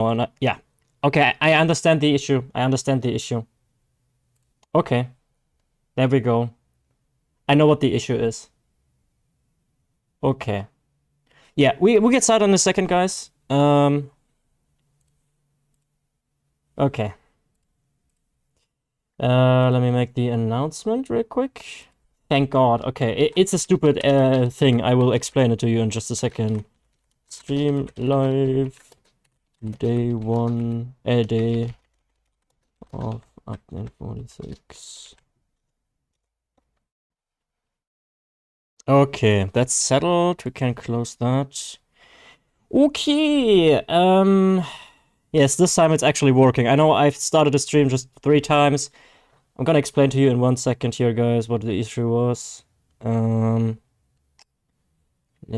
on. Yeah. Okay, I understand the issue. I understand the issue. Okay. There we go. I know what the issue is. Okay. Yeah, we get started in a second, guys. Okay. Let me make the announcement real quick. Thank God. Okay, it's a stupid thing. I will explain it to you in just a second. Stream live day 1, day of update 46. Okay, that's settled. We can close that. Okay. Yes, this time it's actually working. I know I've started the stream just 3 times. I'm gonna explain to you in 1 second here, guys, what the issue was. Let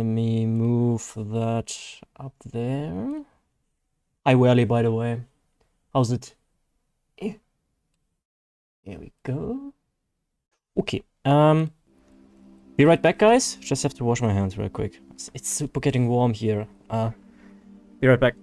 me move that up there. Hi, Welly, by the way. How's it? Here we go. Okay. Be right back, guys. Just have to wash my hands real quick. It's super getting warm here. Be right back.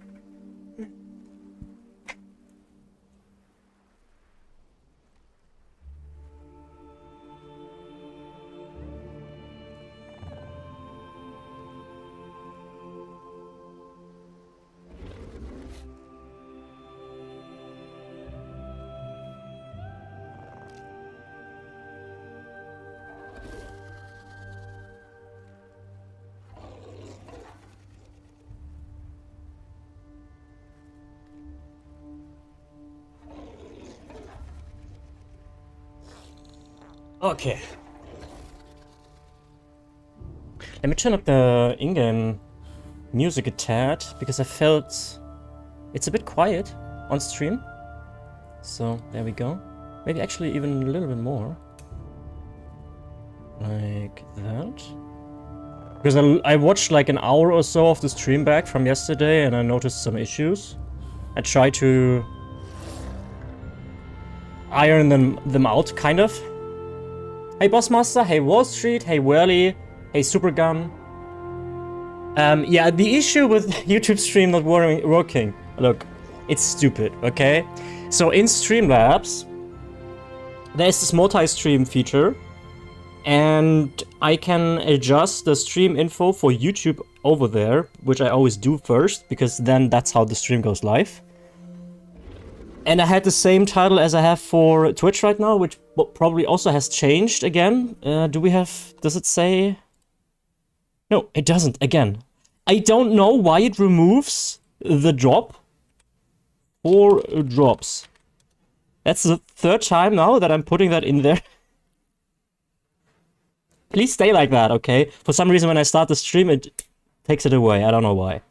Okay. Let me turn up the in-game music a tad, because I felt it's a bit quiet on stream. So, there we go. Maybe actually even a little bit more. Like that. Because I watched like an hour or so of the stream back from yesterday and I noticed some issues. I tried to iron them out, kind of. Hey Bossmaster, hey Wall Street, hey Whirly, hey Supergun. Yeah, the issue with YouTube stream not working, look, it's stupid, okay? So in Streamlabs, there's this multi-stream feature, and I can adjust the stream info for YouTube over there, which I always do first, because then that's how the stream goes live. And I had the same title as I have for Twitch right now, which probably also has changed again. Does it say? No, it doesn't, again. I don't know why it removes the drop for drops. That's the 3rd time now that I'm putting that in there. Please stay like that, okay? For some reason when I start the stream, it takes it away. I don't know why.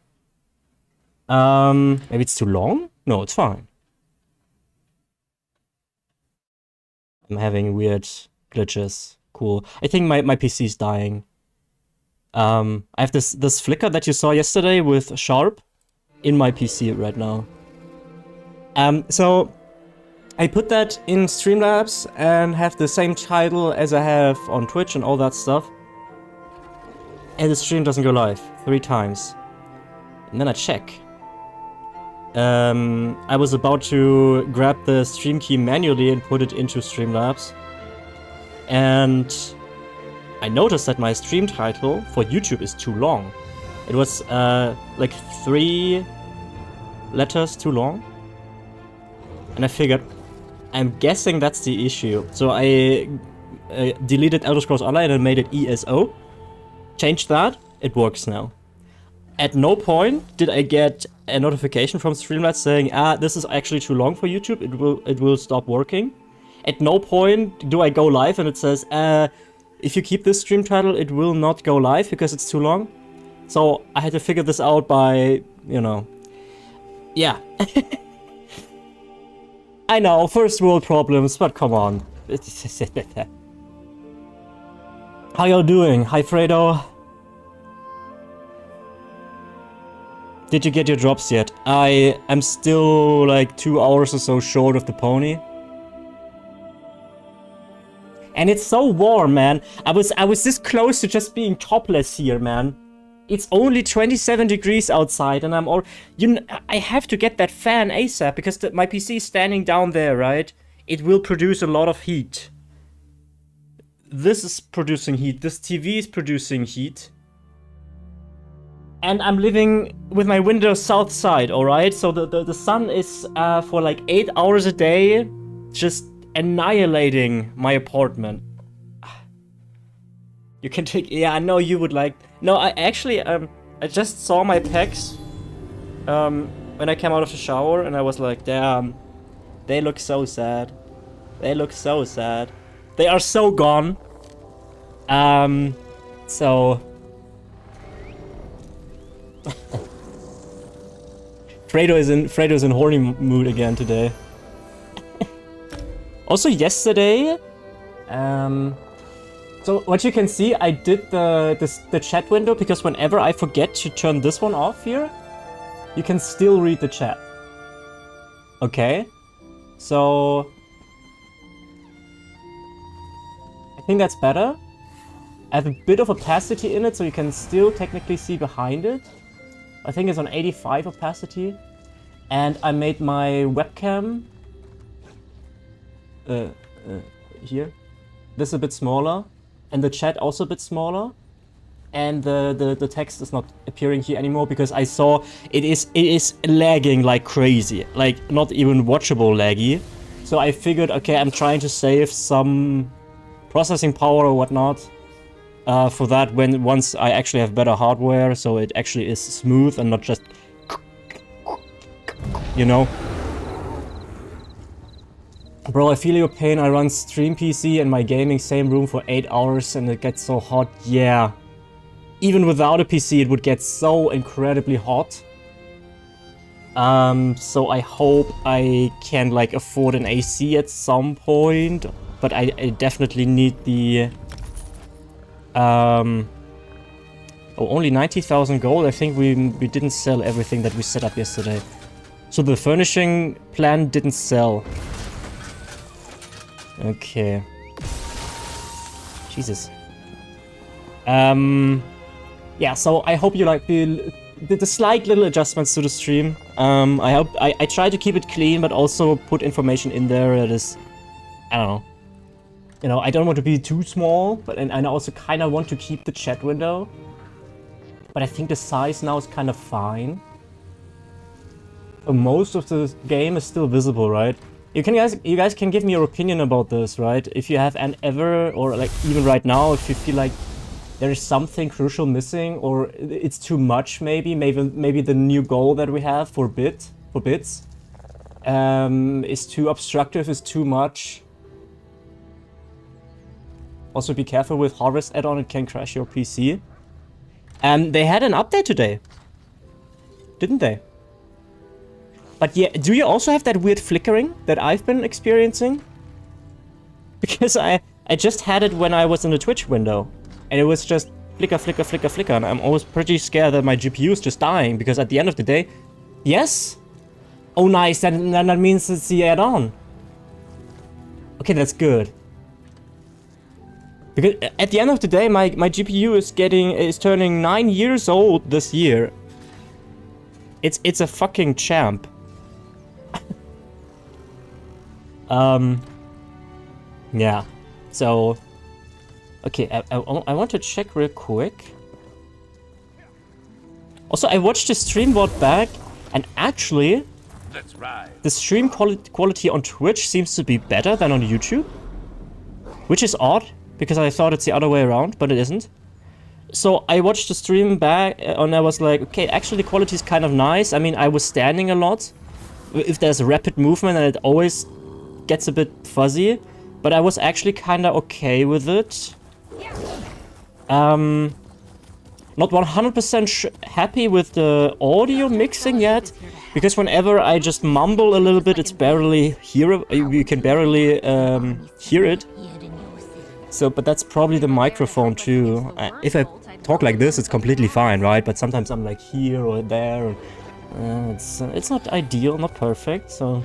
Maybe it's too long? No, it's fine. I'm having weird glitches. Cool. I think my PC's dying. I have this flicker that you saw yesterday with Sharp in my PC right now. So I put that in Streamlabs and have the same title as I have on Twitch and all that stuff. And the stream doesn't go live 3 times. And then I check. I was about to grab the stream key manually and put it into Streamlabs. And I noticed that my stream title for YouTube is too long. It was like 3 letters too long. And I figured, I'm guessing that's the issue. So I deleted Elder Scrolls Online and made it ESO. Changed that, it works now. At no point did I get a notification from Streamlabs saying, this is actually too long for YouTube, it will stop working. At no point do I go live and it says, if you keep this stream title, it will not go live because it's too long. So I had to figure this out by, you know, yeah. I know, first world problems, but come on. How y'all doing? Hi Fredo. Did you get your drops yet? I am still like 2 hours or so short of the pony. And it's so warm, man. I was this close to just being topless here, man. It's only 27 degrees outside, and I'm all... I have to get that fan ASAP, because my PC is standing down there, right? It will produce a lot of heat. This is producing heat. This TV is producing heat. And I'm living with my window south side, alright? So the sun is, for like 8 hours a day, just annihilating my apartment. You can take... Yeah, I know you would like... No, I actually, I just saw my pecs, when I came out of the shower, and I was like, damn, they look so sad. They look so sad. They are so gone. So... Fredo's in horny mood again today. Also yesterday, so what you can see, I did the chat window, because whenever I forget to turn this one off here, you can still read the chat. Okay, so I think that's better. I have a bit of opacity in it, so you can still technically see behind it. I think it's on 85 opacity. And I made my webcam here, this a bit smaller, and the chat also a bit smaller, and the text is not appearing here anymore, because I saw it is lagging like crazy, like not even watchable laggy. So I figured, okay, I'm trying to save some processing power or whatnot for that once I actually have better hardware, so it actually is smooth and not just, you know. Bro, I feel your pain. I run stream PC and my gaming same room for 8 hours and it gets so hot. Yeah. Even without a PC it would get so incredibly hot. So I hope I can like afford an AC at some point. But I definitely need the... Oh, only 90,000 gold. I think we didn't sell everything that we set up yesterday. So the furnishing plan didn't sell. Okay. Jesus. Yeah, so I hope you like the slight little adjustments to the stream. I try to keep it clean, but also put information in there that is, I don't know. You know, I don't want to be too small, but and I also kind of want to keep the chat window. But I think the size now is kind of fine. So most of the game is still visible, right? You guys can give me your opinion about this, right? If you have ever, or like even right now, if you feel like there is something crucial missing, or it's too much, maybe the new goal that we have for bits, is too obstructive, is too much. Also be careful with Harvest add-on, it can crash your PC. They had an update today, didn't they? But yeah, do you also have that weird flickering that I've been experiencing? Because I just had it when I was in the Twitch window. And it was just flicker, flicker, flicker, flicker. And I'm always pretty scared that my GPU is just dying. Because at the end of the day... Yes? Oh nice, then that means it's the add-on. Okay, that's good. Because at the end of the day, my GPU is turning 9 years old this year. It's a fucking champ. Yeah, so, okay, I want to check real quick. Also, I watched the stream bot back, and actually, the stream quality on Twitch seems to be better than on YouTube. Which is odd, because I thought it's the other way around, but it isn't. So I watched the stream back, and I was like, okay, actually the quality is kind of nice. I mean, I was standing a lot. If there's a rapid movement, and it always gets a bit fuzzy, but I was actually kind of okay with it. Not 100% happy with the audio mixing yet, because whenever I just mumble a little bit, it's barely you can barely hear it. So, but that's probably the microphone too. If I talk like this, it's completely fine, right? But sometimes I'm like here or there. It's not ideal, not perfect, so...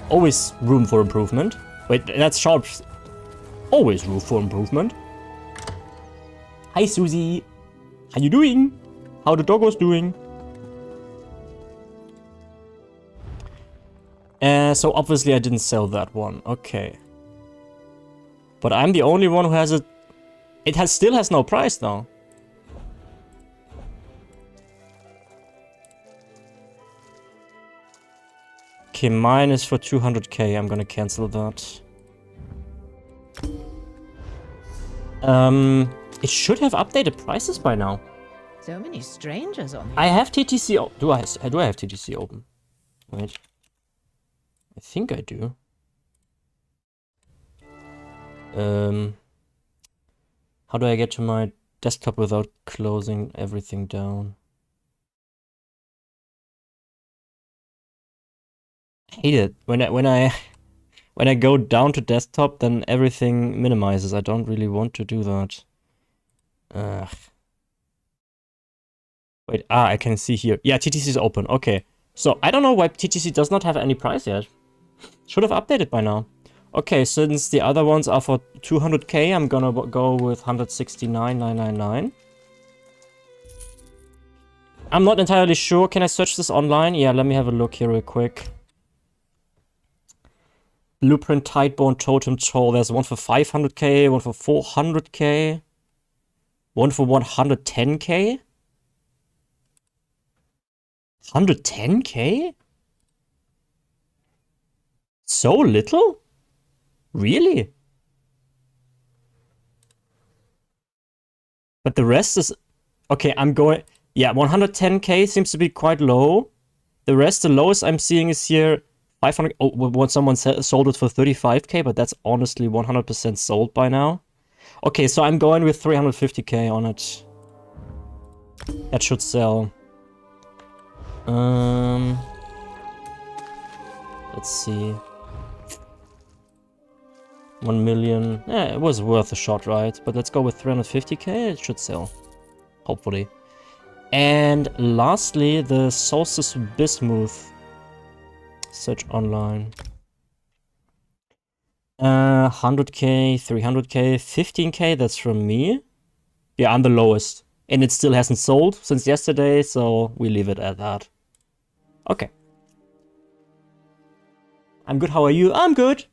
Always room for improvement. Wait, that's Sharp's. Always room for improvement. Hi, Susie. How you doing? How the doggo's doing? So obviously I didn't sell that one. Okay. But I'm the only one who has it. It still has no price though. Okay, mine is for 200k. I'm gonna cancel that. It should have updated prices by now. So many strangers on here. I have TTC. Do I have TTC open? Wait. I think I do. How do I get to my desktop without closing everything down? I hate it when I go down to desktop, then everything minimizes. I don't really want to do that. Ugh. Wait, I can see here. Yeah, TTC is open. Okay. So, I don't know why TTC does not have any price yet. Should have updated by now. Okay, since the other ones are for 200k, I'm gonna go with 169,999. I'm not entirely sure. Can I search this online? Yeah, let me have a look here real quick. Blueprint Tidebone Totem Troll. There's one for 500k, one for 400k, one for 110k. 110k? So little? Really? But the rest is... Okay, I'm going... Yeah, 110k seems to be quite low. The rest, the lowest I'm seeing is here 500... Oh, when someone sold it for 35k, but that's honestly 100% sold by now. Okay, so I'm going with 350k on it. That should sell. Let's see. 1 million. Yeah, it was worth a shot, right? But let's go with 350k. It should sell. Hopefully. And lastly, the Solstice Bismuth. Search online. 100k, 300k, 15k. That's from me. Yeah, I'm the lowest. And it still hasn't sold since yesterday, so we leave it at that. Okay. I'm good, how are you? I'm good.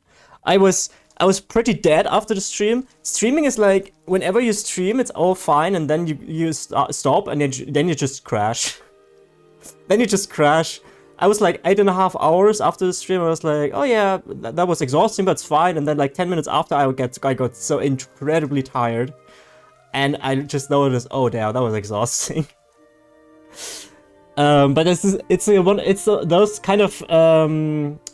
I was pretty dead after the stream. Streaming is like, whenever you stream, it's all fine, and then you stop, and then you just crash. Then you just crash. I was like 8.5 hours after the stream, I was like, oh yeah, that was exhausting, but it's fine. And then like 10 minutes after, I got so incredibly tired. And I just noticed, oh damn, that was exhausting. But it's those kind of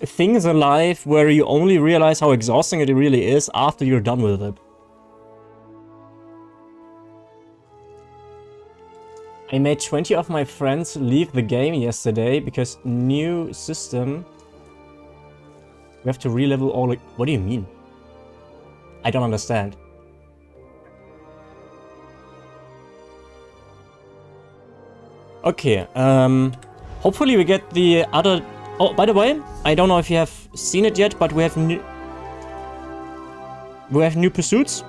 things in life where you only realize how exhausting it really is after you're done with it. I made 20 of my friends leave the game yesterday because new system. We have to re-level all. What do you mean? I don't understand. Okay, hopefully we get the other... Oh, by the way, I don't know if you have seen it yet, but we have new pursuits.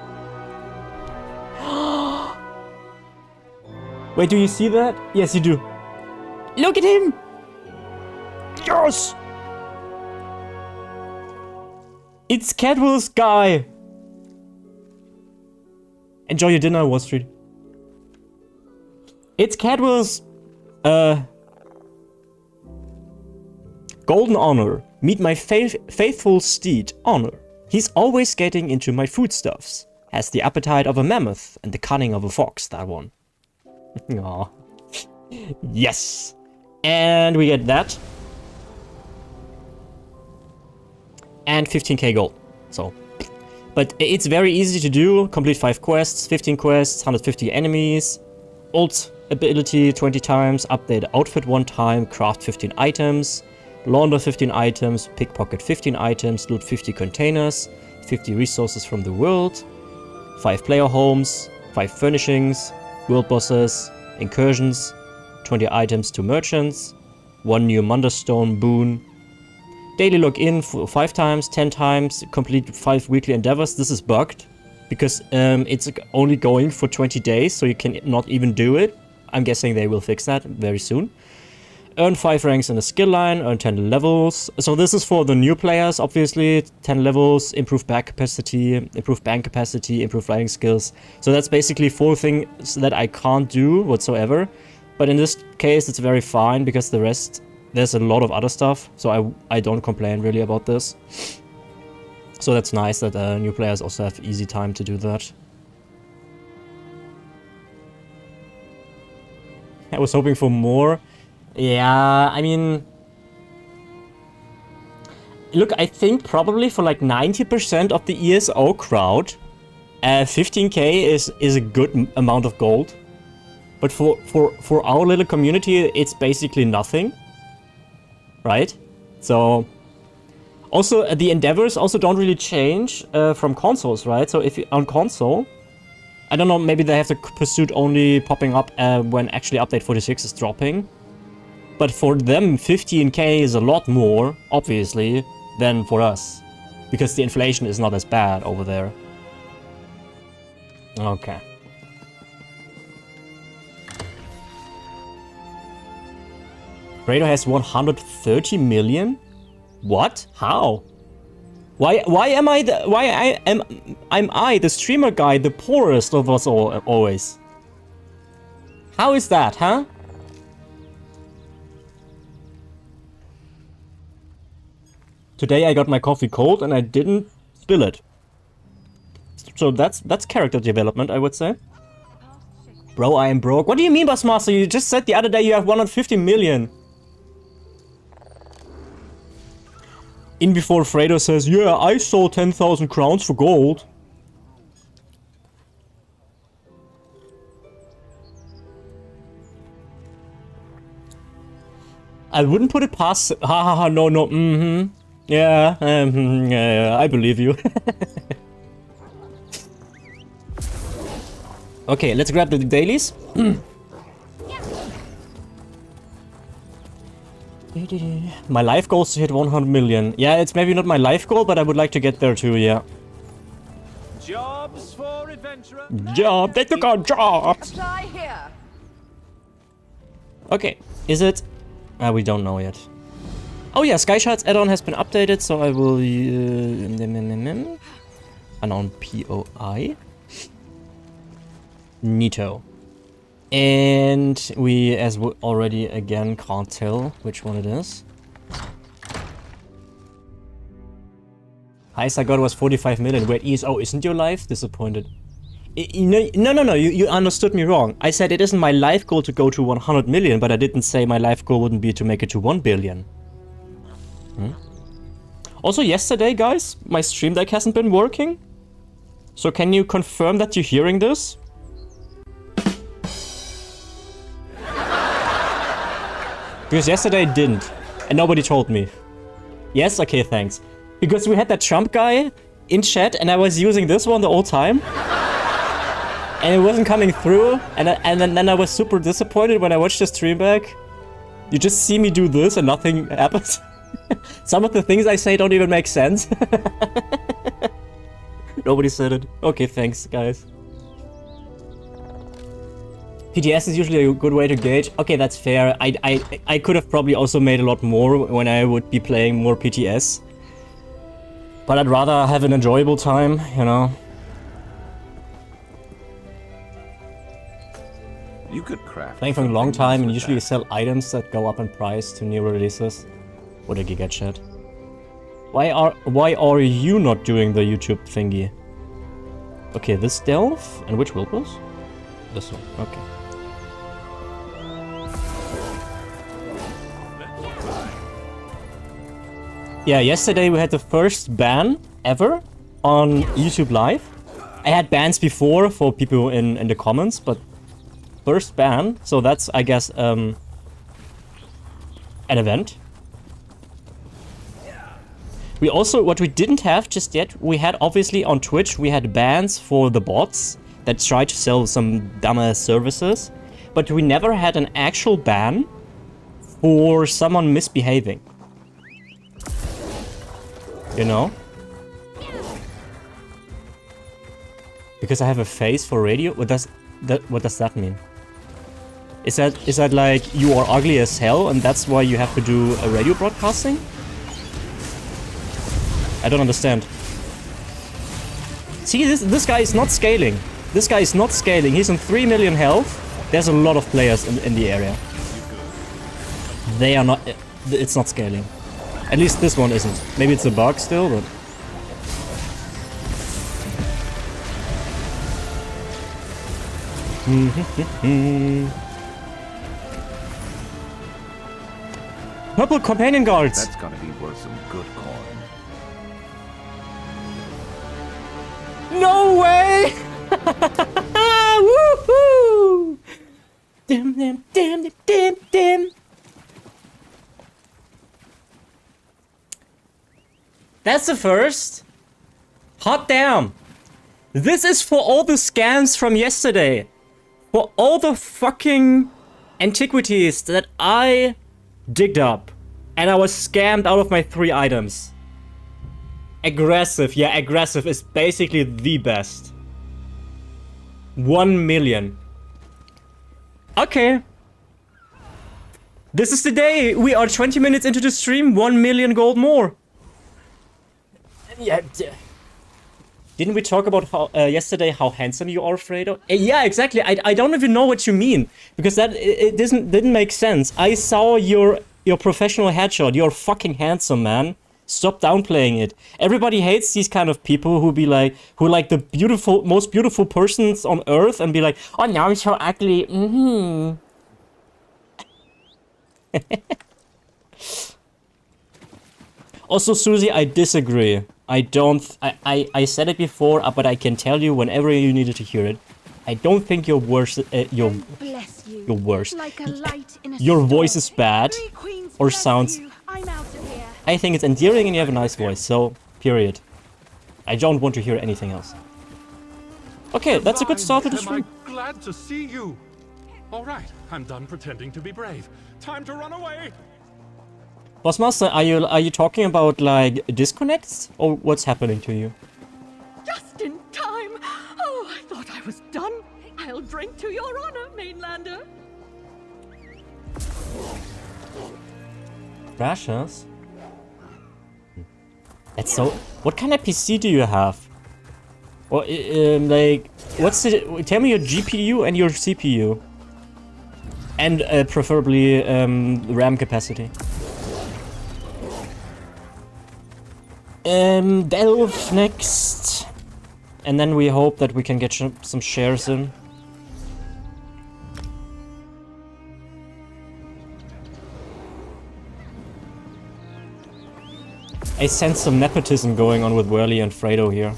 Wait, do you see that? Yes, you do. Look at him! Yes! It's Cadwell's guy! Enjoy your dinner, Wall Street. It's Cadwell's... Golden Honor. Meet my faithful steed, Honor. He's always getting into my foodstuffs. Has the appetite of a mammoth and the cunning of a fox, that one. Aww. Yes! And we get that. And 15k gold. So. But it's very easy to do. Complete 5 quests, 15 quests, 150 enemies. Ult ability 20 times, update outfit 1 time, craft 15 items, launder 15 items, pickpocket 15 items, loot 50 containers, 50 resources from the world, 5 player homes, 5 furnishings, world bosses, incursions, 20 items to merchants, 1 new Munderstone boon, daily login for 5 times, 10 times, complete 5 weekly endeavors. This is bugged because it's only going for 20 days, so you can not even do it. I'm guessing they will fix that very soon. Earn 5 ranks in the skill line, earn 10 levels. So this is for the new players, obviously. 10 levels, improve back capacity, improve bank capacity, improve riding skills. So that's basically 4 things that I can't do whatsoever. But in this case, it's very fine, because the rest, there's a lot of other stuff. So I don't complain really about this. So that's nice that new players also have easy time to do that. I was hoping for more. Yeah, I mean... Look, I think probably for like 90% of the ESO crowd, 15k is a good amount of gold. But for our little community, it's basically nothing. Right? So... Also, the endeavors also don't really change from consoles, right? So if you, on console... I don't know, maybe they have the pursuit only popping up when actually update 46 is dropping. But for them, 15k is a lot more, obviously, than for us. Because the inflation is not as bad over there. Okay. Fredo has 130 million? What? How? Why am I the streamer guy, the poorest of us all, always? How is that, huh? Today I got my coffee cold and I didn't spill it. So that's character development, I would say. Bro, I am broke. What do you mean, Bassmaster? You just said the other day you have 150 million. In before Fredo says, yeah, I sold 10,000 crowns for gold. I wouldn't put it past... Ha, no, Yeah, yeah, I believe you. Okay, let's grab the dailies. My life goal is to hit 100 million. Yeah, it's maybe not my life goal, but I would like to get there too, yeah. Jobs for adventurer. Job, they took our jobs! Apply here. Okay, is it? We don't know yet. Oh yeah, Sky Shards add-on has been updated, so I will... unknown POI. Neato. And we, as we already again can't tell which one it is. Highest I got was 45 million. Wait, ESO, isn't your life? Disappointed. No, you understood me wrong. I said it isn't my life goal to go to 100 million, but I didn't say my life goal wouldn't be to make it to 1 billion. Also, yesterday, guys, my stream deck hasn't been working. So can you confirm that you're hearing this? Because yesterday it didn't, and nobody told me. Yes? Okay, thanks. Because we had that Trump guy in chat, and I was using this one the whole time. And it wasn't coming through, and then I was super disappointed when I watched the stream back. You just see me do this and nothing happens. Some of the things I say don't even make sense. Nobody said it. Okay, thanks, guys. PTS is usually a good way to gauge. Okay, that's fair. I could have probably also made a lot more when I would be playing more PTS. But I'd rather have an enjoyable time, you know. You could craft. Playing for a long time and usually sell items that go up in price to new releases. What a giga chat. Why are you not doing the YouTube thingy? Okay, this delve and which Wilpus? This one. Okay. Yeah, yesterday we had the first ban ever on YouTube Live. I had bans before for people in the comments, but first ban, so that's, I guess, an event. We also, what we didn't have just yet, we had obviously on Twitch, we had bans for the bots that tried to sell some dumbass services, but we never had an actual ban for someone misbehaving. You know? Because I have a face for radio? What does that mean? Is that like you are ugly as hell and that's why you have to do a radio broadcasting? I don't understand. See, this guy is not scaling. This guy is not scaling. He's on 3 million health. There's a lot of players in the area. They are not... It's not scaling. At least this one isn't. Maybe it's a bug still, but... Purple companion guards! That's gonna be worth some good coin. No way! Woohoo! Dim, dim, dim, dim, dim. That's the first. Hot damn. This is for all the scams from yesterday. For all the fucking antiquities that I digged up. And I was scammed out of my 3 items. Aggressive. Yeah, aggressive is basically the best. 1 million. Okay. This is the day. We are 20 minutes into the stream. 1 million gold more. Yeah. Didn't we talk about how yesterday how handsome you are, Fredo? Yeah, exactly. I don't even know what you mean because that it didn't make sense. I saw your professional headshot. You're fucking handsome, man. Stop downplaying it. Everybody hates these kind of people who like the most beautiful persons on earth and be like, oh, now I'm so ugly. Also, Susie, I disagree. I said it before, but I can tell you whenever you needed to hear it. I don't think you're worse. You're worse. Like a light in a Your storm. voice is bad, or sounds. I'm out of here. I think it's endearing and you have a nice voice. So, period. I don't want to hear anything else. Okay, that's a good start to the stream. I'm glad to see you. All right, I'm done pretending to be brave. Time to run away. Bossmaster, are you talking about like disconnects or what's happening to you? Just in time. Oh, I thought I was done. I'll drink to your honor, Mainlander. Crashers? That's so... What kind of PC do you have? Or, like... What's the... Tell me your GPU and your CPU. And preferably RAM capacity. Delve next. And then we hope that we can get some shares in. I sense some nepotism going on with Whirly and Fredo here.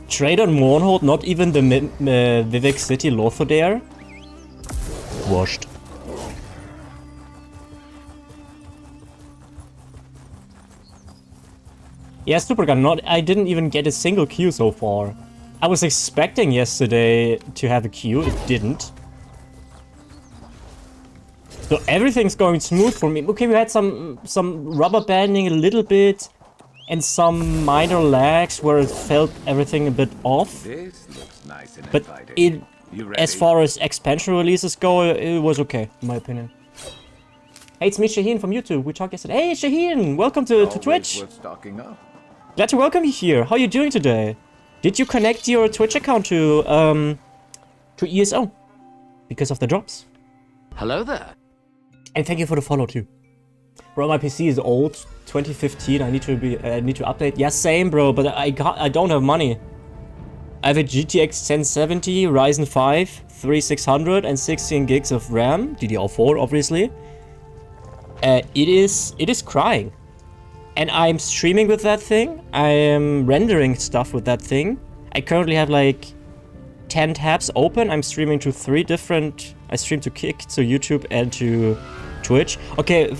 Trade on Mournhold, not even the Vivek City Lothodare? Washed. Yeah, Supergun, I didn't even get a single queue so far. I was expecting yesterday to have a queue, it didn't. So everything's going smooth for me. Okay, we had some rubber banding a little bit and some minor lags where it felt everything a bit off. This looks nice and But inviting. as far as expansion releases go, it was okay, in my opinion. Hey, it's me, Shaheen from YouTube. We talked yesterday. Hey, Shaheen! Welcome to Twitch! Worth stocking up. Glad to welcome you here. How are you doing today? Did you connect your Twitch account to ESO? Because of the drops. Hello there. And thank you for the follow too. Bro, my PC is old, 2015. I need to update. Yeah, same, bro. But I don't have money. I have a GTX 1070, Ryzen 5, 3600, and 16 gigs of RAM, DDR4, obviously. It is crying. And I'm streaming with that thing. I am rendering stuff with that thing. I currently have like 10 tabs open. I'm streaming to 3 different... I stream to Kick, to YouTube, and to Twitch. Okay,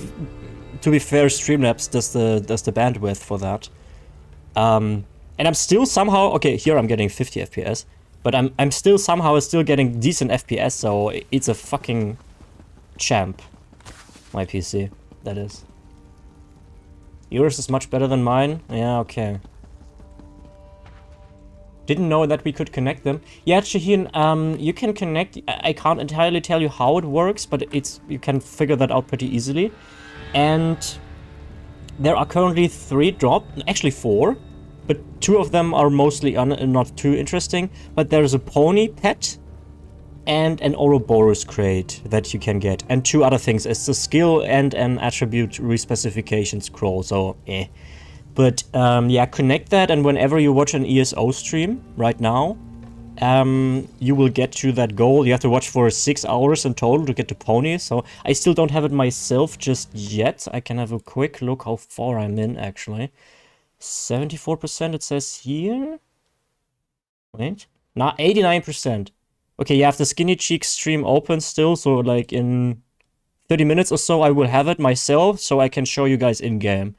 to be fair, Streamlabs does the bandwidth for that. And I'm still somehow... Okay, here I'm getting 50 FPS. But I'm still somehow getting decent FPS, so it's a fucking champ. My PC, that is. Yours is much better than mine. Yeah, okay. Didn't know that we could connect them. Yeah, Shaheen, you can connect. I can't entirely tell you how it works, but you can figure that out pretty easily. And there are currently 3 dropped, actually 4, but 2 of them are mostly not too interesting. But there's a pony pet and an Ouroboros crate that you can get, and 2 other things. It's a skill and an attribute respecification scroll, so eh. But yeah, connect that, and whenever you watch an ESO stream right now, you will get to that goal. You have to watch for 6 hours in total to get to pony. So I still don't have it myself just yet. I can have a quick look how far I'm in, actually. 74% it says here. Wait. Nah, 89%. Okay, you have the Skinny Cheek stream open still, so like in 30 minutes or so I will have it myself, so I can show you guys in-game.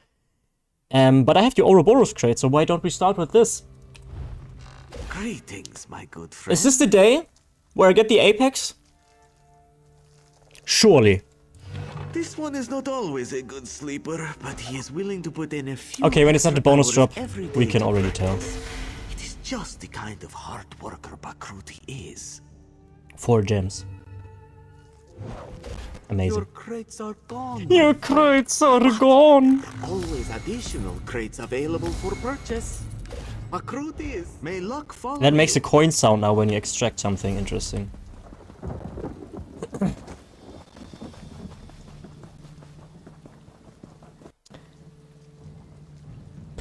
But I have the Ouroboros crate, so why don't we start with this? Greetings, my good friend. Is this the day where I get the Apex? Surely. This one is not always a good sleeper, but he is willing to put in a few. Okay, when it's not the bonus hours drop, every we day can to already tell. practice. It is just the kind of hard worker Bakruti is. 4 gems. Amazing. Your crates are gone. Your crates are gone. Always additional crates available for purchase. Bakrutis, may luck follow. That makes a coin sound now when you extract something interesting.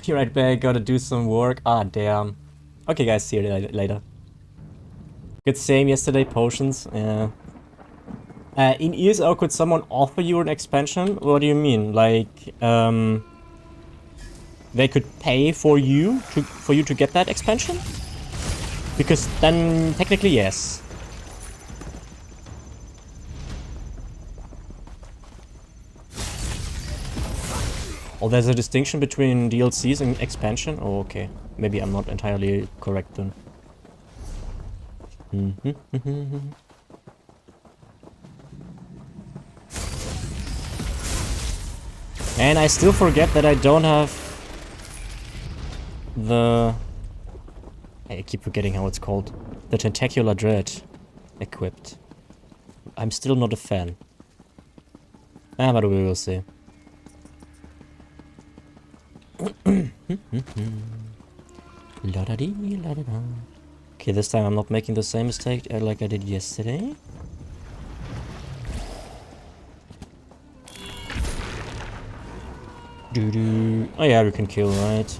Be right back, gotta do some work. Ah, damn. Okay, guys, see you later. Good same yesterday, potions. Yeah. In ESO, could someone offer you an expansion? What do you mean? Like, they could pay for you to get that expansion? Because then, technically, yes. Oh, there's a distinction between DLCs and expansion? Oh, okay. Maybe I'm not entirely correct then. And I still forget that I don't have the... I keep forgetting how it's called. The Tentacular Dread equipped. I'm still not a fan. Ah, but we will see. La-da-dee, la-da-da. Okay, this time I'm not making the same mistake like I did yesterday. Doo-doo. Oh yeah, we can kill, right?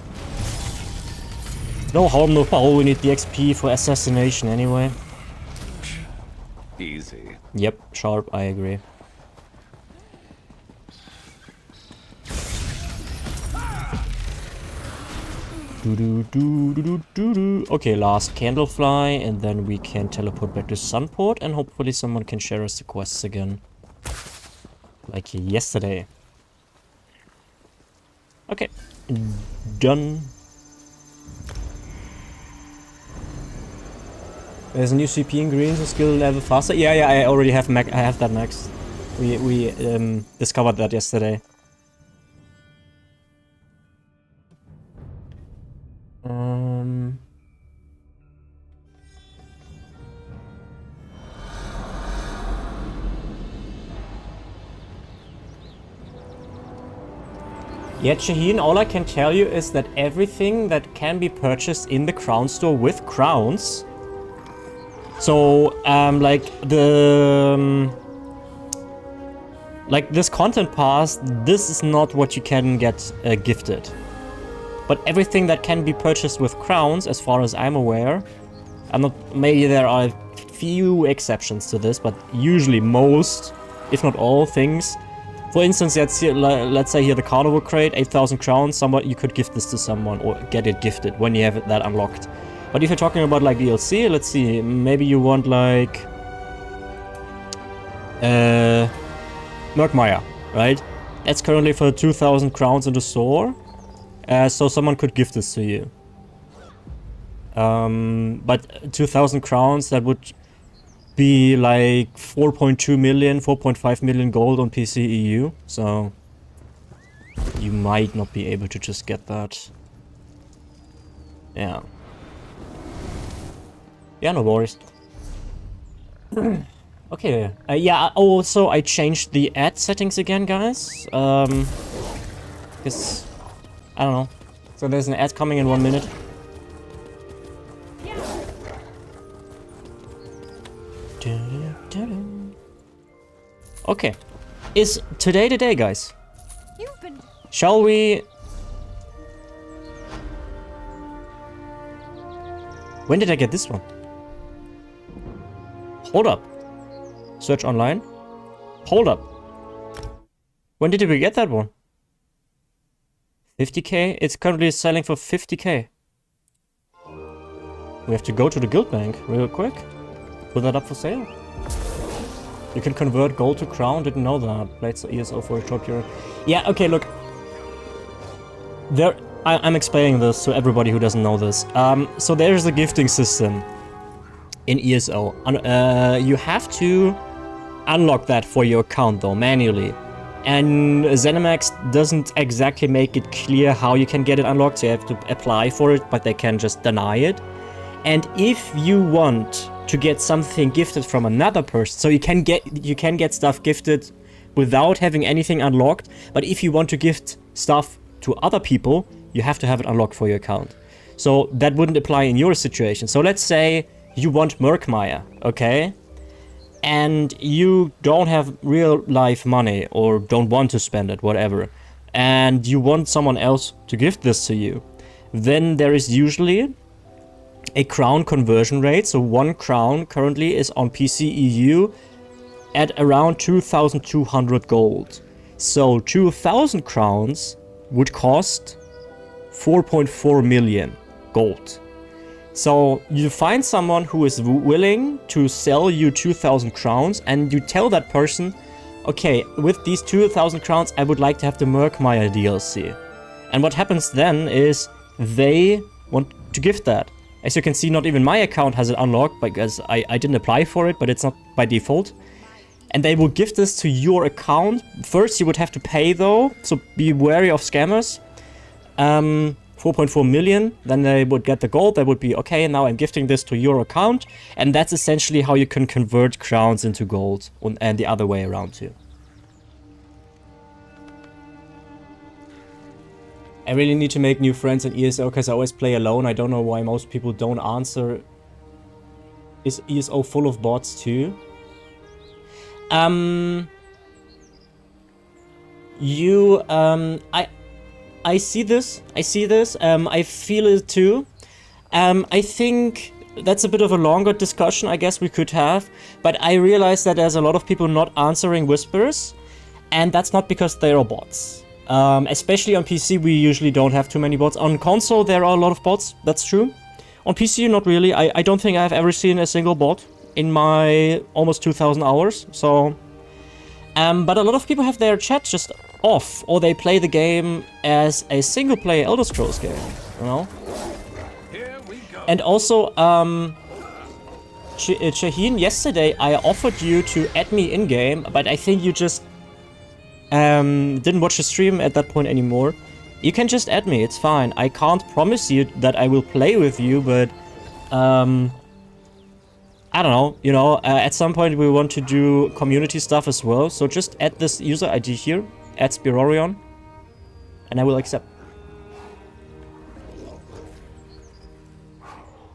No harm, no foul. We need the XP for assassination anyway. Easy. Yep, sharp, I agree. Okay, last Candlefly, and then we can teleport back to Sunport, and hopefully someone can share us the quests again. Like yesterday. Okay, done. There's a new CP in green, so skill level faster. Yeah, I already have I have that maxed. We discovered that yesterday. Yeah, Shaheen, all I can tell you is that everything that can be purchased in the crown store with crowns. So, like like this content pass, this is not what you can get gifted. But everything that can be purchased with crowns, as far as I'm aware, maybe there are a few exceptions to this, but usually most, if not all things. For instance, let's say here the carnival crate, 8,000 crowns, you could gift this to someone or get it gifted when you have that unlocked. But if you're talking about like DLC, let's see, maybe you want like Murkmire, right? That's currently for 2,000 crowns in the store. So someone could gift this to you. But 2,000 crowns, that would be like 4.2 million, 4.5 million gold on PC EU. So you might not be able to just get that. Yeah. Yeah, no worries. Okay. Yeah, also I changed the ad settings again, guys. Because, I don't know. So there's an ad coming in 1 minute. Okay. Is today the day, guys? Shall we... When did I get this one? Hold up. Search online. Hold up. When did we get that one? 50k? It's currently selling for 50k. We have to go to the guild bank real quick. Put that up for sale. You can convert gold to crown. Didn't know that. Played ESO for a short period. Yeah, okay, look. I'm explaining this to everybody who doesn't know this. So there's a gifting system in ESO. You have to unlock that for your account though, manually. And ZeniMax doesn't exactly make it clear how you can get it unlocked, so you have to apply for it, but they can just deny it. And if you want to get something gifted from another person, so you can get stuff gifted without having anything unlocked, but if you want to gift stuff to other people, you have to have it unlocked for your account. So that wouldn't apply in your situation. So let's say you want Merkmire, okay? And you don't have real life money or don't want to spend it, whatever. And you want someone else to gift this to you. Then there is usually a crown conversion rate. So 1 crown currently is on PC EU at around 2,200 gold. So 2,000 crowns would cost 4.4 million gold. So you find someone who is willing to sell you 2,000 crowns and you tell that person, okay, with these 2,000 crowns I would like to have the Merkmire DLC. And what happens then is they want to gift that. As you can see, not even my account has it unlocked because I didn't apply for it, but it's not by default. And they will gift this to your account. First you would have to pay though, so be wary of scammers. 4.4 million, then they would get the gold, they would be, okay, now I'm gifting this to your account, and that's essentially how you can convert crowns into gold, and the other way around too. I really need to make new friends in ESO because I always play alone. I don't know why most people don't answer. Is ESO full of bots too? I see this, I feel it too. I think that's a bit of a longer discussion I guess we could have, but I realize that there's a lot of people not answering whispers, and that's not because they are bots. Especially on PC we usually don't have too many bots. On console there are a lot of bots, that's true. On PC not really, I don't think I've ever seen a single bot in my almost 2,000 hours, so... but a lot of people have their chat just off, or they play the game as a single-player Elder Scrolls game, you know? Here we go. And also, Shaheen, yesterday I offered you to add me in-game, but I think you just didn't watch the stream at that point anymore. You can just add me, it's fine. I can't promise you that I will play with you, but I don't know, you know, at some point we want to do community stuff as well, so just add this user ID here, add Spirorion, and I will accept.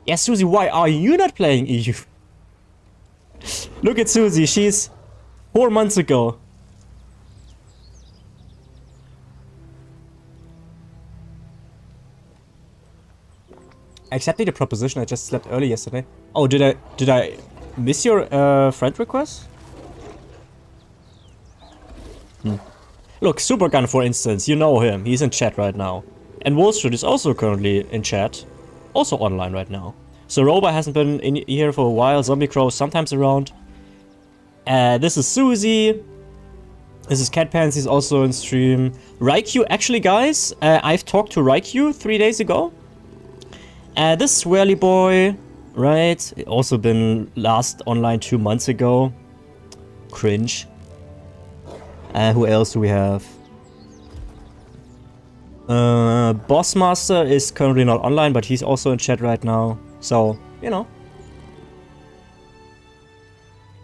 Yeah, Susie, why are you not playing EU? Look at Susie, she's 4 months ago. I accepted the proposition, I just slept early yesterday. Oh, did I miss your friend request? Look, Supergun for instance, you know him, he's in chat right now. And Wall Street is also currently in chat, also online right now. Soroba hasn't been in here for a while, Zombie Crow is sometimes around. This is Susie. This is Cat Pants, he's also in stream. Raikou, actually guys, I've talked to Raikou 3 days ago. This Swirly Boy, right? Also been last online 2 months ago. Cringe. Who else do we have? Bossmaster is currently not online, but he's also in chat right now. So, you know.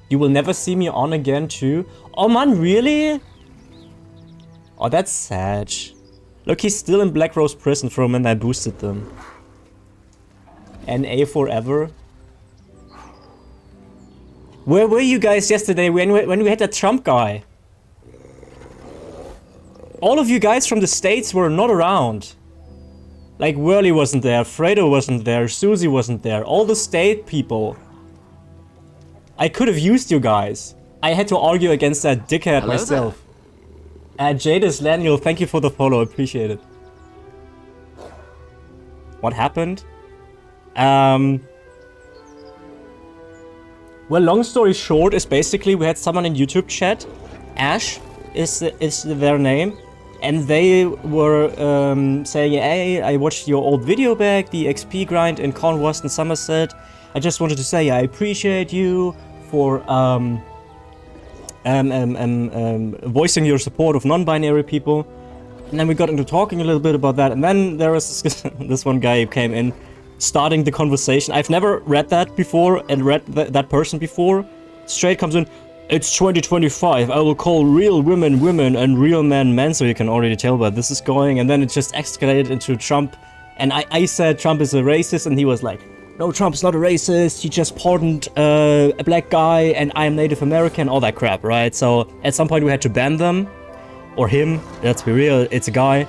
You will never see me on again too. Oh man, really? Oh, that's sad. Look, he's still in Black Rose Prison from when I boosted them. NA forever. Where were you guys yesterday when we had that Trump guy? All of you guys from the States were not around. Like, Whirly wasn't there, Fredo wasn't there, Susie wasn't there, all the state people. I could have used you guys. I had to argue against that dickhead Hello myself. Jadis Laniel, thank you for the follow, appreciate it. What happened? Well, long story short is basically we had someone in YouTube chat, Ash is their name, and they were saying, hey, I watched your old video back, the XP grind in Cornwall and Somerset. I just wanted to say I appreciate you for voicing your support of non-binary people. And then we got into talking a little bit about that, and then there was this one guy who came in, starting the conversation. I've never read that before and read that person before. Straight comes in, it's 2025, I will call real women women and real men men, so you can already tell where this is going. And then it just escalated into Trump, and I said Trump is a racist, and he was like, no, Trump's not a racist, he just pardoned a black guy and I'm Native American, all that crap, right? So at some point we had to ban them, or him, let's be real, it's a guy.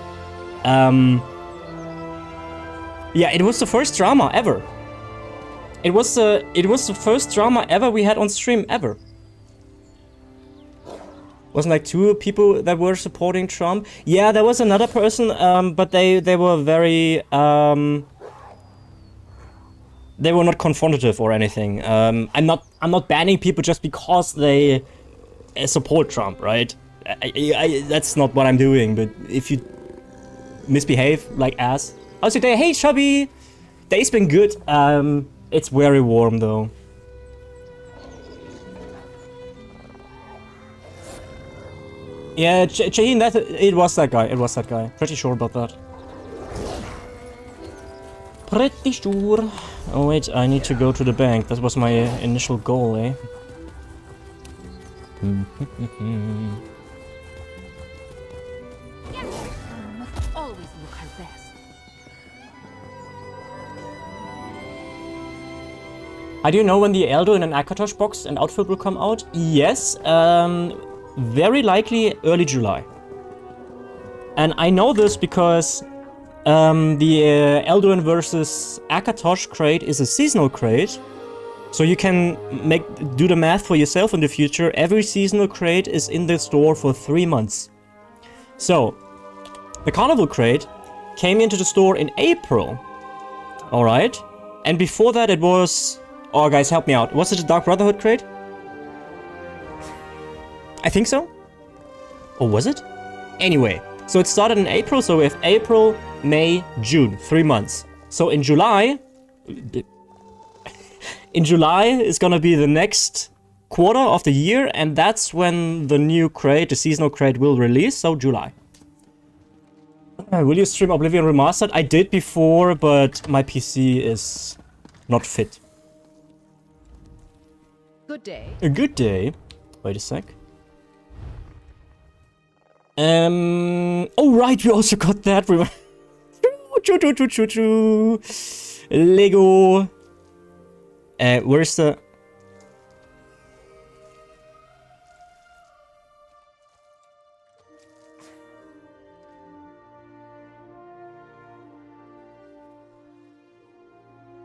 Yeah, it was the first drama ever. It was the first drama ever we had on stream ever. Wasn't like two people that were supporting Trump. Yeah, there was another person, but they were very they were not confrontative or anything. I'm not banning people just because they support Trump, right? That's not what I'm doing. But if you misbehave like ass. How's your day? Hey, Chubby! Day's been good. It's very warm though. Yeah, Shaheen, it was that guy. It was that guy. Pretty sure about that. Pretty sure. Oh wait, I need to go to the bank. That was my initial goal, eh? Always look her best. How do you know when the Eldo in an Akatosh box and outfit will come out? Yes, very likely early July. And I know this because the Elduin versus Akatosh crate is a seasonal crate. So you can do the math for yourself in the future. Every seasonal crate is in the store for 3 months. So, the Carnival crate came into the store in April. Alright. And before that it was... Oh guys, help me out. Was it the Dark Brotherhood crate? I think so. Or was it? Anyway, so it started in April, so we have April, May, June, 3 months. So in July... in July is gonna be the next quarter of the year, and that's when the new crate, the seasonal crate, will release, so July. Will you stream Oblivion Remastered? I did before, but my PC is not fit. Good day. A good day. Wait a sec. Oh right, we also got that. We were Lego. Where's the...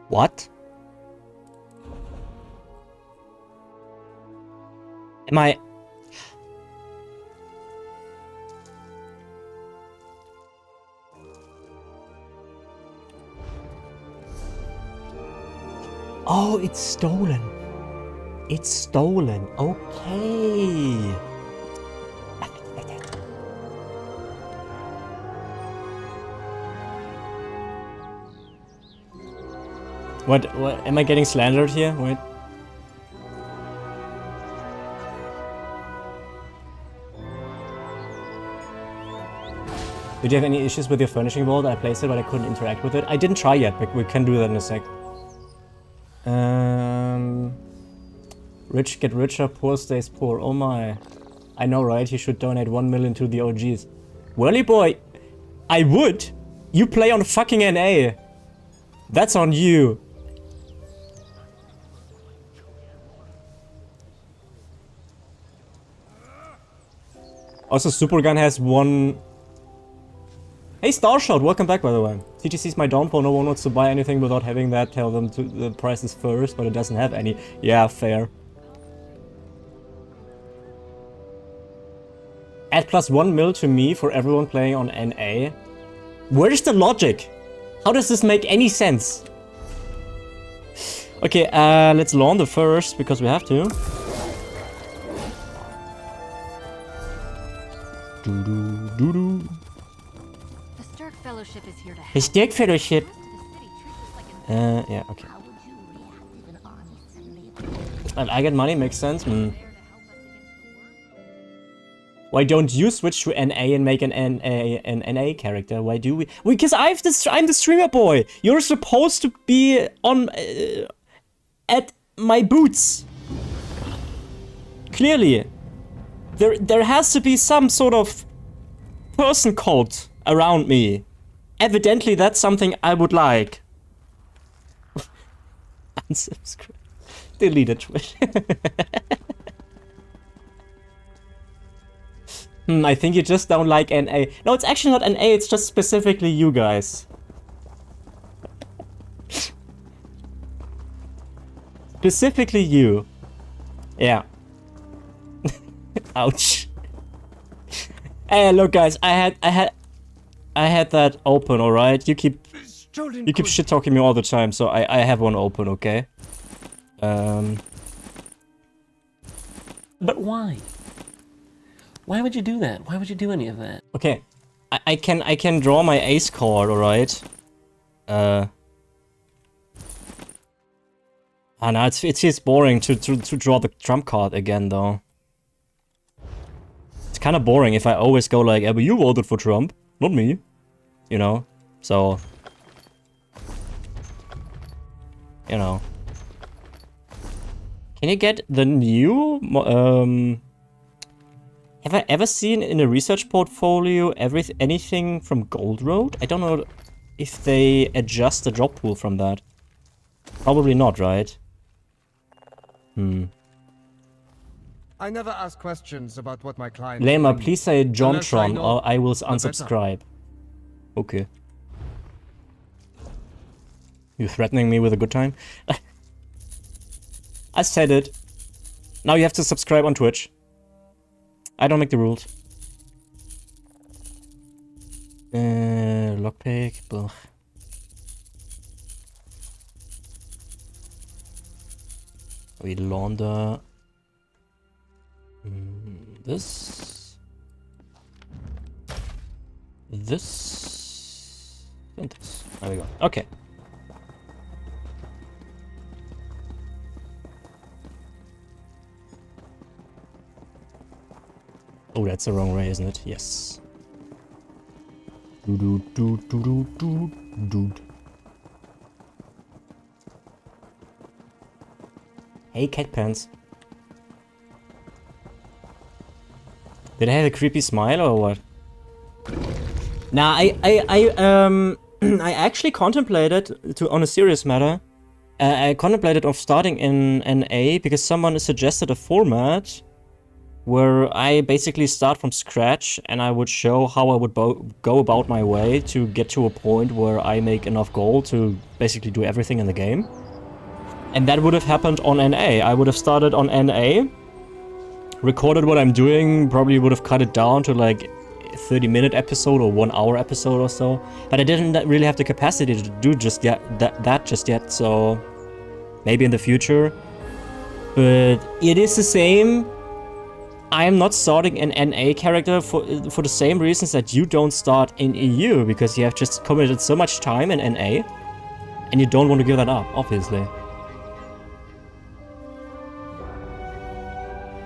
What? Am I... Oh, it's stolen. It's stolen. Okay. What? Am I getting slandered here? Wait. Did you have any issues with your furnishing vault? I placed it, but I couldn't interact with it. I didn't try yet, but we can do that in a sec. Rich get richer, poor stays poor. Oh my. I know, right? You should donate 1 million to the OGs. Whirly boy, I would. You play on fucking NA. That's on you. Also, Supergun has one... Hey, Starshot, welcome back, by the way. TTC's my downfall. No one wants to buy anything without having that. Tell them to the prices first, but it doesn't have any. Yeah, fair. Add plus 1 mil to me for everyone playing on NA. Where's the logic? How does this make any sense? Okay, let's launder first, because we have to. The Stark Fellowship is here to help. The Stark Fellowship. The city treats us like an Yeah, okay. How would you react if an army suddenly appeared I get money, makes sense. there to help us against the world? Why don't you switch to NA and make an NA character? Why do we? Because I'm the streamer boy. You're supposed to be on at my boots. Clearly, there has to be some sort of person cult around me. Evidently, that's something I would like. Unsubscribe. Delete a tweet. I think you just don't like NA. No, it's actually not NA, it's just specifically you guys. Specifically you. Yeah. Ouch. Hey, look guys, I had that open, alright? You keep shit talking me all the time, so I have one open, okay? But why? Why would you do that? Why would you do any of that? Okay. I can draw my ace card, alright? No, it's just boring to draw the trump card again though. It's kinda boring if I always go like, yeah, but you voted for Trump, not me. You know? So... You know. Can you get the new... Have I ever seen in a research portfolio anything from Gold Road? I don't know if they adjust the drop pool from that. Probably not, right? I never ask questions about what my client. Lema, please say Unless I JonTron know, or I will better. unsubscribe. Okay. You threatening me with a good time? I said it. Now you have to subscribe on Twitch. I don't make the rules. Lockpick. Ugh. We launder this, and this. There we go. Okay. Oh, that's the wrong way, isn't it? Yes. Hey, cat pants. Did I have a creepy smile or what? Nah, I actually contemplated on a serious matter. I contemplated of starting in NA because someone suggested a format where I basically start from scratch and I would show how I would go about my way to get to a point where I make enough gold to basically do everything in the game. And that would have happened on NA. I would have started on NA, recorded what I'm doing, probably would have cut it down to like a 30-minute episode or 1 hour episode or so. But I didn't really have the capacity to do just that just yet, so maybe in the future. But it is the same. I am not starting an NA character for the same reasons that you don't start in EU, because you have just committed so much time in NA, and you don't want to give that up, obviously.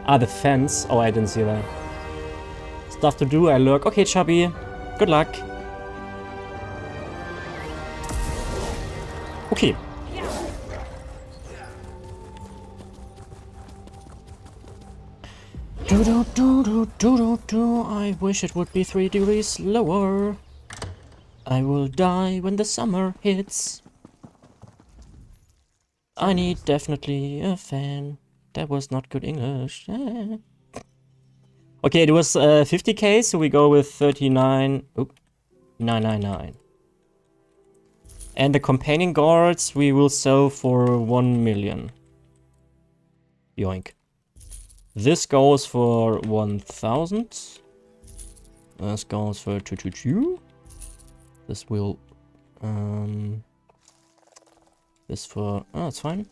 Ah, the fence. Oh, I didn't see that. Stuff to do, I lurk. Okay, Chubby. Good luck. Okay. I wish it would be 3 degrees lower. I will die when the summer hits. I need definitely a fan. That was not good English. Okay, it was 50k, so we go with 999. And the companion guards we will sell for 1 million. Yoink. This goes for 1000. This goes for 222. This will this for that's fine.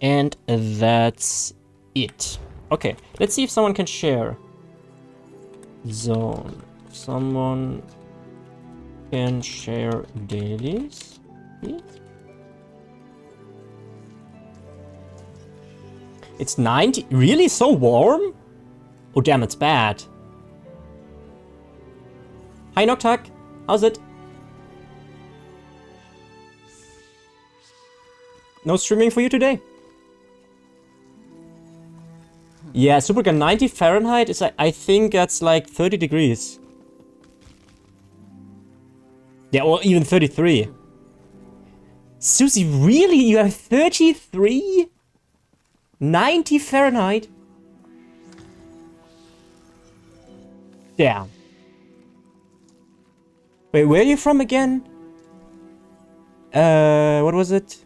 And that's it. Okay, let's see if someone can share. Zone. Someone can share dailies. Please? It's 90. Really? So warm? Oh damn, it's bad. Hi Noctuck, how's it? No streaming for you today? Yeah, Supergun 90 Fahrenheit is, I think that's like 30 degrees. Yeah, or even 33. Susie, really? You have 33? 90 Fahrenheit? Damn. Wait, where are you from again? What was it?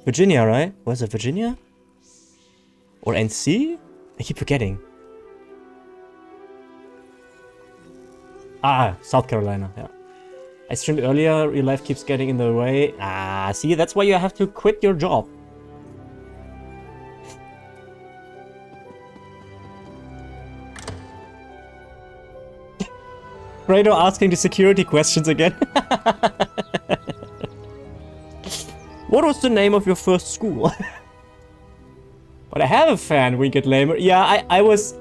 Virginia, right? Was it Virginia? Or NC? I keep forgetting. Ah, South Carolina, yeah. I streamed earlier, your life keeps getting in the way. Ah, see, that's why you have to quit your job. Fredo asking the security questions again. What was the name of your first school? But I have a fan, we get lamer. Yeah, I was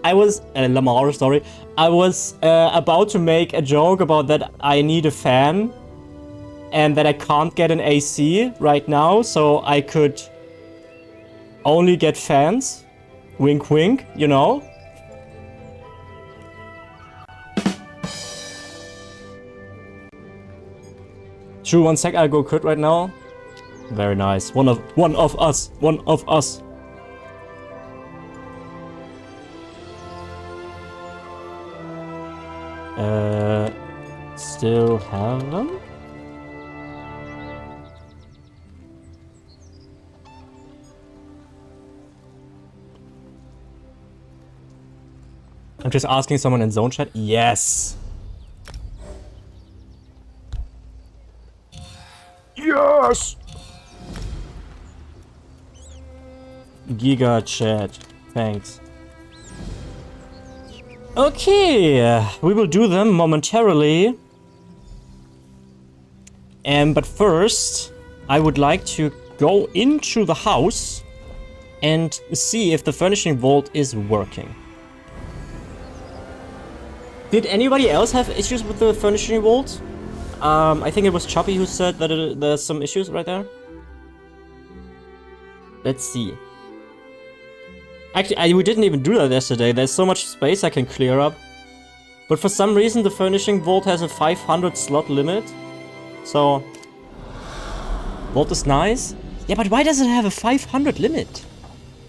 Lamar, sorry. I was about to make a joke about that I need a fan and that I can't get an AC right now, so I could only get fans. Wink wink, you know. True, 1 sec, I'll go crit right now. Very nice. One of us. One of us. Still have them? I'm just asking someone in zone chat. Yes. Yes. Giga chat. Thanks. Okay, we will do them momentarily. But first, I would like to go into the house and see if the furnishing vault is working. Did anybody else have issues with the furnishing vault? I think it was Choppy who said that there's some issues right there. Let's see. Actually, we didn't even do that yesterday. There's so much space I can clear up. But for some reason, the furnishing vault has a 500 slot limit. So, vault is nice. Yeah, but why does it have a 500 limit?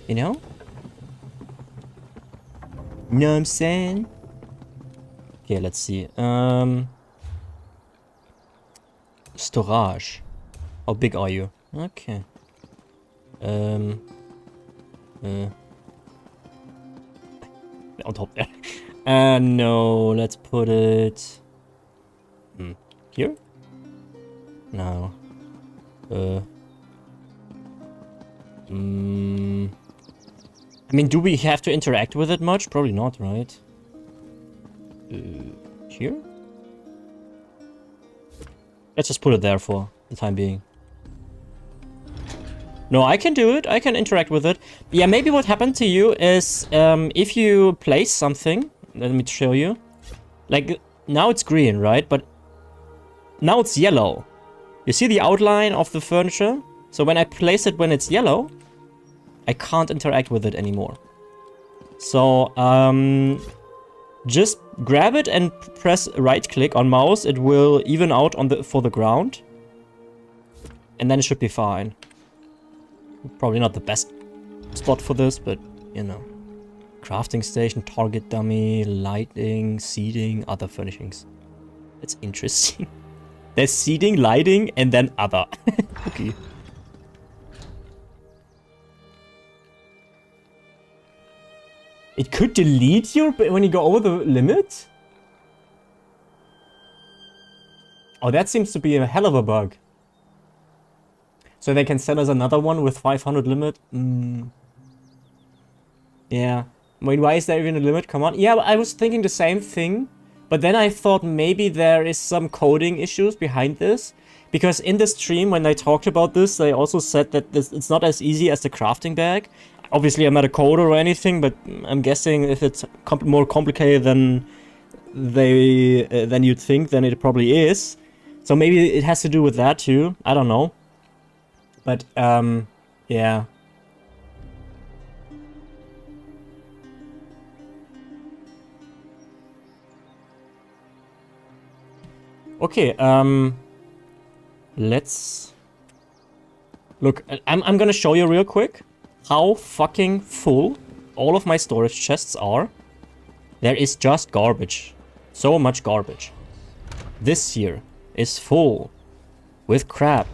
You know? Know what I'm saying? Okay, let's see. Storage. How big are you? Okay. On top there. No, let's put it... here? No. I mean, do we have to interact with it much? Probably not, right? Here? Let's just put it there for the time being. No, I can do it. I can interact with it. Yeah, maybe what happened to you is if you place something, let me show you. Like, now it's green, right? But now it's yellow. You see the outline of the furniture? So when I place it when it's yellow, I can't interact with it anymore. So, just grab it and press right click on mouse. It will even out on for the ground. And then it should be fine. Probably not the best spot for this, but you know. Crafting station, target dummy, lighting, seating, other furnishings. That's interesting. There's seating, lighting, and then other. Okay. It could delete you when you go over the limit? Oh, that seems to be a hell of a bug. So they can send us another one with 500 limit? Yeah. Wait, why is there even a limit? Come on. Yeah, I was thinking the same thing. But then I thought maybe there is some coding issues behind this. Because in the stream, when they talked about this, they also said that it's not as easy as the crafting bag. Obviously, I'm not a coder or anything, but I'm guessing if it's more complicated than you'd think, then it probably is. So maybe it has to do with that too. I don't know. But, yeah. Okay, let's... Look, I'm gonna show you real quick how fucking full all of my storage chests are. There is just garbage. So much garbage. This here is full with crap.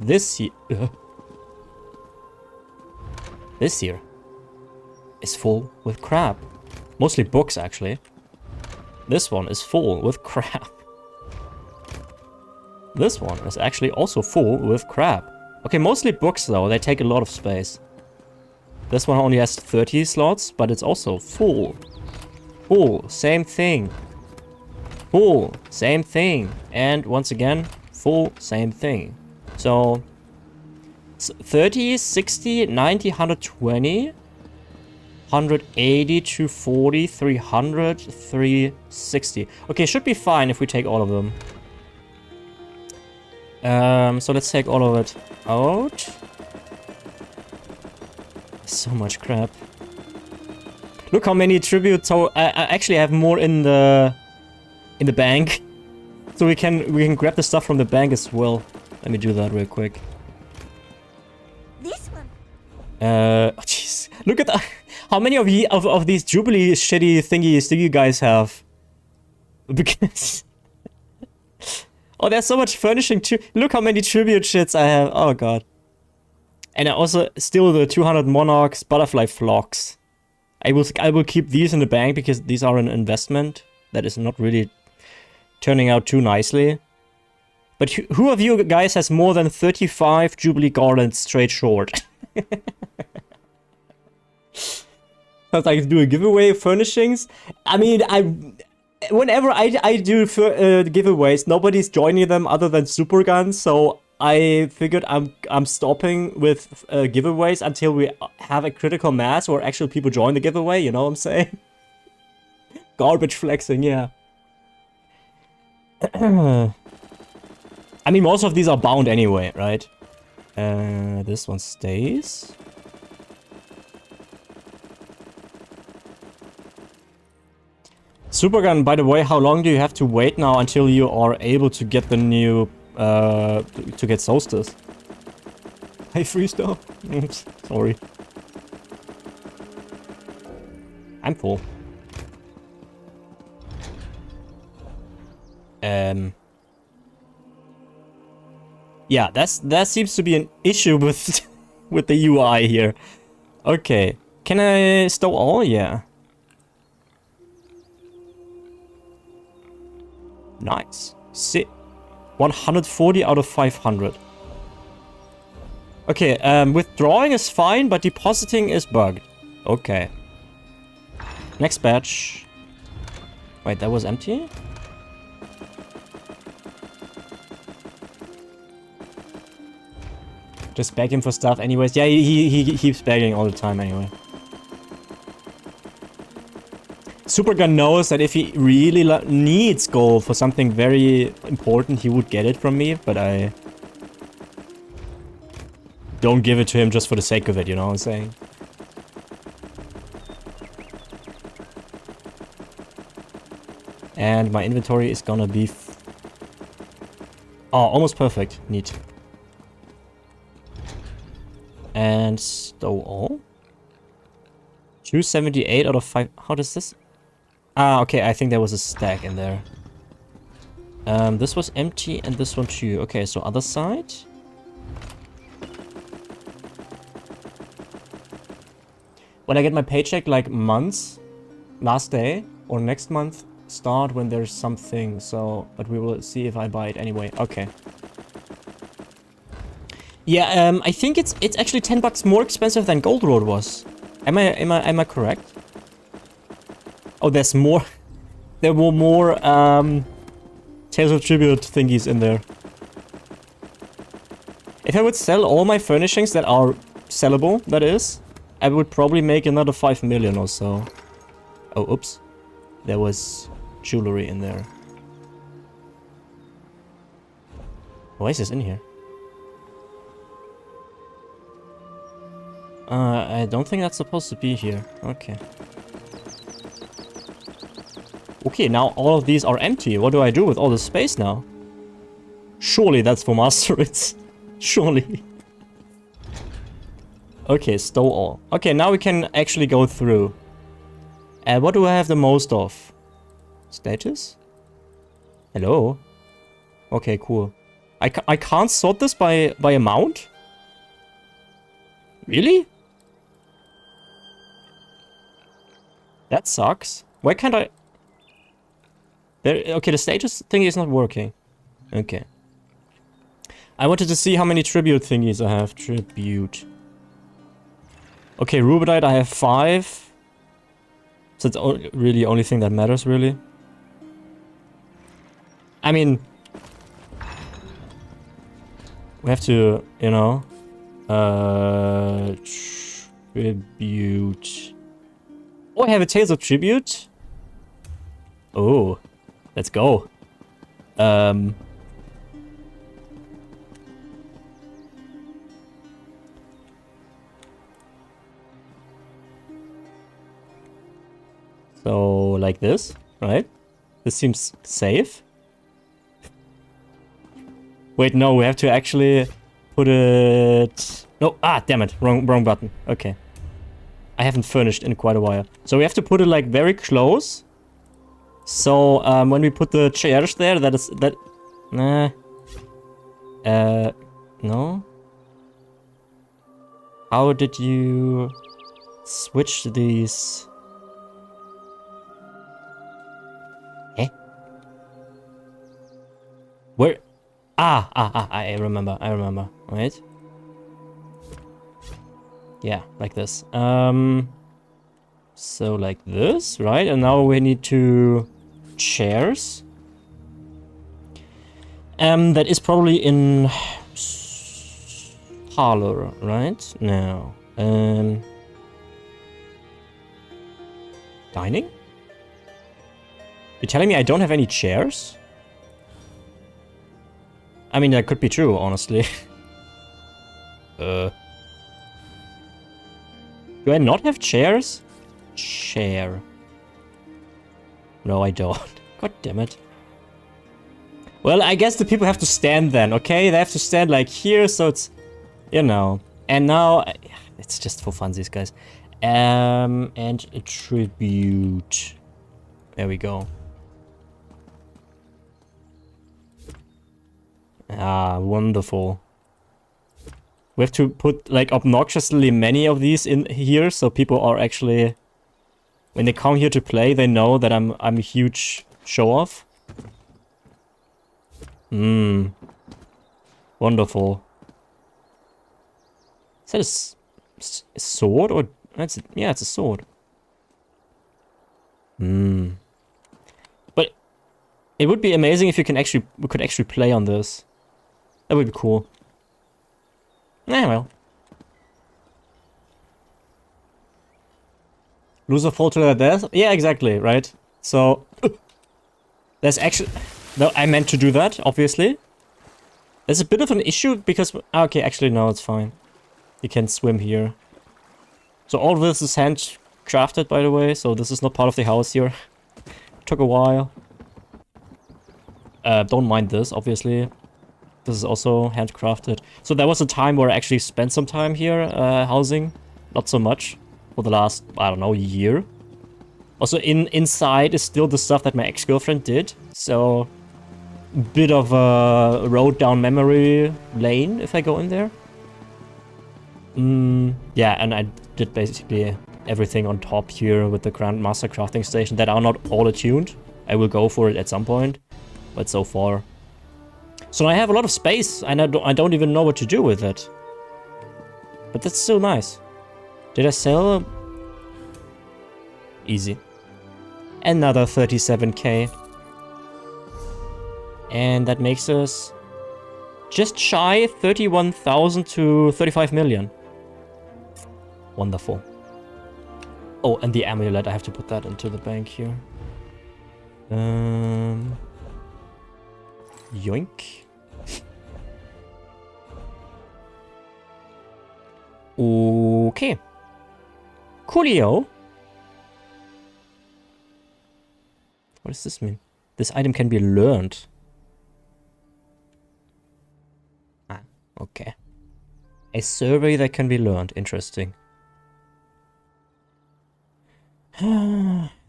This here... This here is full with crap. Mostly books, actually. This one is full with crap. This one is actually also full with crap. Okay, mostly books though, they take a lot of space. This one only has 30 slots, but it's also full. Full, same thing. Full, same thing. And once again, full, same thing. So, 30, 60, 90, 120, 180, 240, 300, 360. Okay, should be fine if we take all of them. So let's take all of it out. So much crap. Look how many tributes. So I actually have more in the bank. So we can grab the stuff from the bank as well. Let me do that real quick. This one. Oh jeez. Look at how many of these Jubilee shitty thingies do you guys have? Because oh, there's so much furnishing too. Look how many tribute shits I have. Oh god. And I also still the 200 monarchs, butterfly flocks. I will keep these in the bank because these are an investment that is not really turning out too nicely. But who of you guys has more than 35 Jubilee garlands straight short? Sounds like to do a giveaway of furnishings. I mean, whenever I do giveaways, nobody's joining them other than Supergun, so I figured I'm stopping with giveaways until we have a critical mass where actual people join the giveaway, you know what I'm saying? Garbage flexing, yeah. I mean, most of these are bound anyway, right? This one stays. Supergun, by the way, how long do you have to wait now until you are able to get the new, to get Solstice? Hey, Freestyle. Oops, sorry. I'm full. Yeah, that seems to be an issue with with the UI here. Okay, can I stow all? Yeah. Nice. 140 out of 500. Okay, withdrawing is fine, but depositing is bugged. Okay. Next batch. Wait, that was empty? Just beg him for stuff anyways. Yeah, he keeps begging all the time anyway. Supergun knows that if he really needs gold for something very important, he would get it from me, but I don't give it to him just for the sake of it, you know what I'm saying? And my inventory is gonna be... oh, almost perfect. Neat. And stow all. 278 out of 5... how does this... ah, okay, I think there was a stack in there. This was empty and this one too. Okay, so other side. When I get my paycheck, like months, last day, or next month, start when there's something, so... but we will see if I buy it anyway. Okay. Yeah, I think it's actually $10 more expensive than Gold Road was. Am I correct? Oh, there's more. There were more Tales of Tribute thingies in there. If I would sell all my furnishings that are sellable, that is, I would probably make another 5 million or so. Oh, oops. There was jewelry in there. Why is this in here? I don't think that's supposed to be here. Okay. Okay, now all of these are empty. What do I do with all this space now? Surely that's for Masterids. Surely. Okay, stow all. Okay, now we can actually go through. What do I have the most of? Status? Hello? Okay, cool. I can't sort this by amount? Really? That sucks. Why can't I... there, okay, the status thing is not working. Okay. I wanted to see how many tribute thingies I have. Tribute. Okay, Rubedite I have 5. So it's really the only thing that matters, really. I mean... we have to, you know... tribute... oh, I have a Tales of Tribute? Oh, let's go. So, like this, right? This seems safe. Wait, no, we have to actually put it... no, ah, damn it, wrong button. Okay. I haven't furnished in quite a while. So we have to put it like very close. So when we put the chairs there, that is... that... nah. No? How did you... switch these... eh? Where... I remember, Wait. Yeah, like this. So like this, right? And now we need to... chairs. That is probably in... parlor, right? No. Dining? You're telling me I don't have any chairs? I mean, that could be true, honestly. Do I not have chairs? Chair. No, I don't. God damn it. Well, I guess the people have to stand then, okay? They have to stand like here, so it's... you know. And now... it's just for funsies, guys. And attribute. There we go. Ah, wonderful. We have to put like obnoxiously many of these in here, so people are actually, when they come here to play, they know that I'm a huge show-off. Wonderful. Is that a sword or that's yeah, it's a sword. But it would be amazing if we could actually play on this. That would be cool. Eh, well. Loser fall to their death? Yeah, exactly, right? So, there's actually... No, I meant to do that, obviously. There's a bit of an issue because... Okay, actually, no, it's fine. You can swim here. So all of this is handcrafted, by the way, so this is not part of the house here. Took a while. Don't mind this, obviously. This is also handcrafted. So there was a time where I actually spent some time here, housing. Not so much. For the last, I don't know, year. Also, inside is still the stuff that my ex-girlfriend did. So, bit of a road down memory lane if I go in there. Yeah, and I did basically everything on top here with the Grandmaster crafting station that are not all attuned. I will go for it at some point, but so far. So I have a lot of space and I don't even know what to do with it. But that's still nice. Did I sell? Easy. Another 37k. And that makes us just shy 31,000 to 35 million. Wonderful. Oh, and the amulet, I have to put that into the bank here. Yoink. Okay. Coolio. What does this mean? This item can be learned. Ah, okay. A survey that can be learned. Interesting.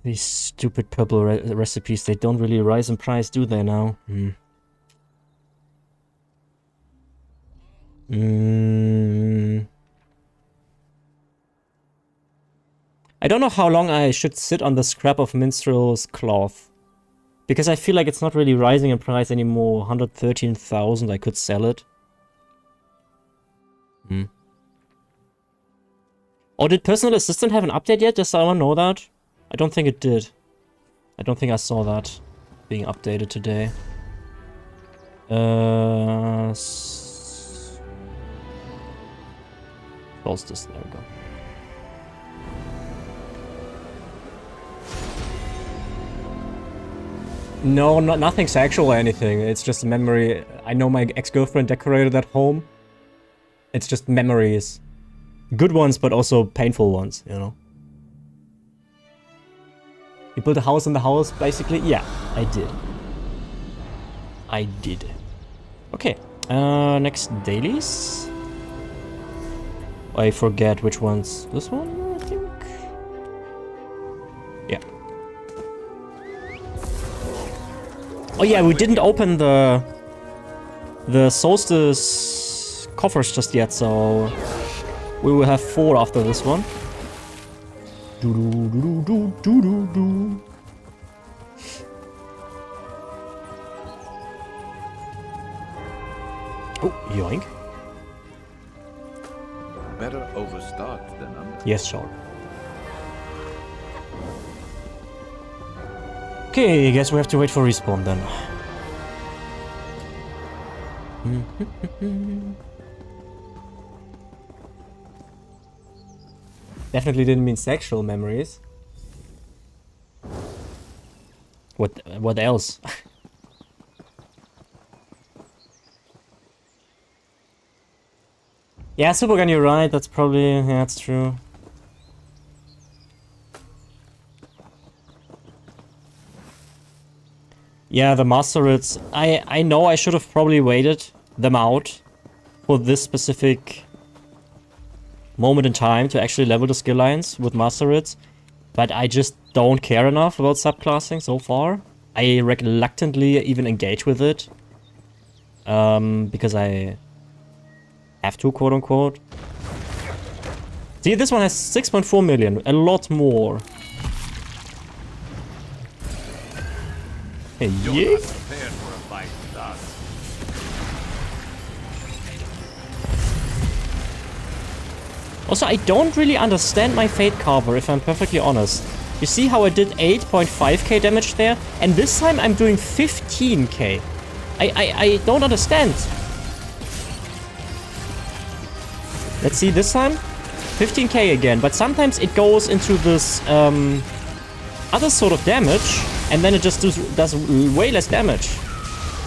These stupid purple recipes, they don't really rise in price, do they now? I don't know how long I should sit on the scrap of minstrel's cloth. Because I feel like it's not really rising in price anymore. 113,000, I could sell it. Oh, did Personal Assistant have an update yet? Does someone know that? I don't think it did. I don't think I saw that being updated today. Solstice, there we go. No, nothing sexual or anything. It's just a memory. I know my ex-girlfriend decorated that home. It's just memories. Good ones, but also painful ones, you know. You built a house in the house, basically? Yeah, I did. I did. Okay, next dailies. I forget which ones. This one, I think? Yeah. Oh yeah, we didn't open the Solstice coffers just yet, so we will have 4 after this one. Oh, yoink. Better overstart than under. Yes, sure. Okay, I guess we have to wait for respawn then. Definitely didn't mean sexual memories. What else? Yeah, Supergun, you're right. That's probably... Yeah, that's true. Yeah, the Macerates. I know I should have probably waited them out for this specific moment in time to actually level the skill lines with Macerates, but I just don't care enough about subclassing so far. I reluctantly even engage with it because I have to, quote unquote. See, this one has 6.4 million, a lot more. Hey, yeah. Also, I don't really understand my Fate Carver, if I'm perfectly honest. You see how I did 8.5k damage there? And this time I'm doing 15k. I don't understand. Let's see this time. 15k again, but sometimes it goes into this other sort of damage, and then it just does way less damage,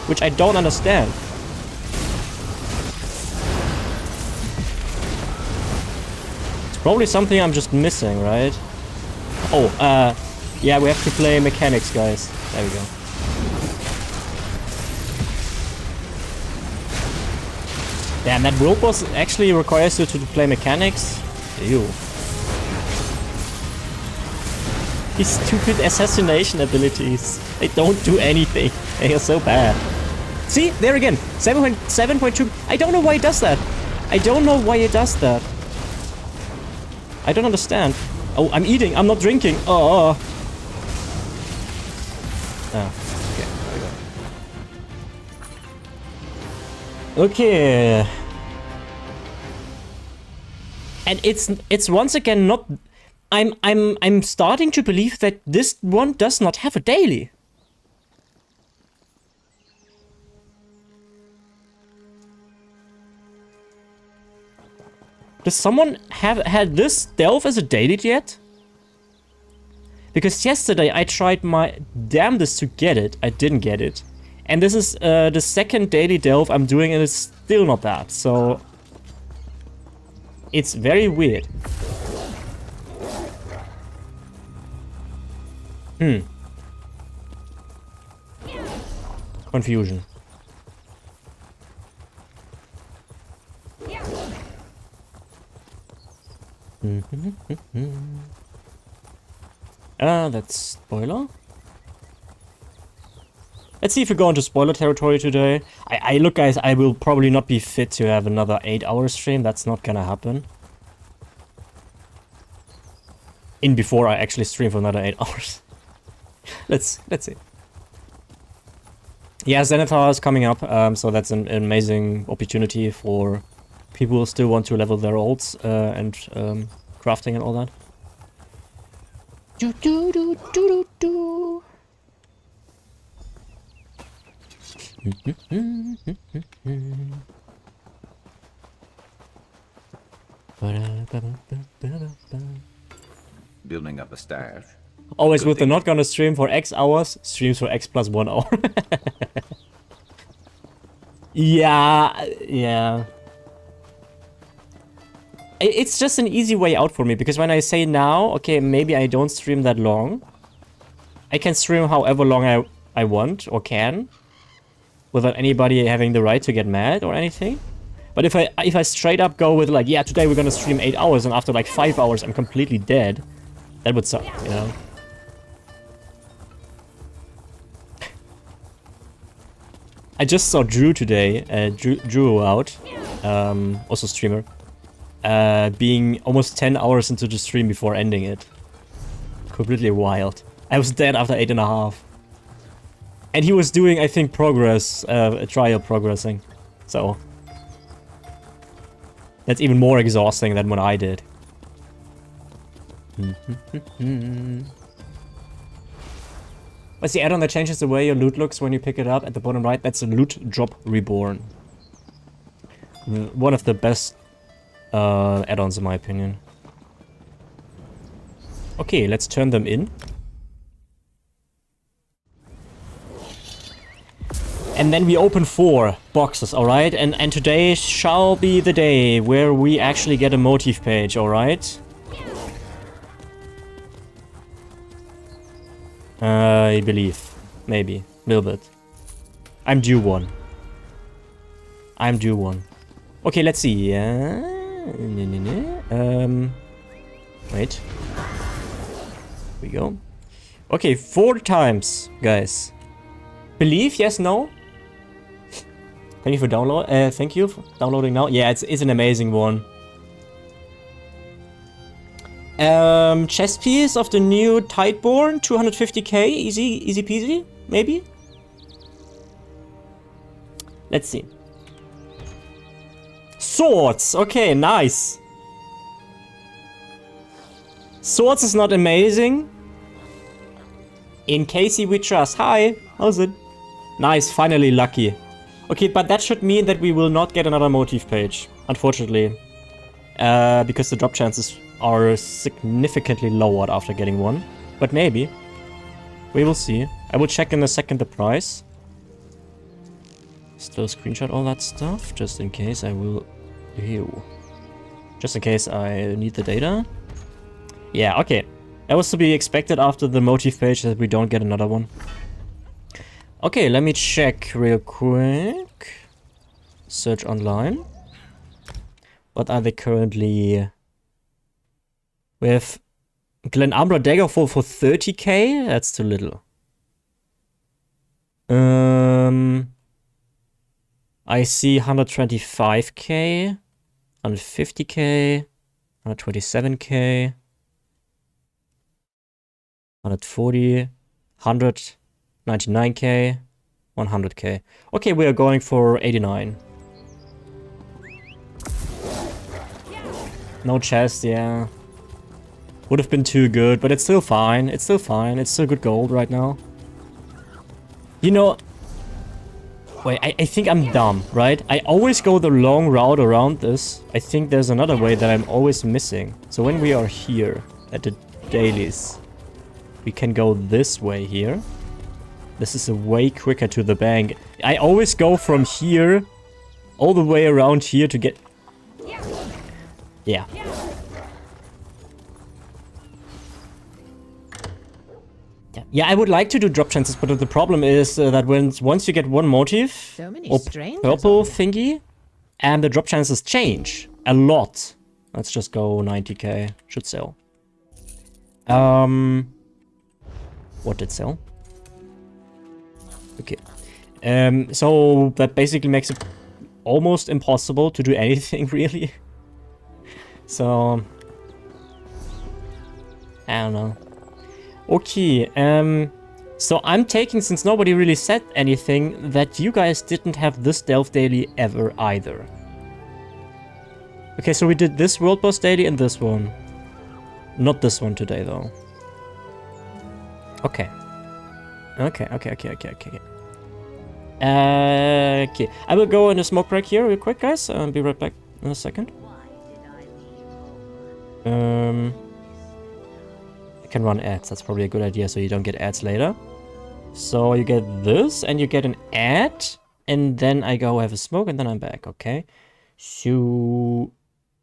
which I don't understand. It's probably something I'm just missing, right? Oh, yeah, we have to play mechanics, guys. There we go. Damn, that rope boss actually requires you to play mechanics? Ew. These stupid assassination abilities. They don't do anything. They are so bad. See? There again. 7.2. I don't know why it does that. I don't know why it does that. I don't understand. Oh, I'm eating. I'm not drinking. Oh. Oh. Okay. There we go. Okay. And it's once again not. I'm starting to believe that this one does not have a daily. Does someone have had this delve as a daily yet? Because yesterday I tried my damnedest to get it. I didn't get it. And this is the second daily delve I'm doing and it's still not that. So it's very weird. Confusion. That's spoiler. Let's see if we go into spoiler territory today. Look, guys, I will probably not be fit to have another 8-hour stream. That's not gonna happen. Before I actually stream for another 8 hours. Let's see. Yeah, Zenithar is coming up, so that's an amazing opportunity for people who still want to level their ults and crafting and all that. Do do do do do Building up a stash. Always with the not gonna stream for X hours, streams for X plus 1 hour. Yeah. It's just an easy way out for me, because when I say now, okay, maybe I don't stream that long. I can stream however long I want or can, without anybody having the right to get mad or anything. But if I straight up go with like, yeah, today we're gonna stream 8 hours, and after like 5 hours I'm completely dead, that would suck, you know? I just saw Drew today, Drew out, also streamer, being almost 10 hours into the stream before ending it. Completely wild. I was dead after 8.5. And he was doing, I think, progress, trial progressing. So that's even more exhausting than what I did. What's the add-on that changes the way your loot looks when you pick it up at the bottom right? That's a loot drop reborn. One of the best add-ons in my opinion. Okay, let's turn them in. And then we open 4 boxes, alright? And today shall be the day where we actually get a motive page, alright? I believe. Maybe. A little bit. I'm due one. Okay, let's see. Wait. Here we go. Okay, 4 times, guys. Believe, yes, no? Thank you for download. Thank you for downloading now. Yeah, it's an amazing one. Chess piece of the new Tideborn, 250k, easy peasy, maybe? Let's see. Swords, okay, nice. Swords is not amazing. In Casey we trust. Hi, how's it? Nice, finally lucky. Okay, but that should mean that we will not get another motive page, unfortunately. because the drop chances are significantly lowered after getting one. But maybe. We will see. I will check in a second the price. Still screenshot all that stuff, just in case I will... Ew. Just in case I need the data. Yeah, okay. That was to be expected after the motif page that we don't get another one. Okay, let me check real quick. Search online. What are they currently... We have Glenambra Daggerfall for 30k? That's too little. I see 125k, 150k, 127k, 140, 199k, 100k. Okay, we are going for 89. No chest, yeah. Would have been too good, but it's still fine. It's still fine. It's still good gold right now. You know... Wait, I think I'm dumb, right? I always go the long route around this. I think there's another way that I'm always missing. So when we are here at the dailies, we can go this way here. This is a way quicker to the bank. I always go from here all the way around here to get... Yeah. Yeah, I would like to do drop chances, but the problem is that once you get one motif So many or strangers purple on there. thingy, and the drop chances change a lot. Let's just go 90k. Should sell. What did sell? Okay. So that basically makes it almost impossible to do anything really. So I don't know. Okay, so I'm taking, since nobody really said anything, that you guys didn't have this Delve Daily ever either. Okay, so we did this World Boss Daily and this one. Not this one today, though. Okay. Okay. Okay, I will go in a smoke break here real quick, guys. I'll be right back in a second. Can run ads. That's probably a good idea so you don't get ads later. So you get this and you get an ad and then I go have a smoke and then I'm back, okay? So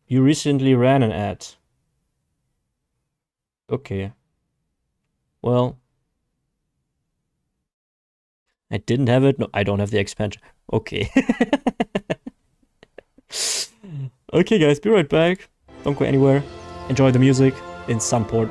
you recently ran an ad. Okay. Well, I didn't have it. No, I don't have the expansion. Okay. Okay, guys, be right back. Don't go anywhere. Enjoy the music in some port.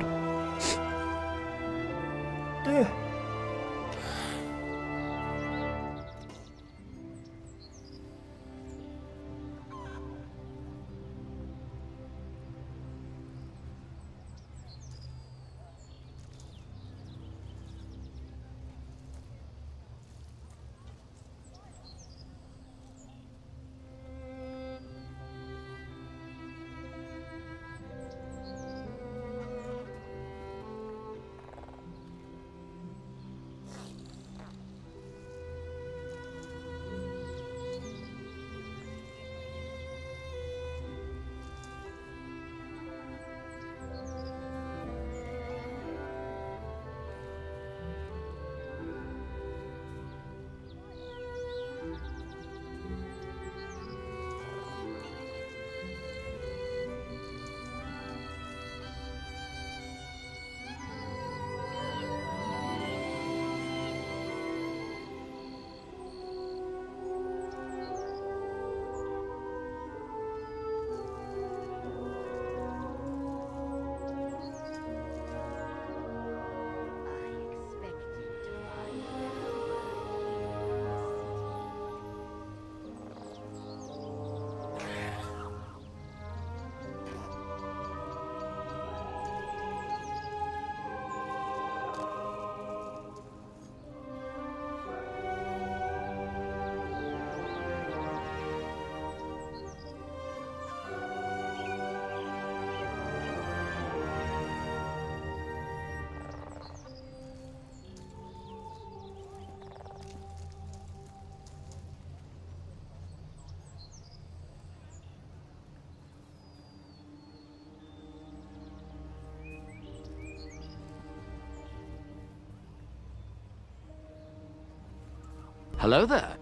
Hello there.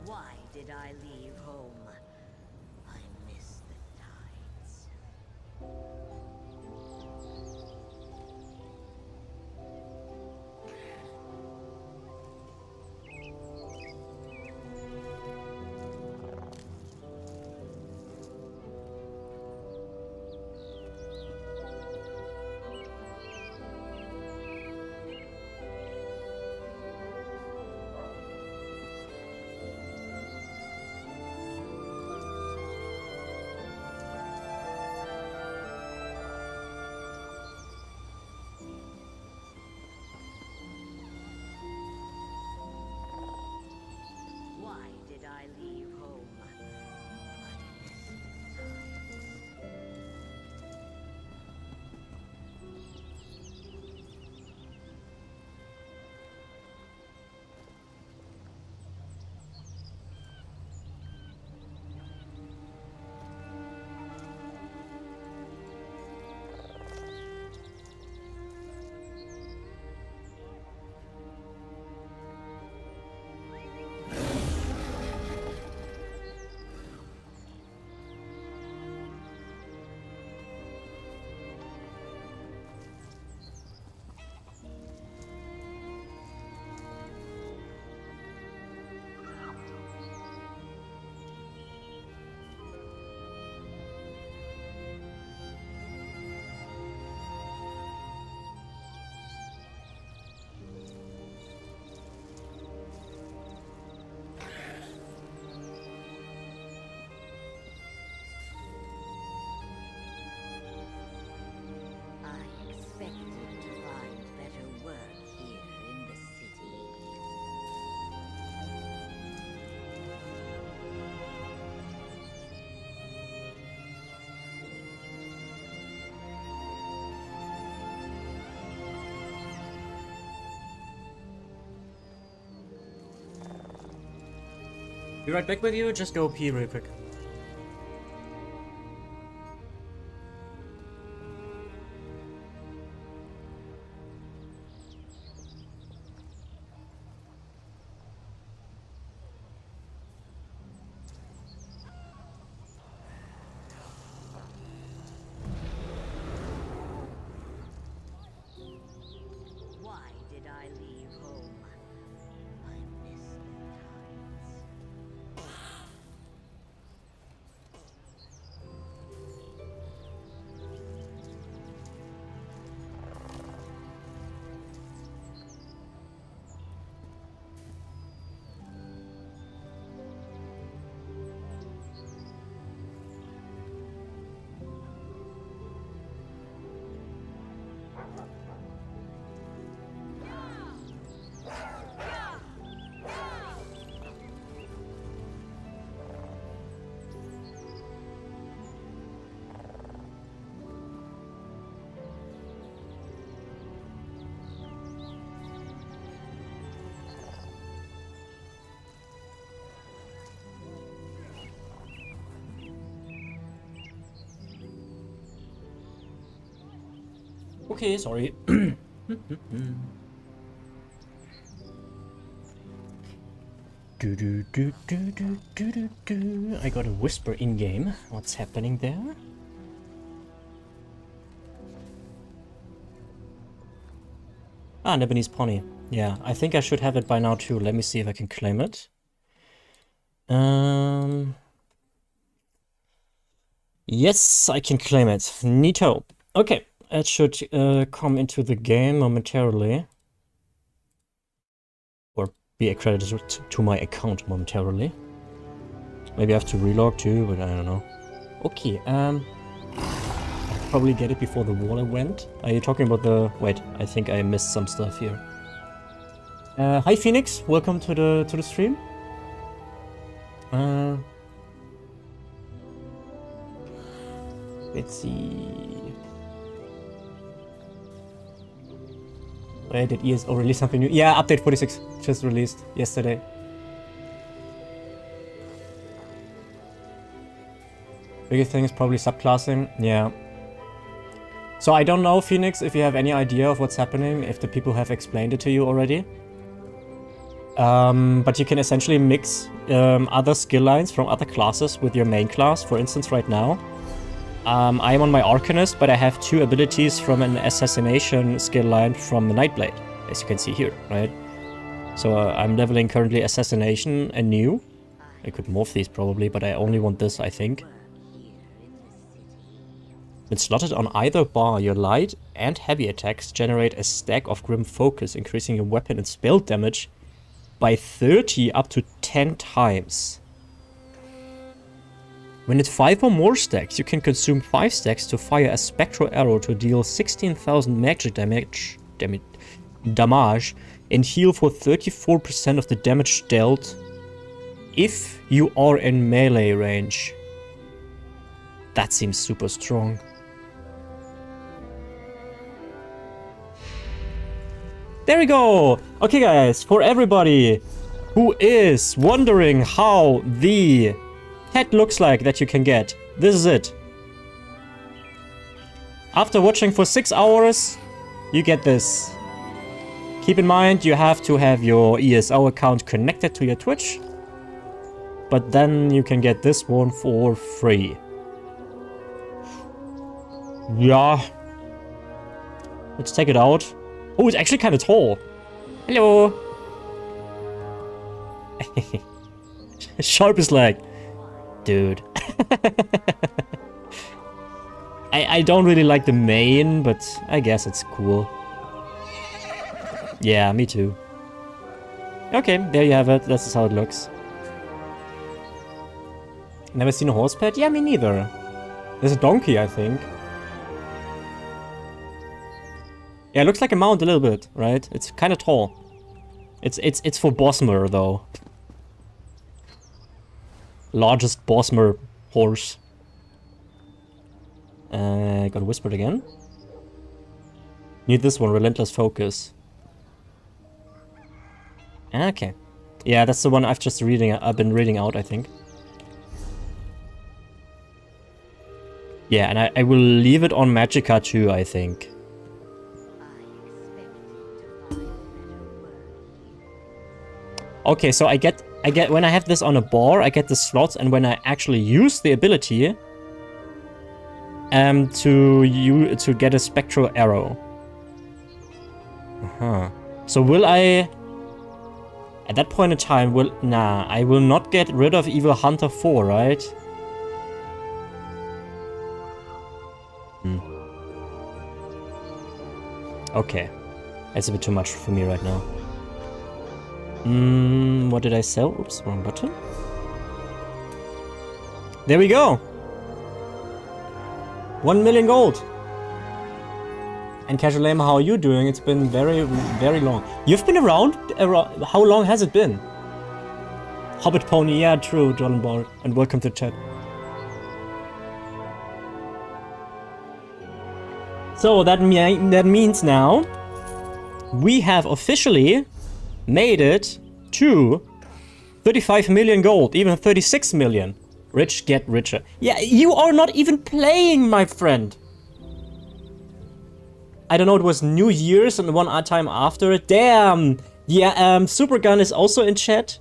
Why did I leave home? I miss the tides. Why did I leave home? I miss the tides. I expected to find better work here in the city. Be right back with you, just go pee real quick. Why did I leave home? I miss the tides. Okay, sorry. I got a whisper in game. What's happening there? Ah, Lebanese pony. Yeah, I think I should have it by now too. Let me see if I can claim it. Yes, I can claim it. Neato. Okay, it should come into the game momentarily. Or be accredited to my account momentarily. Maybe I have to relog too, but I don't know. Okay, I'll probably get it before the wall went. Are you talking about the... Wait, I think I missed some stuff here. Hi Phoenix, welcome to the stream. Let's see. Wait, did ESO release something new? Yeah, update 46 just released yesterday. Biggest thing is probably subclassing. Yeah. So I don't know, Phoenix, if you have any idea of what's happening, if the people have explained it to you already. But you can essentially mix other skill lines from other classes with your main class. For instance, right now, I am on my Arcanist, but I have 2 abilities from an Assassination skill line from the Nightblade, as you can see here, right? So I'm leveling currently Assassination anew. I could morph these probably, but I only want this, I think. When slotted on either bar, your light and heavy attacks generate a stack of Grim Focus, increasing your weapon and spell damage by 30 up to 10 times. When it's 5 or more stacks, you can consume 5 stacks to fire a spectral arrow to deal 16,000 magic damage and heal for 34% of the damage dealt if you are in melee range. That seems super strong. There we go! Okay guys, for everybody who is wondering how the pet looks like that you can get, this is it. After watching for 6 hours, you get this. Keep in mind, you have to have your ESO account connected to your Twitch, but then you can get this one for free. Yeah. Let's take it out. Oh, it's actually kind of tall. Hello. Sharp is like, dude. I don't really like the main, but I guess it's cool. Yeah, me too. Okay, there you have it. This is how it looks. Never seen a horse pet? Yeah, me neither. There's a donkey, I think. Yeah, it looks like a mount a little bit, right? It's kind of tall. It's for Bosmer though. Largest Bosmer horse. Got whispered again. Need this one, Relentless Focus. Okay. Yeah, that's the one I've been reading out, I think. Yeah, and I will leave it on Magicka too, I think. Okay, so I get when I have this on a bar, I get the slots, and when I actually use the ability to get a spectral arrow. So will I at that point in time I will not get rid of Evil Hunter 4, right? Okay. That's a bit too much for me right now. What did I sell? Oops, wrong button. There we go! 1 million gold! And Casual Lame, how are you doing? It's been very, very long. You've been around? How long has it been? Hobbit Pony, yeah, true, Jordan Ball. And welcome to chat. So that means now we have officially made it to 35 million gold, even 36 million. Rich get richer. Yeah, you are not even playing, my friend. I don't know, it was New Year's and one time after it. Damn! Yeah, Supergun is also in chat.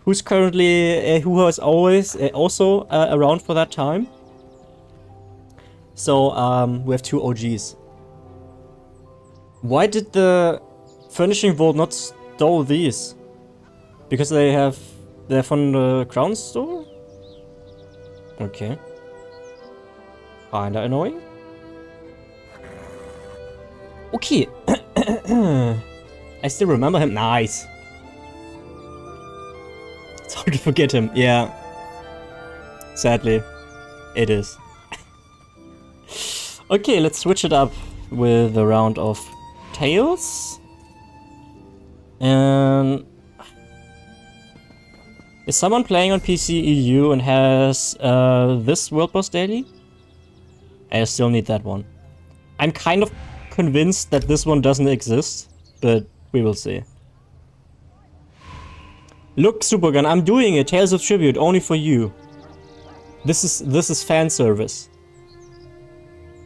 Who's currently, who was always also around for that time. So, we have 2 OGs. Why did the Furnishing Vault not stow these? Because they're from the Crown Store? Okay. Kinda annoying. Okay. I still remember him. Nice. It's hard to forget him. Yeah. Sadly, it is. Okay, let's switch it up with a round of Tales. And is someone playing on PC EU and has this World Boss Daily? I still need that one. I'm kind of convinced that this one doesn't exist, but we will see. Look, Supergun, I'm doing it. Tales of Tribute only for you. This is fan service.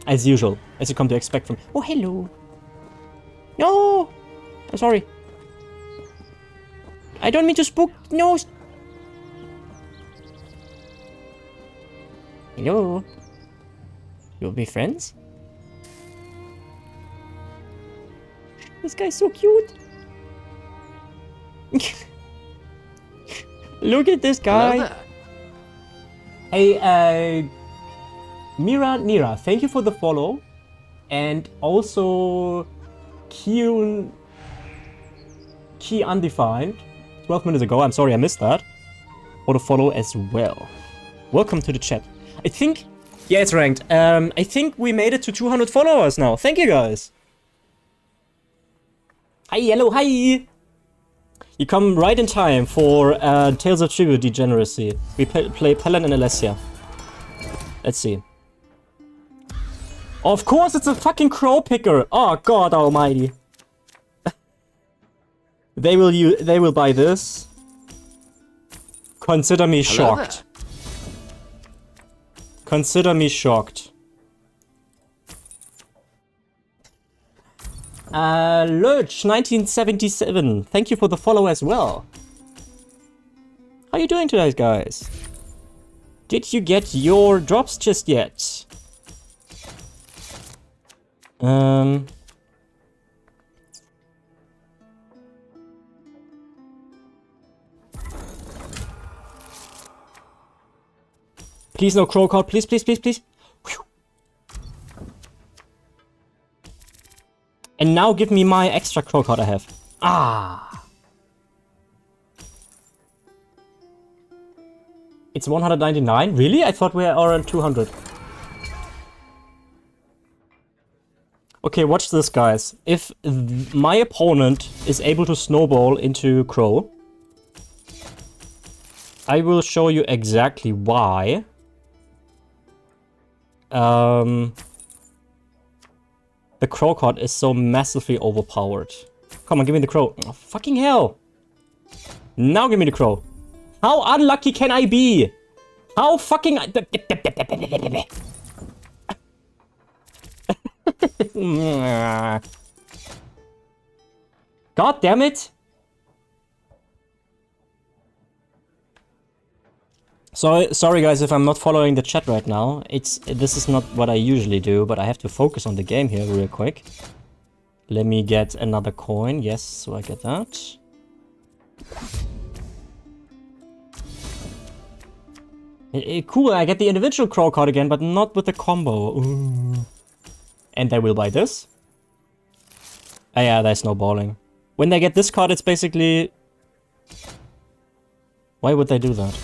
As usual, as you come to expect from. Oh, hello. No, I'm sorry. I don't mean to spook. No. Hello. You'll be friends? This guy's so cute. Look at this guy. Hey, Nira, thank you for the follow. And also Key Undefined. 12 minutes ago. I'm sorry I missed that. For the follow as well. Welcome to the chat. I think... Yeah, it's ranked. I think we made it to 200 followers now. Thank you, guys. Hi, hello, hi! You come right in time for Tales of Tribute Degeneracy. We play Pelin and Alessia. Let's see. Of course it's a fucking crow picker! Oh god almighty. They will buy this. Consider me shocked. Consider me shocked. Lurch 1977. Thank you for the follow as well. How you doing today, guys? Did you get your drops just yet? Please no crow card, please, please, please, please. Whew. And now give me my extra crow card I have. Ah. It's 199? Really? I thought we were around 200. Okay, watch this, guys. If my opponent is able to snowball into crow, I will show you exactly why. The crow card is so massively overpowered. Come on, give me the crow. Oh, fucking hell. Now give me the crow. How unlucky can I be? How fucking... God damn it. So, sorry guys if I'm not following the chat right now. This is not what I usually do, but I have to focus on the game here real quick. Let me get another coin. Yes, so I get that. Cool, I get the individual crow card again, but not with the combo. Ooh. And they will buy this. Ah yeah, there's no balling. When they get this card, it's basically... Why would they do that?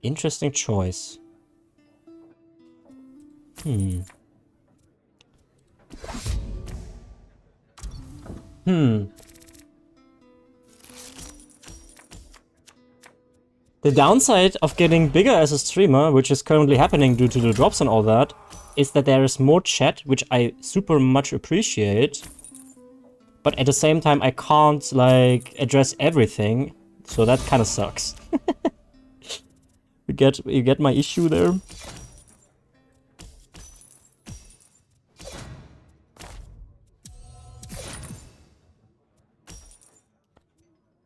Interesting choice. The downside of getting bigger as a streamer, which is currently happening due to the drops and all that, is that there is more chat, which I super much appreciate. But at the same time, I can't, like, address everything. So that kind of sucks. You get my issue there?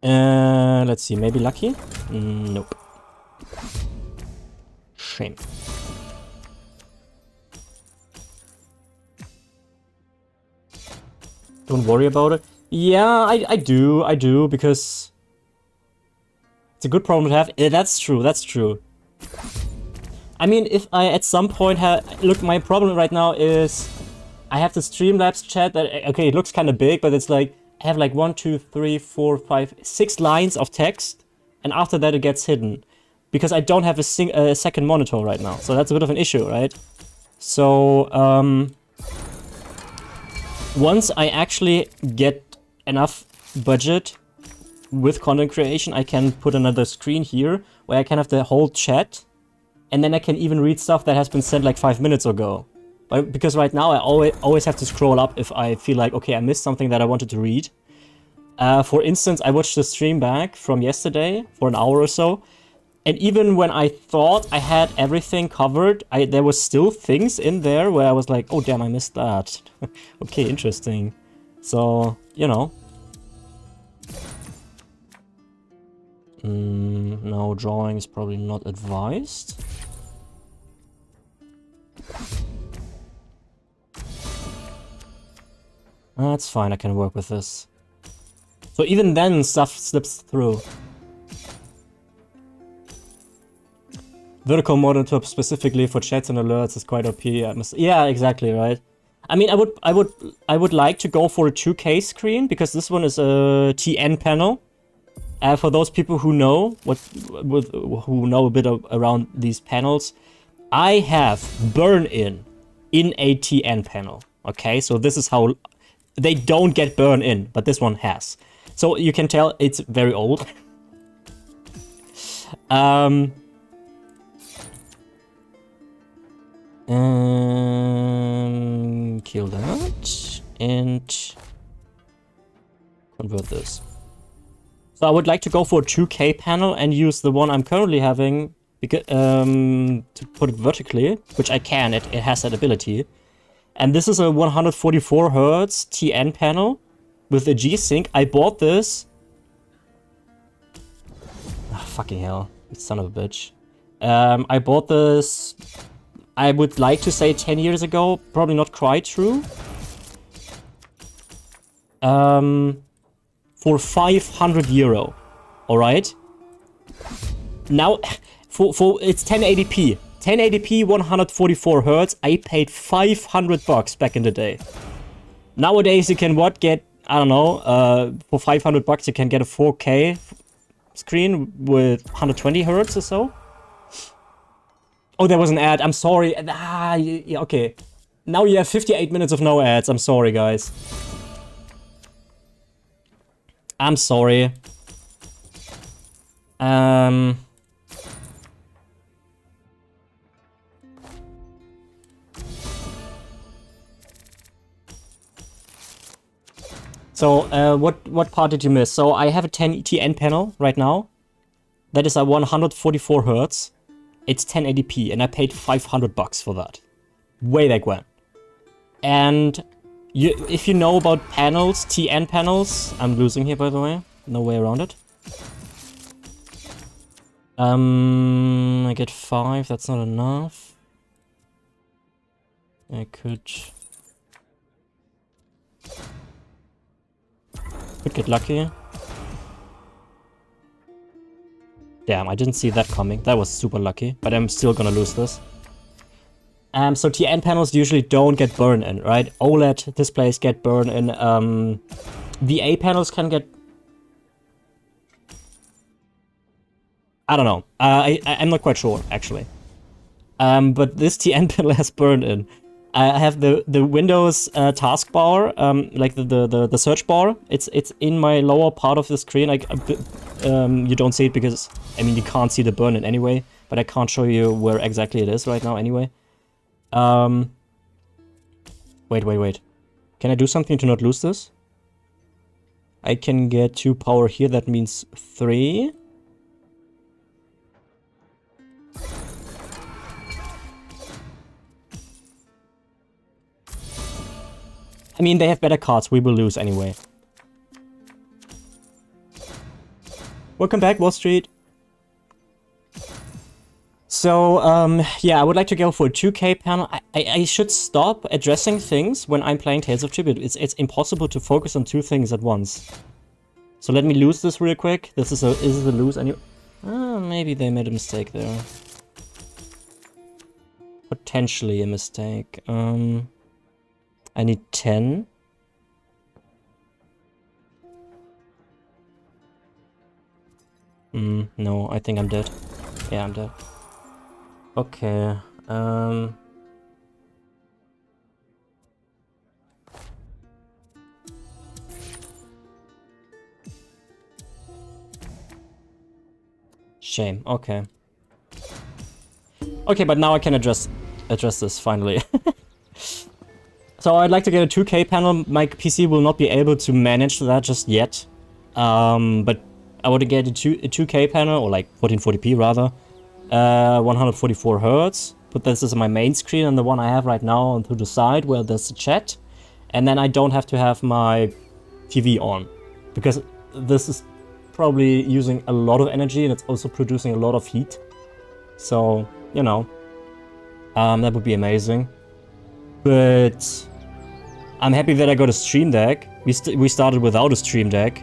Let's see, maybe lucky? Nope. Shame. Don't worry about it. Yeah, I do, because it's a good problem to have. That's true, that's true. I mean, if I at some point have... Look, my problem right now is I have the Streamlabs chat that... Okay, it looks kind of big, but it's like... I have like 1, 2, 3, 4, 5, 6 lines of text, and after that it gets hidden. Because I don't have a second monitor right now, so that's a bit of an issue, right? So, once I actually get enough budget with content creation, I can put another screen here where I can have the whole chat, and then I can even read stuff that has been sent like 5 minutes ago. But because right now I always have to scroll up if I feel like, okay, I missed something that I wanted to read. For instance, I watched the stream back from yesterday for an hour or so, and even when I thought I had everything covered, there was still things in there where I was like, oh damn, I missed that. Okay, interesting. So, you know. No, drawing is probably not advised. That's fine, I can work with this. So even then, stuff slips through. Vertical monitor specifically for chats and alerts is quite OP. Yeah, exactly, right? I mean, I would like to go for a 2K screen because this one is a TN panel. For those people who know who know a bit around these panels, I have burn-in a TN panel. Okay, so this is how they don't get burn-in, but this one has. So you can tell it's very old. Kill that and convert this. So I would like to go for a 2K panel and use the one I'm currently having because, to put it vertically, which I can, it has that ability. And this is a 144 Hz TN panel with a G-Sync. I bought this. Oh, fucking hell, you son of a bitch. I bought this, I would like to say 10 years ago, probably not quite true. For 500 euro, all right? Now, for it's 1080p. 1080p, 144 Hz, I paid 500 bucks back in the day. Nowadays you can get, I don't know, for 500 bucks you can get a 4K screen with 120 Hz or so. Oh, there was an ad, I'm sorry. Yeah, okay. Now you have 58 minutes of no ads, I'm sorry guys. I'm sorry. So, what part did you miss? So, I have a 10TN panel right now. That is a 144 Hz. It's 1080p, and I paid 500 bucks for that. Way back when. And if you know about panels, TN panels, I'm losing here by the way. No way around it. I get 5, that's not enough. I could get lucky. Damn, I didn't see that coming. That was super lucky, but I'm still gonna lose this. So TN panels usually don't get burn in, right? OLED displays get burn in. VA panels can get... I don't know. I'm not quite sure, actually. But this TN panel has burn in. I have the Windows taskbar, like the search bar. It's in my lower part of the screen. You don't see it because, I mean, you can't see the burn in anyway. But I can't show you where exactly it is right now anyway. Wait. Can I do something to not lose this? I can get 2 power here, that means 3. I mean, they have better cards, we will lose anyway. Welcome back, Wall Street. So, yeah, I would like to go for a 2K panel. I should stop addressing things when I'm playing Tales of Tribute. It's impossible to focus on two things at once. So let me lose this real quick. This is a lose. Maybe they made a mistake there. Potentially a mistake. I need 10. No, I think I'm dead. Yeah, I'm dead. Okay, shame, okay. Okay, but now I can address this finally. So I'd like to get a 2K panel. My PC will not be able to manage that just yet. But I want to get a 2K panel, or like 1440p rather. 144 Hz. Put this as my main screen and the one I have right now on to the side where there's the chat. And then I don't have to have my TV on. Because this is probably using a lot of energy and it's also producing a lot of heat. So, you know, that would be amazing. But I'm happy that I got a Stream Deck. We started without a Stream Deck.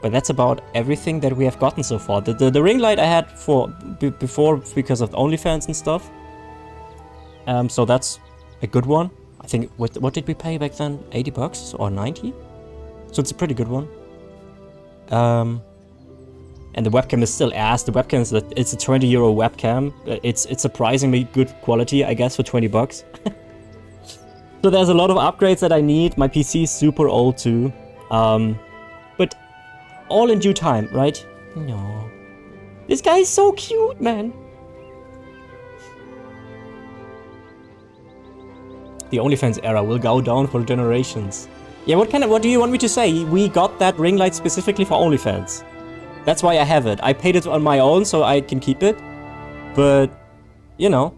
But that's about everything that we have gotten so far. The ring light I had before because of OnlyFans and stuff. So that's a good one. I think, what did we pay back then? 80 bucks or 90? So it's a pretty good one. And the webcam is still ass. The webcam is it's a 20 euro webcam. It's surprisingly good quality, I guess, for 20 bucks. So there's a lot of upgrades that I need. My PC is super old too. But all in due time, right? No. This guy is so cute, man. The OnlyFans era will go down for generations. Yeah, what do you want me to say? We got that ring light specifically for OnlyFans. That's why I have it. I paid it on my own so I can keep it. But, you know,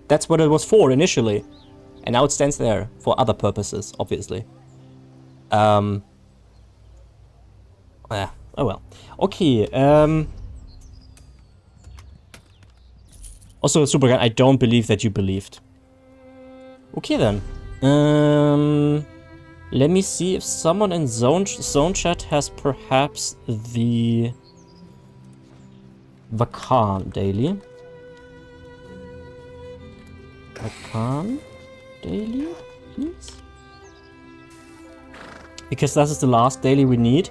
that's what it was for initially. And now it stands there for other purposes, obviously. Oh well. Okay, also, Supergun, I don't believe that you believed. Okay then. Let me see if someone in zone chat has perhaps the Vakan daily. Vakan daily, please? Because that is the last daily we need.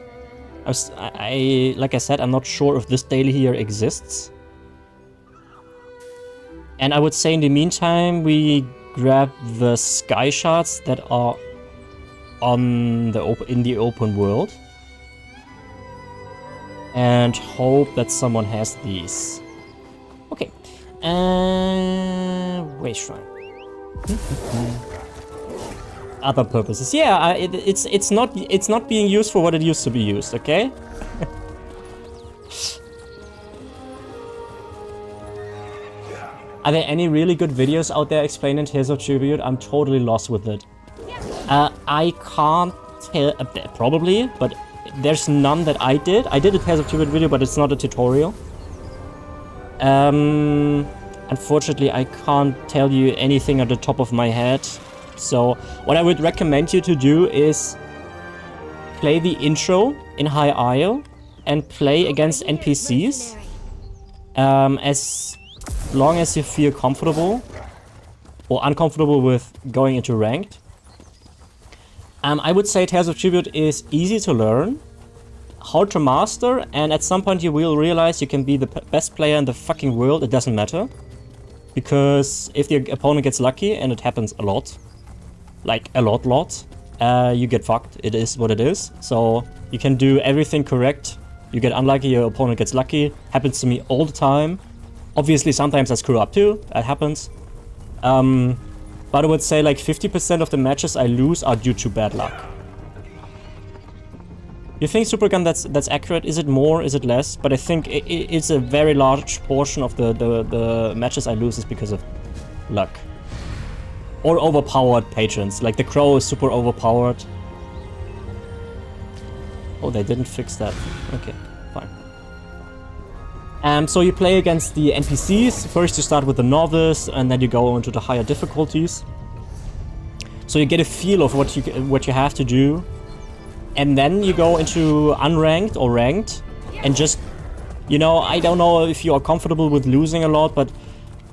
Like I said, I'm not sure if this daily here exists. And I would say in the meantime, we grab the sky shards that are on in the open world. And hope that someone has these. Okay. Wait, shrine. Other purposes. Yeah, it's not being used for what it used to be used, okay? Are there any really good videos out there explaining Tales of Tribute? I'm totally lost with it. I can't tell, probably, but there's none that I did. I did a Tales of Tribute video, but it's not a tutorial. Unfortunately, I can't tell you anything at the top of my head. So what I would recommend you to do is play the intro in High Isle and play against NPCs as long as you feel comfortable or uncomfortable with going into ranked. I would say Tales of Tribute is easy to learn, hard to master, and at some point you will realize you can be the best player in the fucking world. It doesn't matter. Because if the opponent gets lucky, and it happens a lot, like a lot, you get fucked. It is what it is. So you can do everything correct. You get unlucky, your opponent gets lucky. Happens to me all the time. Obviously, sometimes I screw up too. That happens. But I would say like 50% of the matches I lose are due to bad luck. You think, Supergun, that's accurate? Is it more? Is it less? But I think it's a very large portion of the matches I lose is because of luck. Or overpowered patrons. Like the Crow is super overpowered. Oh, they didn't fix that. Okay, fine. So you play against the NPCs. First you start with the novice, and then you go into the higher difficulties. So you get a feel of what you have to do. And then you go into unranked or ranked, and just, you know, I don't know if you are comfortable with losing a lot, but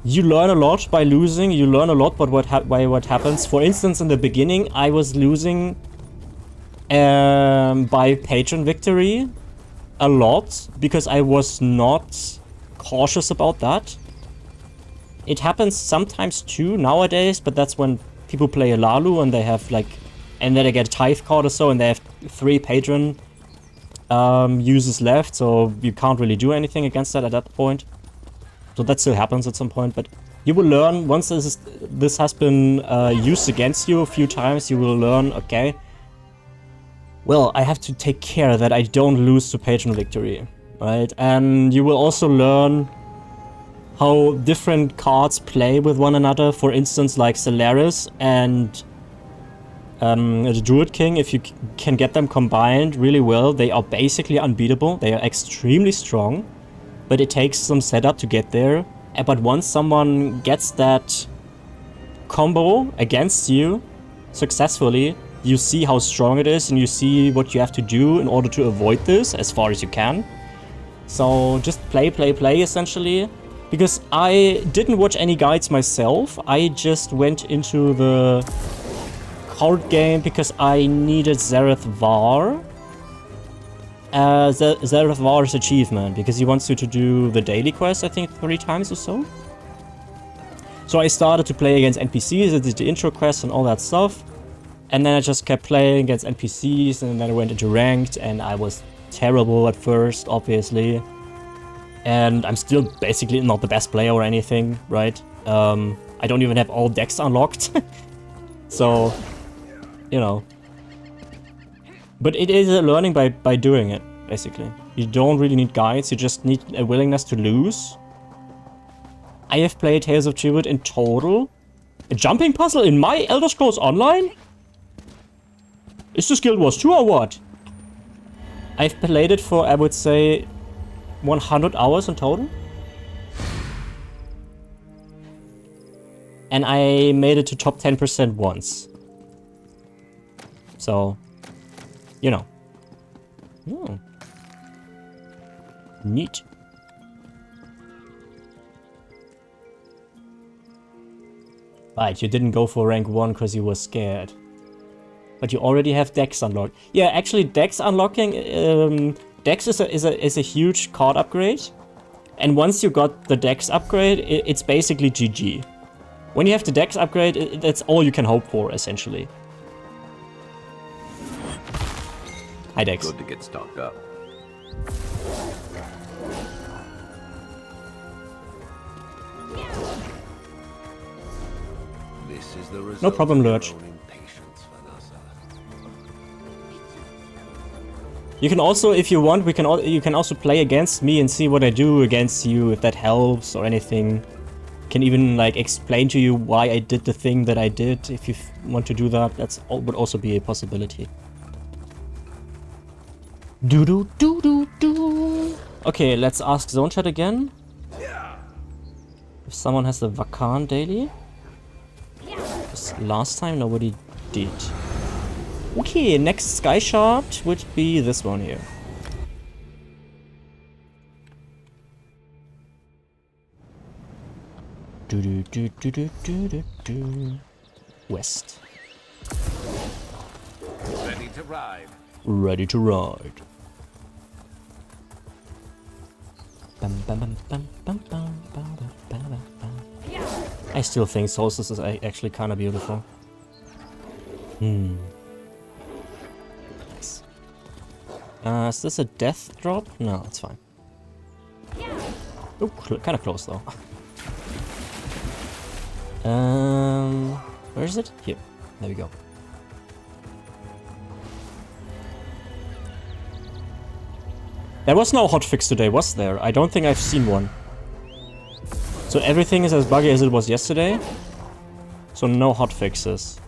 you learn a lot by losing. You learn a lot by what happens. For instance, in the beginning, I was losing by patron victory a lot because I was not cautious about that. It happens sometimes too nowadays, but that's when people play a Lalu and they have like, and then they get a tithe card or so, and they have 3 patron users left, so you can't really do anything against that at that point. So that still happens at some point, but you will learn once this has been used against you a few times. You will learn, okay, well, I have to take care that I don't lose to patron victory, right? And you will also learn how different cards play with one another. For instance, like Solaris and the Druid King, if you can get them combined really well, they are basically unbeatable. They are extremely strong, but it takes some setup to get there. But once someone gets that combo against you successfully, you see how strong it is, and you see what you have to do in order to avoid this as far as you can. So just play, essentially. Because I didn't watch any guides myself, I just went into the card game because I needed Zareth Var. Zareth Var's achievement, because he wants you to do the daily quest, I think 3 times or so. So I started to play against NPCs, I did the intro quest and all that stuff. And then I just kept playing against NPCs, and then I went into ranked, and I was terrible at first, obviously. And I'm still basically not the best player or anything, right? I don't even have all decks unlocked. So, you know. But it is a learning by doing it, basically. You don't really need guides, you just need a willingness to lose. I have played Tales of Chibut in total. A jumping puzzle in my Elder Scrolls Online? Is this Guild Wars 2 or what? I've played it for, I would say, 100 hours in total. And I made it to top 10% once. So, you know. Oh. Neat. Right, you didn't go for rank 1 because you were scared. But you already have Dex unlocked. Yeah, actually Dex unlocking, Dex is a huge card upgrade. And once you got the Dex upgrade, it's basically GG. When you have the Dex upgrade, that's all you can hope for, essentially. Hi, Dex. Good to get stocked up. This is the result. No problem, Lurch. You can also, if you want, you can also play against me and see what I do against you, if that helps or anything. Can even like explain to you why I did the thing that I did. If you want to do that, would also be a possibility. Okay, let's ask Zone Chat again. If someone has the Vakan daily. Because last time nobody did. Okay, next Sky Shard would be this one here. West. Ready to ride. Ready to ride. I still think Solstice is actually kind of beautiful. Nice. Is this a death drop? No, it's fine. Oh, kind of close though. Where is it? Here. There we go. There was no hotfix today, was there? I don't think I've seen one. So everything is as buggy as it was yesterday? So no hotfixes.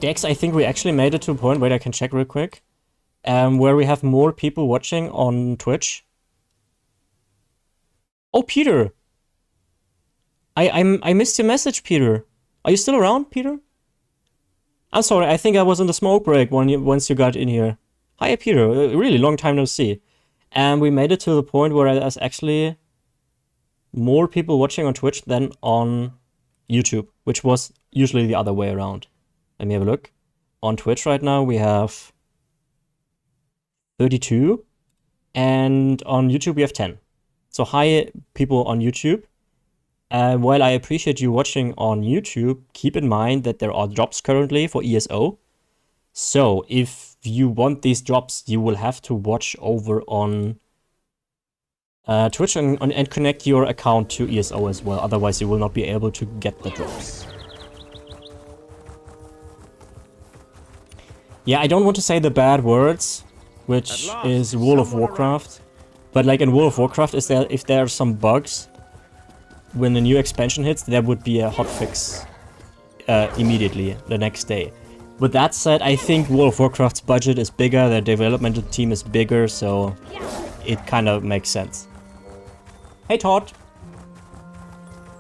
Dex, I think we actually made it to a point, wait, I can check real quick, where we have more people watching on Twitch. Oh, Peter! I missed your message, Peter. Are you still around, Peter? I'm sorry, I think I was on the smoke break once you got in here. Hi, Peter. Really long time no see. And we made it to the point where there's actually more people watching on Twitch than on YouTube, which was usually the other way around. Let me have a look. On Twitch right now we have 32, and on YouTube we have 10. So hi, people on YouTube. While I appreciate you watching on YouTube, keep in mind that there are drops currently for ESO. So if you want these drops, you will have to watch over on Twitch and connect your account to ESO as well. Otherwise, you will not be able to get the drops. Yeah, I don't want to say the bad words, which is World of Warcraft. But like in World of Warcraft, if there are some bugs, when the new expansion hits, there would be a hotfix immediately, the next day. With that said, I think World of Warcraft's budget is bigger, their developmental team is bigger, so it kind of makes sense. Hey Todd!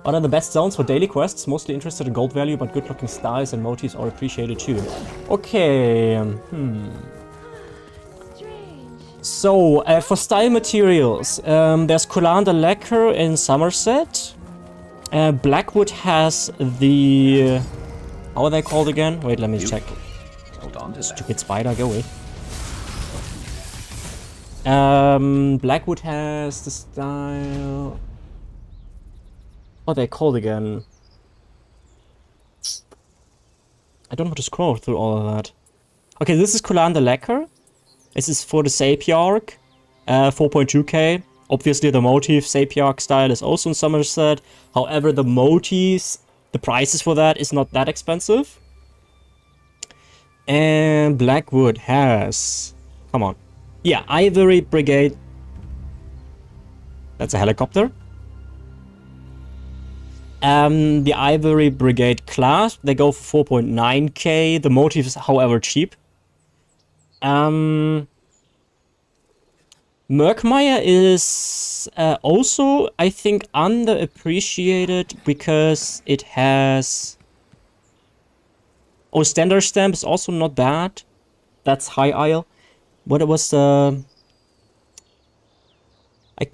What are the best zones for daily quests? Mostly interested in gold value, but good looking styles and motifs are appreciated too. Okay, So, for style materials, there's Colander Lacquer in Somerset. Blackwood has the... How are they called again? Wait, let me check. Hold on to Stupid spider, go away. Blackwood has the style... What are they called again? I don't want to scroll through all of that. Okay, this is Colander Lacquer. This is for the Sapiarch, 4.2k. Obviously the motif Sapiarch style is also in Somerset. However, the motifs, the prices for that is not that expensive. And Blackwood has... Come on. Yeah, Ivory Brigade. That's a helicopter. The Ivory Brigade class, they go for 4.9k. The motif is, however, cheap. Murkmire is also, I think, underappreciated because it has... Oh, Standard Stamp is also not bad. That's High Isle. What was the...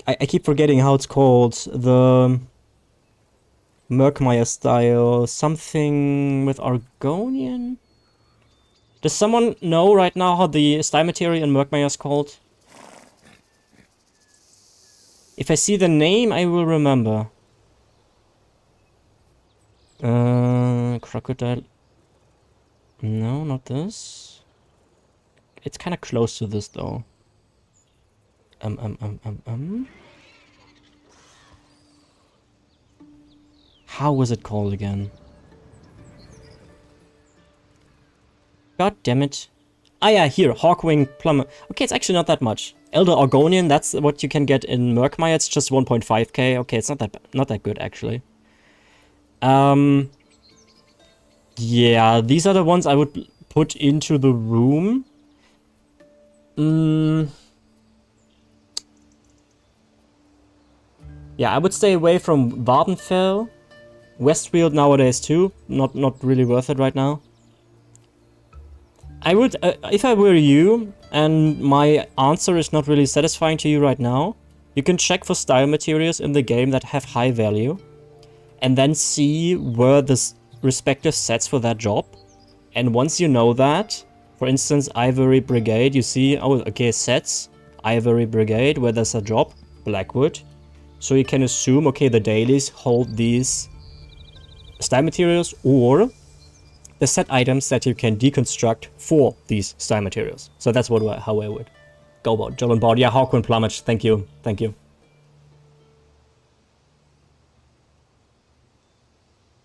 I keep forgetting how it's called. The Murkmire style. Something with Argonian? Does someone know right now how the style material in Murkmire is called? If I see the name, I will remember. Crocodile. No, not this. It's kind of close to this though. How was it called again? God damn it. Ah yeah, here, Hawkwing Plumber. Okay, it's actually not that much. Elder Argonian, that's what you can get in Murkmire. It's just 1.5k. Okay, it's not that good actually. Yeah, these are the ones I would put into the room. Yeah, I would stay away from Vardenfell. Westfield nowadays too. Not really worth it right now. I would, if I were you, and my answer is not really satisfying to you right now, you can check for style materials in the game that have high value, and then see where the respective sets for that job. And once you know that, for instance, Ivory Brigade, you see, oh, okay, sets, Ivory Brigade, where there's a job, Blackwood. So you can assume, okay, the dailies hold these style materials, or the set items that you can deconstruct for these style materials. So that's how I would go about. Jolin Board, yeah, Hawkwind Plumage, thank you, thank you.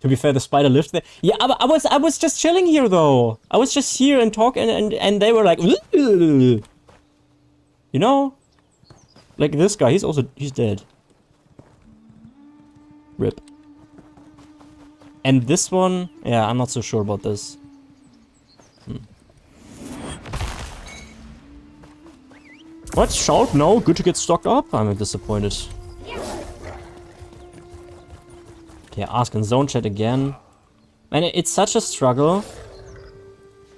To be fair, the spider lived there. Yeah, I was just chilling here though. I was just here and talking, and they were like, you know, like this guy. He's dead. Rip. And this one, yeah, I'm not so sure about this. What? Shout? No? Good to get stocked up? I'm disappointed. Okay, ask in zone chat again. Man, it's such a struggle.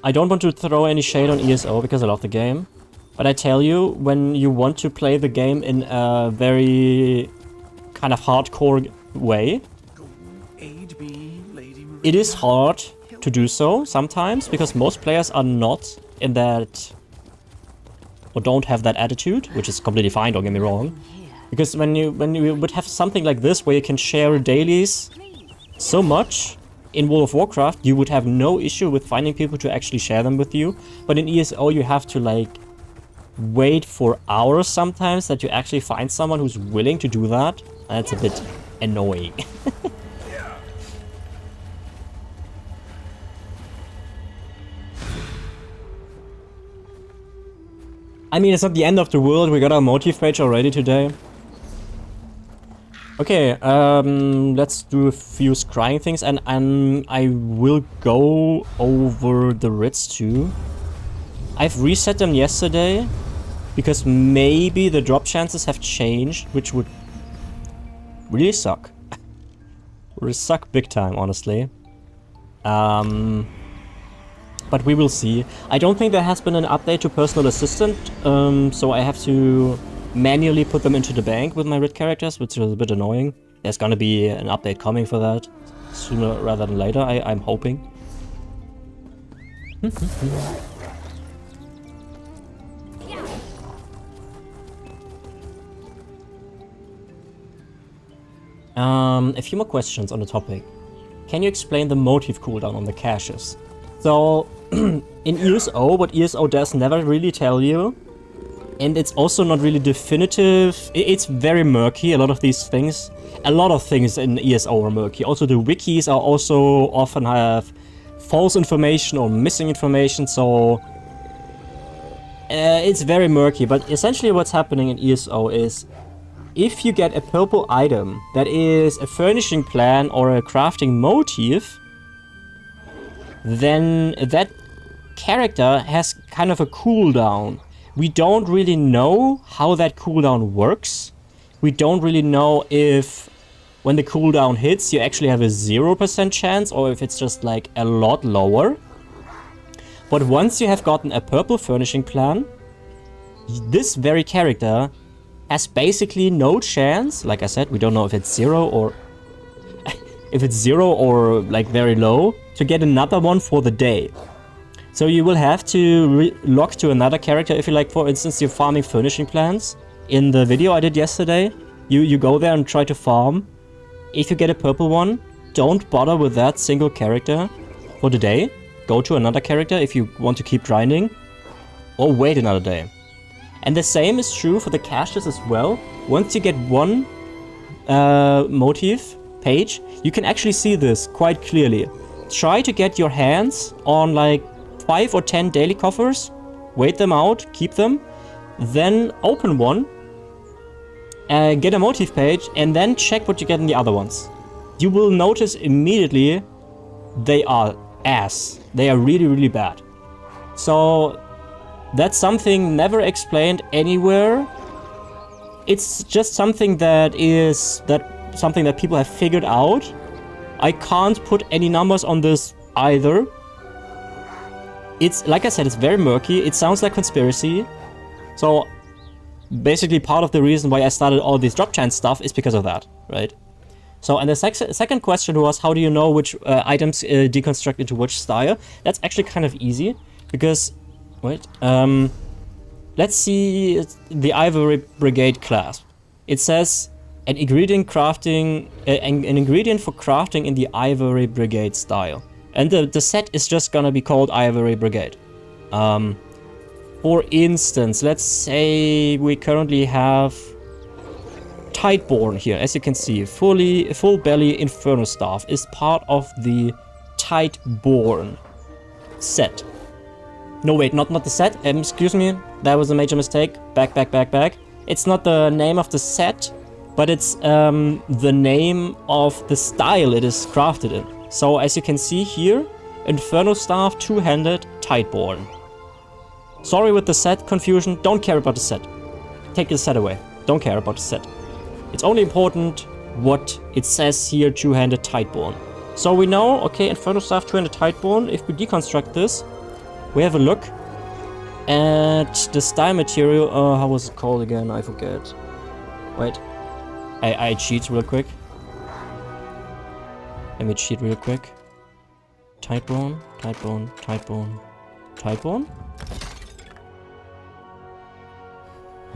I don't want to throw any shade on ESO because I love the game. But I tell you, when you want to play the game in a very kind of hardcore way, it is hard to do so sometimes because most players are not in that, or don't have that attitude, which is completely fine, don't get me wrong. Because when you would have something like this where you can share dailies so much in World of Warcraft, you would have no issue with finding people to actually share them with you. But in ESO you have to like wait for hours sometimes that you actually find someone who's willing to do that. That's a bit annoying. I mean, it's not the end of the world. We got our motive page already today. Okay, let's do a few scrying things, and I will go over the writs too. I've reset them yesterday because maybe the drop chances have changed, which would really suck. Would suck big time, honestly. But we will see. I don't think there has been an update to Personal Assistant, so I have to manually put them into the bank with my writ characters, which is a bit annoying. There's gonna be an update coming for that sooner rather than later, I'm hoping. A few more questions on the topic. Can you explain the motive cooldown on the caches? So, in ESO, what ESO does never really tell you, and it's also not really definitive. It's very murky, a lot of these things. A lot of things in ESO are murky. Also, the wikis are also often have false information or missing information, so it's very murky. But essentially what's happening in ESO is, if you get a purple item that is a furnishing plan or a crafting motif, then that character has kind of a cooldown. We don't really know how that cooldown works. We don't really know if when the cooldown hits you actually have a 0% chance or if it's just like a lot lower. But once you have gotten a purple furnishing plan, this very character has basically no chance. Like I said, we don't know if it's 0 or if it's 0 or like very low, to get another one for the day. So you will have to log to another character if you like, for instance, you're farming furnishing plans. In the video I did yesterday, you go there and try to farm. If you get a purple one, don't bother with that single character for the day. Go to another character if you want to keep grinding, or wait another day. And the same is true for the caches as well. Once you get one motif page, you can actually see this quite clearly. Try to get your hands on like 5 or 10 daily coffers, wait them out, keep them, then open one, get a motif page, and then check what you get in the other ones. You will notice immediately they are ass. They are really, really bad. So that's something never explained anywhere. It's just something that people have figured out. I can't put any numbers on this either. It's, like I said, it's very murky. It sounds like conspiracy. So basically part of the reason why I started all this drop chance stuff is because of that, right? So, and the second question was, how do you know which items deconstruct into which style? That's actually kind of easy, because, wait, let's see the Ivory Brigade class. It says an ingredient crafting, an ingredient for crafting in the Ivory Brigade style. And the set is just gonna be called Ivory Brigade. For instance, let's say we currently have Tideborn here. As you can see, full belly Inferno Staff is part of the Tideborn set. No, wait, not the set. Excuse me, that was a major mistake. Back. It's not the name of the set, but it's the name of the style it is crafted in. So as you can see here, Inferno Staff, two-handed, Tideborn. Sorry with the set confusion, don't care about the set. take the set away. Don't care about the set. It's only important what it says here, two-handed Tideborn. So we know, okay, Inferno Staff, two-handed Tideborn. If we deconstruct this, we have a look at the style material. How was it called again? I forget. Wait. I cheat real quick. Let me cheat real quick. Tideborn, Tideborn, Tideborn, Tideborn?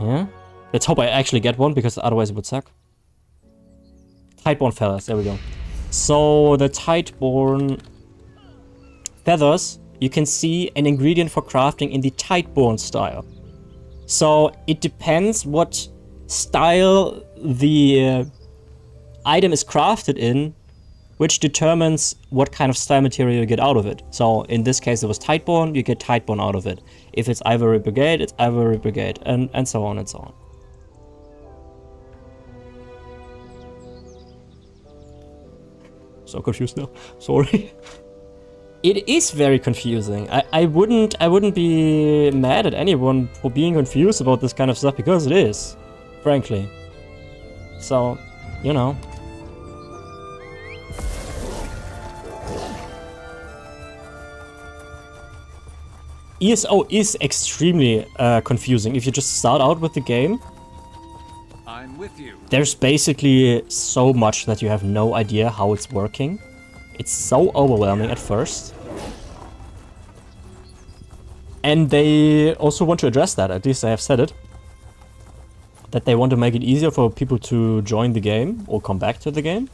Yeah. Let's hope I actually get one, because otherwise it would suck. Tideborn feathers, there we go. So the Tideborn feathers, you can see an ingredient for crafting in the Tideborn style. So it depends what style the item is crafted in, which determines what kind of style material you get out of it. So in this case it was Tideborn, you get Tideborn out of it. If it's Ivory Brigade, it's Ivory Brigade, and so on and so on. So confused now. Sorry. It is very confusing. I wouldn't be mad at anyone for being confused about this kind of stuff, because it is, frankly. So, you know. ESO is extremely confusing if you just start out with the game. I'm with you. There's basically so much that you have no idea how it's working. It's so overwhelming at first. And they also want to address that, at least they have said it. That they want to make it easier for people to join the game or come back to the game.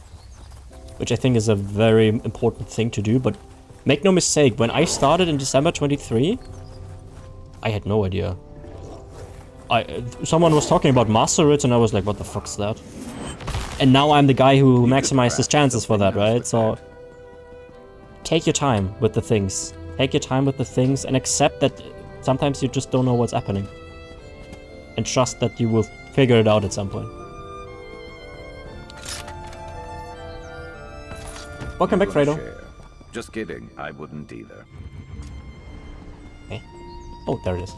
Which I think is a very important thing to do, but make no mistake, when I started in December 23, I had no idea. Someone was talking about master it and I was like, what the fuck's that? And now I'm the guy who maximized his chances for that, right? So take your time with the things. Take your time with the things and accept that sometimes you just don't know what's happening. And trust that you will figure it out at some point. Welcome back, Fredo. Just kidding, I wouldn't either. Okay. Oh, there it is.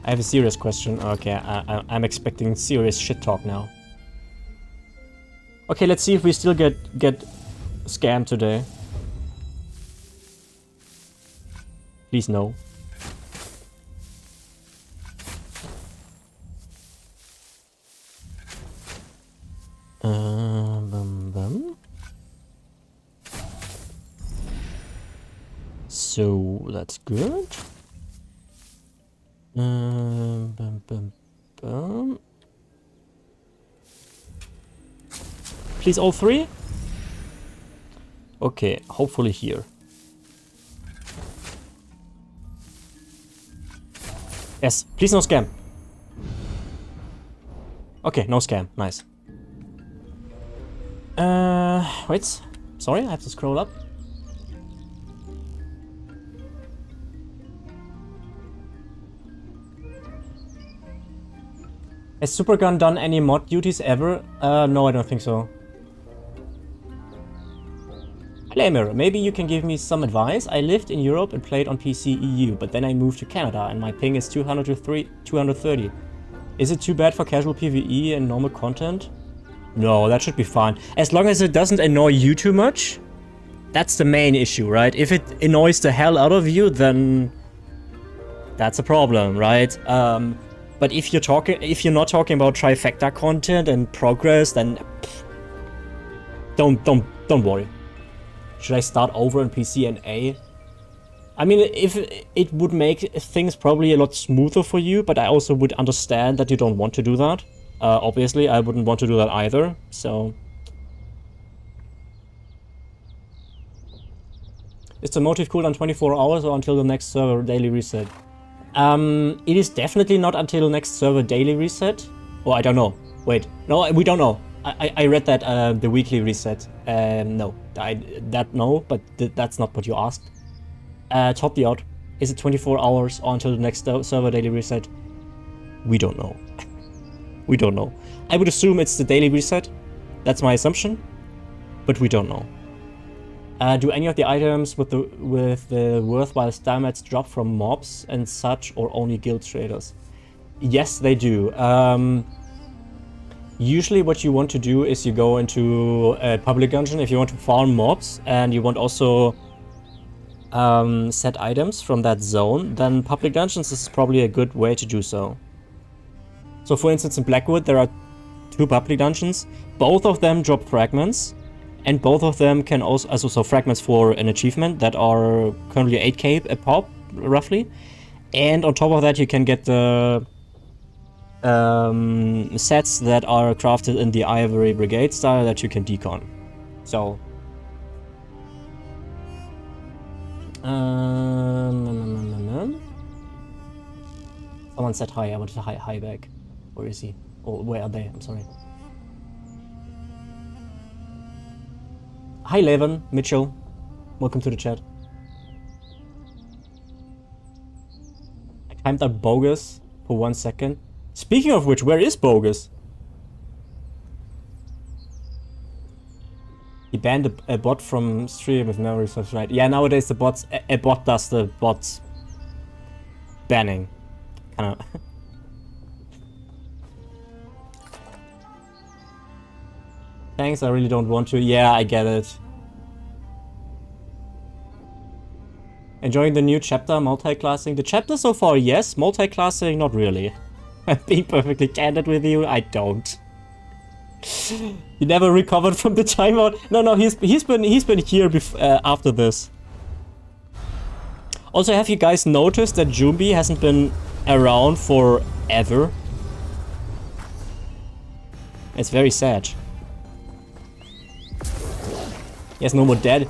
I have a serious question. Okay, I'm expecting serious shit talk now. Okay, let's see if we still get scammed today. Please no. So that's good. Please all three? Okay, hopefully here. Yes, please no scam. Okay, no scam, nice. Wait, sorry, I have to scroll up. Has Supergun done any mod duties ever? No, I don't think so. Flamer, maybe you can give me some advice. I lived in Europe and played on PC EU, but then I moved to Canada and my ping is 230. Is it too bad for casual PvE and normal content? No, that should be fine. As long as it doesn't annoy you too much. That's the main issue, right? If it annoys the hell out of you, then that's a problem, right? But if you're not talking about trifecta content and progress, then don't worry. Should I start over in PC and A? I mean, if it would make things probably a lot smoother for you, but I also would understand that you don't want to do that. Obviously, I wouldn't want to do that either, so... Is the motive cooldown 24 hours or until the next server daily reset? It is definitely not until next server daily reset. Or I don't know. Wait, no, we don't know. I read that the weekly reset. No, no, but that's not what you asked. Top the out. Is it 24 hours or until the next server daily reset? We don't know. We don't know. I would assume it's the daily reset. That's my assumption. But we don't know. Do any of the items with the worthwhile stamets drop from mobs and such, or only guild traders? Yes, they do. Usually what you want to do is you go into a public dungeon if you want to farm mobs and you want also set items from that zone, then public dungeons is probably a good way to do so. So for instance in Blackwood there are 2 public dungeons, both of them drop fragments and both of them can also so fragments for an achievement that are currently 8k a pop roughly, and on top of that you can get the sets that are crafted in the Ivory Brigade style that you can decon. So someone said hi. I wanted to hi back. Where is he? Oh, where are they? I'm sorry. Hi Levin, Mitchell. Welcome to the chat. I timed out Bogus for 1 second. Speaking of which, where is Bogus? He banned a bot from stream if memory serves right. Yeah, nowadays the bots, a bot does the bots banning. Kinda. Thanks, I really don't want to. Yeah, I get it. Enjoying the new chapter, multi-classing. The chapter so far, yes. Multi-classing, not really. I'm being perfectly candid with you, I don't. You never recovered from the timeout. No, he's been here after this. Also, have you guys noticed that Jumbi hasn't been around forever? It's very sad. He has no more dad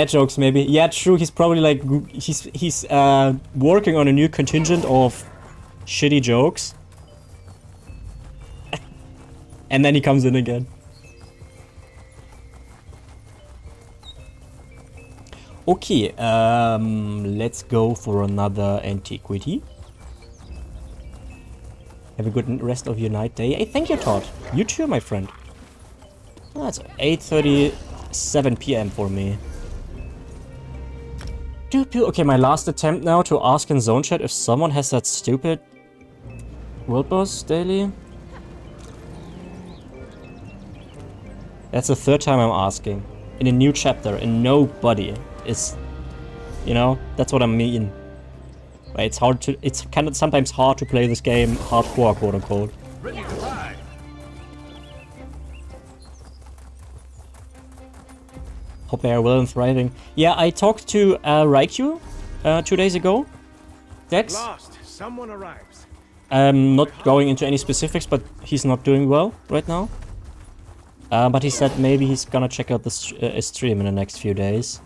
jokes, maybe. Yeah, true. He's probably like he's working on a new contingent of shitty jokes. And then he comes in again. Okay, let's go for another antiquity. Have a good rest of your night day. Hey, thank you, Todd. You too, my friend. Oh, that's 8:37 p.m. for me. Okay, my last attempt now to ask in zone chat if someone has that stupid World Boss daily. That's the 3rd time I'm asking. In a new chapter, and nobody is... You know, that's what I mean. It's hard to... It's kind of sometimes hard to play this game hardcore, quote unquote. Ready to ride. Hope they are well and thriving. Yeah, I talked to Raikyu 2 days ago. Dex. Lost. Someone arrives. I'm not going into any specifics, but he's not doing well right now. But he said maybe he's gonna check out the stream in the next few days.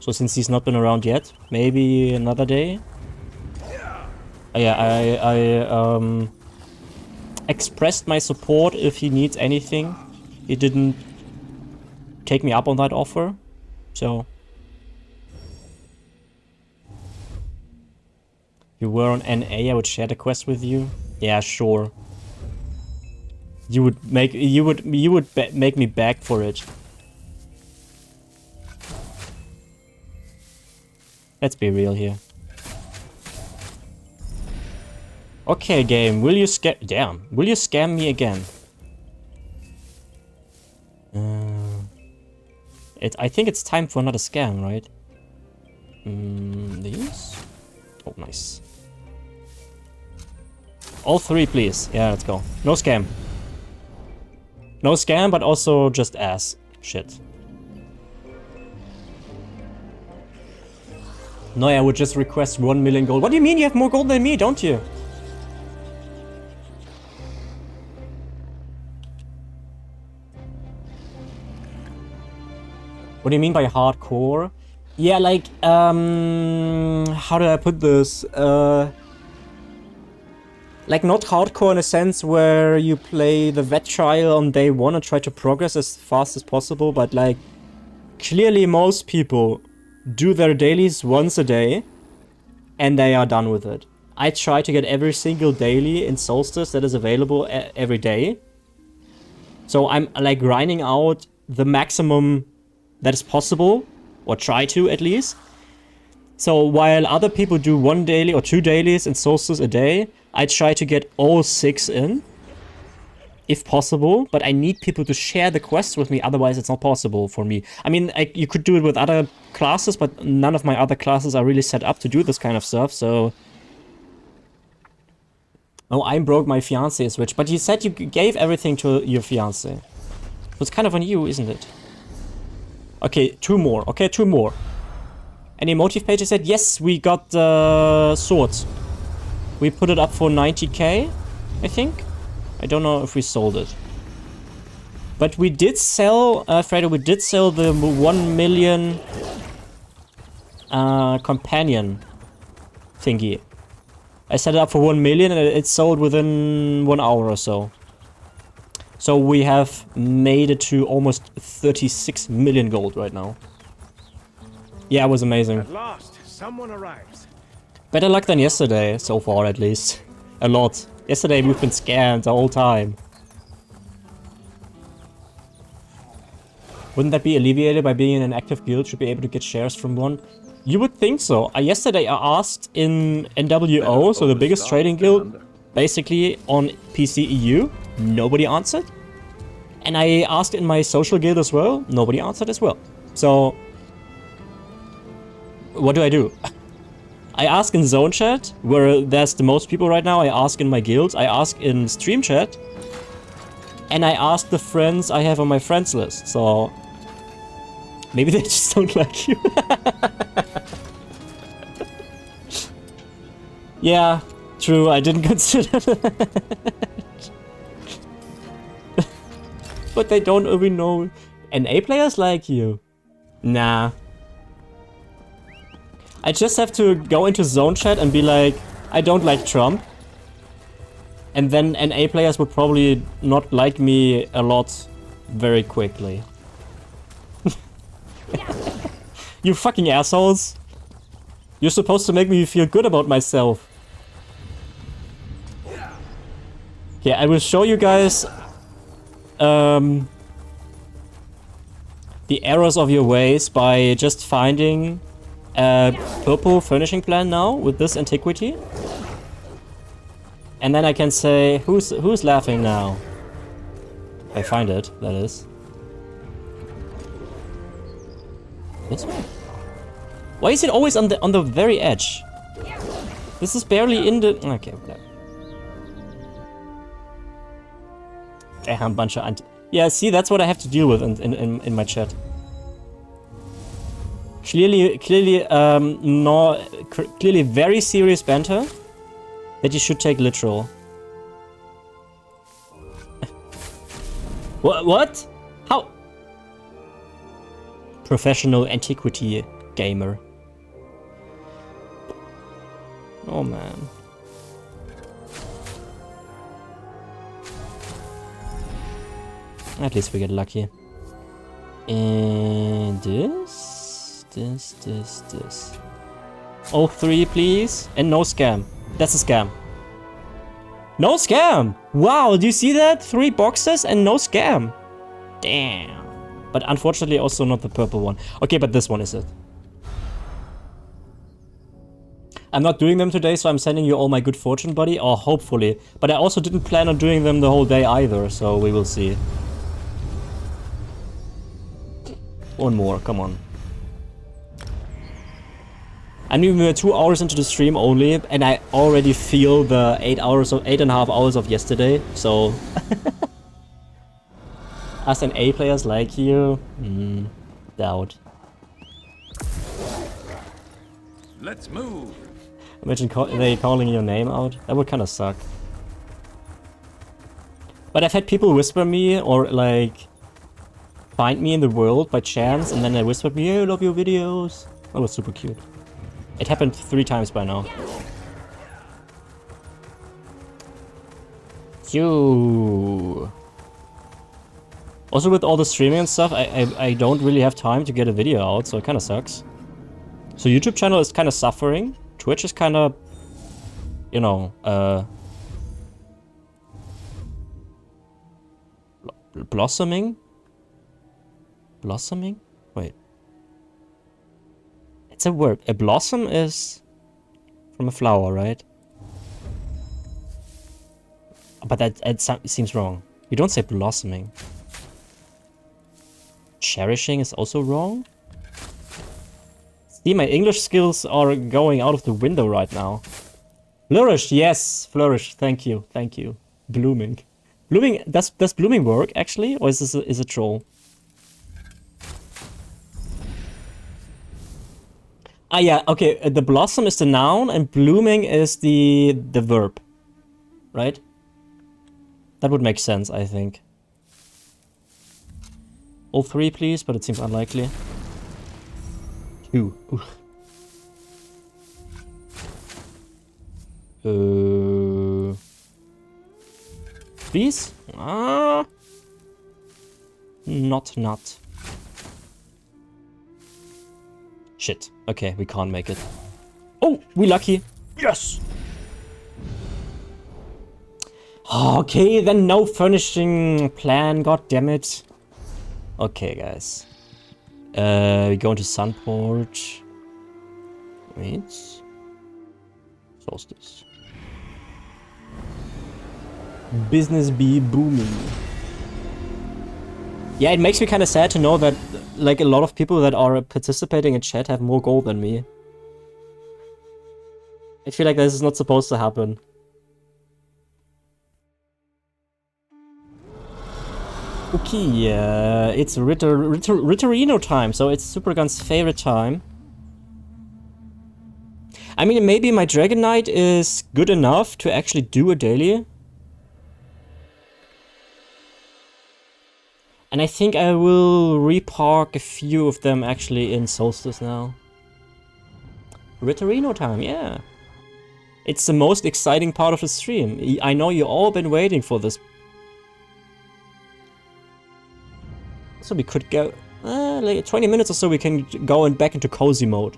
So since he's not been around yet, maybe another day. Yeah, I expressed my support if he needs anything. He didn't take me up on that offer, so... If you were on NA, I would share the quest with you. Yeah, sure. You would make me beg for it. Let's be real here. Okay, game, will you scam me again? I think it's time for another scam, right? These? Oh, nice. All 3, please. Yeah, let's go. No scam. No scam, but also just ass shit. No, I would just request 1 million gold. What do you mean you have more gold than me, don't you? What do you mean by hardcore? Yeah, like, how do I put this? Like, not hardcore in a sense where you play the vet trial on day 1 and try to progress as fast as possible, but like, clearly most people do their dailies once a day and they are done with it. I try to get every single daily in Solstice that is available every day. So I'm like grinding out the maximum that is possible, or try to at least. So while other people do 1 daily or 2 dailies in Solstice a day, I try to get all 6 in, if possible, but I need people to share the quests with me, otherwise it's not possible for me. I mean, you could do it with other classes, but none of my other classes are really set up to do this kind of stuff, so... Oh, I broke my fiancé switch, but you said you gave everything to your fiancé. So it's kind of on you, isn't it? Okay, 2 more. Okay, 2 more. Any motive pages said, yes, we got the swords. We put it up for 90k, I think. I don't know if we sold it. But we did sell, Fredo, we did sell the 1 million companion thingy. I set it up for 1 million and it sold within 1 hour or so. So we have made it to almost 36 million gold right now. Yeah, it was amazing. At last, someone arrives. Better luck than yesterday, so far at least. A lot. Yesterday we've been scammed the whole time. Wouldn't that be alleviated by being in an active guild? Should be able to get shares from one? You would think so. Yesterday I asked in NWO, so the biggest trading guild, basically on PC EU. Nobody answered. And I asked in my social guild as well. Nobody answered as well. So, what do? I ask in zone chat, where there's the most people right now. I ask in my guilds. I ask in stream chat. And I ask the friends I have on my friends list. So, maybe they just don't like you. Yeah, true. I didn't consider that. But they don't even know NA players like you. Nah. I just have to go into zone chat and be like, I don't like Trump. And then NA players would probably not like me a lot very quickly. You fucking assholes. You're supposed to make me feel good about myself. Yeah, I will show you guys the errors of your ways by just finding a purple furnishing plan now with this antiquity. And then I can say, who's laughing now? If I find it, that is. This one? Why is it always on the very edge? This is barely in the... Okay, whatever. Damn, bunch of yeah, see, that's what I have to deal with in my chat. Clearly, clearly very serious banter that you should take literal. What? How? Professional antiquity gamer. Oh man. At least we get lucky. And this. All 3, please. And no scam. That's a scam. No scam! Wow, do you see that? 3 boxes and no scam. Damn. But unfortunately also not the purple one. Okay, but this one is it. I'm not doing them today, so I'm sending you all my good fortune, buddy. Or hopefully. But I also didn't plan on doing them the whole day either, so we will see. One more, come on. I mean, we're 2 hours into the stream only, and I already feel the 8.5 hours of yesterday, so... Us and A players like you? Doubt. Let's move. Imagine they calling your name out. That would kind of suck. But I've had people whisper me, or like... find me in the world by chance, and then they whispered me, "Hey, I love your videos." That was super cute. It happened 3 times by now. Phew. Also with all the streaming and stuff, I don't really have time to get a video out, so it kind of sucks. So YouTube channel is kind of suffering. Twitch is kind of, you know, blossoming. Blossoming? Wait. It's a word. A blossom is from a flower, right? But that seems wrong. You don't say blossoming. Cherishing is also wrong. See, my English skills are going out of the window right now. Flourish, yes, flourish. Thank you, thank you. Blooming, blooming. Does blooming work actually, or is this is a troll? Ah, yeah. Okay, the blossom is the noun, and blooming is the verb, right? That would make sense, I think. All 3, please, but it seems unlikely. 2. Please? Ah. Not. Shit. Okay, we can't make it. Oh, we lucky. Yes! Okay, then no furnishing plan. God damn it. Okay, guys. We go into Sunport. Wait. Solstice. Business be booming. Yeah, it makes me kind of sad to know that, like, a lot of people that are participating in chat have more gold than me. I feel like this is not supposed to happen. Okay, it's Ritterino time, so it's Supergun's favorite time. I mean, maybe my Dragon Knight is good enough to actually do a daily. And I think I will repark a few of them actually in Solstice now. Ritterino time, yeah. It's the most exciting part of the stream. I know you all been waiting for this. So we could go, like 20 minutes or so we can go back into cozy mode.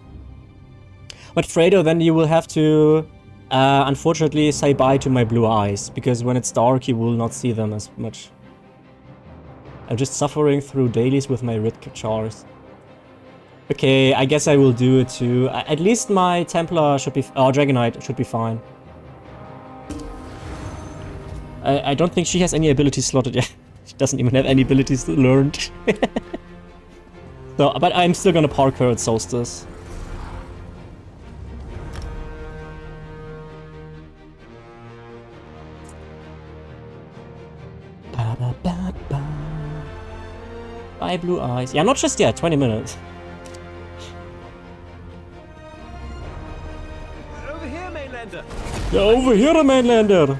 But Fredo, then you will have to, unfortunately, say bye to my blue eyes, because when it's dark you will not see them as much. I'm just suffering through dailies with my red chars. Okay, I guess I will do it too. At least my Templar should be, or Dragon Knight should be fine. I don't think she has any abilities slotted yet. She doesn't even have any abilities learned. So, but I'm still gonna park her at Solstice. Bye, blue eyes. Yeah, not just yet. 20 minutes. Over here, Mainlander. Yeah, over here, Mainlander.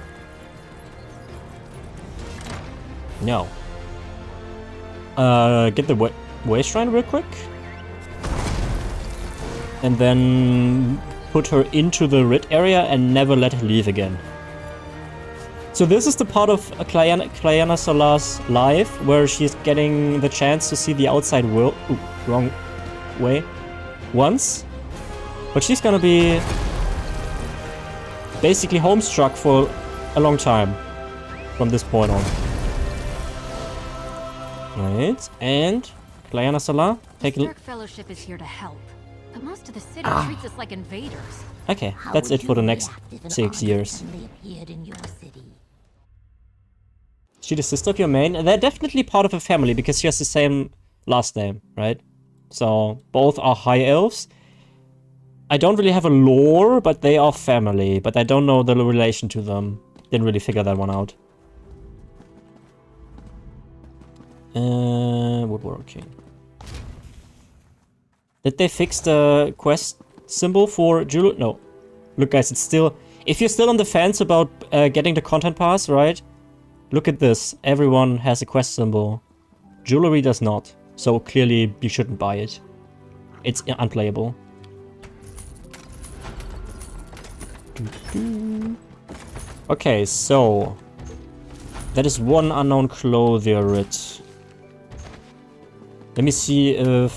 No. Get the way shrine real quick. And then put her into the red area and never let her leave again. So this is the part of Clayana Solar's life where she's getting the chance to see the outside world. Ooh, wrong way. Once. But she's gonna be basically homestruck for a long time from this point on. Right, and Clayana Solar, take a look. The Stark Fellowship is here to help, but most of the city treats us like invaders. Okay, that's it for the next 6 years. Is she the sister of your main? They're definitely part of a family because she has the same last name, right? So both are high elves. I don't really have a lore, but they are family. But I don't know the relation to them. Didn't really figure that one out. Woodworking. Did they fix the quest symbol for Jewel? No. Look, guys, it's still... If you're still on the fence about getting the content pass, right? Look at this. Everyone has a quest symbol. Jewelry does not. So clearly you shouldn't buy it. It's unplayable. Okay, so... That is one unknown clothier. Let me see if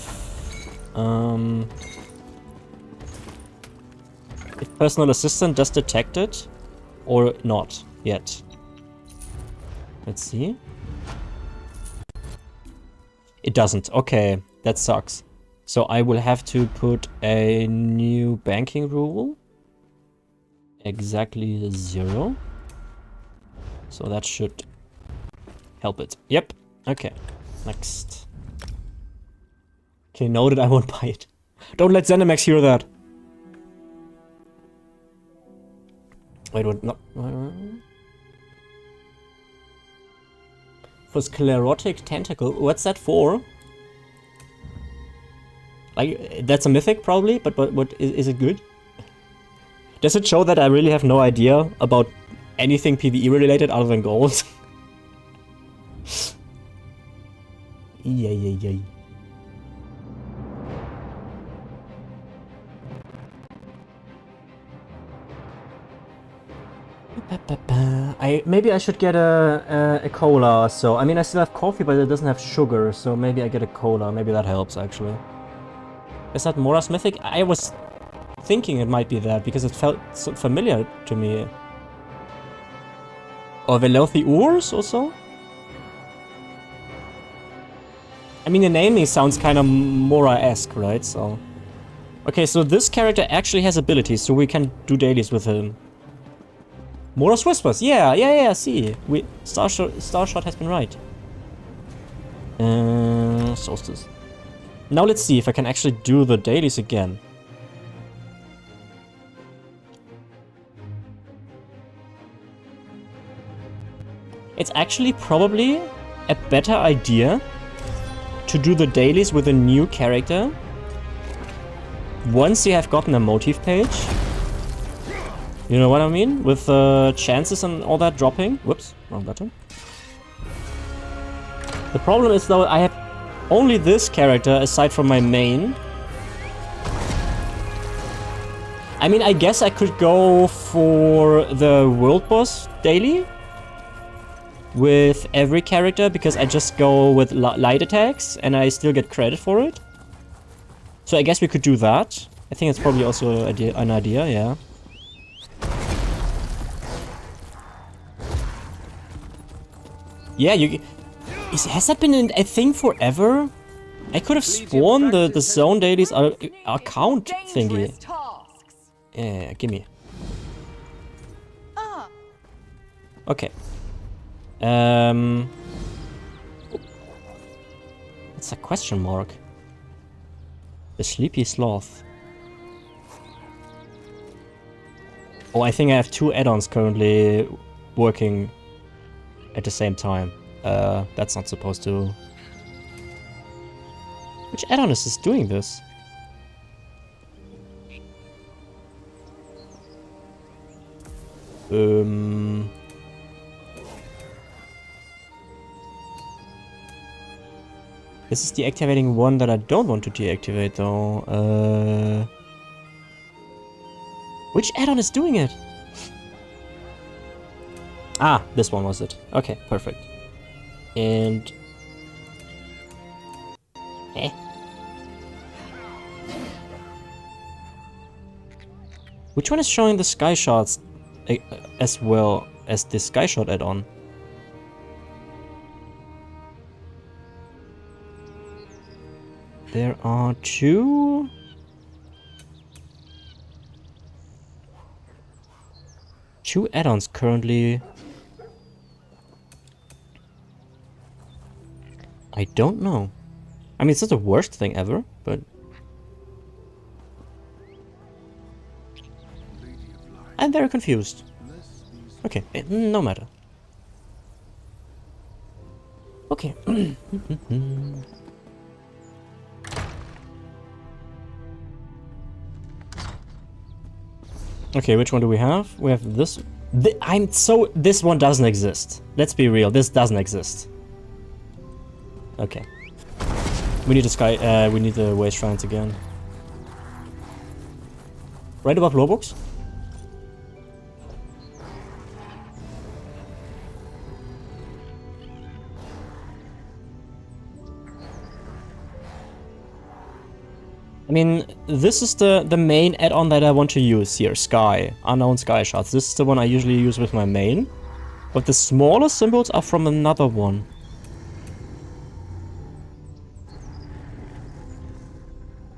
personal assistant does detect it or not yet. Let's see. It doesn't. Okay, that sucks. So I will have to put a new banking rule. Exactly 0. So that should help it. Yep. Okay. Next. Okay, noted, I won't buy it. Don't let Zenimax hear that. Wait, what? No. For sclerotic tentacle. What's that for? Like, that's a mythic probably, but what is it good? Does it show that I really have no idea about anything PvE related other than gold? Yay. Maybe I should get a cola or so. I mean, I still have coffee, but it doesn't have sugar, so maybe I get a cola. Maybe that helps, actually. Is that Mora's Mythic? I was thinking it might be that, because it felt so familiar to me. Or Velothi Urs also? I mean, the naming sounds kind of Mora-esque, right? So... Okay, so this character actually has abilities, so we can do dailies with him. Mora's Whispers, yeah, see. Starshot has been right. Solstice. Now let's see if I can actually do the dailies again. It's actually probably a better idea to do the dailies with a new character once you have gotten a motive page. You know what I mean? With chances and all that dropping. Whoops, wrong button. The problem is though, I have only this character aside from my main. I mean, I guess I could go for the World Boss daily with every character because I just go with light attacks and I still get credit for it. So I guess we could do that. I think it's probably also an idea, yeah. Yeah, has that been a thing forever? I could have sworn the zone dailies are count thingy. Yeah, gimme. Okay. It's a question mark. The Sleepy Sloth. Oh, I think I have 2 add-ons currently working at the same time. That's not supposed to... Which add-on is doing this? This is deactivating one that I don't want to deactivate though. Which add-on is doing it? Ah, this one was it. Okay, perfect. And... Which one is showing the sky shots as well as the sky shot add-on? There are 2... two add-ons currently. I don't know. I mean, it's not the worst thing ever, but... I'm very confused. Okay, no matter. Okay. Okay, which one do we have? We have this. This one doesn't exist. Let's be real, this doesn't exist. Okay. We need we need the waste shrines again. Right above Lobux? I mean, this is the main add-on that I want to use here, Sky. Unknown Sky Shots. This is the one I usually use with my main. But the smaller symbols are from another one.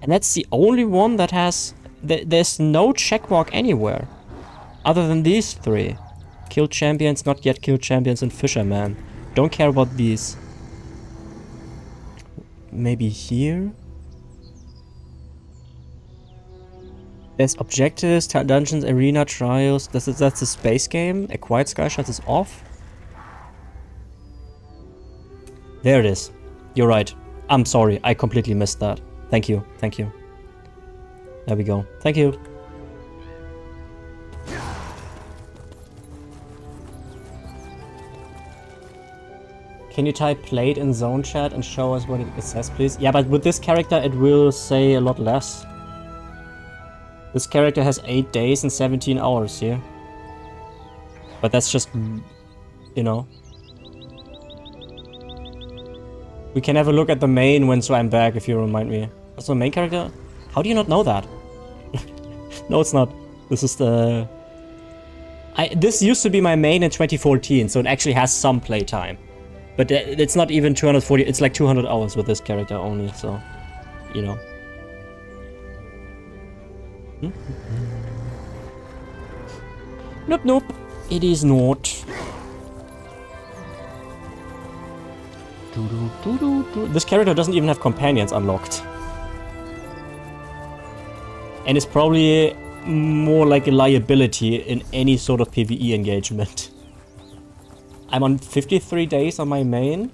And that's the only one that has... There's no checkmark anywhere. Other than these 3. Kill champions, not yet kill champions and Fisherman. Don't care about these. Maybe here? There's objectives, dungeons, arena, trials. That's a space game. Acquired Skyshots is off. There it is. You're right. I'm sorry. I completely missed that. Thank you. Thank you. There we go. Thank you. Can you type played in zone chat and show us what it says, please? Yeah, but with this character it will say a lot less. This character has 8 days and 17 hours here. But that's just, you know. We can have a look at the main when so I'm back, if you remind me. Also, main character? How do you not know that? No, it's not. This is the... This used to be my main in 2014, so it actually has some playtime. But it's not even 240, it's like 200 hours with this character only, so, you know. Nope, nope, it is not. This character doesn't even have companions unlocked. And it's probably more like a liability in any sort of PvE engagement. I'm on 53 days on my main.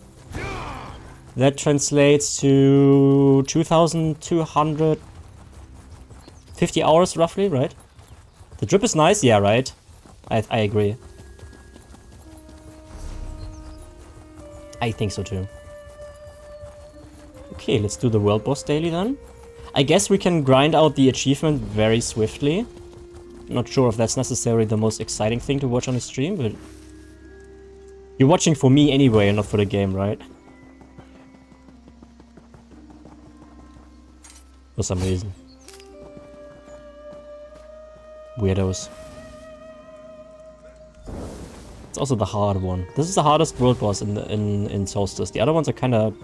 That translates to 2,250 hours roughly, right? The drip is nice, yeah, right? I agree. I think so too. Okay, let's do the world boss daily then. I guess we can grind out the achievement very swiftly. Not sure if that's necessarily the most exciting thing to watch on the stream, but... You're watching for me anyway, and not for the game, right? For some reason. Weirdos. It's also the hard one. This is the hardest world boss in Solstice. The other ones are kinda...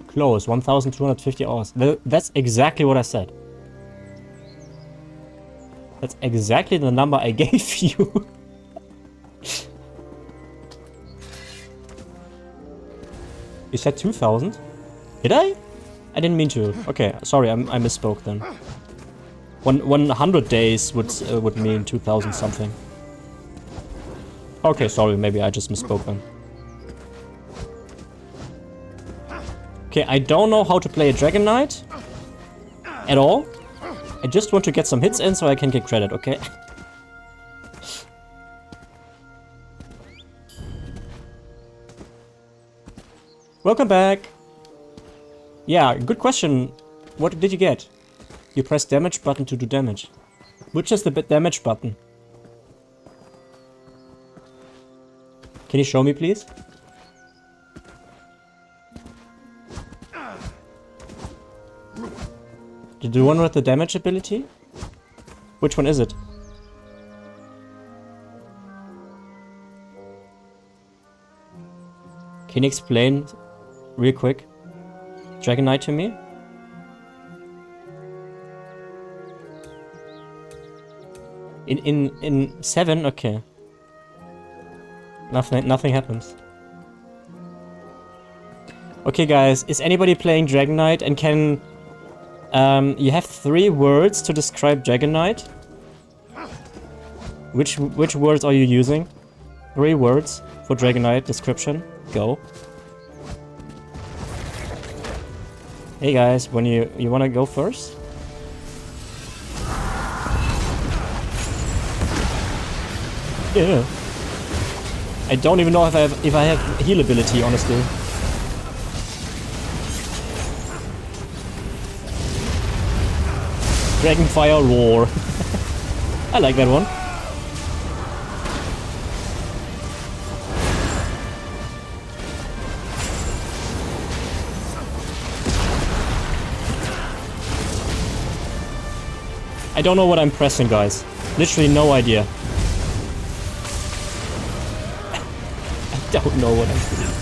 Close, 1,250 hours. That's exactly what I said. That's exactly the number I gave you. You said 2,000? Did I? I didn't mean to. Okay, sorry, I misspoke then. 100 days would mean 2,000 something. Okay, sorry, maybe I just misspoke then. Okay, I don't know how to play a Dragon Knight at all. I just want to get some hits in so I can get credit, okay? Welcome back. Yeah, good question. What did you get? You press damage button to do damage. Which is the damage button? Can you show me, please? Did you one with the damage ability? Which one is it? Can you explain real quick Dragon Knight to me? In 7? Okay. Nothing happens. Okay guys, is anybody playing Dragon Knight and can... you have 3 words to describe Dragon Knight. Which words are you using? 3 words for Dragon Knight description. Go. Hey guys, when you wanna go first? Yeah. I don't even know if I have heal ability, honestly. Dragonfire Roar. I like that one. I don't know what I'm pressing, guys. Literally no idea. I don't know what I'm doing.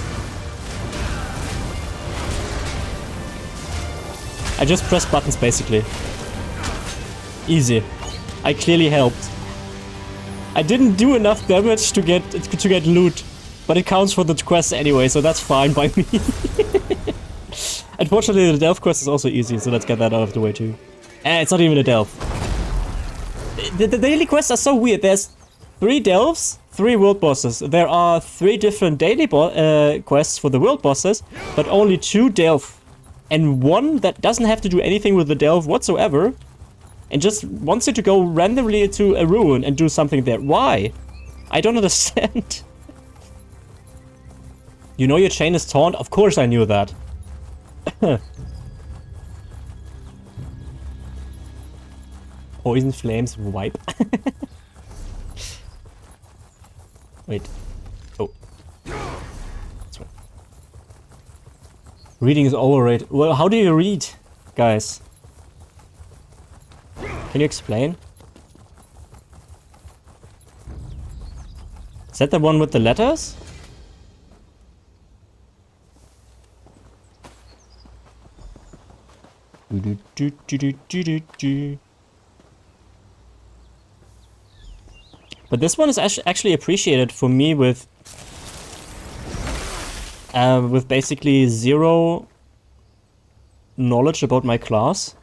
I just pressed buttons basically. Easy. I clearly helped. I didn't do enough damage to get loot, but it counts for the quest anyway, so that's fine by me. Unfortunately, the Delph quest is also easy, so let's get that out of the way too. It's not even a Delph. The daily quests are so weird. There's 3 Delphs, 3 world bosses. There are 3 different daily quests for the world bosses, but only 2 Delph. And 1 that doesn't have to do anything with the Delph whatsoever, and just wants you to go randomly to a ruin and do something there. Why? I don't understand. You know your chain is taunt? Of course I knew that. Poison flames wipe. Wait. Oh. That's right. Reading is overrated. Well, how do you read, guys? Can you explain? Is that the one with the letters? But this one is actually appreciated for me with basically 0 knowledge about my class.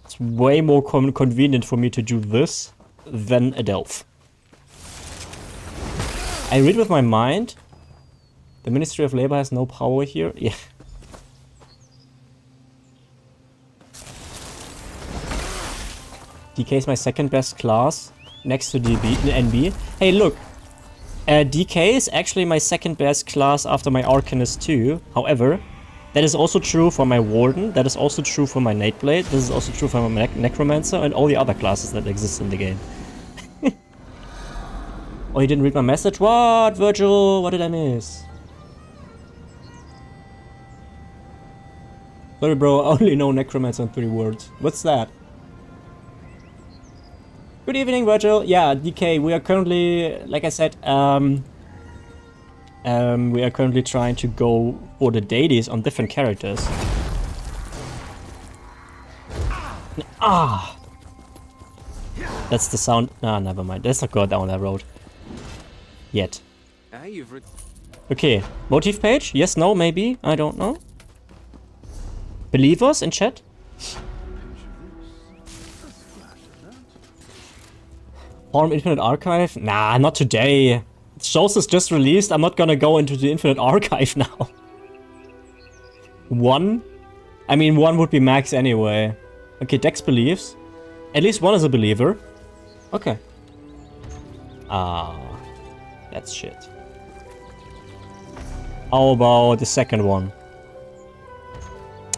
It's way more convenient for me to do this than a Delph. I read with my mind. The Ministry of Labor has no power here. Yeah. DK is my second best class, next to NB. Hey, look. DK is actually my second best class after my Arcanist too. However, that is also true for my Warden, that is also true for my Nateblade, this is also true for my Necromancer, and all the other classes that exist in the game. Oh, you didn't read my message? What, Virgil? What did I miss? Sorry bro, I only know Necromancer in 3 words. What's that? Good evening, Virgil. Yeah, DK, we are currently, like I said, we are currently trying to go for the dailies on different characters. Ah! That's the sound. Ah, never mind. Let's not go down that road. Yet. Okay, motive page? Yes, no, maybe? I don't know. Believers in chat? Form Infinite Archive? Nah, not today. Solstice just released. I'm not gonna go into the Infinite Archive now. 1? I mean, 1 would be max anyway. Okay, Dex believes. At least 1 is a believer. Okay. Ah, that's shit. How about the second one?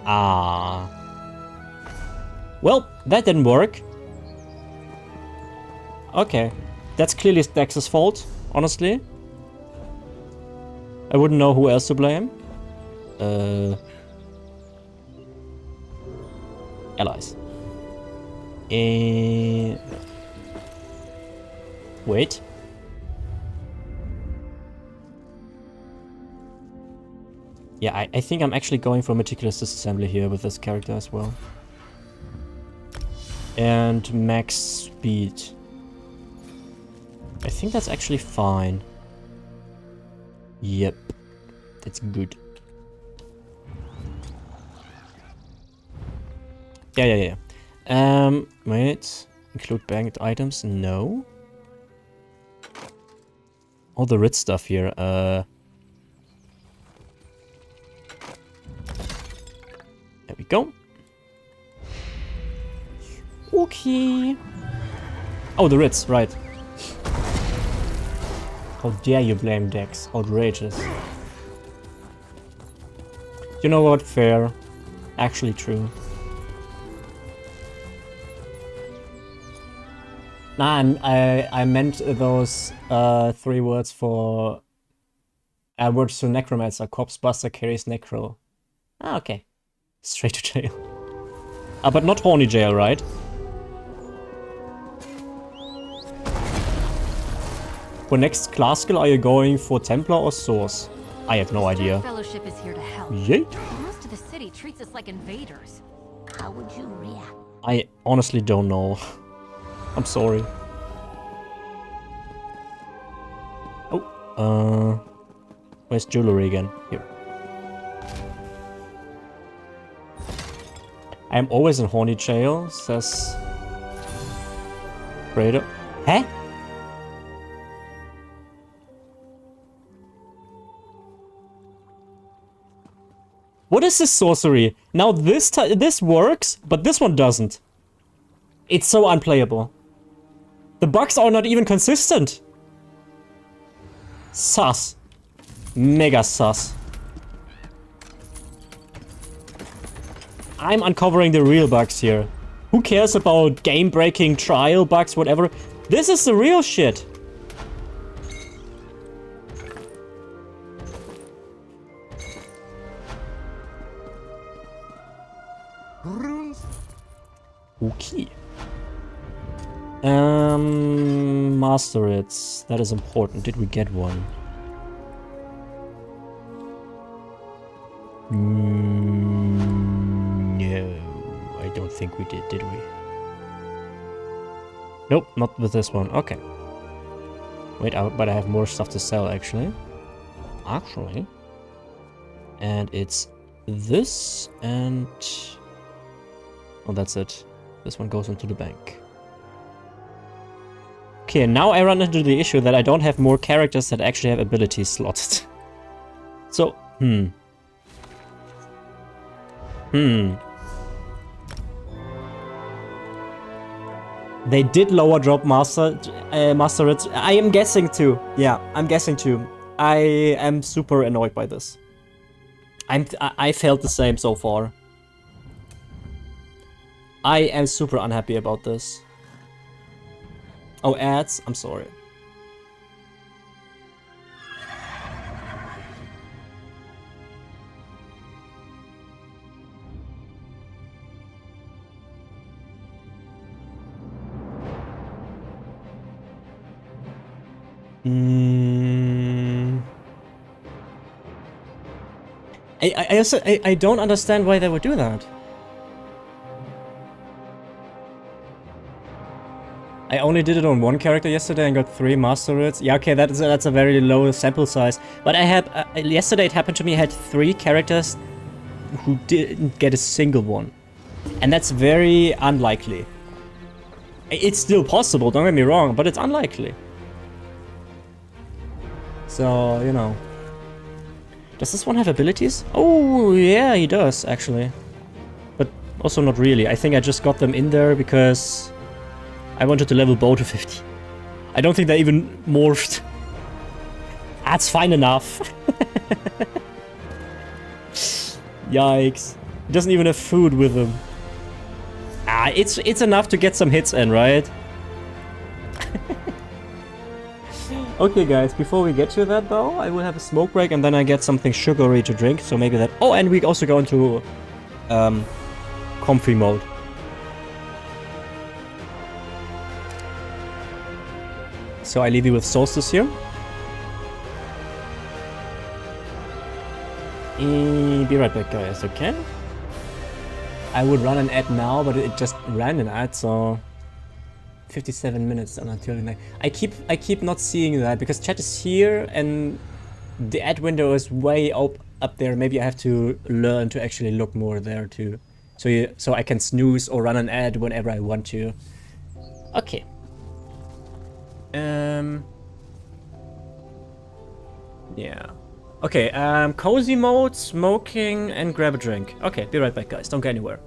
Ah. Well, that didn't work. Okay. That's clearly Dex's fault, honestly. I wouldn't know who else to blame. Allies. Wait. Yeah, I think I'm actually going for meticulous disassembly here with this character as well. And max speed. I think that's actually fine. Yep. That's good. Yeah. Wait. Include bagged items? No. All the Rit stuff here. There we go. Okay. Oh, the Rits, right. How dare you blame Dex? Outrageous. You know what? Fair. Actually true. Nah, I meant those 3 words for words to Necromancer. Corpse Buster carries Necro. Ah, okay. Straight to jail. But not horny jail, right? For next class skill, are you going for Templar or Source? I have no idea. Fellowship is here to help. Yeet. Most of the city treats us like invaders. How would you react? I honestly don't know. I'm sorry. Oh, where's jewelry again? Here. I'm always in horny jail, says Redoubt. Huh? What is this sorcery? Now this works, but this one doesn't. It's so unplayable. The bugs are not even consistent. Sus. Mega sus. I'm uncovering the real bugs here. Who cares about game-breaking trial bugs, whatever? This is the real shit. Runes. Okay. Master it. That is important. Did we get one? No, I don't think we did we? Nope, not with this one. Okay. Wait, but I have more stuff to sell, actually. And it's this and... Oh, that's it. This one goes into the bank. Okay, now I run into the issue that I don't have more characters that actually have abilities slotted. So, They did lower drop master it. I am guessing too. Yeah, I'm guessing too. I am super annoyed by this. I felt the same so far. I am super unhappy about this. Oh, ads? I'm sorry. I don't understand why they would do that. I only did it on one character yesterday and got 3 master rates. Yeah, okay, that's a very low sample size. But I had yesterday it happened to me. I had 3 characters who didn't get a single one, and that's very unlikely. It's still possible, don't get me wrong, but it's unlikely. So, you know. Does this one have abilities? Oh, yeah, he does, actually. But also not really. I think I just got them in there because I wanted to level Bo to 50. I don't think they even morphed. That's fine enough. Yikes. He doesn't even have food with him. It's enough to get some hits in, right? Okay, guys, before we get to that, though, I will have a smoke break and then I get something sugary to drink, so maybe that... Oh, and we also go into comfy mode. So I leave you with Solstice here. Be right back, guys, okay? I would run an ad now, but it just ran an ad, so... 57 minutes until the next. I keep not seeing that because chat is here and the ad window is way up there. Maybe I have to learn to actually look more there too, so I can snooze or run an ad whenever I want to. Okay. Yeah. Okay. Cozy mode, smoking, and grab a drink. Okay. Be right back, guys. Don't go anywhere.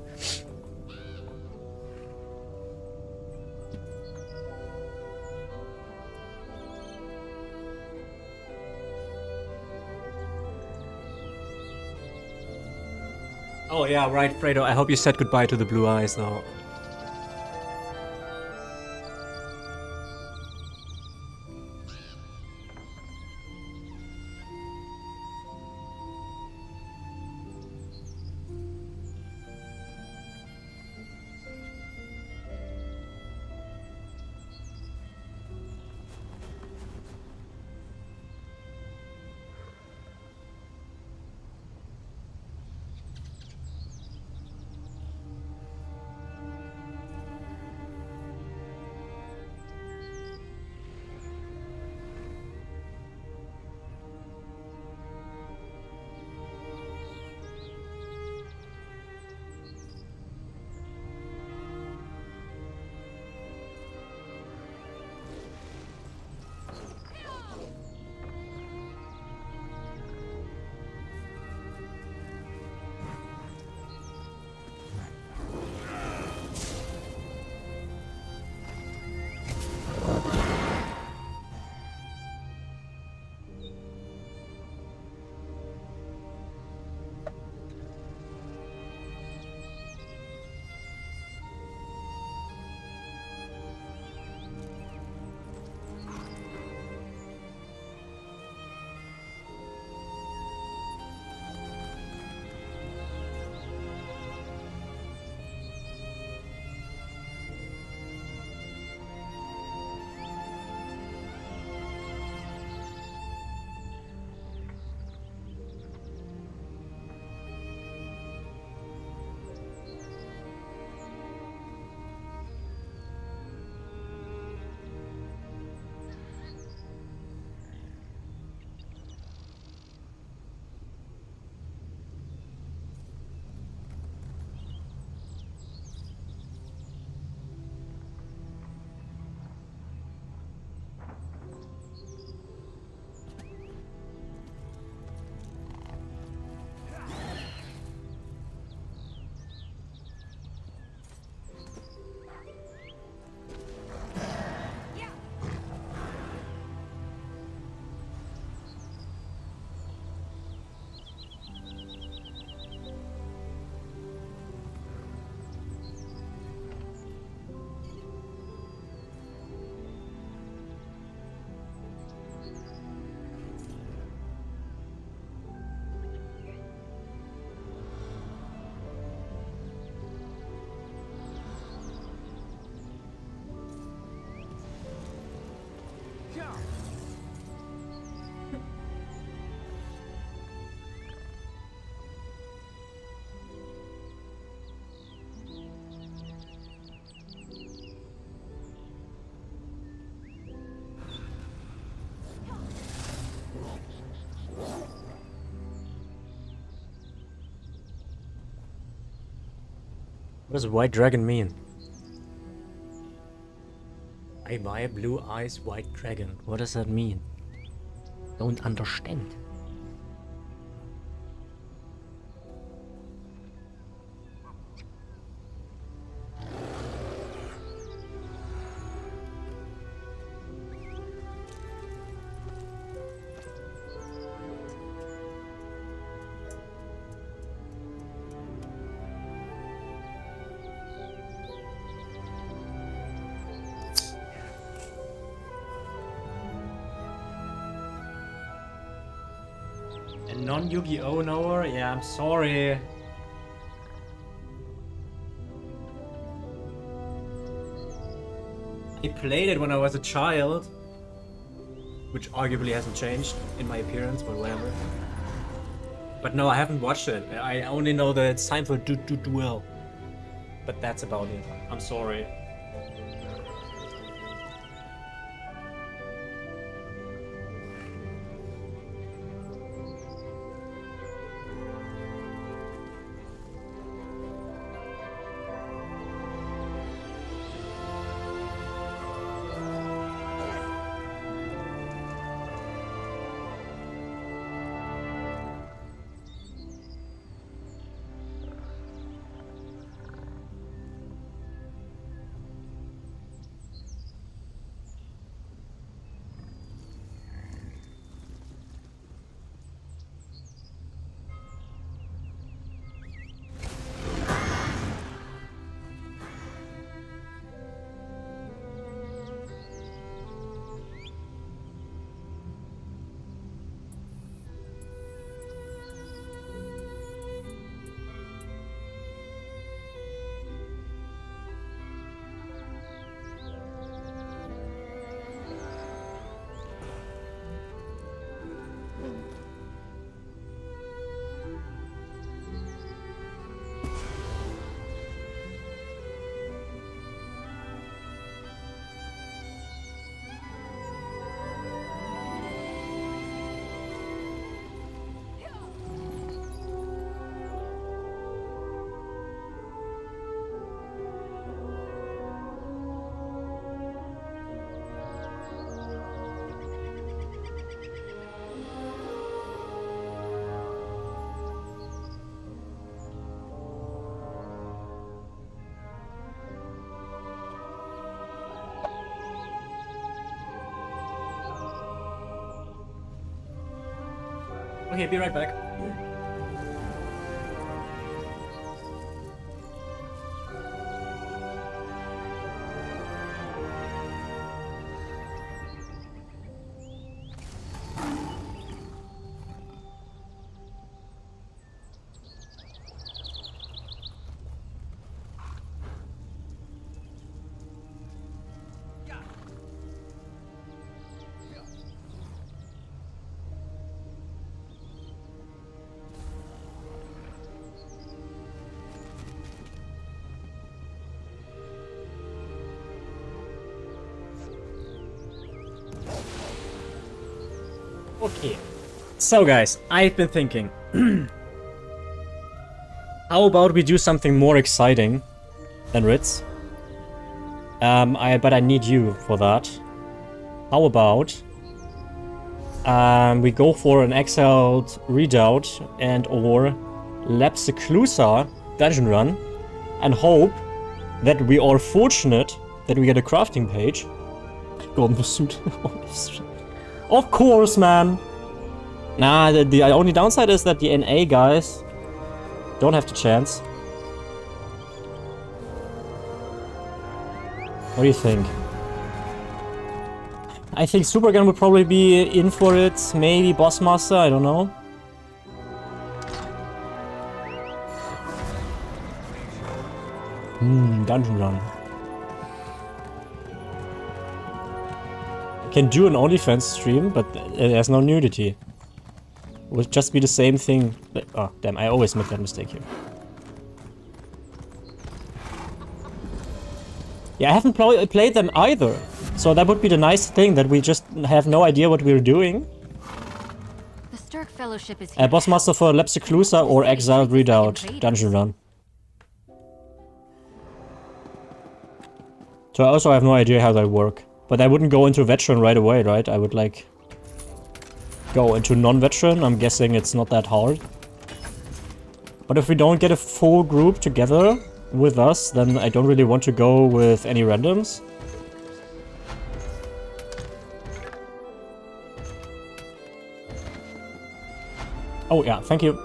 Oh yeah, right, Fredo. I hope you said goodbye to the blue eyes now. What does white dragon mean? I buy a blue eyes white dragon. What does that mean? Don't understand. A non-Yu-Gi-Oh knower? Yeah, I'm sorry. I played it when I was a child. Which arguably hasn't changed in my appearance, but whatever. But no, I haven't watched it. I only know that it's time for duel. But that's about it. I'm sorry. Okay, be right back. Okay, so guys, I've been thinking, how about we do something more exciting than Ritz? But I need you for that. How about we go for an Exiled Redoubt and or Seclusa dungeon run and hope that we are fortunate that we get a crafting page. Golden pursuit. Of course, man! Nah, the only downside is that the NA guys don't have the chance. What do you think? I think Supergun would probably be in for it. Maybe Bossmaster, I don't know. Dungeon run. Can do an OnlyFans stream, but there's no nudity. It would just be the same thing. Oh, damn, I always make that mistake here. Yeah, I haven't played them either. So that would be the nice thing, that we just have no idea what we're doing. The Stark Fellowship is here. Bossmaster for Seclusa or Exiled Redoubt dungeon run. So I also have no idea how that work. But I wouldn't go into veteran right away, right? I would like go into non-veteran. I'm guessing it's not that hard. But if we don't get a full group together with us, then I don't really want to go with any randoms. Oh yeah, thank you.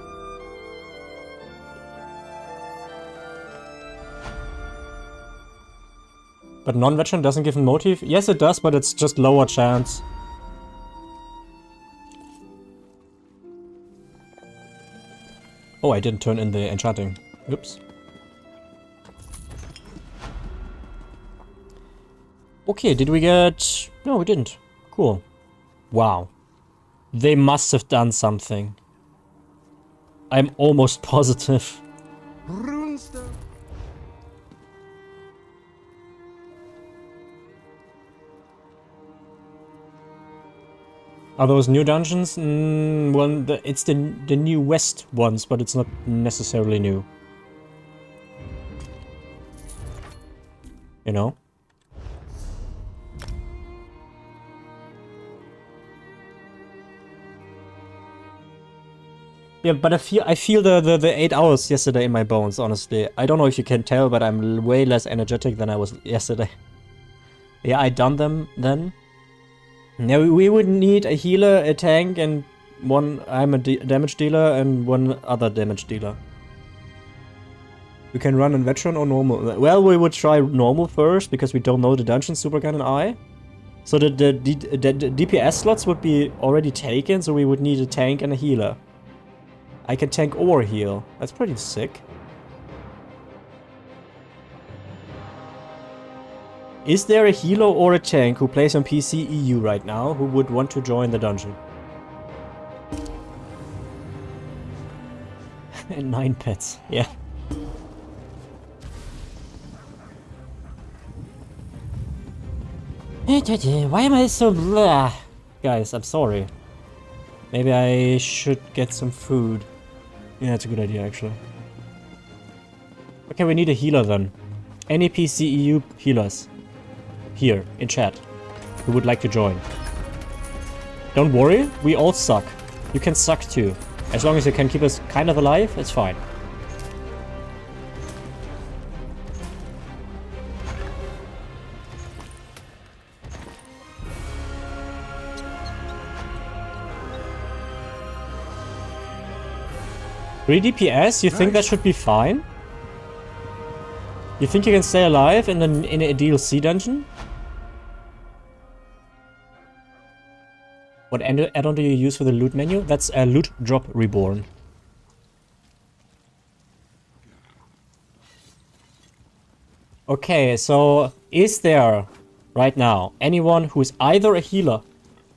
But non-veteran doesn't give a motive? Yes, it does, but it's just lower chance. Oh, I didn't turn in the enchanting. Oops. Okay, did we get... No, we didn't. Cool. Wow. They must have done something. I'm almost positive. Runestone. Are those new dungeons? Well, it's the new west ones, but it's not necessarily new. You know? Yeah, but I feel the 8 hours yesterday in my bones, honestly. I don't know if you can tell, but I'm way less energetic than I was yesterday. Yeah, I done them then. Now we would need a healer, a tank, and one... I'm a damage dealer and one other damage dealer. We can run in veteran or normal. Well, we would try normal first, because we don't know the dungeon, Supergun and I. So the DPS slots would be already taken, so we would need a tank and a healer. I can tank or heal. That's pretty sick. Is there a healer or a tank who plays on PC EU right now who would want to join the dungeon? And 9 pets, yeah. Why am I so blah? Guys, I'm sorry. Maybe I should get some food. Yeah, that's a good idea, actually. Okay, we need a healer then. Any PC EU healers here in chat who would like to join. Don't worry, we all suck. You can suck too. As long as you can keep us kind of alive, it's fine. Three DPS? You think that should be fine? You think you can stay alive in a DLC dungeon? What add-on do you use for the loot menu? That's a loot drop reborn. Okay, so is there right now anyone who is either a healer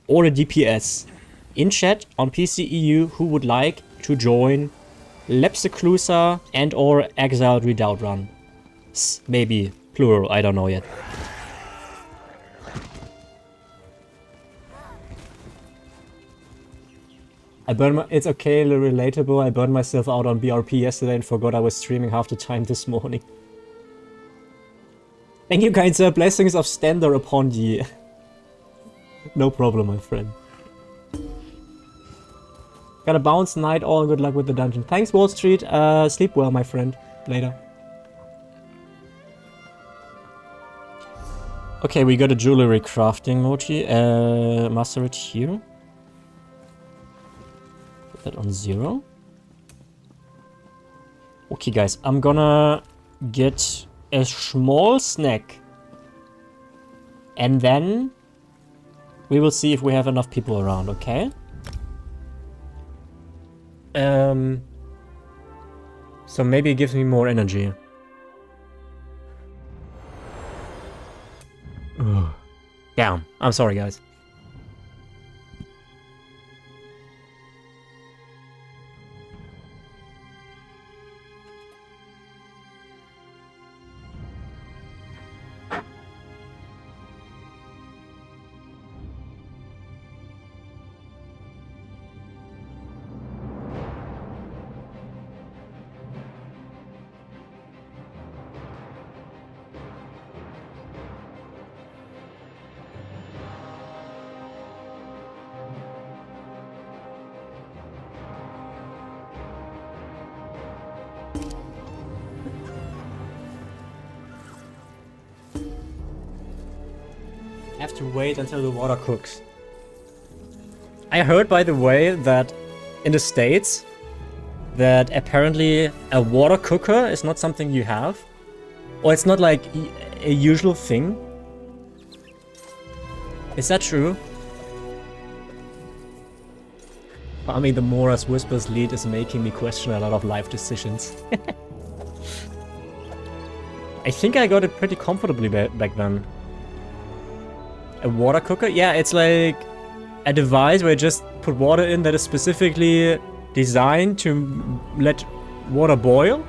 or a DPS in chat on PC EU who would like to join Seclusa and or Exiled Redoubt run? Maybe plural, I don't know yet. It's okay, relatable. I burned myself out on BRP yesterday and forgot I was streaming half the time this morning. Thank you, kind sir. Blessings of Stander upon ye. No problem, my friend. Got a bounce night. All good luck with the dungeon. Thanks, Wall Street. Sleep well, my friend. Later. Okay, we got a jewelry crafting mochi. Master it here. Put that on 0. Okay, guys, I'm gonna get a small snack. And then we will see if we have enough people around, okay? So maybe it gives me more energy. Ugh. Damn, I'm sorry, guys. Have to wait until the water cooks. I heard, by the way, that in the States, that apparently a water cooker is not something you have. Or it's not like a usual thing. Is that true? Farming the Mora's Whispers lead is making me question a lot of life decisions. I think I got it pretty comfortably back then. A water cooker? Yeah, it's like a device where you just put water in that is specifically designed to let water boil.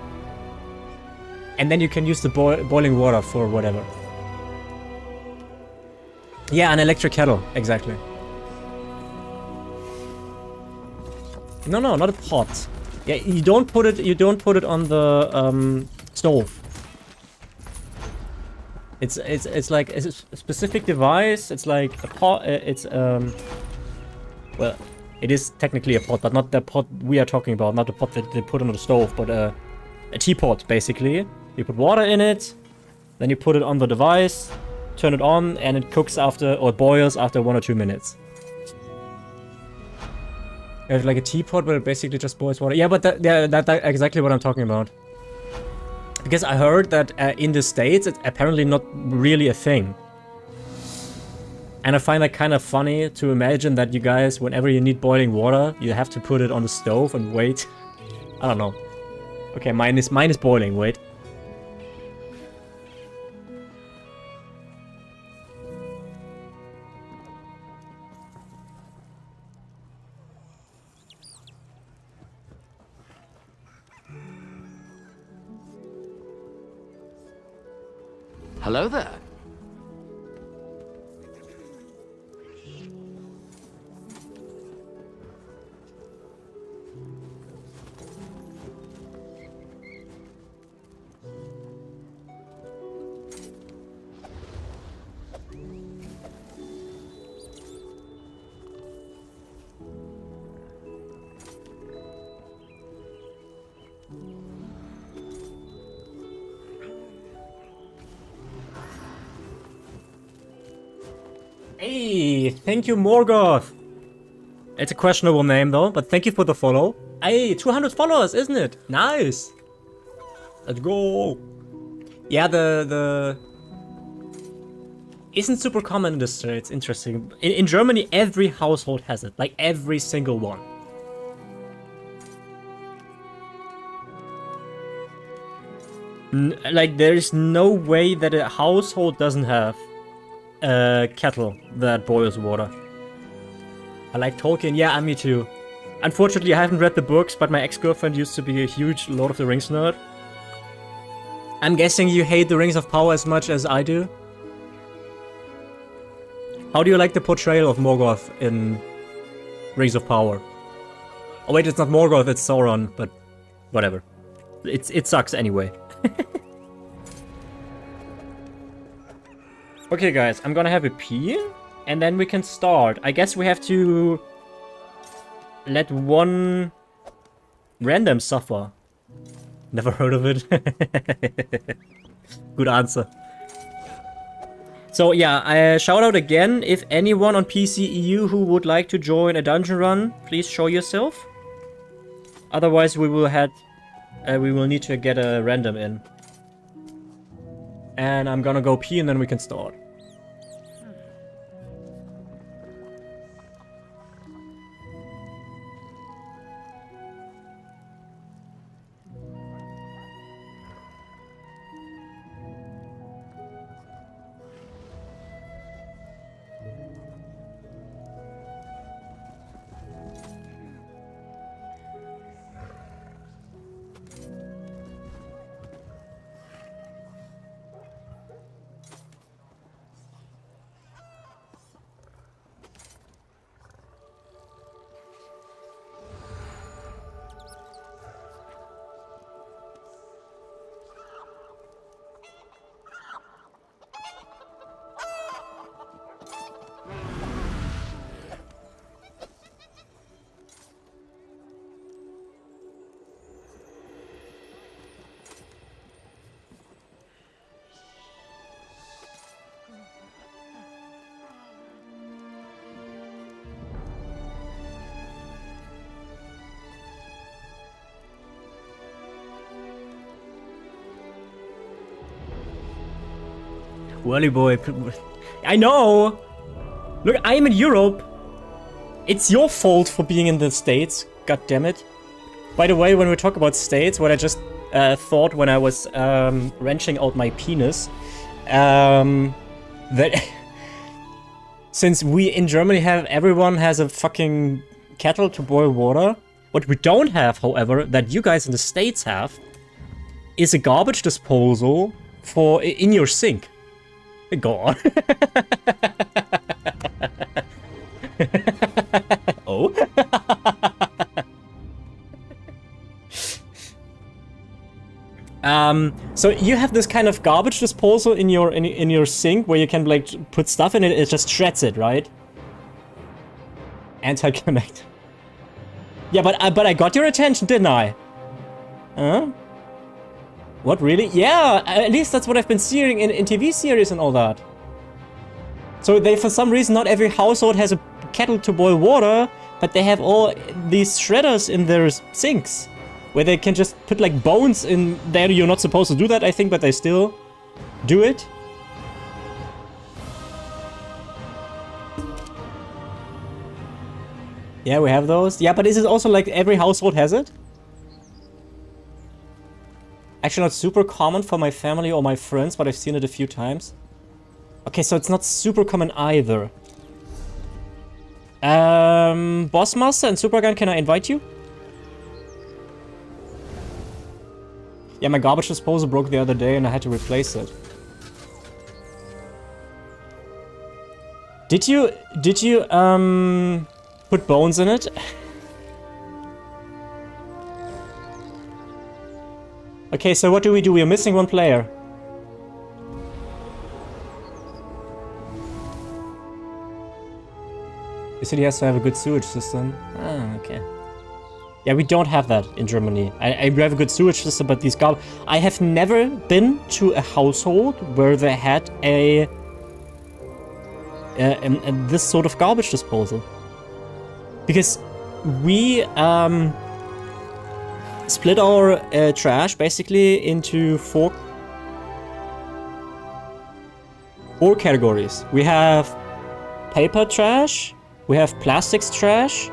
And then you can use the boiling water for whatever. Yeah, an electric kettle, exactly. No, not a pot. Yeah, you don't put it on the stove. It's like a specific device. It's like a pot. Well, it is technically a pot, but not the pot we are talking about. Not the pot that they put on the stove, but a teapot basically. You put water in it, then you put it on the device, turn it on, and it cooks after, or boils after 1 or 2 minutes. You have like a teapot where it basically just boils water. Yeah, but that's exactly what I'm talking about. Because I heard that in the States, it's apparently not really a thing. And I find that kind of funny to imagine that you guys, whenever you need boiling water, you have to put it on the stove and wait. I don't know. Okay, mine is boiling, wait. Hello there. Hey, thank you, Morgoth. It's a questionable name though, but thank you for the follow. Hey, 200 followers, isn't it? Nice. Let's go. Yeah, the isn't super common in this. It's interesting. In Germany, every household has it, like every single one. Like there is no way that a household doesn't have a kettle that boils water. I like Tolkien. Yeah, me too. Unfortunately, I haven't read the books, but my ex-girlfriend used to be a huge Lord of the Rings nerd. I'm guessing you hate the Rings of Power as much as I do. How do you like the portrayal of Morgoth in Rings of Power? Oh wait, it's not Morgoth, it's Sauron, but whatever. It sucks anyway. Okay guys, I'm gonna have a pee, and then we can start. I guess we have to let one random suffer. Never heard of it. Good answer. So yeah, shout out again. If anyone on PC EU who would like to join a dungeon run, please show yourself. Otherwise we will need to get a random in. And I'm gonna go pee and then we can start. Whirly boy. I know! Look, I'm in Europe. It's your fault for being in the States. God damn it. By the way, when we talk about States, what I just thought when I was wrenching out my penis, that since we in Germany everyone has a fucking kettle to boil water. What we don't have, however, that you guys in the States have, is a garbage disposal in your sink. Go on. Oh. So you have this kind of garbage disposal in your sink where you can like put stuff in it. It just shreds it, right? Anti-connect. Yeah, but I got your attention, didn't I? Huh? What, really? Yeah, at least that's what I've been seeing in TV series and all that. So for some reason, not every household has a kettle to boil water, but they have all these shredders in their sinks, where they can just put like bones in there. You're not supposed to do that, I think, but they still do it. Yeah, we have those. Yeah, but is it also like every household has it? Actually, not super common for my family or my friends, but I've seen it a few times. Okay, so it's not super common either. Bossmaster and Supergun, can I invite you? Yeah, my garbage disposal broke the other day and I had to replace it. Did you put bones in it? Okay, so what do? We are missing one player. The city has to have a good sewage system. Ah, okay. Yeah, we don't have that in Germany. I have a good sewage system, but these I have never been to a household where they had this sort of garbage disposal. Because we split our trash basically into four categories. We have paper trash, we have plastics trash,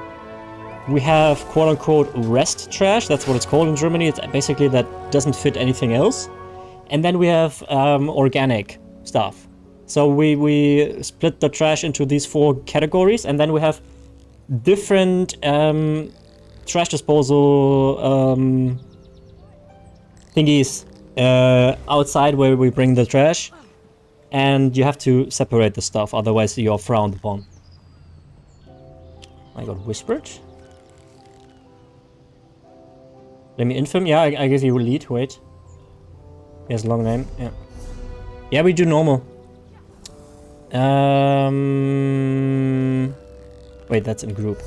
we have quote-unquote rest trash, that's what it's called in Germany. It's basically that doesn't fit anything else. And then we have organic stuff. So we split the trash into these four categories, and then we have different trash disposal thingies outside where we bring the trash, and you have to separate the stuff, otherwise you are frowned upon. I got whispered. Let me infirm. Yeah, I guess you will lead. Wait. He has a long name. Yeah. Yeah, we do normal. Wait, that's in group.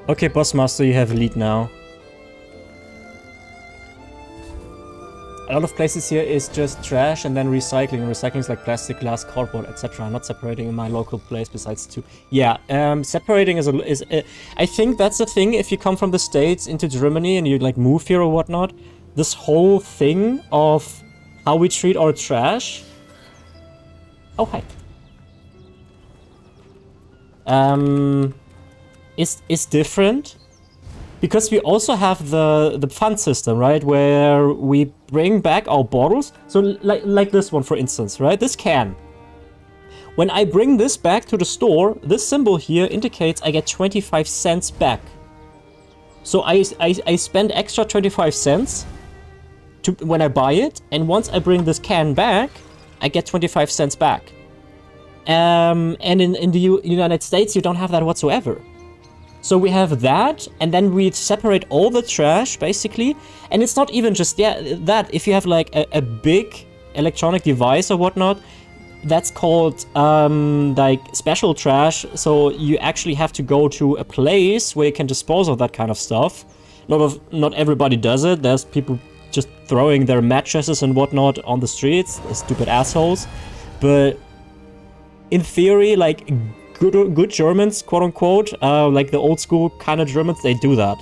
Okay, Bossmaster, you have a lead now. A lot of places here is just trash and then recycling. Recycling is like plastic, glass, cardboard, etc. Not separating in my local place besides two. Yeah, separating is I think that's the thing. If you come from the States into Germany and you like move here or whatnot, this whole thing of how we treat our trash. Oh, hi. Is different. Because we also have the fund system, right? Where we bring back our bottles. So like this one, for instance, right? This can. When I bring this back to the store, this symbol here indicates I get 25 cents back. So I spend extra 25 cents when I buy it. And once I bring this can back, I get 25 cents back. And in the United States, you don't have that whatsoever. So we have that, and then we separate all the trash, basically. And it's not even just that. If you have like a big electronic device or whatnot, that's called like special trash. So you actually have to go to a place where you can dispose of that kind of stuff. Not everybody does it. There's people just throwing their mattresses and whatnot on the streets. They're stupid assholes. But in theory, like good Germans, quote unquote, like the old school kind of Germans, they do that.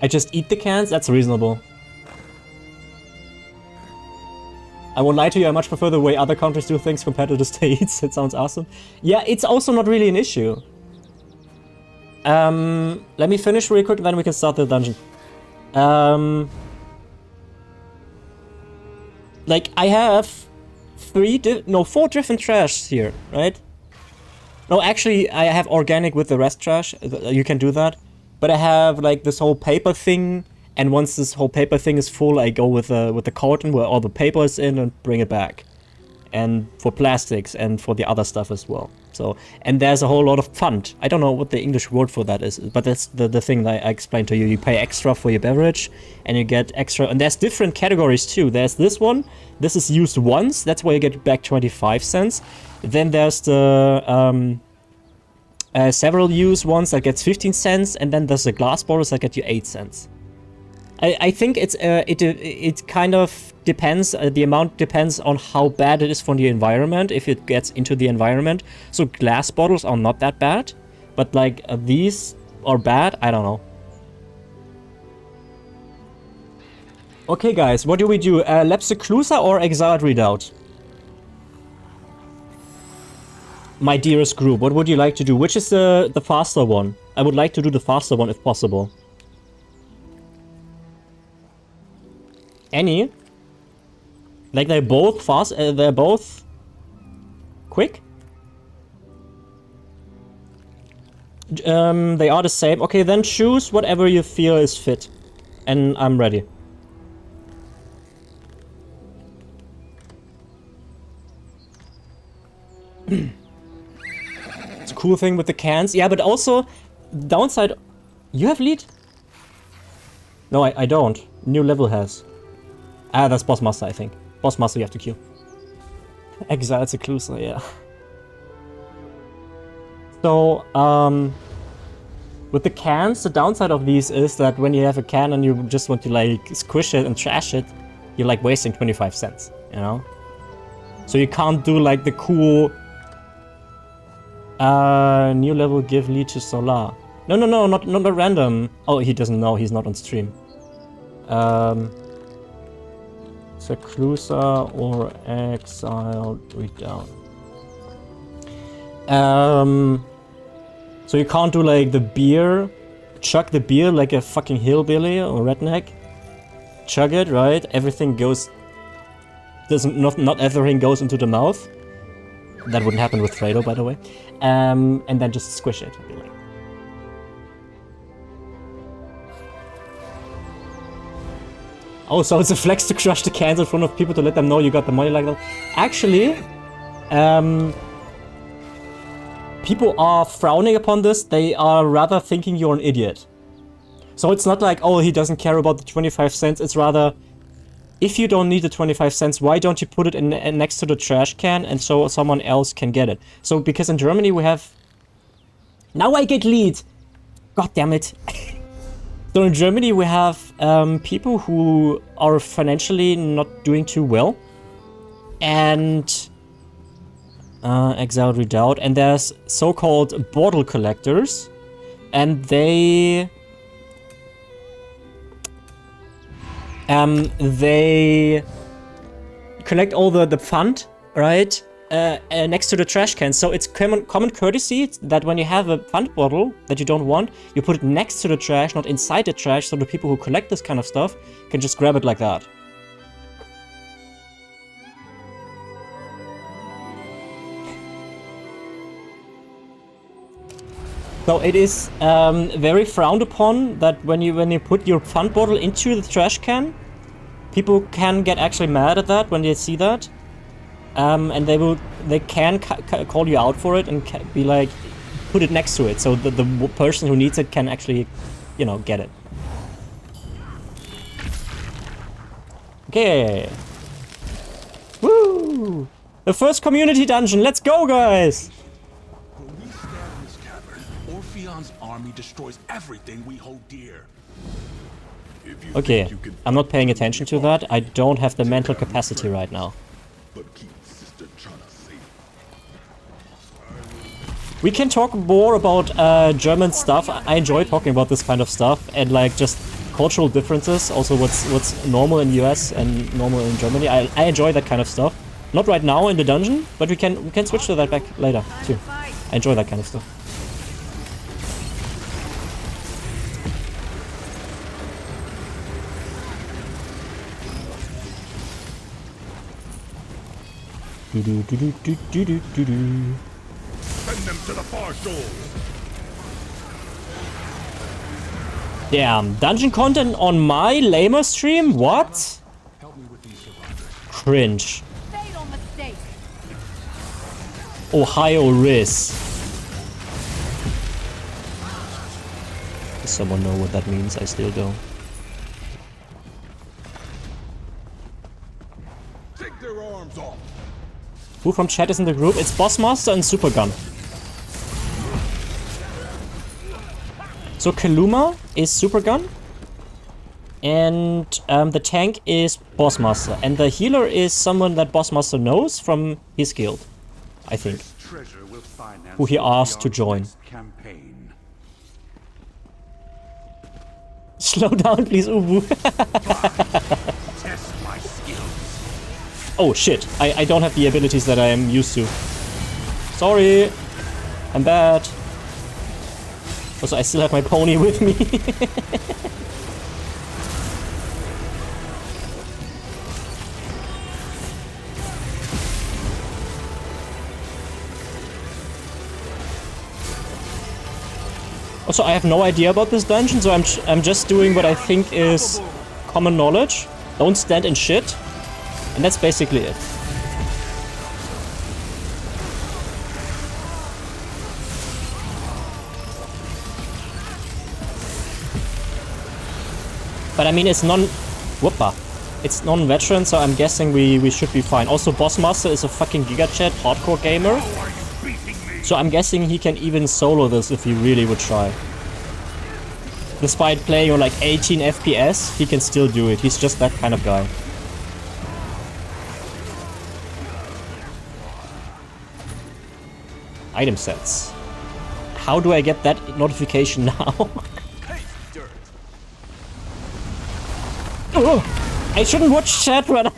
I just eat the cans? That's reasonable. I won't lie to you, I much prefer the way other countries do things compared to the States. It sounds awesome. Yeah, it's also not really an issue. Let me finish real quick, then we can start the dungeon. Like, I have 4 different trash here, right? No, actually, I have organic with the rest trash. You can do that. But I have, like, this whole paper thing. And once this whole paper thing is full, I go with the carton where all the paper is in and bring it back. And for plastics and for the other stuff as well. So, and there's a whole lot of fund. I don't know what the English word for that is, but that's the thing that I explained to you. You pay extra for your beverage and you get extra. And there's different categories too. There's this one. This is used once. That's why you get back 25 cents. Then there's the several use ones that gets 15 cents. And then there's the glass bottles that get you 8 cents. I think it kind of depends, the amount depends on how bad it is for the environment, if it gets into the environment. So glass bottles are not that bad, but like these are bad, I don't know. Okay guys, what do we do? Lab Seclusa or Exiled Redoubt? My dearest group, what would you like to do? Which is the faster one? I would like to do the faster one if possible. Any? Like they're both fast, they're both quick? They are the same. Okay, then choose whatever you feel is fit. And I'm ready. It's a cool thing with the cans. Yeah, but also, downside... You have lead? No, I don't. New level has. Ah, that's Boss Master, I think. Boss Master you have to kill. Exiled Seclusa, yeah. So, with the cans, the downside of these is that when you have a can and you just want to like squish it and trash it, you're like wasting 25 cents, you know? So you can't do like the cool new level give lead to Solar. No, not random. Oh, he doesn't know, he's not on stream. Seclusa or Exiled Redoubt. So you can't do like the beer, chug the beer like a fucking hillbilly or redneck. Chug it, right? Everything goes... Not everything goes into the mouth. That wouldn't happen with Fredo, by the way. And then just squish it. Be like... Oh, so it's a flex to crush the cans in front of people to let them know you got the money like that. Actually, people are frowning upon this. They are rather thinking you're an idiot. So it's not like, oh, he doesn't care about the 25 cents. It's rather, if you don't need the 25 cents, why don't you put it in next to the trash can and so someone else can get it? So because in Germany we have... Now I get lead! God damn it. So in Germany we have people who are financially not doing too well, and Exiled Redoubt, and there's so-called bottle collectors, and they collect all the fund, right? Next to the trash can. So it's common courtesy that when you have a fund bottle that you don't want, you put it next to the trash, not inside the trash, so the people who collect this kind of stuff can just grab it like that. So it is very frowned upon that when you put your fund bottle into the trash can, people can get actually mad at that when they see that. And they can call you out for it and be like, put it next to it, so that the person who needs it can actually, you know, get it. Okay. Woo! The first community dungeon. Let's go, guys. When we stand in this cavern, Orpheon's army destroys everything we hold dear. Okay, I'm not paying attention to that. I don't have the mental capacity right now. We can talk more about German stuff. I enjoy talking about this kind of stuff and like just cultural differences, also what's normal in US and normal in Germany. I enjoy that kind of stuff. Not right now in the dungeon, but we can switch to that back later too. I enjoy that kind of stuff. Send them to the far shore. Damn, dungeon content on my lamer stream? What? Cringe. Fatal mistake. Ohio Riz. Does someone know what that means? I still don't. Take their arms off. Who from chat is in the group? It's Bossmaster and Supergun. So Kaluma is Supergun. And the tank is Bossmaster. And the healer is someone that Bossmaster knows from his guild, I think. Who he asked to join. Slow down, please, Ubu. Test my skills. Oh shit, I don't have the abilities that I am used to. Sorry, I'm bad. Also, I still have my pony with me. Also, I have no idea about this dungeon, so I'm just doing what I think is common knowledge. Don't stand in shit. And that's basically it. But I mean, it's it's non-veteran, so I'm guessing we should be fine. Also, Bossmaster is a fucking gigachat hardcore gamer. So I'm guessing he can even solo this if he really would try. Despite playing on like 18 FPS, he can still do it. He's just that kind of guy. Item sets. How do I get that notification now? Oh, I shouldn't watch chat right now.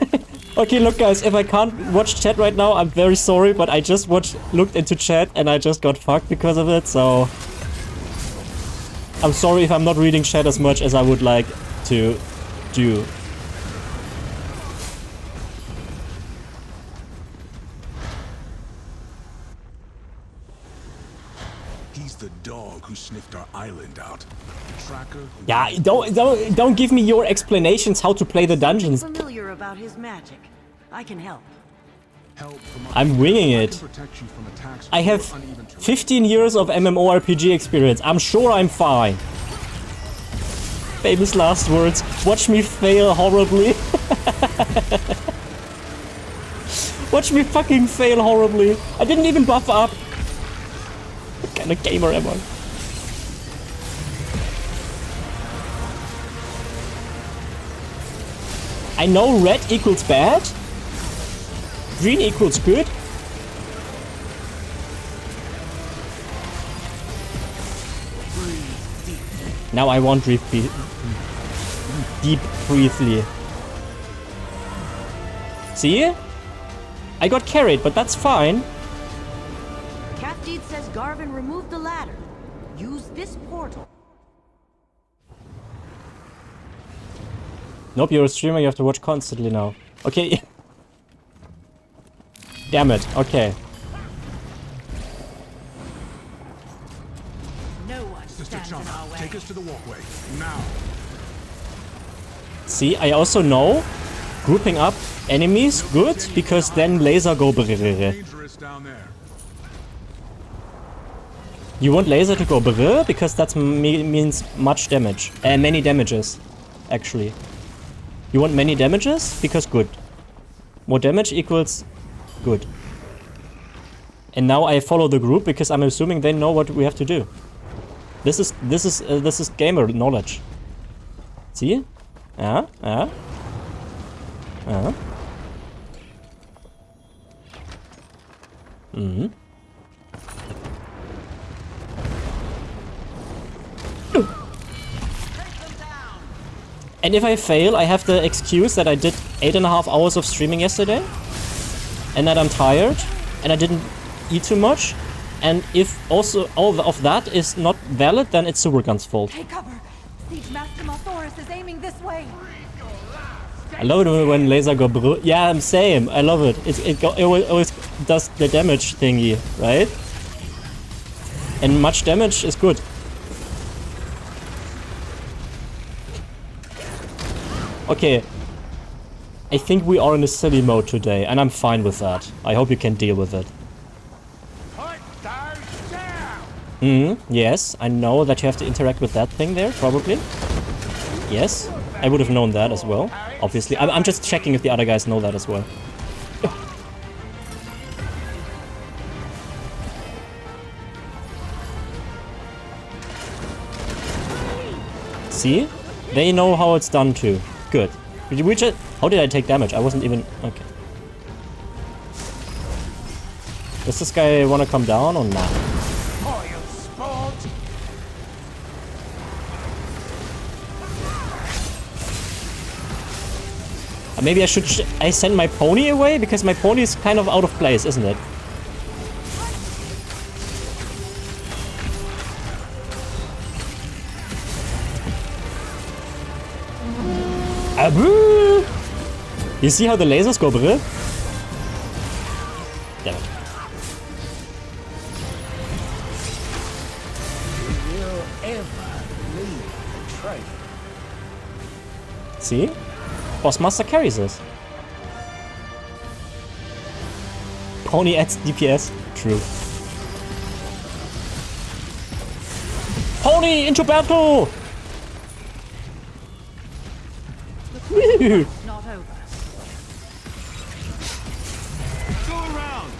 Okay, look guys, if I can't watch chat right now, I'm very sorry, but I just looked into chat and I just got fucked because of it, so... I'm sorry if I'm not reading chat as much as I would like to do. He's the dog who sniffed our island out. Tracker. Yeah, don't give me your explanations how to play the dungeons. Familiar about his magic. I can help. I'm winging it. I have 15 years of MMORPG experience. I'm sure I'm fine. Famous last words. Watch me fail horribly. Watch me fucking fail horribly. I didn't even buff up. What kind of gamer am I? I know red equals bad. Green equals good. Now I won't deep briefly. See? I got carried, but that's fine. Capdeed says Garvin removed the ladder. Use this portal. Nope, you're a streamer, you have to watch constantly now. Okay. Damn it, okay. No one stands in our way. Take us to the walkway, now. See, I also know grouping up enemies good, because then laser go brrrr. Dangerous down there. You want laser to go brrrr, because that means much damage. Many damages, actually. You want many damages? Because good. More damage equals good. And now I follow the group because I'm assuming they know what we have to do. This is gamer knowledge. See? Yeah. Mm-hmm. And if I fail, I have the excuse that I did 8.5 hours of streaming yesterday. And that I'm tired. And I didn't eat too much. And if also all of that is not valid, then it's Supergun's fault. Take cover. Siege Master Malthoris is aiming this way. I love it when laser go bro. Yeah, I'm same. I love it. It always does the damage thingy, right? And much damage is good. Okay. I think we are in a silly mode today, and I'm fine with that. I hope you can deal with it. Yes, I know that you have to interact with that thing there, probably. Yes, I would have known that as well, obviously. I'm just checking if the other guys know that as well. See? They know how it's done too. Good. How did I take damage? I wasn't even... Okay. Does this guy want to come down or not? Maybe I should I send my pony away? Because my pony is kind of out of place, isn't it? Abu! You see how the lasers go, bro? Damn it. See? Bossmaster carries us. Pony adds DPS. True. Pony into battle! Woo! Not over. Go around.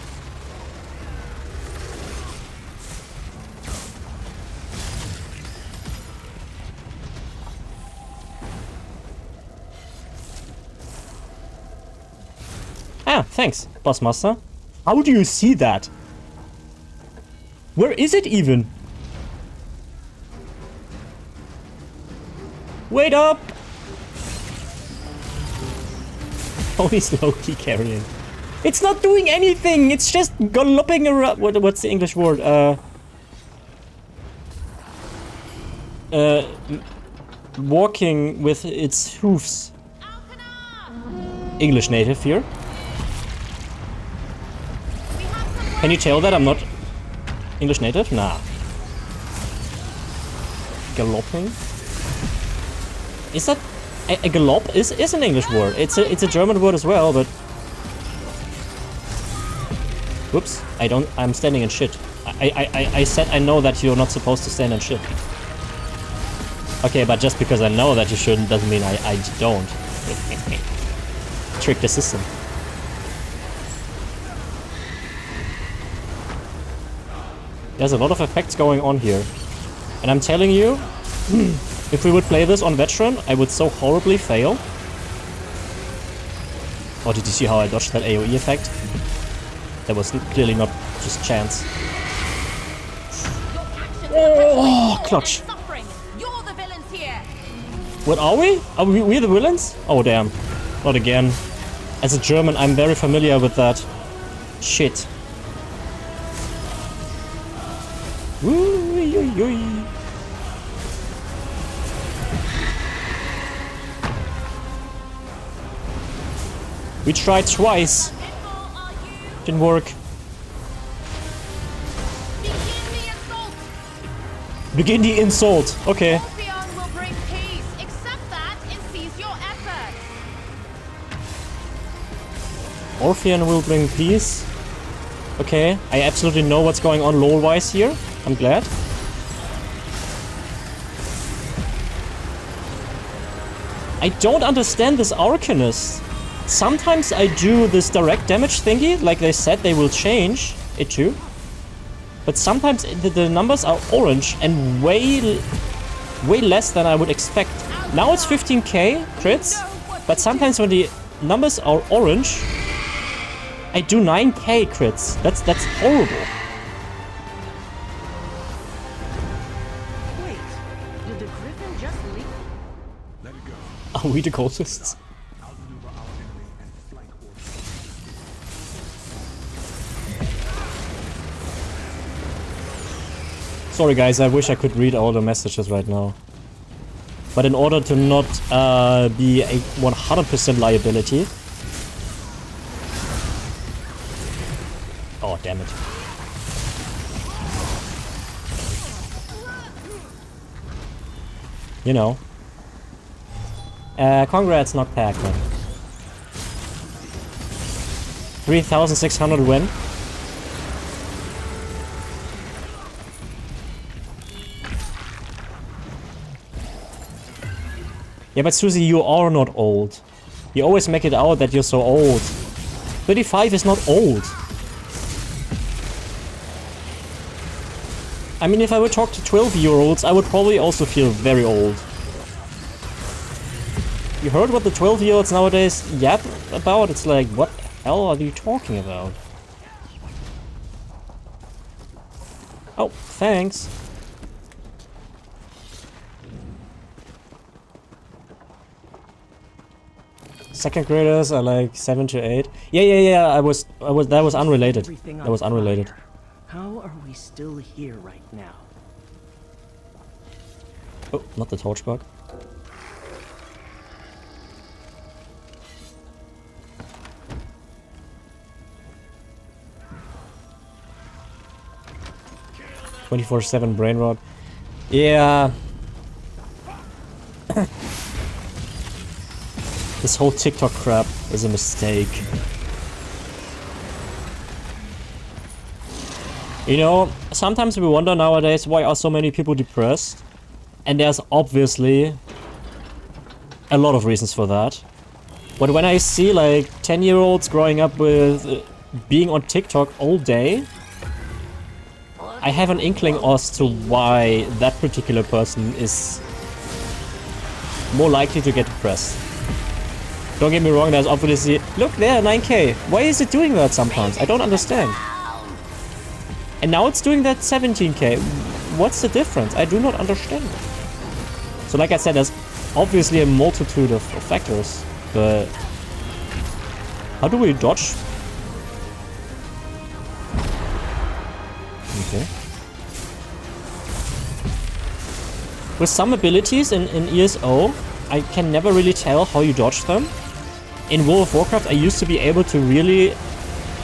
Ah, thanks, Bossmaster. How do you see that? Where is it even? Wait up! Pony's low-key carrying. It's not doing anything! It's just galloping around. What's the English word? Walking with its hoofs. English native here. Can you tell that I'm not English native? Nah. Galloping? Is that a gallop? Is an English word. It's a German word as well, but whoops! I'm standing in shit. I said I know that you're not supposed to stand in shit. Okay, but just because I know that you shouldn't doesn't mean I don't. Trick the system. There's a lot of effects going on here. And I'm telling you, if we would play this on Veteran, I would so horribly fail. Oh, did you see how I dodged that AoE effect? That was clearly not just chance. Oh, clutch. You're the villains here. What are we? Are we the villains? Oh, damn. Not again. As a German, I'm very familiar with that. Shit. Woo-wee-wee-wee. We tried twice. Didn't work. Begin the insult. Okay. Orpheon will bring peace. Accept that and cease your efforts. Orpheon will bring peace. Okay, I absolutely know what's going on lore-wise here. I'm glad. I don't understand this Arcanist. Sometimes I do this direct damage thingy, like they said they will change it to. But sometimes the numbers are orange and way less than I would expect. Now it's 15k crits, but sometimes when the numbers are orange, I do 9k crits. That's horrible. Wait, did the Griffin just leave? Let it go. Are we the cultists? Sorry guys, I wish I could read all the messages right now. But in order to not be a 100% liability... Oh, damn it. You know. Congrats, not Pac-Man. 3,600 win. Yeah, but Susie, you are not old. You always make it out that you're so old. 35 is not old. I mean, if I would talk to 12-year-olds, I would probably also feel very old. You heard what the 12-year-olds nowadays yap about? It's like, what the hell are you talking about? Oh, thanks. Second graders are like 7 to 8. Yeah. That was unrelated. That was unrelated. How are we still here right now? Oh, not the torch bug. "24/7 brain rot." Yeah. This whole TikTok crap is a mistake. You know, sometimes we wonder nowadays why are so many people depressed. And there's obviously a lot of reasons for that. But when I see like 10-year-olds growing up with being on TikTok all day, I have an inkling as to why that particular person is more likely to get depressed. Don't get me wrong, there's obviously... Look there, 9k. Why is it doing that sometimes? I don't understand. And now it's doing that 17k. What's the difference? I do not understand. So like I said, there's obviously a multitude of factors. But... how do we dodge? Okay. With some abilities in ESO, I can never really tell how you dodge them. In World of Warcraft, I used to be able to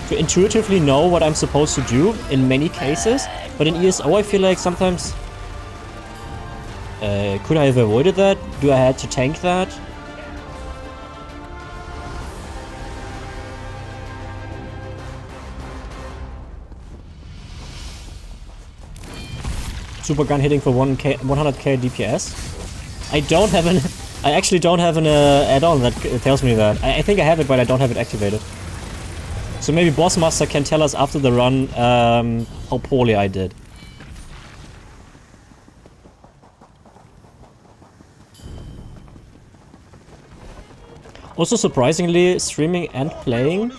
intuitively know what I'm supposed to do in many cases. But in ESO, I feel like sometimes... could I have avoided that? Do I have to tank that? Super gun hitting for 100k DPS. I actually don't have an add-on that tells me that. I think I have it, but I don't have it activated. So maybe Bossmaster can tell us after the run how poorly I did. Also, surprisingly, streaming and playing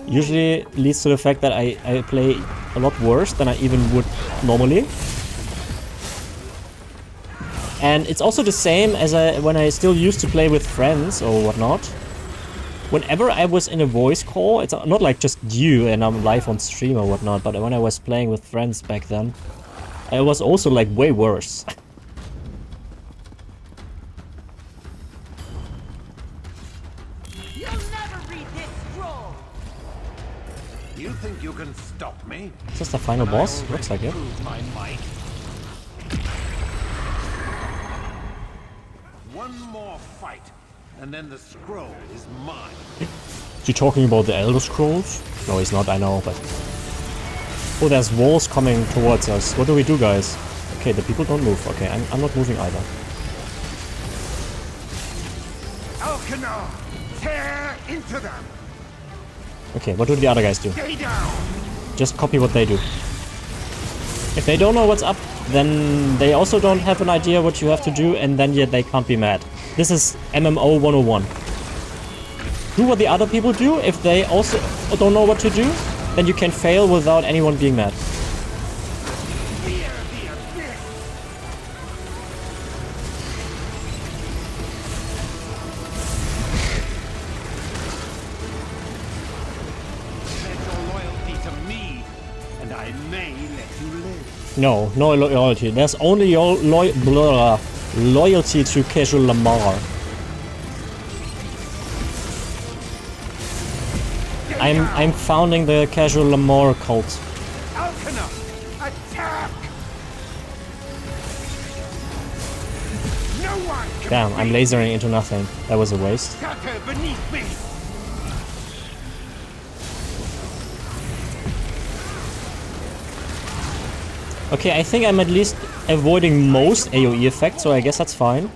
usually leads to the fact that I play a lot worse than I even would normally. And it's also the same as when I still used to play with friends or whatnot. Whenever I was in a voice call, it's not like just you and I'm live on stream or whatnot, but when I was playing with friends back then, I was also like way worse. You'll never read this scroll. You think you can stop me? Is this the final boss? Looks like it. One more fight, and then the scroll is mine. Is he talking about the Elder Scrolls? No, he's not, I know, but... Oh, there's walls coming towards us. What do we do, guys? Okay, the people don't move. Okay, I'm not moving either. Alcanar, tear into them. Okay, what do the other guys do? Stay down. Just copy what they do. If they don't know what's up, then they also don't have an idea what you have to do, and then yet they can't be mad. This is MMO 101. Do what the other people do. If they also don't know what to do, then you can fail without anyone being mad. I may let you live. No, no loyalty. There's only loyalty to Casual Lamar. I'm founding the Casual Lamar cult. Alkana, attack! No one can Damn, I'm lasering into nothing. That was a waste. scatter beneath me. Okay, I think I'm at least avoiding most AoE effects, so I guess that's fine.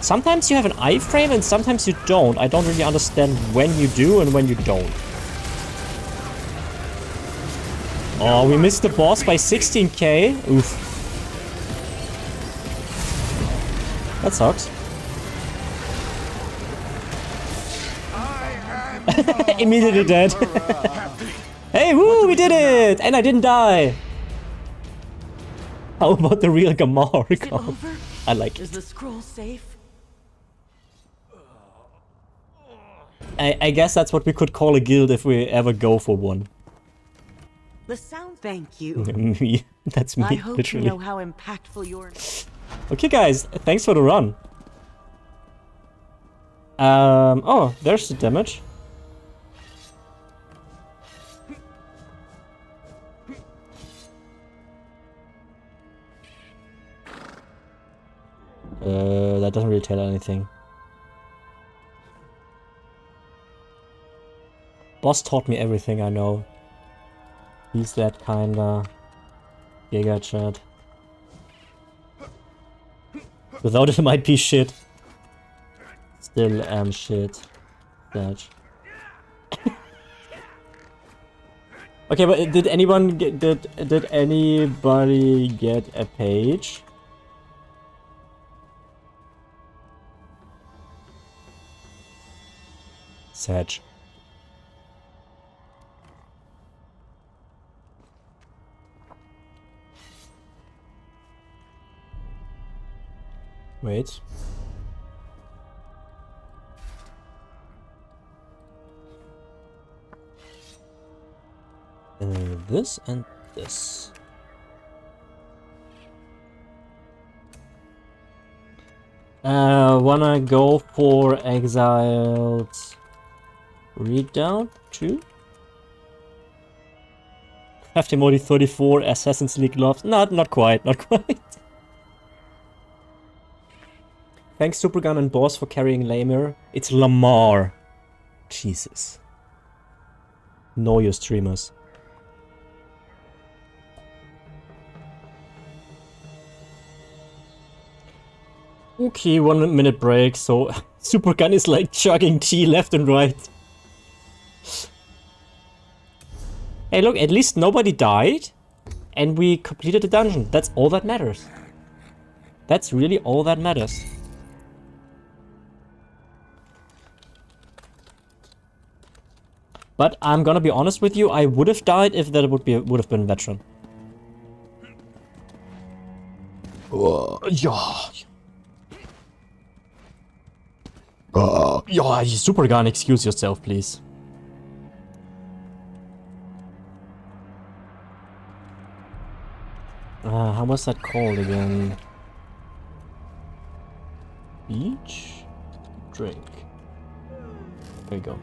Sometimes you have an iframe and sometimes you don't. I don't really understand when you do and when you don't. Oh, we missed the boss by 16k. Oof. That sucks. Immediately dead. Hey, woo, we did it! And I didn't die. How about the real Gamar? Is it over? I like Is it. the scroll safe? I guess that's what we could call a guild if we ever go for one. The sound. Thank you. Me. That's me, I hope literally. you know how impactful your. Okay, guys, thanks for the run. Oh, there's the damage. That doesn't really tell anything. Boss taught me everything I know. He's that kinda giga chat. Without it, it might be shit. Still am shit. That. Okay, but did anyone get did anybody get a page? Sag. Wait. This and this. Wanna go for Exiled Redoubt too? Crafting mode 34, Assassin's League gloves. Not quite, not quite. Thanks Supergun and Boss for carrying Lamer. It's Lamar. Jesus. Know your streamers. Okay, 1 minute break, so Supergun is like chugging tea left and right. Hey look, at least nobody died and we completed the dungeon. That's all that matters. That's really all that matters. But I'm gonna be honest with you, I would have died if that would have been veteran. Yeah. Yeah, Supergun, excuse yourself, please. How was that called again? Beach? Drink. There you go.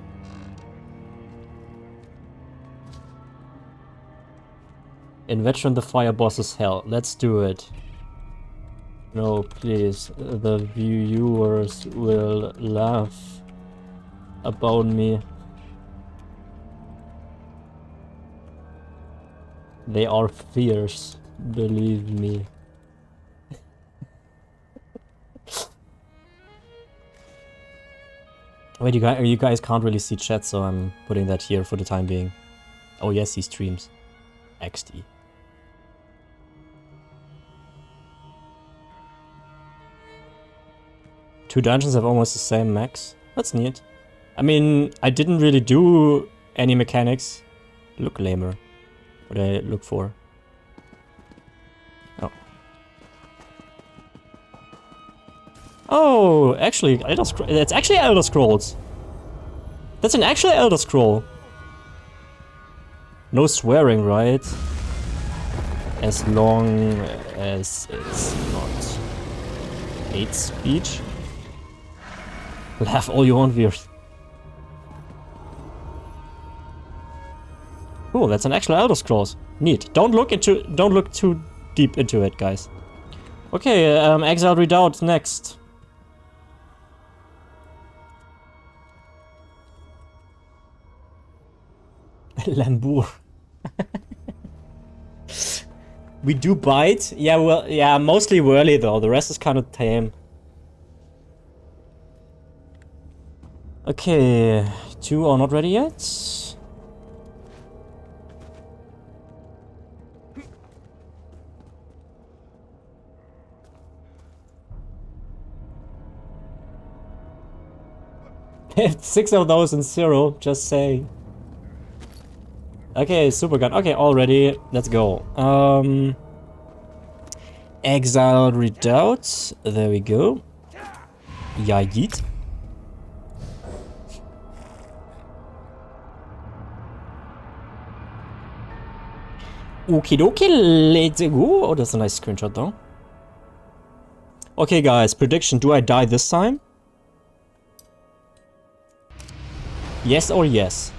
In Veteran, the fire boss is hell. Let's do it. No, please. The viewers will laugh about me. They are fierce, believe me. Wait, you guys can't really see chat, so I'm putting that here for the time being. Oh yes, he streams. XD. Two dungeons have almost the same max. That's neat. I mean, I didn't really do any mechanics. Look lamer. What did I look for? Oh. Oh, actually, that's actually Elder Scrolls. That's an actual Elder Scroll. No swearing, right? As long as it's not hate speech. Laugh all you want, viewers. Cool, that's an actual Elder Scrolls. Neat. Don't look too deep into it, guys. Okay, Exiled Redoubt next. Lambour. We do bite? Yeah, well, yeah, mostly whirly though. The rest is kind of tame. Okay, 2 are not ready yet. Six of those and 0, just say. Okay, super gun. Okay, all ready. Let's go. Exiled Redoubt. There we go. Yeah, yeet. Okie dokie, let's go. Oh, that's a nice screenshot though. Okay, guys, prediction. Do I die this time? Yes or yes?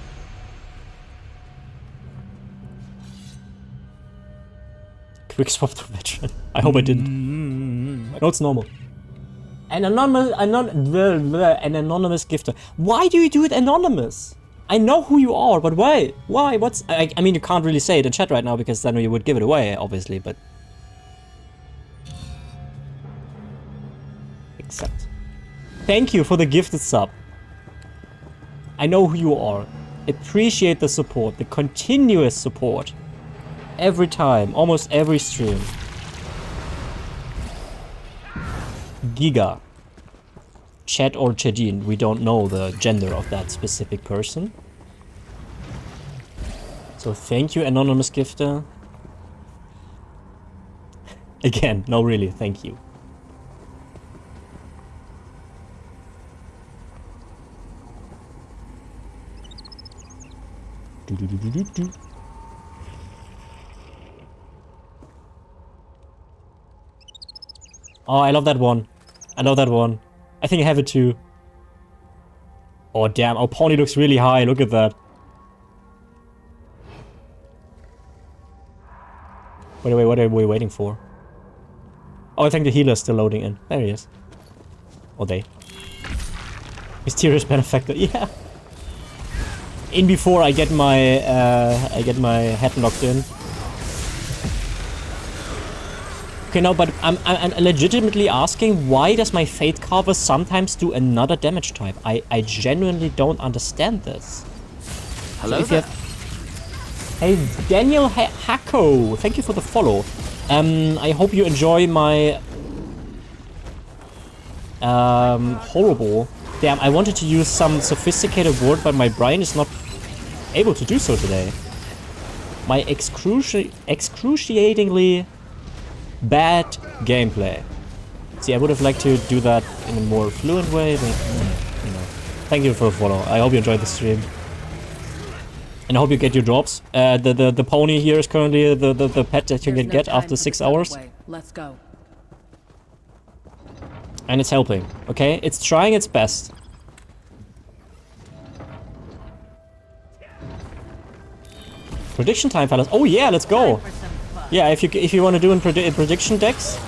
Quick swap to veteran. I hope I didn't. No, it's normal. An anonymous gifter. Why do you do it anonymous? I know who you are, but why? Why? What's... I mean, you can't really say it in chat right now because then you would give it away, obviously, but... Accept. Thank you for the gifted sub. I know who you are. Appreciate the support, the continuous support. Every time, almost every stream. Giga. Chat or Chadine, we don't know the gender of that specific person. So thank you, anonymous gifter. Again, no really, thank you. Oh, I love that one. I love that one. I think I have it too. Oh, damn. Our pony looks really high. Look at that. Wait, what are we waiting for? Oh, I think the healer's still loading in. There he is. Or they. Mysterious benefactor. Yeah. In before I get my head locked in. Okay, no, but I'm legitimately asking, why does my Fate Carver sometimes do another damage type? I genuinely don't understand this. Hello so there. Hey, Daniel Hacko, thank you for the follow. I hope you enjoy my horrible. Damn, I wanted to use some sophisticated word, but my brain is not able to do so today. My excruciatingly bad gameplay. See, I would have liked to do that in a more fluent way, but you know. Thank you for the follow. I hope you enjoyed the stream. And I hope you get your drops. The pony here is currently the pet that you can get after 6 hours. Let's go. And it's helping, okay? It's trying its best. Prediction time, fellas. Oh yeah, let's go. Yeah, if you want to do in prediction decks,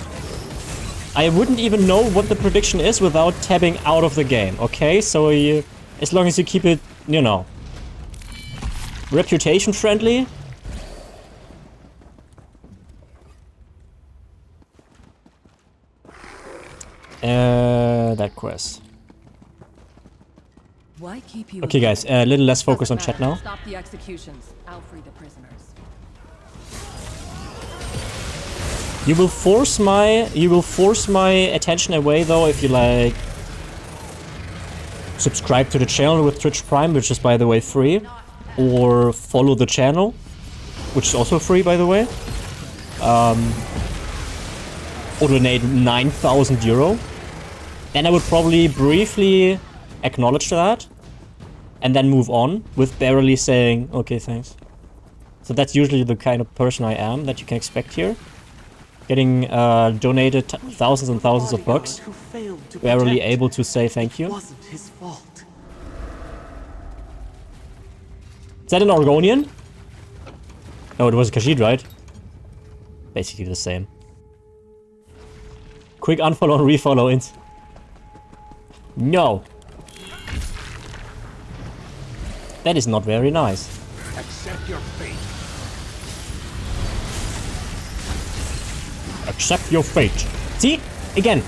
I wouldn't even know what the prediction is without tabbing out of the game. Okay, so as long as you keep it, you know, reputation friendly. That quest. Why keep you Okay, guys, a little less focus on chat now. Stop the executions. I'll free the prisoners. You will force my attention away though if you like subscribe to the channel with Twitch Prime, which is by the way free, or follow the channel, which is also free by the way. Or donate 9,000 euro. Then I would probably briefly acknowledge that and then move on with barely saying okay, thanks. So that's usually the kind of person I am that you can expect here. Getting donated thousands and thousands of bucks. Barely able to say thank you. Wasn't his fault. Is that an Argonian? No, it was Khajiit, right? Basically the same. Quick unfollow and refollow int. No. That is not very nice. Accept your fate. Accept your fate. See? Again,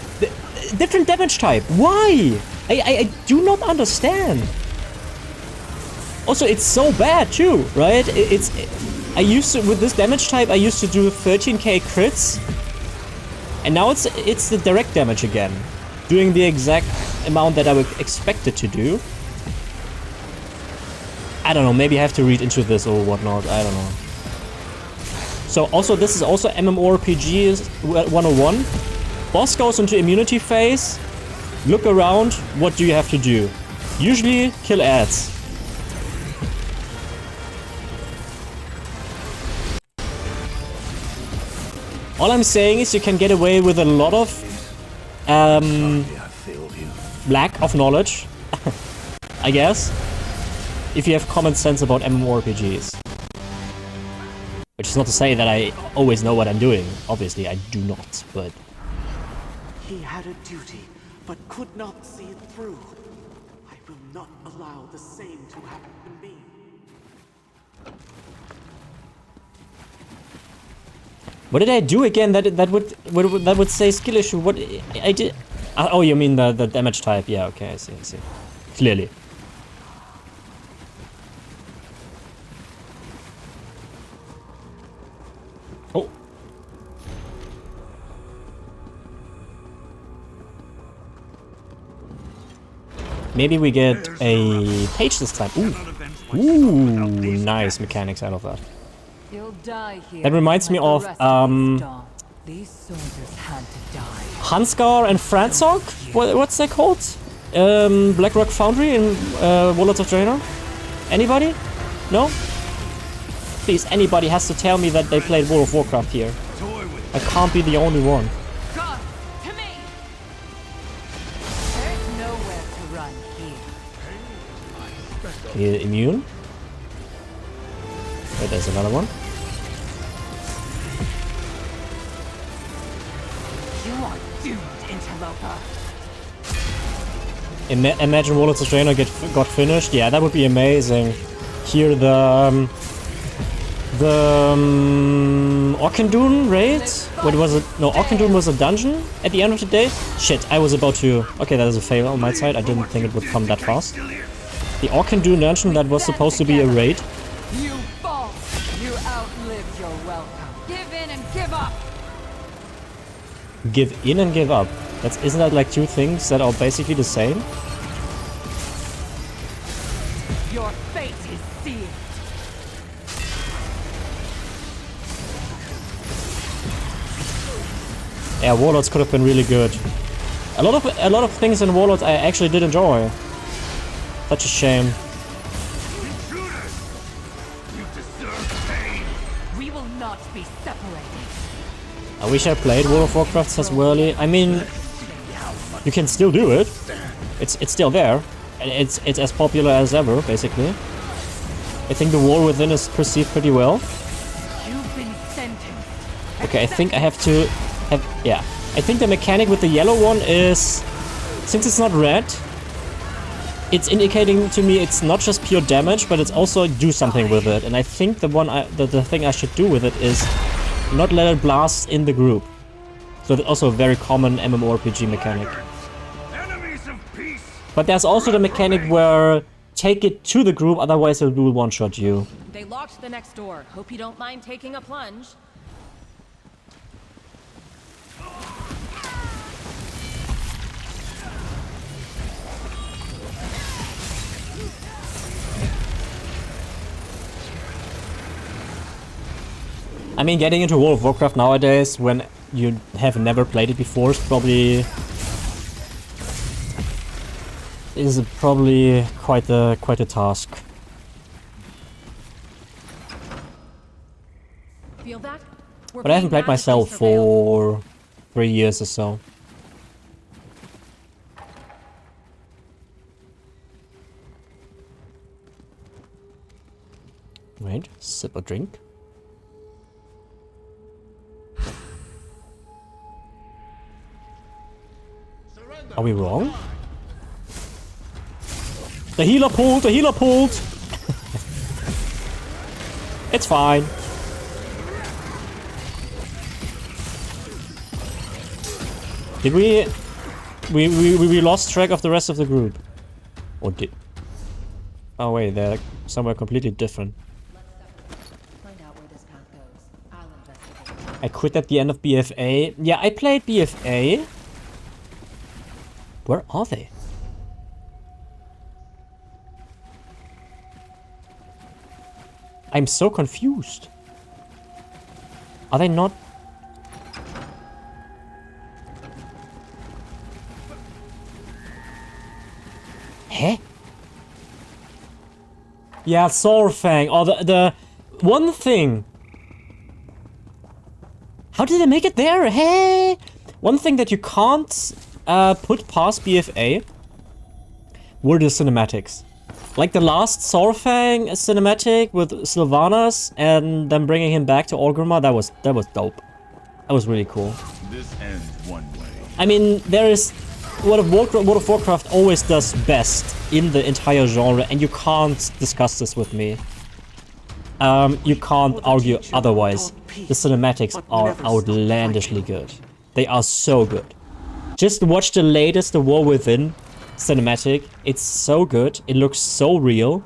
different damage type. Why? I do not understand. Also, it's so bad too, right? I used to, with this damage type, I used to do 13k crits. And now it's the direct damage again. Doing the exact amount that I would expect it to do. I don't know, maybe I have to read into this or whatnot, I don't know. So also, this is also MMORPG 101. Boss goes into immunity phase. Look around, what do you have to do? Usually, kill ads. All I'm saying is you can get away with a lot of lack of knowledge, I guess, if you have common sense about MMORPGs. Which is not to say that I always know what I'm doing. Obviously, I do not, but... He had a duty, but could not see it through. I will not allow the same to happen to me. What did I do again that would say skill issue? What I did? Oh, you mean the damage type? Yeah, okay, I see. Clearly. Oh. Maybe we get a page this time. Ooh, nice mechanics out of that. That reminds me of Hanskar and Franzog? What's that called? Blackrock Foundry in Warlords of Draenor? Anybody? No? Please, anybody has to tell me that they played World of Warcraft here. I can't be the only one. Come to me. There's nowhere to run here. Immune? Wait, there's another one. You are doomed, interloper. Imagine Warlords of Draenor got finished. Yeah, that would be amazing. Here the Orkandun raid? What was it? No, Orkandun was a dungeon at the end of the day? Shit, I was about to... Okay, that is a fail on my side. I didn't think it would come that fast. The Orkandun dungeon that was supposed to be a raid. You fall. You outlived your welcome. Give in and give up. Give in and give up. Isn't that like two things that are basically the same? Your fate is sealed. Yeah, Warlords could have been really good. A lot of things in Warlords I actually did enjoy. Such a shame. We will not be separated. I wish I played World of Warcraft as early. I mean, you can still do it. It's still there. And it's as popular as ever, basically. I think the war within is perceived pretty well. You've been sentenced. Okay, I think I have to have... Yeah. I think the mechanic with the yellow one is... Since it's not red, it's indicating to me it's not just pure damage, but it's also do something with it. And I think the thing I should do with it is not let it blast in the group. So that's also a very common MMORPG mechanic. But there's also the mechanic where take it to the group, otherwise it will one-shot you. They locked the next door. Hope you don't mind taking a plunge. I mean, getting into World of Warcraft nowadays, when you have never played it before, is probably quite a task. feel that? We're But I haven't being played myself magically surveilled. for 3 years or so. Wait, sip a drink. Are we wrong? The healer pulled! The healer pulled! It's fine. Did we lost track of the rest of the group? Or did... Oh wait, they're somewhere completely different. I quit at the end of BFA. Yeah, I played BFA. Where are they? I'm so confused. Are they not? Huh? Yeah, Sorfang. Or the one thing. How did they make it there? Hey! One thing that you can't put past BFA were the cinematics. Like the last Sorfang cinematic with Sylvanas and then bringing him back to Orgrimmar, that was dope. That was really cool. This ends one way. I mean, there is World of Warcraft always does best in the entire genre, and you can't discuss this with me. You can't argue otherwise. The cinematics are outlandishly good. They are so good. Just watch the latest The War Within cinematic. It's so good. It looks so real.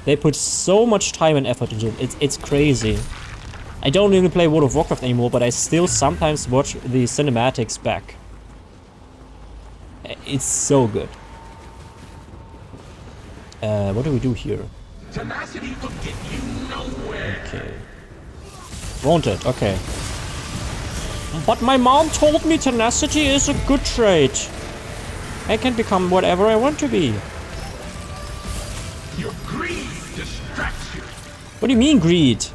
They put so much time and effort into it. It's crazy. I don't even play World of Warcraft anymore, but I still sometimes watch the cinematics back. It's so good. What do we do here? Tenacity will get you nowhere. Okay. Wanted, okay. But my mom told me tenacity is a good trait. I can become whatever I want to be. Your greed distracts you. What do you mean, greed?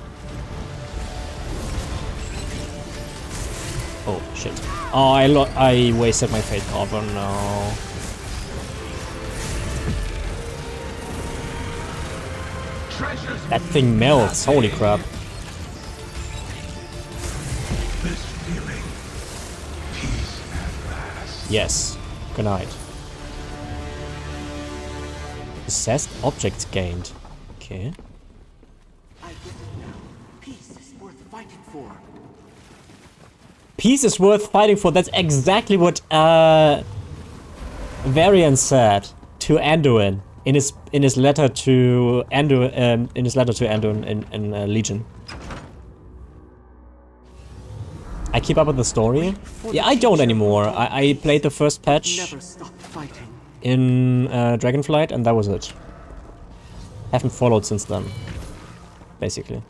Oh, shit. Oh, I wasted my fate card. Oh, no. That thing melts. Holy crap. This feeling. Peace at last. Yes. Good night. Possessed objects gained. Okay. I get it now. Peace is worth fighting for. Peace is worth fighting for. That's exactly what Varian said to Anduin in his letter to Anduin in Legion. I keep up with the story. Yeah, I don't anymore. I played the first patch in Dragonflight, and that was it. Haven't followed since then, basically.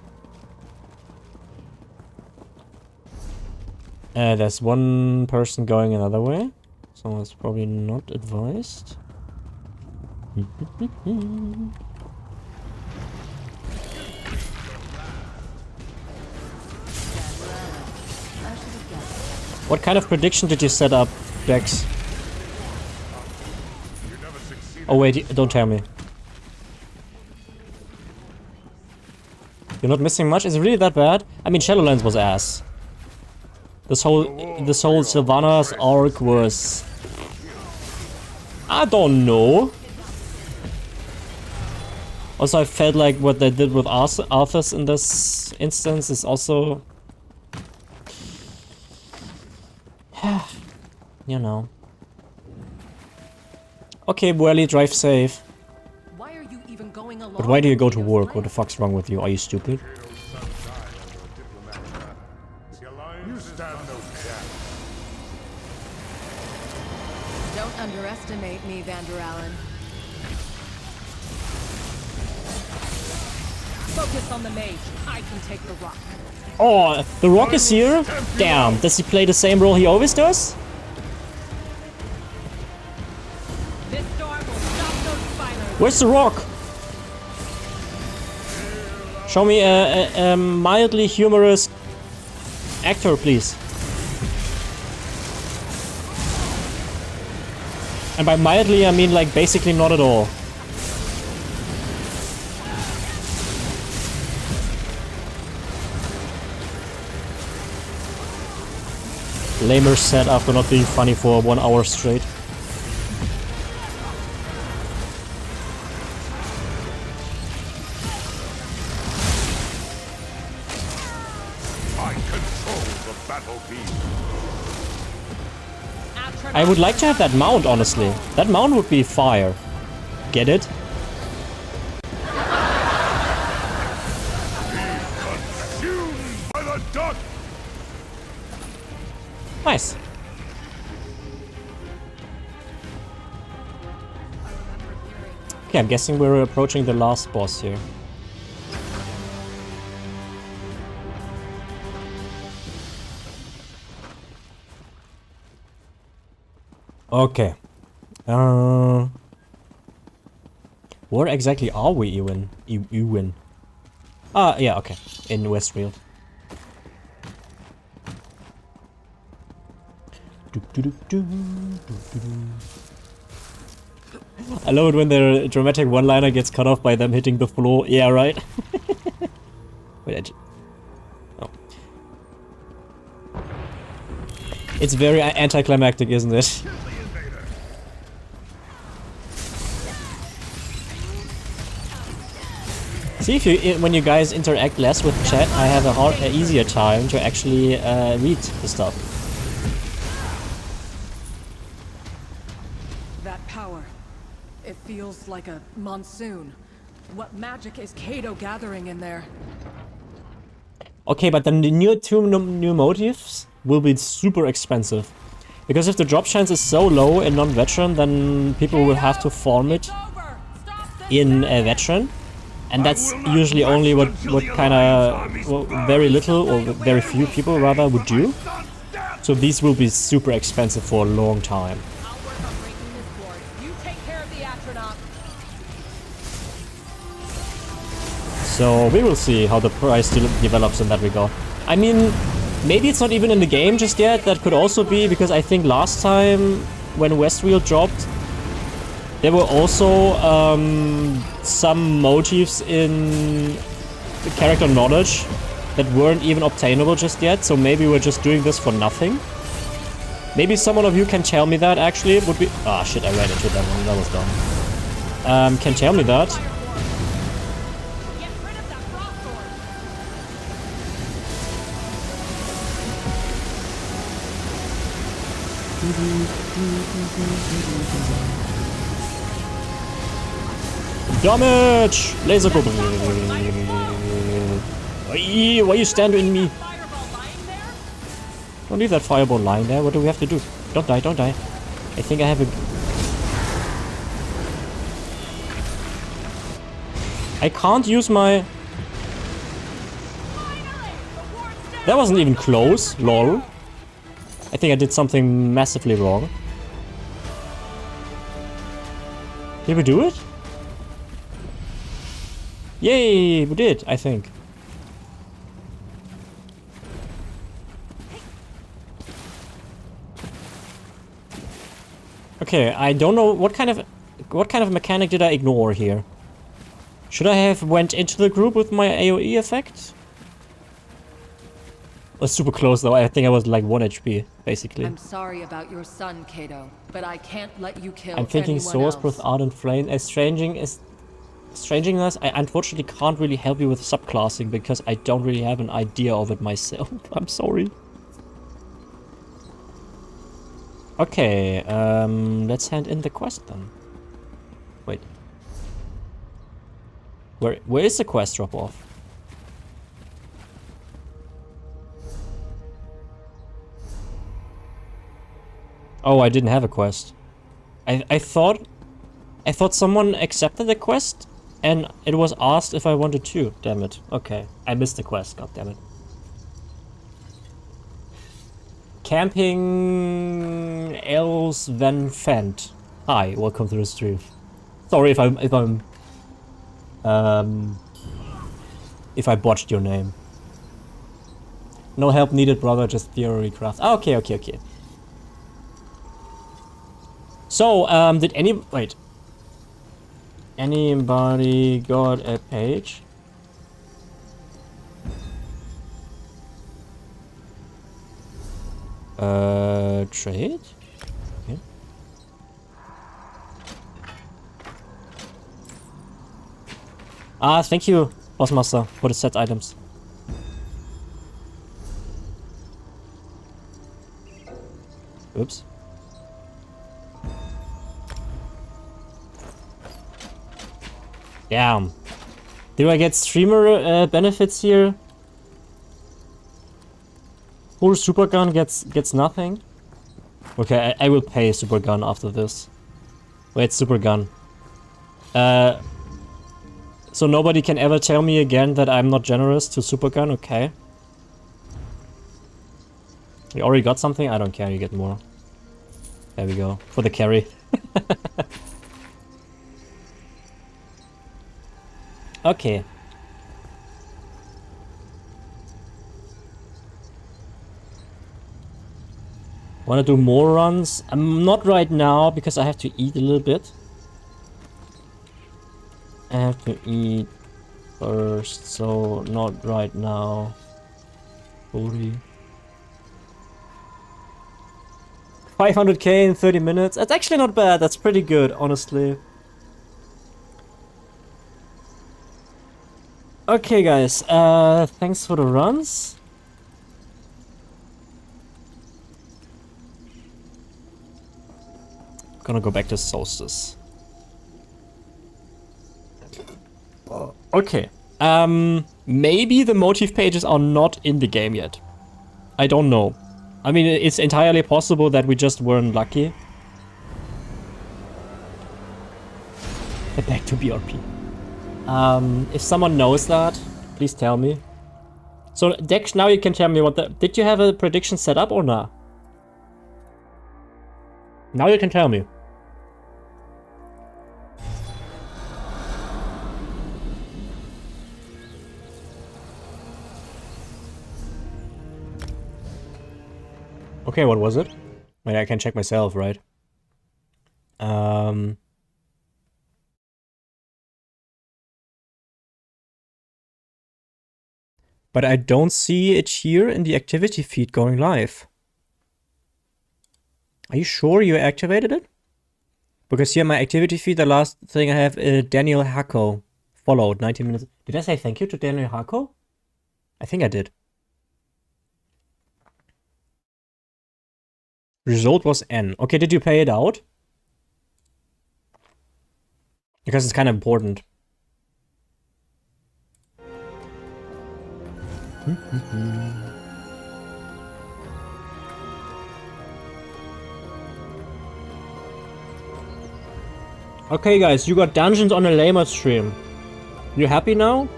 There's one person going another way, so it's probably not advised. What kind of prediction did you set up, Dex? Oh wait, don't tell me. You're not missing much? Is it really that bad? I mean, Shadowlands was ass. This whole Sylvanas arc was... I don't know. Also, I felt like what they did with Arthas in this instance is also... you know. Okay, Welly, drive safe. Why are you even going along? But why do you go to work? What the fuck's wrong with you? Are you stupid? You stand no chance. Don't underestimate me, Vander Allen. Focus on the mage. I can take the rock. Oh, the Rock is here? Damn, does he play the same role he always does? This storm will stop those spiders. Where's the Rock? Show me a mildly humorous actor, please. And by mildly, I mean like basically not at all. Lamer said after not being funny for 1 hour straight. I would like to have that mount, honestly. That mount would be fire. Get it? Nice. Okay, I'm guessing we're approaching the last boss here. Okay. Where exactly are we, Ewan? Ewan. Ah, yeah, okay. In Westfield. I love it when their dramatic one-liner gets cut off by them hitting the floor. Yeah, right? Wait, oh. It's very anticlimactic, isn't it? See, if you when you guys interact less with chat, I have a easier time to actually read the stuff. That power. It feels like a monsoon. What magic is Kato gathering in there? Okay, but then the new motifs will be super expensive. Because if the drop chance is so low in non-veteran, then people will have to farm it in a veteran. And that's usually only what kind of very little or very few people rather would do. So these will be super expensive for a long time. So we will see how the price develops in that regard. I mean, maybe it's not even in the game just yet. That could also be because I think last time when Westfield dropped, there were also some motifs in the character knowledge that weren't even obtainable just yet. So maybe we're just doing this for nothing. Maybe someone of you can tell me that actually. It would be... Ah, shit, I ran into that one. That was dumb. Can tell me that. Damage! Laser go. Why you stand in me? Don't leave that fireball lying there. What do we have to do? Don't die, don't die. I think I have a... I can't use my... That wasn't even close, lol. I think I did something massively wrong. Did we do it? Yay, we did, I think. Okay, I don't know what kind of mechanic did I ignore here? Should I have went into the group with my AoE effect? It was super close though. I think I was like 1 HP basically. I'm sorry about your son, Kato, but I can't let you kill I'm thinking anyone Source else. with Ardent Flame. Strangeness, I unfortunately can't really help you with subclassing because I don't really have an idea of it myself. I'm sorry. Okay, let's hand in the quest then. Wait. Where is the quest drop off? Oh, I didn't have a quest. I thought someone accepted the quest and it was asked if I wanted to. Damn it. Okay. I missed the quest, god damn it. Camping Els Van Fent. Hi, welcome to the stream. Sorry if I'm If I botched your name. No help needed, brother, just theory craft. Ah, okay, okay, okay. So, did wait. Anybody got a page? Trade? Okay. Ah, thank you, Bossmaster, for the set items. Oops. Damn. Do I get streamer benefits here? Full super gun gets nothing. Okay, I will pay super gun after this. Wait, super gun. So nobody can ever tell me again that I'm not generous to super gun. Okay. You already got something? I don't care. You get more. There we go. For the carry. Okay. Wanna do more runs? Not right now because I have to eat a little bit. I have to eat first, so not right now. 40. 500k in 30 minutes. That's actually not bad. That's pretty good, honestly. Okay, guys. Thanks for the runs. Gonna go back to Solstice. Okay. Maybe the motive pages are not in the game yet. I don't know. I mean, it's entirely possible that we just weren't lucky. Back to BRP. If someone knows that, please tell me. So, Dex, now you can tell me what the... Did you have a prediction set up or not? Now you can tell me. Okay, what was it? Wait, I can check myself, right? But I don't see it here in the activity feed going live. Are you sure you activated it? Because here in my activity feed, the last thing I have is Daniel Hacko. Followed, 19 minutes. Did I say thank you to Daniel Hacko? I think I did. Result was N. Okay, did you pay it out? Because it's kind of important. Okay, guys, you got dungeons on a lamer stream. You happy now?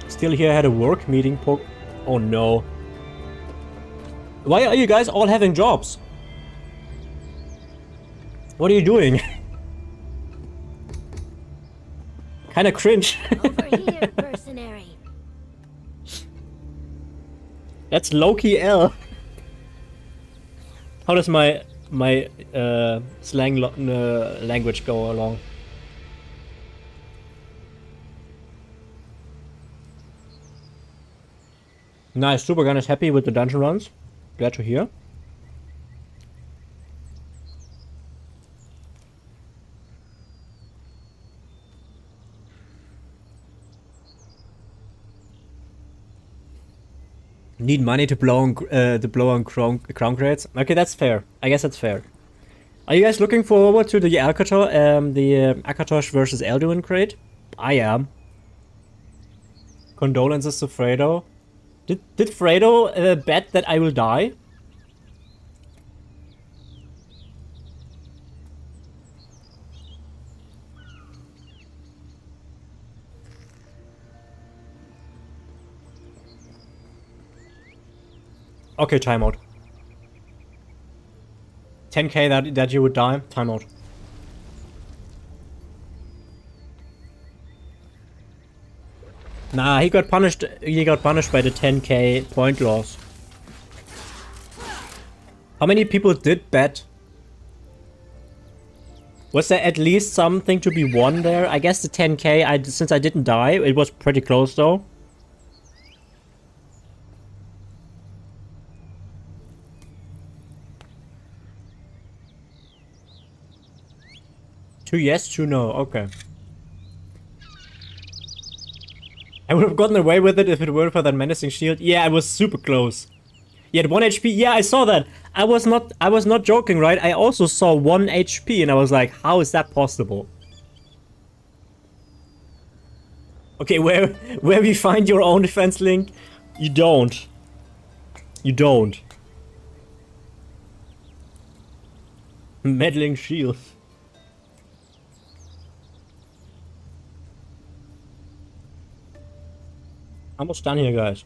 Still here, had a work meeting. Oh no. Why are you guys all having jobs? What are you doing? Kinda cringe. Over here, mercenary. That's low-key L. How does my slang language go along? Nice, Supergun is happy with the dungeon runs. Glad to hear. Need money to blow on crown crates. Okay, that's fair. I guess that's fair. Are you guys looking forward to the Akatosh versus Elduin crate? I am. Condolences to Fredo. Did Fredo bet that I will die? Okay, timeout. 10k that you would die. Timeout. Nah, he got punished by the 10k point loss. How many people did bet? Was there at least something to be won there? I guess the 10k, since I didn't die, it was pretty close though. Two yes, two no, okay. I would have gotten away with it if it weren't for that menacing shield. Yeah, I was super close. He had 1 HP. Yeah, I saw that. I was not joking, right? I also saw 1 HP and I was like, how is that possible? Okay, where we find your own defense link? You don't. You don't. Meddling shield. Almost done here, guys.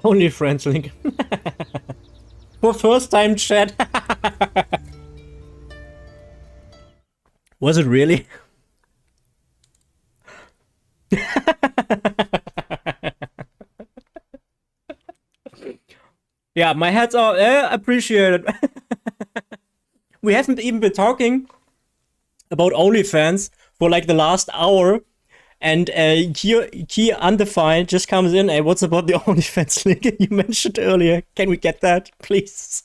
Only friends link. For first time chat. Was it really? Yeah, my head's off. Appreciate it. We haven't even been talking about OnlyFans for like the last hour, and Key Undefined just comes in. Hey, what's about the OnlyFans link you mentioned earlier? Can we get that, please?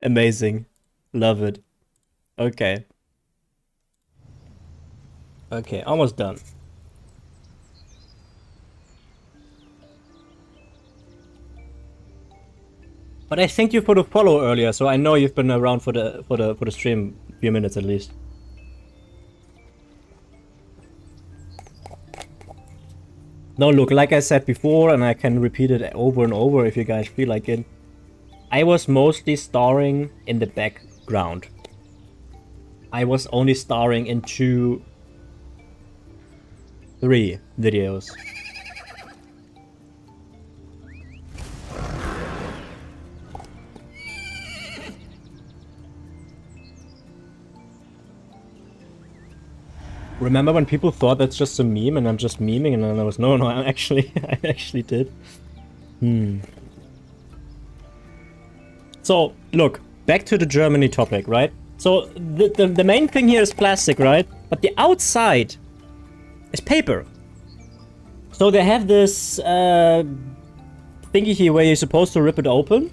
Amazing. Love it. Okay. Okay, almost done. But I think you put a follow earlier, so I know you've been around for the stream a few minutes at least. No, look, like I said before, and I can repeat it over and over if you guys feel like it. I was mostly starring in the background. I was only starring in 3 videos. Remember when people thought that's just a meme and I'm just memeing, and then I was no, I actually did. So look, back to the Germany topic, right? So the main thing here is plastic, right? But the outside is paper. So they have this thingy here where you're supposed to rip it open,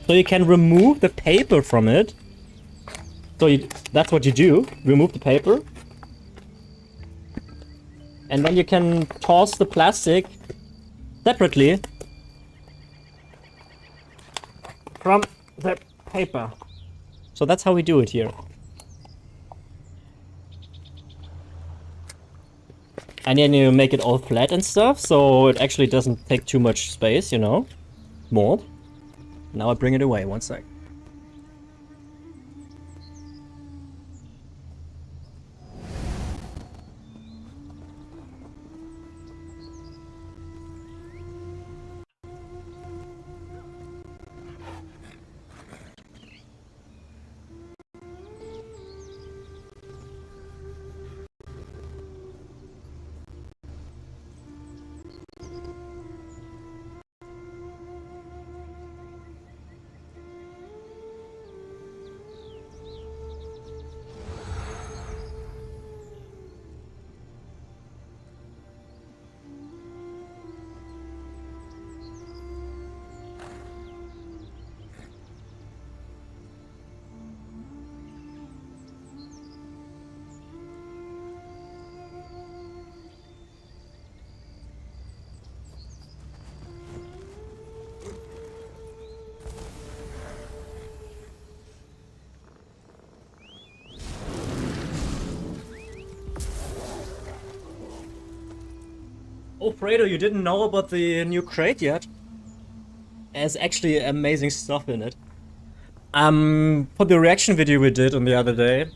so you can remove the paper from it. So that's what you do: remove the paper. And then you can toss the plastic separately from the paper. So that's how we do it here. And then you make it all flat and stuff, so it actually doesn't take too much space, you know? Mold. Now I bring it away, one sec. Oh, Fredo, you didn't know about the new crate yet? There's actually amazing stuff in it. For the reaction video we did on the other day,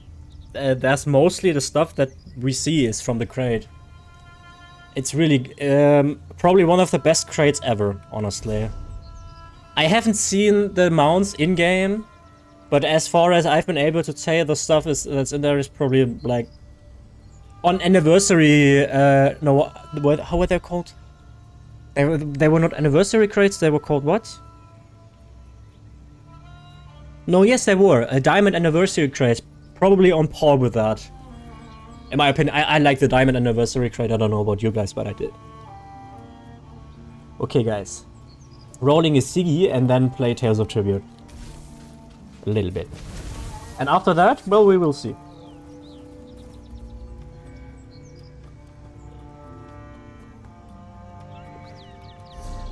there's mostly the stuff that we see is from the crate. It's really, probably one of the best crates ever, honestly. I haven't seen the mounts in-game, but as far as I've been able to tell, the stuff that's in there is probably like on anniversary. No, how were they called? They were not anniversary crates. They were called what? No, yes, they were a diamond anniversary crate, probably on par with that. In my opinion, I like the diamond anniversary crate. I don't know about you guys, but I did. Okay, guys. Rolling is Siggy and then play Tales of Tribute. A little bit. And after that, well, we will see.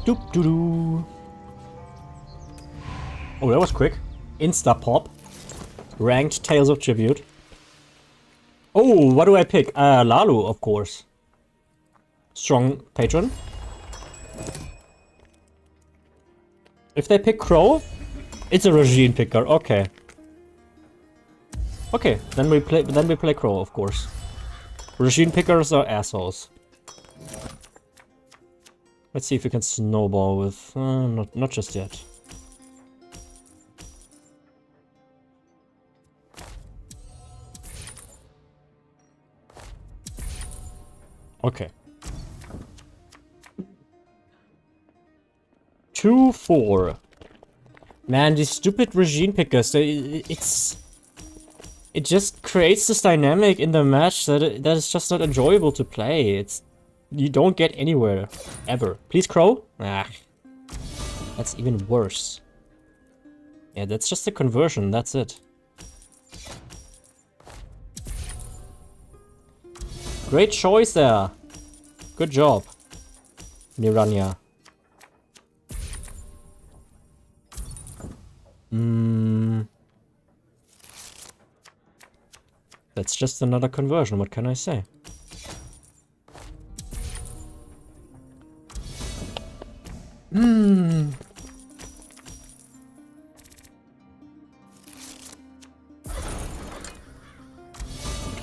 Doop doo doo. Oh, that was quick. Insta pop. Ranked Tales of Tribute. Oh, what do I pick? Lalu, of course. Strong patron. If they pick Crow, it's a Regine picker. Okay. Okay, then we play Crow, of course. Regine pickers are assholes. Let's see if we can snowball with not just yet. Okay. 2-4. Man, these stupid regime pickers, it just creates this dynamic in the match that is just not enjoyable to play. You don't get anywhere ever. Please, Crow. Ah, that's even worse. Yeah, that's just a conversion. That's it. Great choice there. Good job, Niranya. That's just another conversion, what can I say? What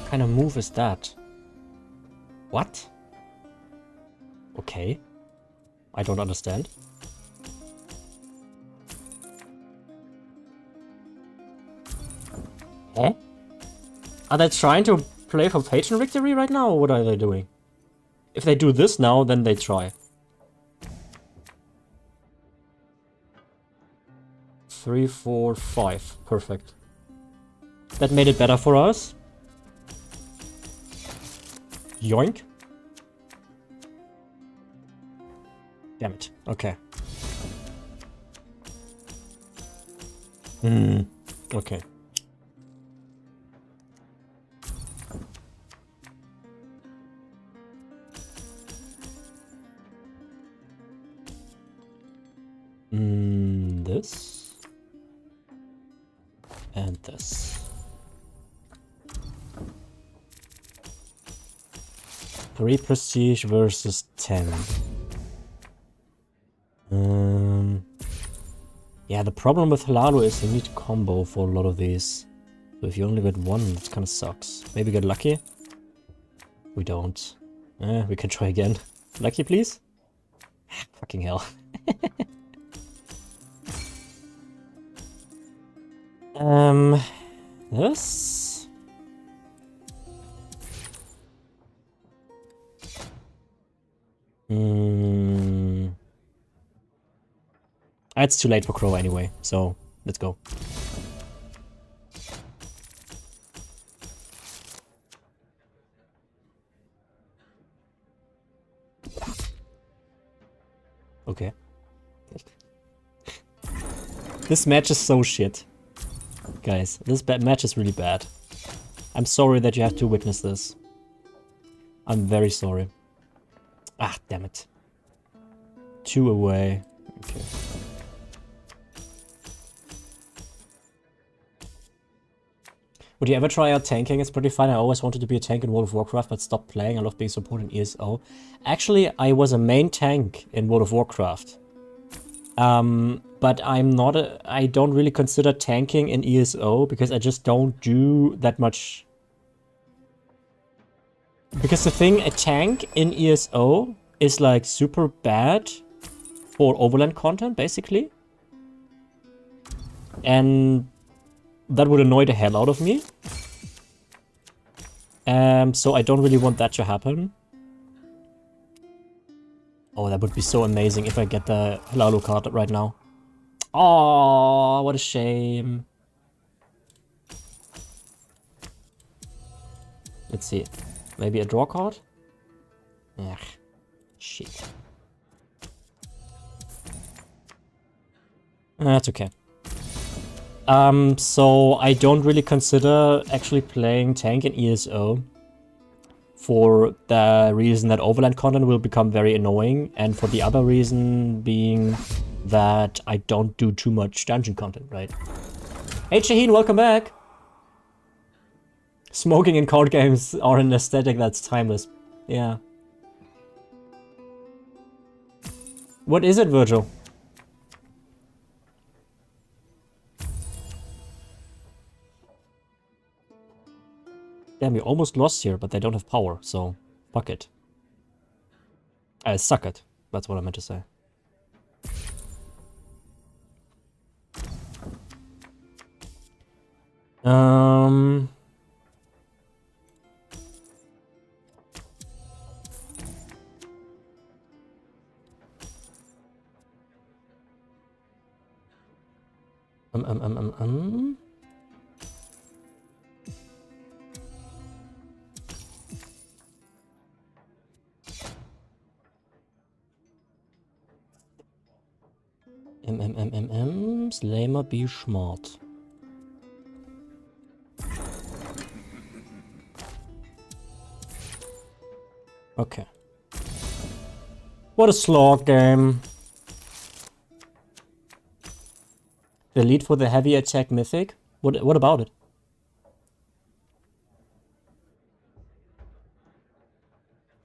kind of move is that? What? Okay. I don't understand. Huh? Are they trying to play for patron victory right now, or what are they doing? If they do this now, then they try. 3, 4, 5. Perfect. That made it better for us. Yoink. Damn it. Okay. Okay. This. And this. 3 prestige versus 10. Yeah, the problem with Halalo is you need to combo for a lot of these. So if you only get one, it kind of sucks. Maybe get lucky? We don't. We can try again. Lucky, please? Fucking hell. This? It's too late for Crow anyway, so let's go. Okay. This match is so shit. Guys, this match is really bad. I'm sorry that you have to witness this. I'm very sorry. Ah, damn it. 2 away. Okay. Would you ever try out tanking? It's pretty fun. I always wanted to be a tank in World of Warcraft, but stopped playing. I love being support in ESO. Actually, I was a main tank in World of Warcraft. But I don't really consider tanking in ESO because I just don't do that much. Because the thing, a tank in ESO is like super bad for overland content, basically. And that would annoy the hell out of me. So I don't really want that to happen. Oh, that would be so amazing if I get the Hlaalu card right now. Oh, what a shame. Let's see. Maybe a draw card? Ugh. Shit. That's okay. So I don't really consider actually playing tank in ESO for the reason that overland content will become very annoying, and for the other reason being that I don't do too much dungeon content, right? Hey Shaheen, welcome back! Smoking in card games are an aesthetic that's timeless. Yeah. What is it, Virgil? Damn, we almost lost here, but they don't have power, so fuck it. Suck it. That's what I meant to say. Slamer be smart. Okay. What a slog game. Delete for the heavy attack mythic? What about it?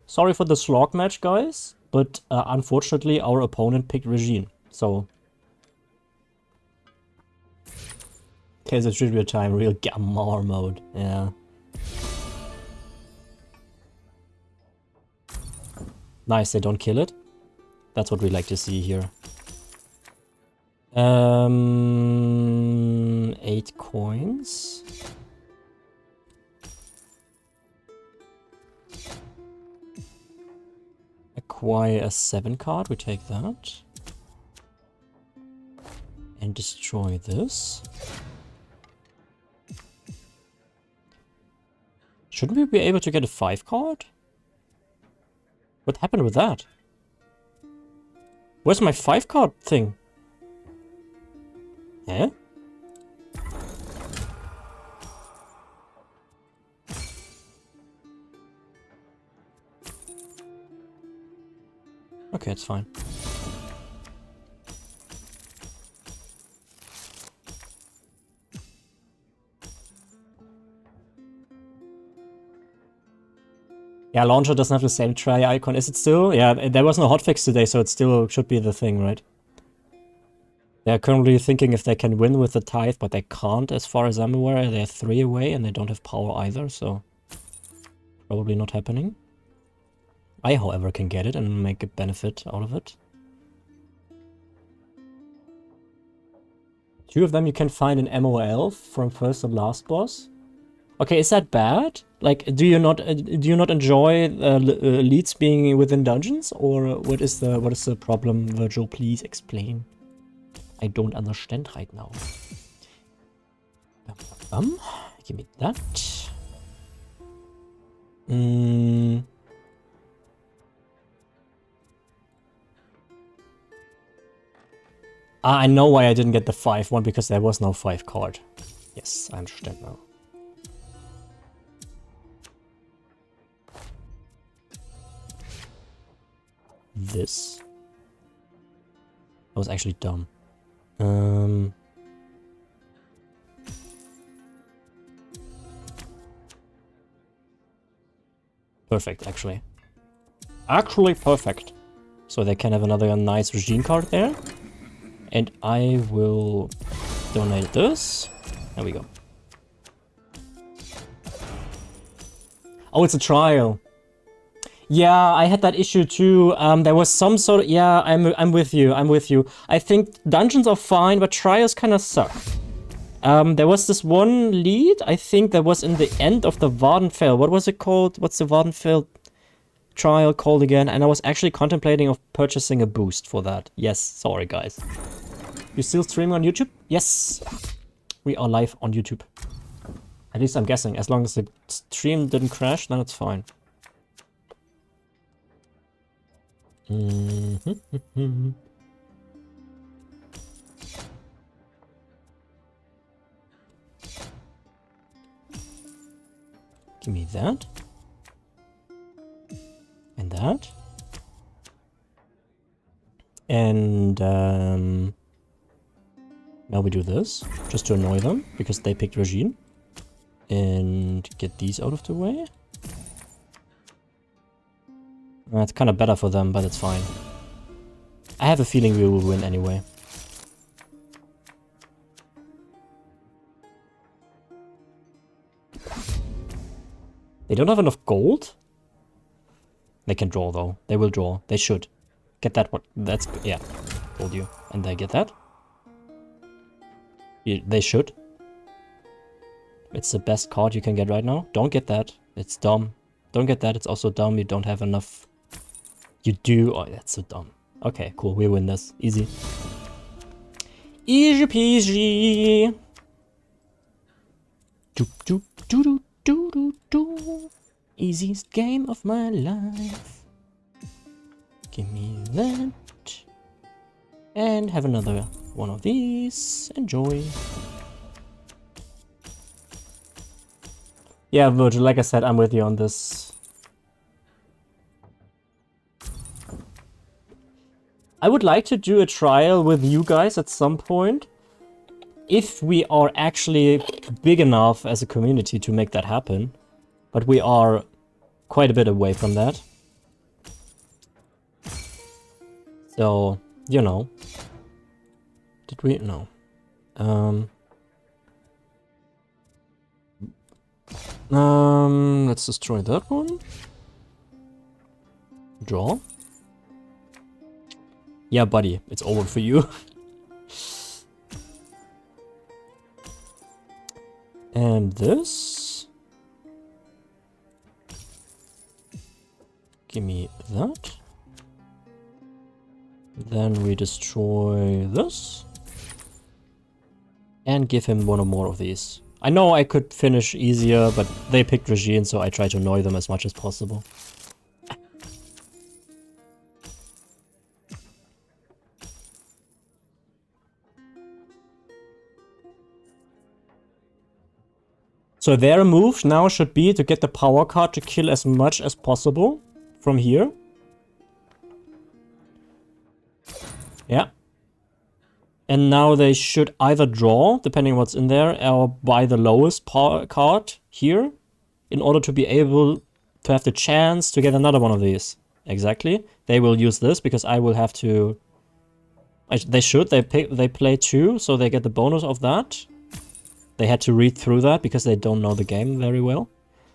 Sorry for the slog match, guys, but unfortunately our opponent picked Regine, so... Okay, so it should be a time, real Gamar mode, yeah. Nice, they don't kill it. That's what we like to see here. 8 coins. Acquire a 7 card, we take that. And destroy this. Shouldn't we be able to get a 5 card? What happened with that? Where's my 5 card thing? Eh? Okay, it's fine. Yeah, launcher doesn't have the same try icon. Is it still? Yeah, there was no hotfix today, so it still should be the thing, right? They're currently thinking if they can win with the Tithe, but they can't as far as I'm aware. They're 3 away and they don't have power either, so... Probably not happening. I, however, can get it and make a benefit out of it. 2 of them you can find in MOL from first and last boss. Okay, is that bad? Like, do you not enjoy elites being within dungeons, or what is the problem? Virgil, please explain. I don't understand right now. Give me that. I know why I didn't get the 5 one, because there was no 5 card. Yes, I understand now. This. That was actually dumb. Perfect, actually. Actually perfect. So they can have another nice regime card there. And I will donate this. There we go. Oh, it's a trial. Yeah, I had that issue too. There was some sort of... Yeah, I'm with you. I'm with you. I think dungeons are fine, but trials kind of suck. There was this one lead, I think, that was in the end of the Vardenfell. What was it called? What's the Vardenfell trial called again? And I was actually contemplating of purchasing a boost for that. Yes, sorry guys. You still streaming on YouTube? Yes. We are live on YouTube. At least I'm guessing. As long as the stream didn't crash, then it's fine. Give me that. And that. And now we do this, just to annoy them, because they picked Regine. And get these out of the way. It's kind of better for them, but it's fine. I have a feeling we will win anyway. They don't have enough gold? They can draw though. They will draw. They should. Get that one. That's... yeah. Told you. And they get that. They should. It's the best card you can get right now. Don't get that. It's dumb. Don't get that. It's also dumb. You don't have enough. You do. Oh, that's so dumb. Okay, cool. We win this. Easy. Easy peasy. Do do do do do do do. Easiest game of my life. Give me that. And have another one of these. Enjoy. Yeah, Virgil, like I said, I'm with you on this. I would like to do a trial with you guys at some point. If we are actually big enough as a community to make that happen. But we are quite a bit away from that. So, you know. Did we? No. Let's destroy that one. Draw. Yeah, buddy, it's over for you. And this. Give me that. Then we destroy this. And give him one or more of these. I know I could finish easier, but they picked Regine, so I try to annoy them as much as possible. So their move now should be to get the power card to kill as much as possible from here. Yeah. And now they should either draw, depending what's in there, or buy the lowest card here in order to be able to have the chance to get another one of these. Exactly. They will use this because I will have to... They should. They play 2, so they get the bonus of that. They had to read through that because they don't know the game very well.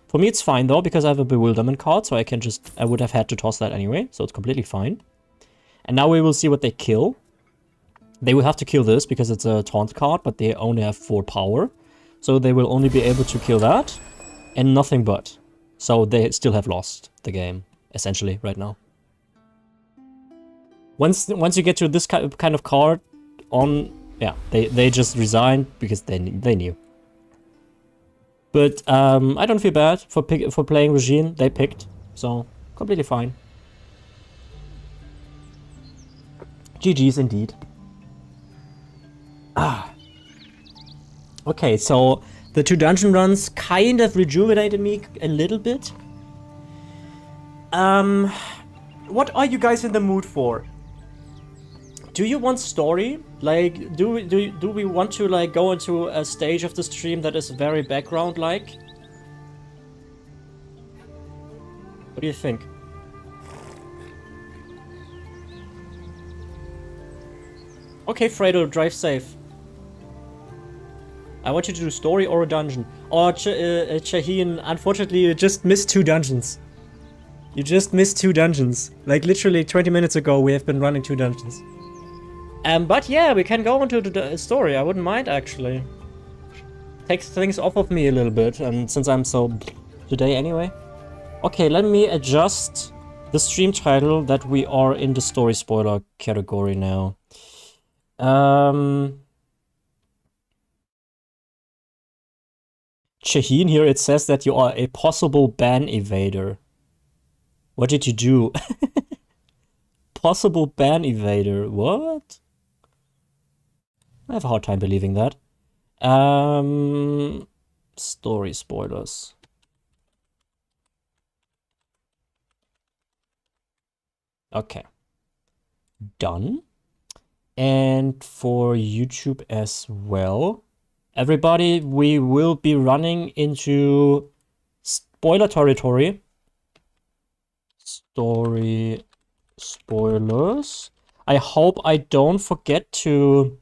For me it's fine though, because I have a bewilderment card, so I would have had to toss that anyway, so it's completely fine. And now we will see what they kill. They will have to kill this because it's a taunt card, but they only have 4 power. So they will only be able to kill that and nothing but. So they still have lost the game, essentially, right now. Once you get to this kind of card on... yeah, they just resigned because they knew. But I don't feel bad for playing Regine. They picked, so completely fine. GG's indeed. Ah. Okay, so the 2 dungeon runs kind of rejuvenated me a little bit. What are you guys in the mood for? Do you want story? Like, do we want to like go into a stage of the stream that is very background-like? What do you think? Okay, Fredo, drive safe. I want you to do story or a dungeon. Or Shaheen, unfortunately you just missed 2 dungeons. You just missed 2 dungeons. Like literally 20 minutes ago we have been running 2 dungeons. But yeah, we can go into the story. I wouldn't mind actually. takes things off of me a little bit, and since I'm so today anyway. Okay, let me adjust the stream title that we are in the story spoiler category now. Shaheen, here it says that you are a possible ban evader. What did you do? Possible ban evader. What? I have a hard time believing that. Story spoilers. Okay. Done. And for YouTube as well. Everybody, we will be running into spoiler territory. Story spoilers. I hope I don't forget to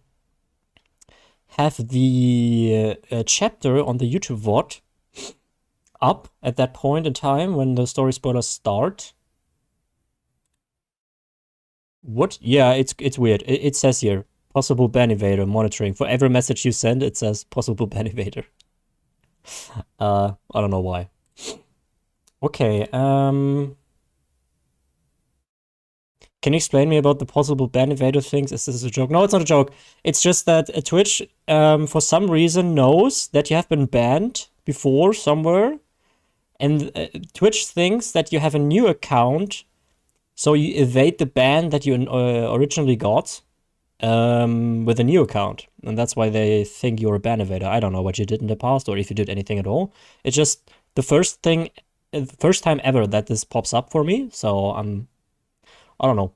have the chapter on the YouTube VOD up at that point in time when the story spoilers start. What? Yeah, it's weird. It says here, possible ban evader monitoring. For every message you send, it says possible ban evader. I don't know why. Okay, can you explain me about the possible ban evader things? Is this a joke? No, it's not a joke. It's just that Twitch, for some reason, knows that you have been banned before somewhere. And Twitch thinks that you have a new account, so you evade the ban that you originally got with a new account. And that's why they think you're a ban evader. I don't know what you did in the past or if you did anything at all. It's just the first time ever that this pops up for me. So I don't know.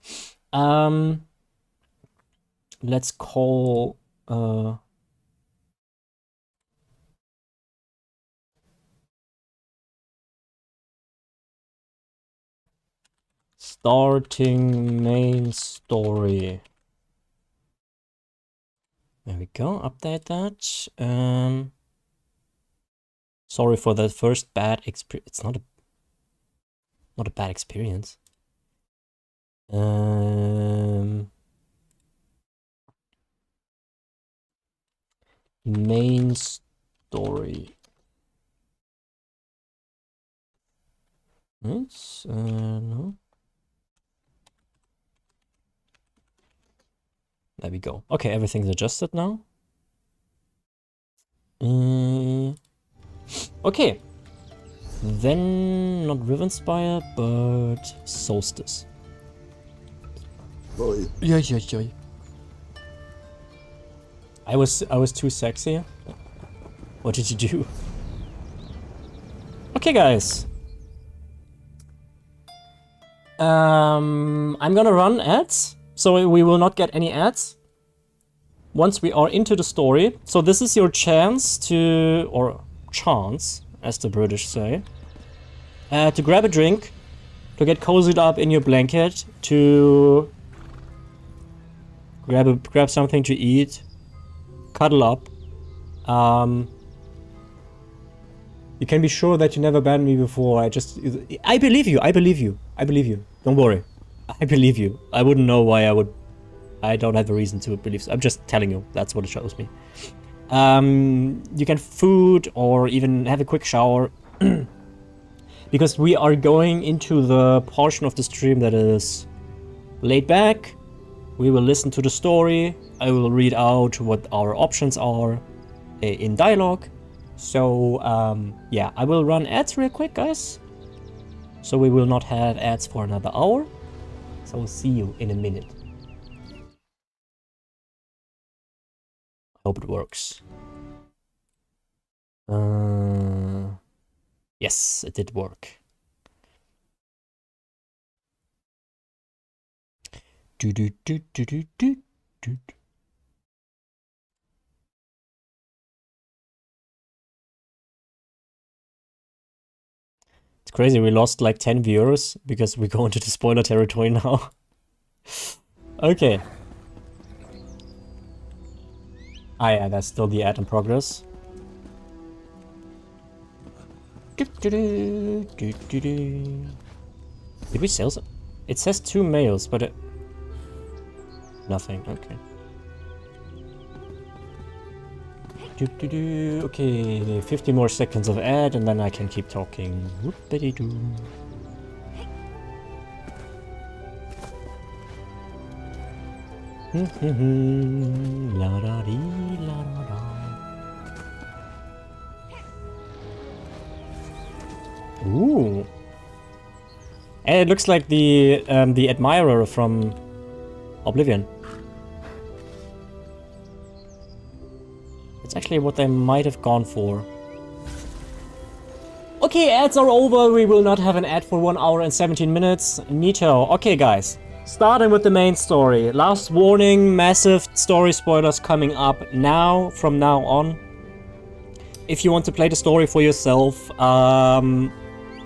Let's call starting main story. There we go. Update that. Sorry for the first bad experience. It's not a bad experience. Main story. It's no. There we go. Okay, everything's adjusted now. Okay. Then not Rivenspire, but Solstice. Yeah. I was too sexy. What did you do? Okay, guys. I'm gonna run ads, so we will not get any ads once we are into the story. So this is your chance to, or chance, as the British say, to grab a drink, to get cozied up in your blanket, to grab something to eat, cuddle up. You can be sure that you never banned me before. I believe you. Don't worry. I believe you. I wouldn't know why I would. I don't have a reason to believe so. I'm just telling you. That's what it shows me. You can food or even have a quick shower. Because we are going into the portion of the stream that is laid back. We will listen to the story. I will read out what our options are in dialogue. So, yeah, I will run ads real quick, guys. So we will not have ads for another hour. So we'll see you in a minute. Hope it works. Yes, it did work. It's crazy, we lost like 10 viewers because we go into the spoiler territory now. Okay. Ah yeah, that's still the ad in progress. Did we sell some? It says 2 males, but nothing, okay. Okay, 50 more seconds of ad and then I can keep talking. Whoop-a-dee-doo. La da dee la da da. Ooh. And it looks like the admirer from Oblivion. It's actually what they might have gone for. Okay, ads are over. We will not have an ad for 1 hour and 17 minutes. Neato. Okay, guys. Starting with the main story. Last warning, massive story spoilers coming up now, from now on. If you want to play the story for yourself,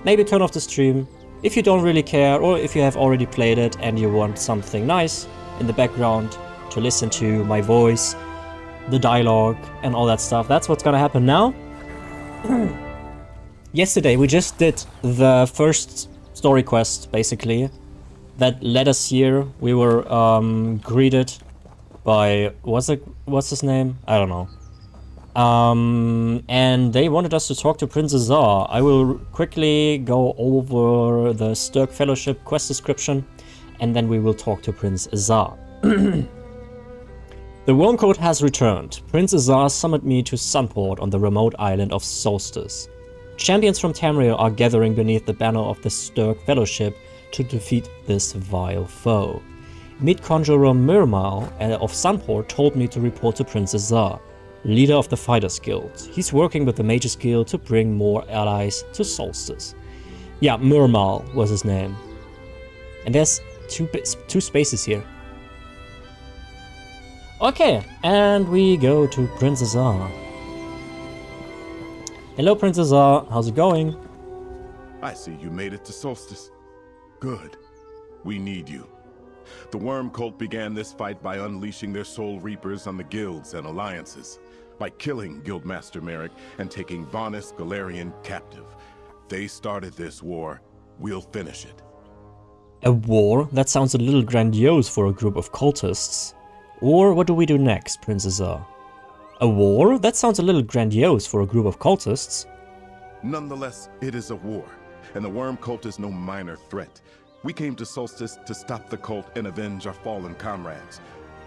maybe turn off the stream. If you don't really care, or if you have already played it and you want something nice in the background to listen to my voice, the dialogue, and all that stuff, that's what's gonna happen now. Yesterday we just did the first story quest, basically, that led us here. We were greeted by, what's his name? I don't know. And they wanted us to talk to Prince Azar. I will quickly go over the Sturk Fellowship quest description, and then we will talk to Prince Azar. The Worm Code has returned. Prince Azar summoned me to Sunport on the remote island of Solstice. Champions from Tamriel are gathering beneath the banner of the Sturk Fellowship to defeat this vile foe. Mid-Conjurer Mirmal of Sunport told me to report to Prince Azar, leader of the Fighters Guild. He's working with the Mages Guild to bring more allies to Solstice. Yeah, Mirmal was his name. And there's two spaces here. Okay, and we go to Prince Azar. Hello, Prince Azar. How's it going? I see you made it to Solstice. Good. We need you. The Worm Cult began this fight by unleashing their Soul Reapers on the guilds and alliances, by killing Guildmaster Merrick and taking Vanis Galarian captive. They started this war. We'll finish it. A war? That sounds a little grandiose for a group of cultists. Or what do we do next, Prince Azar? A war? That sounds a little grandiose for a group of cultists. Nonetheless, it is a war, and the Worm Cult is no minor threat. We came to Solstice to stop the cult and avenge our fallen comrades.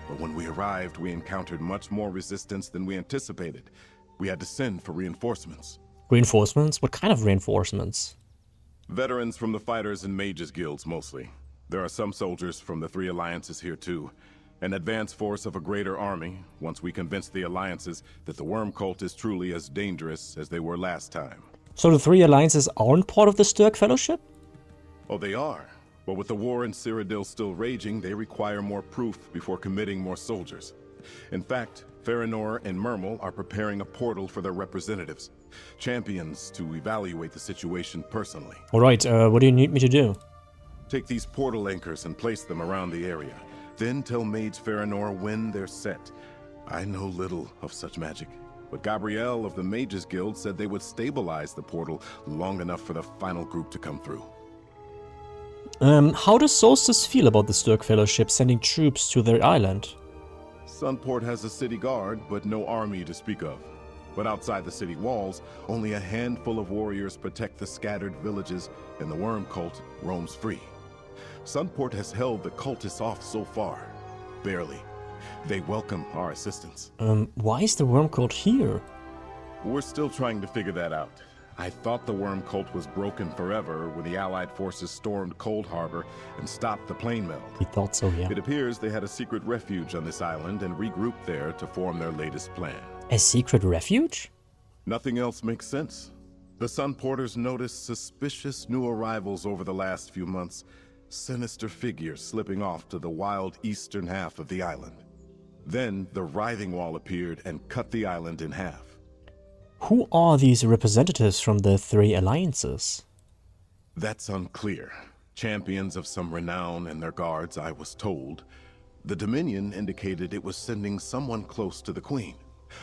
But when we arrived, we encountered much more resistance than we anticipated. We had to send for reinforcements. Reinforcements? What kind of reinforcements? Veterans from the Fighters and Mages Guilds, mostly. There are some soldiers from the 3 alliances here, too. An advance force of a greater army, once we convince the alliances that the Worm Cult is truly as dangerous as they were last time. So the 3 alliances aren't part of the Sturk Fellowship? Oh, they are. But with the war in Cyrodiil still raging, they require more proof before committing more soldiers. In fact, Farinor and Mermal are preparing a portal for their representatives. Champions to evaluate the situation personally. Alright, what do you need me to do? Take these portal anchors and place them around the area. Then tell Mage Farinor when they're set. I know little of such magic, but Gabrielle of the Mages Guild said they would stabilize the portal long enough for the final group to come through. How does Solstice feel about the Sturk Fellowship sending troops to their island? Sunport has a city guard, but no army to speak of. But outside the city walls, only a handful of warriors protect the scattered villages, and the Worm Cult roams free. Sunport has held the cultists off so far. Barely. They welcome our assistance. Why is the Worm Cult here? We're still trying to figure that out. I thought the Worm Cult was broken forever when the Allied forces stormed Cold Harbor and stopped the plane meld. We thought so, yeah. It appears they had a secret refuge on this island and regrouped there to form their latest plan. A secret refuge? Nothing else makes sense. The Sunporters noticed suspicious new arrivals over the last few months. Sinister figures slipping off to the wild eastern half of the island. Then the Writhing Wall appeared and cut the island in half. Who are these representatives from the 3 alliances? That's unclear. Champions of some renown and their guards, I was told. The Dominion indicated it was sending someone close to the Queen.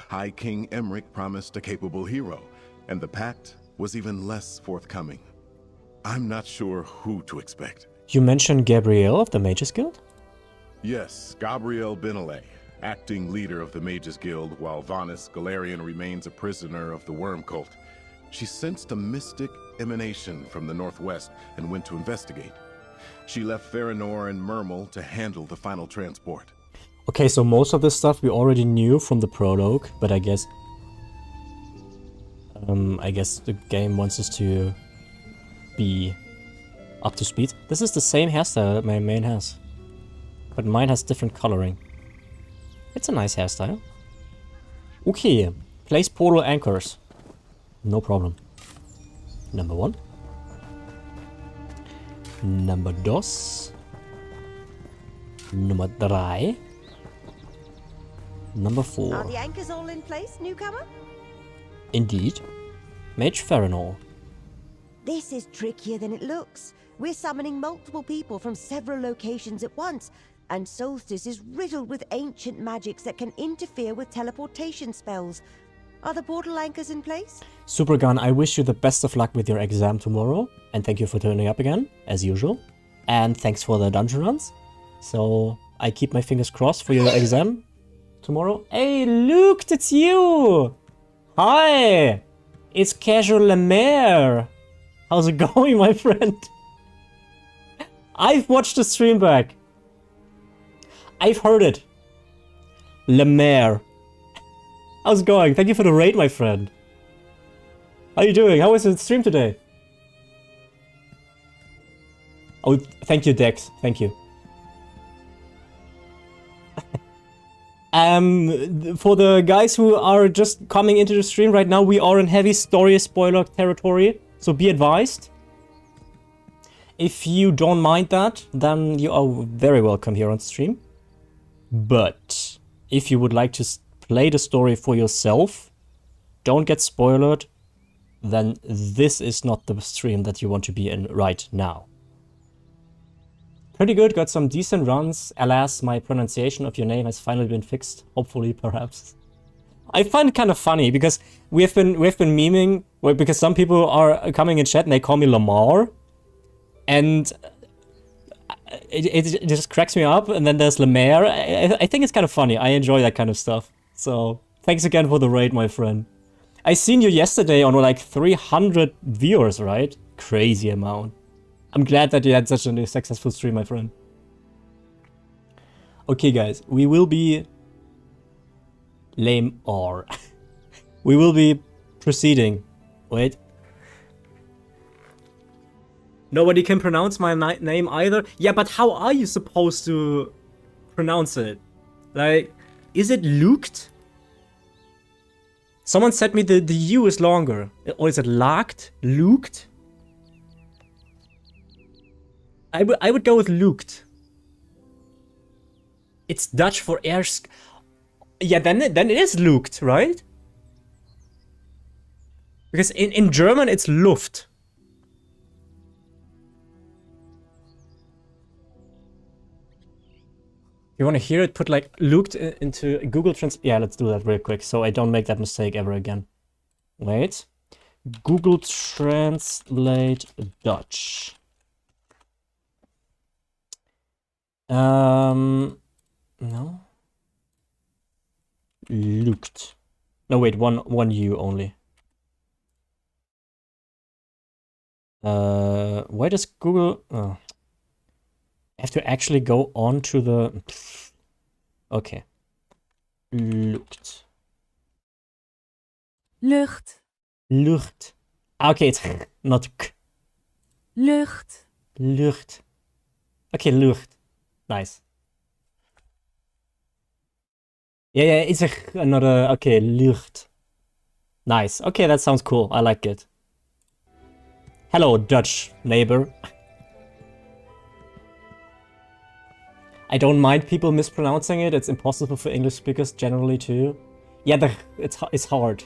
High King Emmerich promised a capable hero, and the Pact was even less forthcoming. I'm not sure who to expect. You mentioned Gabrielle of the Mages Guild? Yes, Gabrielle Benelay. acting leader of the Mages Guild, while Vanis Galarian remains a prisoner of the Worm Cult. She sensed a mystic emanation from the northwest and went to investigate. She left Farinor and Murmel to handle the final transport. Okay, so most of this stuff we already knew from the prologue, but I guess the game wants us to be up to speed. This is the same hairstyle that my main has, but mine has different coloring. It's a nice hairstyle. Okay, place portal anchors. No problem. Number 1. Number 2. Number 3. Number 4. Are the anchors all in place, newcomer? Indeed. Mage Farinor. This is trickier than it looks. We're summoning multiple people from several locations at once, and Solstice is riddled with ancient magics that can interfere with teleportation spells. Are the portal anchors in place? Supergun, I wish you the best of luck with your exam tomorrow, and thank you for turning up again, as usual. And thanks for the dungeon runs. So, I keep my fingers crossed for your exam tomorrow. Hey, Luke, it's you! Hi! It's Casual Lemaire! How's it going, my friend? I've watched the stream back. I've heard it. Lemaire. How's it going? Thank you for the raid, my friend. How are you doing? How was the stream today? Oh, thank you, Dex. Thank you. For the guys who are just coming into the stream right now, we are in heavy story spoiler territory, so be advised. If you don't mind that, then you are very welcome here on stream. But if you would like to play the story for yourself, don't get spoiled, then this is not the stream that you want to be in right now. Pretty good, got some decent runs. Alas, my pronunciation of your name has finally been fixed. Hopefully, perhaps. I find it kind of funny because we've been memeing, well, because some people are coming in chat and they call me Lamar, and it just cracks me up. And then there's Lemaire. I think it's kind of funny. I enjoy that kind of stuff. So thanks again for the raid, my friend. I seen you yesterday on like 300 viewers, right? Crazy amount. I'm glad that you had such a successful stream, my friend. Okay, guys, we will be lame or we will be proceeding. Wait. Nobody can pronounce my name either. Yeah, but how are you supposed to pronounce it? Like, is it Lukt? Someone said me the U is longer. Or is it Lagt? Lukt? I would go with Lukt. It's Dutch for air. Yeah, then it is Lukt, right? Because in German it's Luft. You want to hear it? Put like Lukt into Google Trans. Yeah, let's do that real quick so I don't make that mistake ever again. Wait. Google Translate Dutch. No. Lukt. No, wait, one U only. Why does Google... Oh. I have to actually go on to the... Okay. Lukt. Lucht. Lucht. Okay, it's not k. Lucht. Lucht. Okay, Lucht. Nice. Yeah, it's another... Okay, Lucht. Nice. Okay, that sounds cool. I like it. Hello, Dutch neighbor. I don't mind people mispronouncing it. It's impossible for English speakers generally too. Yeah, it's hard.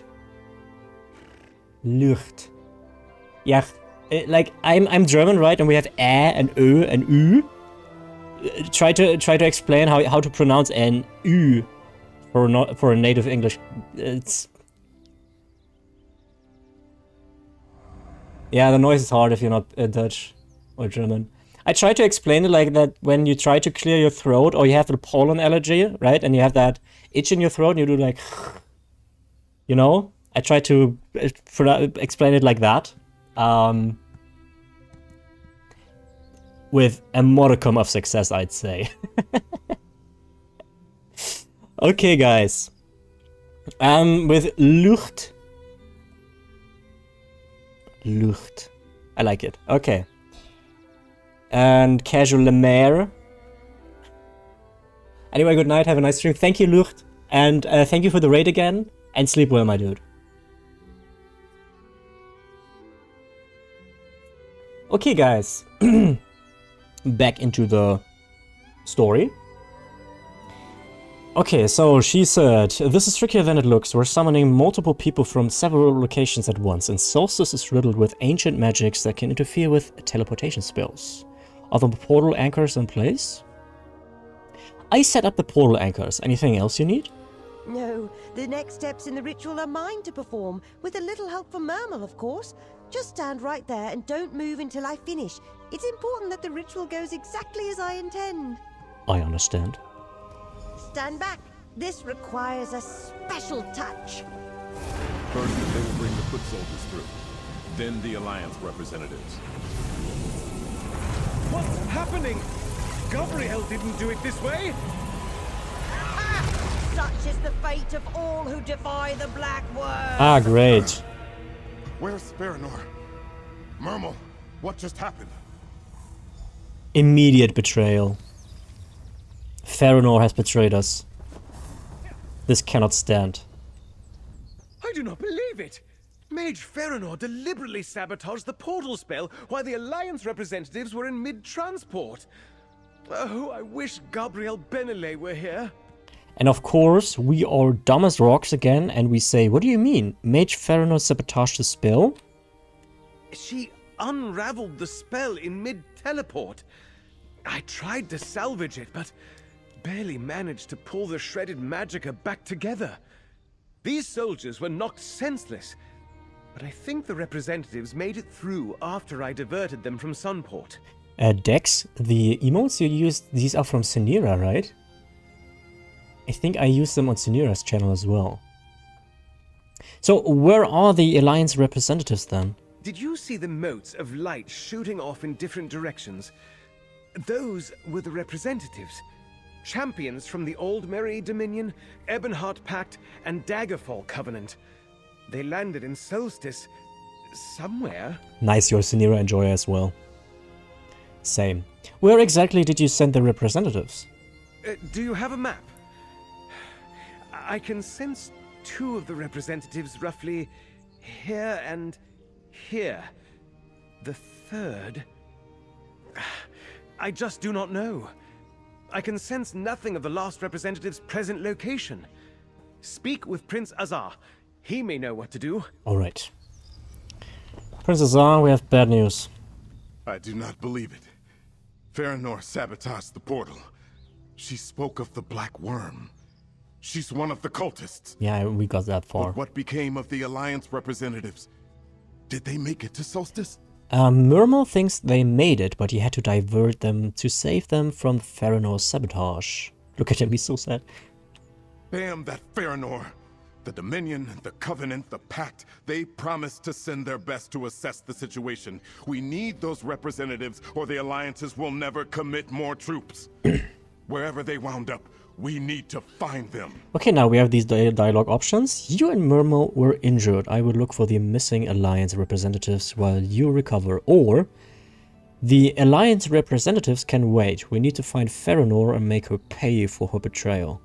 Lucht. Yeah, like I'm German, right? And we have and Ö and Ü. Try to explain how to pronounce an Ü for a native English. It's... Yeah, the noise is hard if you're not Dutch or German. I try to explain it like that when you try to clear your throat or you have the pollen allergy, right? And you have that itch in your throat and you do like, you know? I try to explain it like that. With a modicum of success, I'd say. Okay, guys. With Lucht. Lucht. I like it. Okay. And Casual Lemaire. Anyway, good night. Have a nice stream. Thank you, Lucht. And thank you for the raid again. And sleep well, my dude. Okay, guys. Back into the story. Okay, so she said, this is trickier than it looks. We're summoning multiple people from several locations at once, and Solstice is riddled with ancient magics that can interfere with teleportation spells. Are the portal anchors in place? I set up the portal anchors. Anything else you need? No, the next steps in the ritual are mine to perform, with a little help from Mermal, of course. Just stand right there and don't move until I finish. It's important that the ritual goes exactly as I intend. I understand. Stand back. This requires a special touch. First, they will bring the foot soldiers through. Then the Alliance representatives. What's happening? Gabriel didn't do it this way. Such is the fate of all who defy the Black Word. Ah, great. Where's Farinor? Mermal, what just happened? Immediate betrayal. Farinor has betrayed us. This cannot stand. I do not believe it. Mage Farinor deliberately sabotaged the portal spell while the Alliance representatives were in mid-transport. Oh, I wish Gabriel Benelay were here. And of course, we are dumb as rocks again, and we say, what do you mean? Mage Farinor sabotaged the spell? She unraveled the spell in mid-teleport. I tried to salvage it, but barely managed to pull the shredded magicka back together. These soldiers were knocked senseless, but I think the representatives made it through after I diverted them from Sunport. Dex, the emotes you used, these are from Synera, right? I think I used them on Synera's channel as well. So where are the Alliance representatives then? Did you see the motes of light shooting off in different directions? Those were the representatives. Champions from the Old Merry Dominion, Ebonheart Pact, and Daggerfall Covenant. They landed in Solstice somewhere. Nice, you're a Synera enjoyer as well. Same. Where exactly did you send the representatives? Do you have a map? I can sense two of the representatives roughly here and here. The third... I just do not know. I can sense nothing of the last representative's present location. Speak with Prince Azar. He may know what to do. Alright. Prince Azar, we have bad news. I do not believe it. Farinor sabotaged the portal. She spoke of the Black Worm. She's one of the cultists. Yeah, we got that far. But what became of the Alliance representatives? Did they make it to Solstice? Mermal thinks they made it, but he had to divert them to save them from Farinor's sabotage. Look at him, he's so sad. Damn that Farinor! The Dominion, the Covenant, the Pact, they promised to send their best to assess the situation. We need those representatives, or the Alliances will never commit more troops. Wherever they wound up, we need to find them. Okay, now we have these dialogue options. You and Mermal were injured. I would look for the missing Alliance representatives while you recover. Or, the Alliance representatives can wait. We need to find Farinor and make her pay for her betrayal.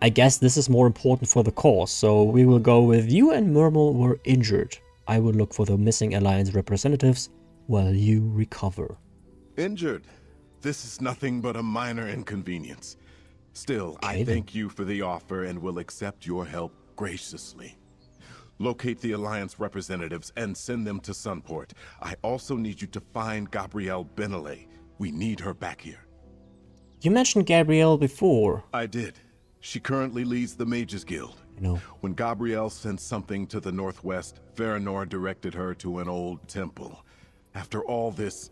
I guess this is more important for the cause, so we will go with you and Mermal were injured. I will look for the missing Alliance representatives while you recover. Injured? This is nothing but a minor inconvenience. Still, Okay, I thank you for the offer and will accept your help graciously. Locate the Alliance representatives and send them to Sunport. I also need you to find Gabrielle Benelay. We need her back here. You mentioned Gabrielle before. I did. She currently leads the Mages Guild. No. When Gabrielle sent something to the northwest, Veranor directed her to an old temple. After all this,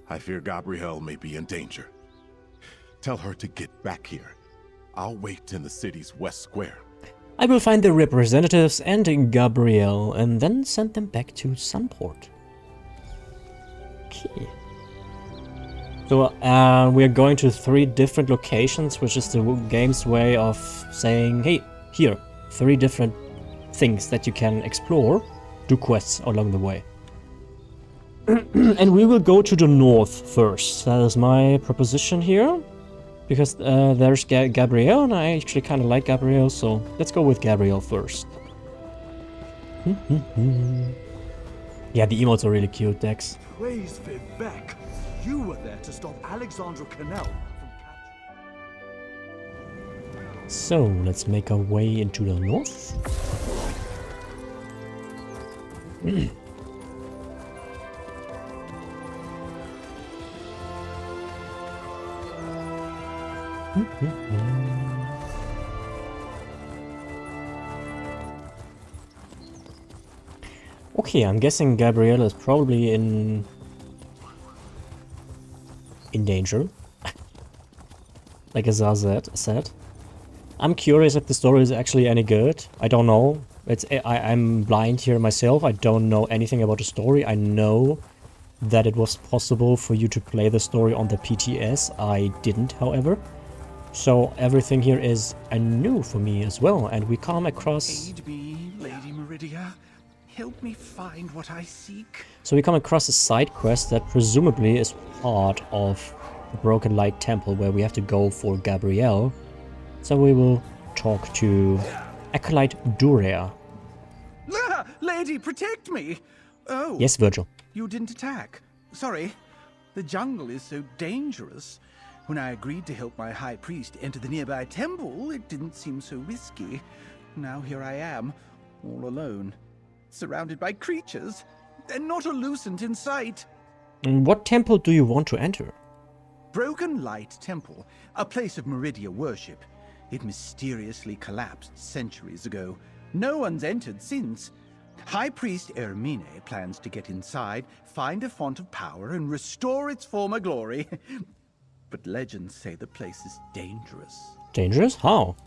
I fear Gabrielle may be in danger. Tell her to get back here. I'll wait in the city's west square. I will find the representatives and Gabrielle and then send them back to Sunport. Okay. So we are going to 3 different locations, which is the game's way of saying, hey, here, 3 different things that you can explore, do quests along the way. And we will go to the north first. That is my proposition here. Because there's Gabrielle, and I actually kind of like Gabrielle, so let's go with Gabrielle first. Yeah, the emotes are really cute, Dex. Praise Vivek. You were there to stop Alexandra Cannell from catching. So, let's make our way into the north. Okay, I'm guessing Gabrielle is probably in danger. Like Azar said. I'm curious if the story is actually any good. I don't know. I'm blind here myself. I don't know anything about the story. I know that it was possible for you to play the story on the PTS. I didn't, however. So everything here is new for me as well, and we come across... Aid me, Lady Meridia. Help me find what I seek. So we come across a side quest that presumably is part of the Broken Light Temple, where we have to go for Gabrielle. So we will talk to Acolyte Durea. Lady, protect me! Oh. Yes, Virgil. You didn't attack. Sorry. The jungle is so dangerous. When I agreed to help my high priest enter the nearby temple, it didn't seem so risky. Now here I am, all alone, surrounded by creatures, and not a lucent in sight. What temple do you want to enter? Broken Light Temple, a place of Meridia worship. It mysteriously collapsed centuries ago. No one's entered since. High Priest Ermine plans to get inside, find a font of power, and restore its former glory. But legends say the place is dangerous. Dangerous? How?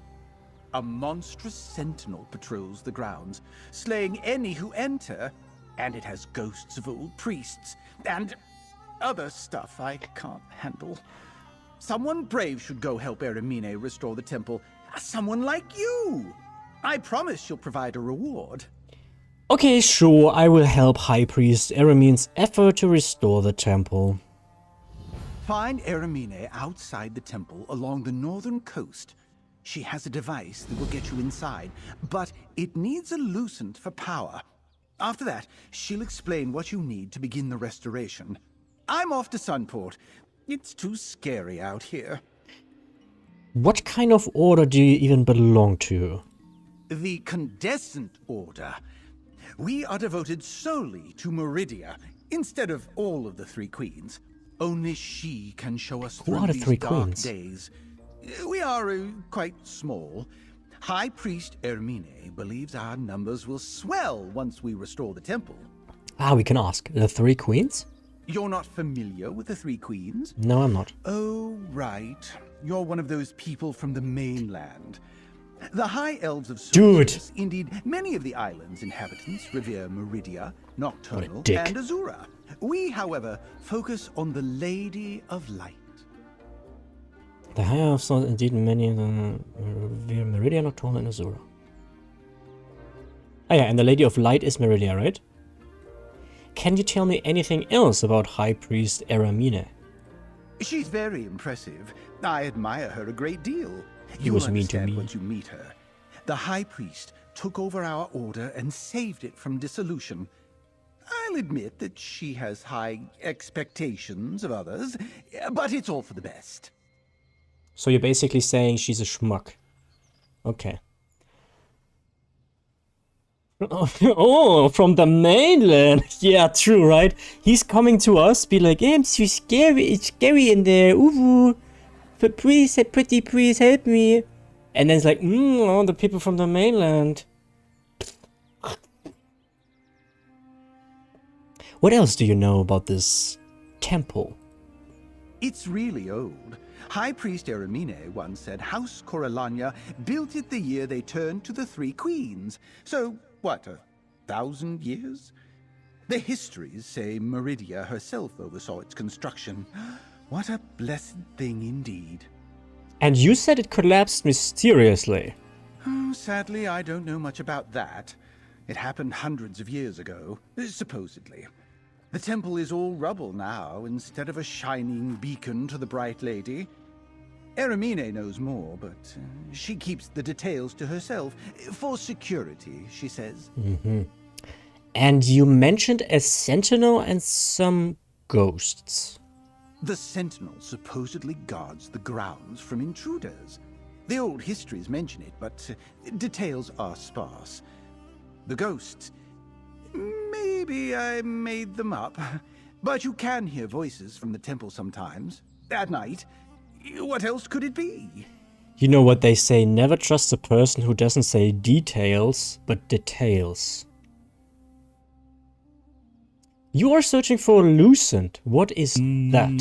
A monstrous sentinel patrols the grounds, slaying any who enter, and it has ghosts of old priests, and other stuff I can't handle. Someone brave should go help Ermine restore the temple. Someone like you! I promise you'll provide a reward. Okay, sure, I will help High Priest Ermine's effort to restore the temple. Find Ermine outside the temple along the northern coast. She has a device that will get you inside, but it needs a lucent for power. After that, she'll explain what you need to begin the restoration. I'm off to Sunport. It's too scary out here. What kind of order do you even belong to? The Condescent Order. We are devoted solely to Meridia, instead of all of the 3 queens. Only she can show us through these dark days. We are quite small. High Priest Ermine believes our numbers will swell once we restore the temple. Ah, we can ask. The 3 queens? You're not familiar with the 3 queens? No, I'm not. Oh, right. You're one of those people from the mainland. The High Elves of Solstice, indeed, many of the island's inhabitants revere Meridia, Nocturnal, and Azura. We, however, focus on the Lady of Light. The High Elves are indeed many of them revere Meridia, Nocturnal, and Azura. Oh yeah, and the Lady of Light is Meridia, right? Can you tell me anything else about High Priest Ermine? She's very impressive. I admire her a great deal. You will understand once you meet her. The High Priest took over our order and saved it from dissolution. I'll admit that she has high expectations of others, but it's all for the best. So you're basically saying she's a schmuck. Okay. Oh, from the mainland. Yeah, true, right? He's coming to us, be like, hey, I'm so scary. It's scary in there. Ooh. But please, pretty please help me. And then it's like, oh, the people from the mainland. What else do you know about this temple? It's really old. High Priest Eremine once said House Corellania built it the year they turned to the Three Queens. So, what, 1,000 years? The histories say Meridia herself oversaw its construction. What a blessed thing indeed. And you said it collapsed mysteriously. Oh, sadly, I don't know much about that. It happened hundreds of years ago, supposedly. The temple is all rubble now, instead of a shining beacon to the Bright Lady. Eremine knows more, but she keeps the details to herself. For security, she says. Mm-hmm. And you mentioned a sentinel and some ghosts. The sentinel supposedly guards the grounds from intruders. The old histories mention it, but details are sparse. The ghosts... maybe I made them up. But you can hear voices from the temple sometimes. At night. What else could it be? You know what they say, never trust a person who doesn't say details, but details. You are searching for Lucent. What is that?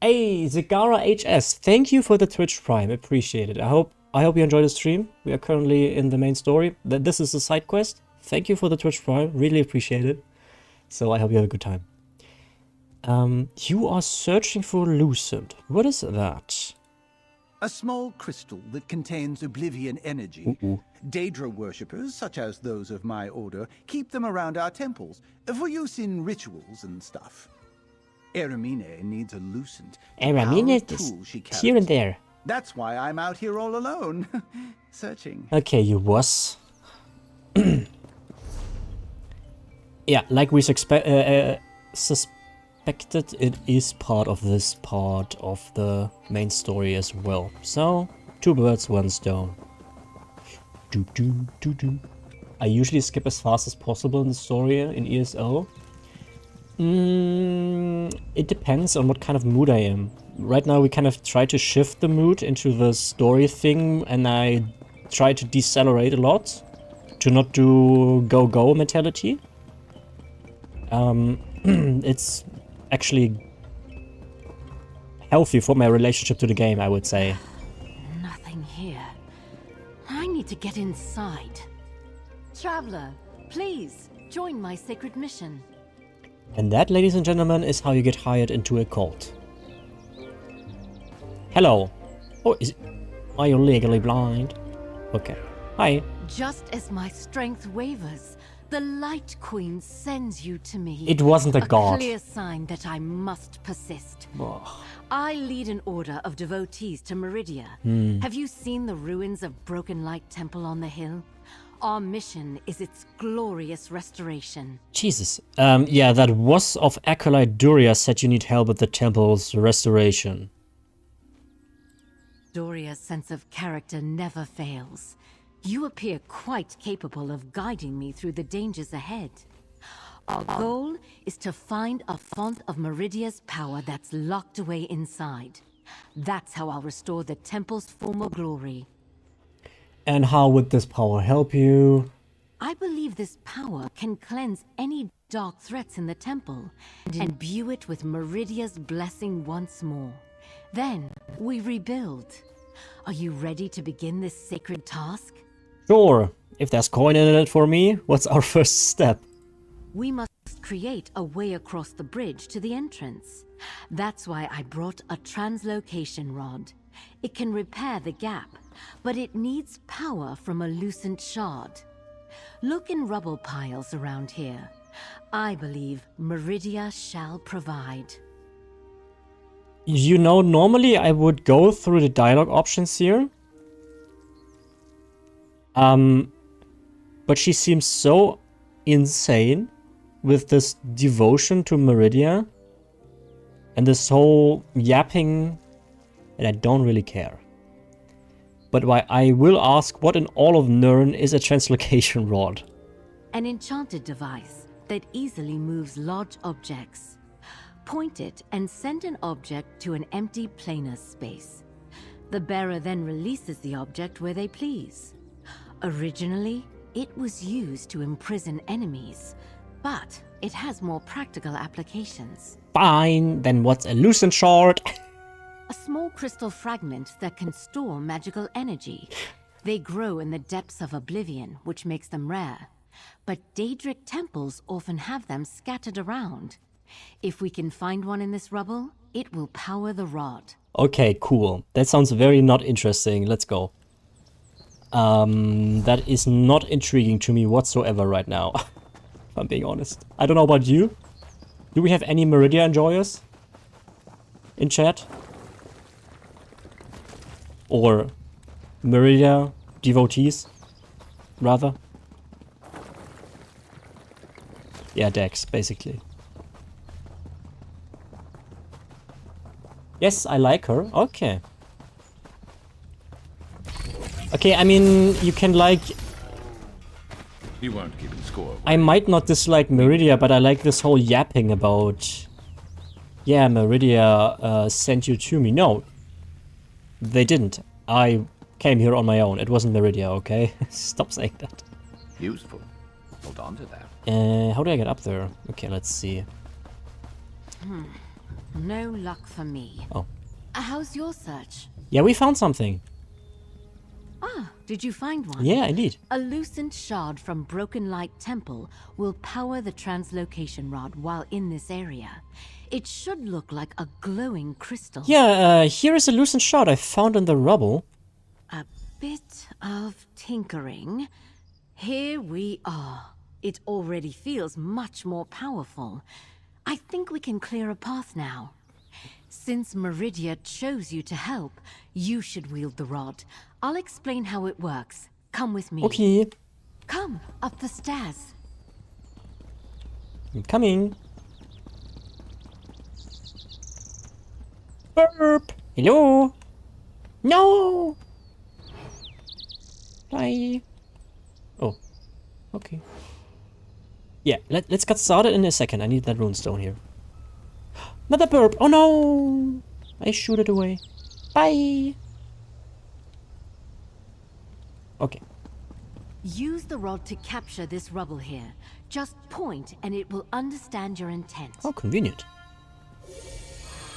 Hey, Zagara HS, thank you for the Twitch Prime. Appreciate it. I hope you enjoy the stream. We are currently in the main story. This is a side quest. Thank you for the Twitch Prime. Really appreciate it. So I hope you have a good time. You are searching for Lucent. What is that? A small crystal that contains oblivion energy. Daedra worshippers, such as those of my order, keep them around our temples for use in rituals and stuff. Eremine needs a Lucent. Eremine is here and there. That's why I'm out here all alone, searching. Okay, you was. Yeah, like we suspected, it is part of this part of the main story as well. So, 2 birds, 1 stone. I usually skip as fast as possible in the story in ESO. It depends on what kind of mood I am. Right now we kind of try to shift the mood into the story thing, and I try to decelerate a lot to not do go-go mentality. It's actually healthy for my relationship to the game, I would say. Nothing here. I need to get inside. Traveler, please join my sacred mission. And that, ladies and gentlemen, is how you get hired into a cult. Hello. Oh, are you legally blind? Okay. Hi. Just as my strength wavers, the Light Queen sends you to me. It wasn't a god. A clear sign that I must persist. I lead an order of devotees to Meridia. Have you seen the ruins of Broken Light Temple on the hill? Our mission is its glorious restoration. Jesus. Yeah, that was of Acolyte Duria said you need help with the temple's restoration. Doria's sense of character never fails. You appear quite capable of guiding me through the dangers ahead. Our goal is to find a font of Meridia's power that's locked away inside. That's how I'll restore the temple's former glory. And how would this power help you? I believe this power can cleanse any dark threats in the temple and imbue it with Meridia's blessing once more. Then we rebuild. Are you ready to begin this sacred task? Sure. If there's coin in it for me, what's our first step? We must create a way across the bridge to the entrance. That's why I brought a translocation rod. It can repair the gap, but it needs power from a Lucent shard. Look in rubble piles around here. I believe Meridia shall provide. You know, normally I would go through the dialogue options here. But she seems so insane with this devotion to Meridia and this whole yapping, and I don't really care. But I will ask, what in all of Nirn is a translocation rod? An enchanted device that easily moves large objects. Point it and send an object to an empty planar space. The bearer then releases the object where they please. Originally, it was used to imprison enemies, but it has more practical applications. Fine, then what's a lucent shard? A small crystal fragment that can store magical energy. They grow in the depths of oblivion, which makes them rare. But Daedric temples often have them scattered around. If we can find one in this rubble, it will power the rod. Okay, cool. That sounds very not interesting. Let's go. That is not intriguing to me whatsoever right now. If I'm being honest. I don't know about you. Do we have any Meridia enjoyers in chat? Or Meridia devotees, rather? Yeah, Dex, basically. Yes, I like her. Okay. Okay, I mean, you can like... You weren't keeping score. I might not dislike Meridia, but I like this whole yapping about... Yeah, Meridia sent you to me. No. They didn't. I came here on my own. It wasn't Meridia, okay? Stop saying that. Useful. Hold on to that. How do I get up there? Okay, let's see. No luck for me. Oh. How's your search? Yeah, we found something. Ah, did you find one? Yeah, indeed. A lucent shard from Broken Light Temple will power the translocation rod while in this area. It should look like a glowing crystal. Yeah, here is a lucent shard I found in the rubble. A bit of tinkering. Here we are. It already feels much more powerful. I think we can clear a path now. Since Meridia chose you to help, you should wield the rod. I'll explain how it works. Come with me. Okay. Come, up the stairs. I'm coming. Burp! Hello? No! Bye. Oh. Okay. Yeah, let's get started in a second. I need that runestone here. Another burp! Oh no! I shoot it away. Bye! Okay. Use the rod to capture this rubble here. Just point and it will understand your intent. Oh, convenient.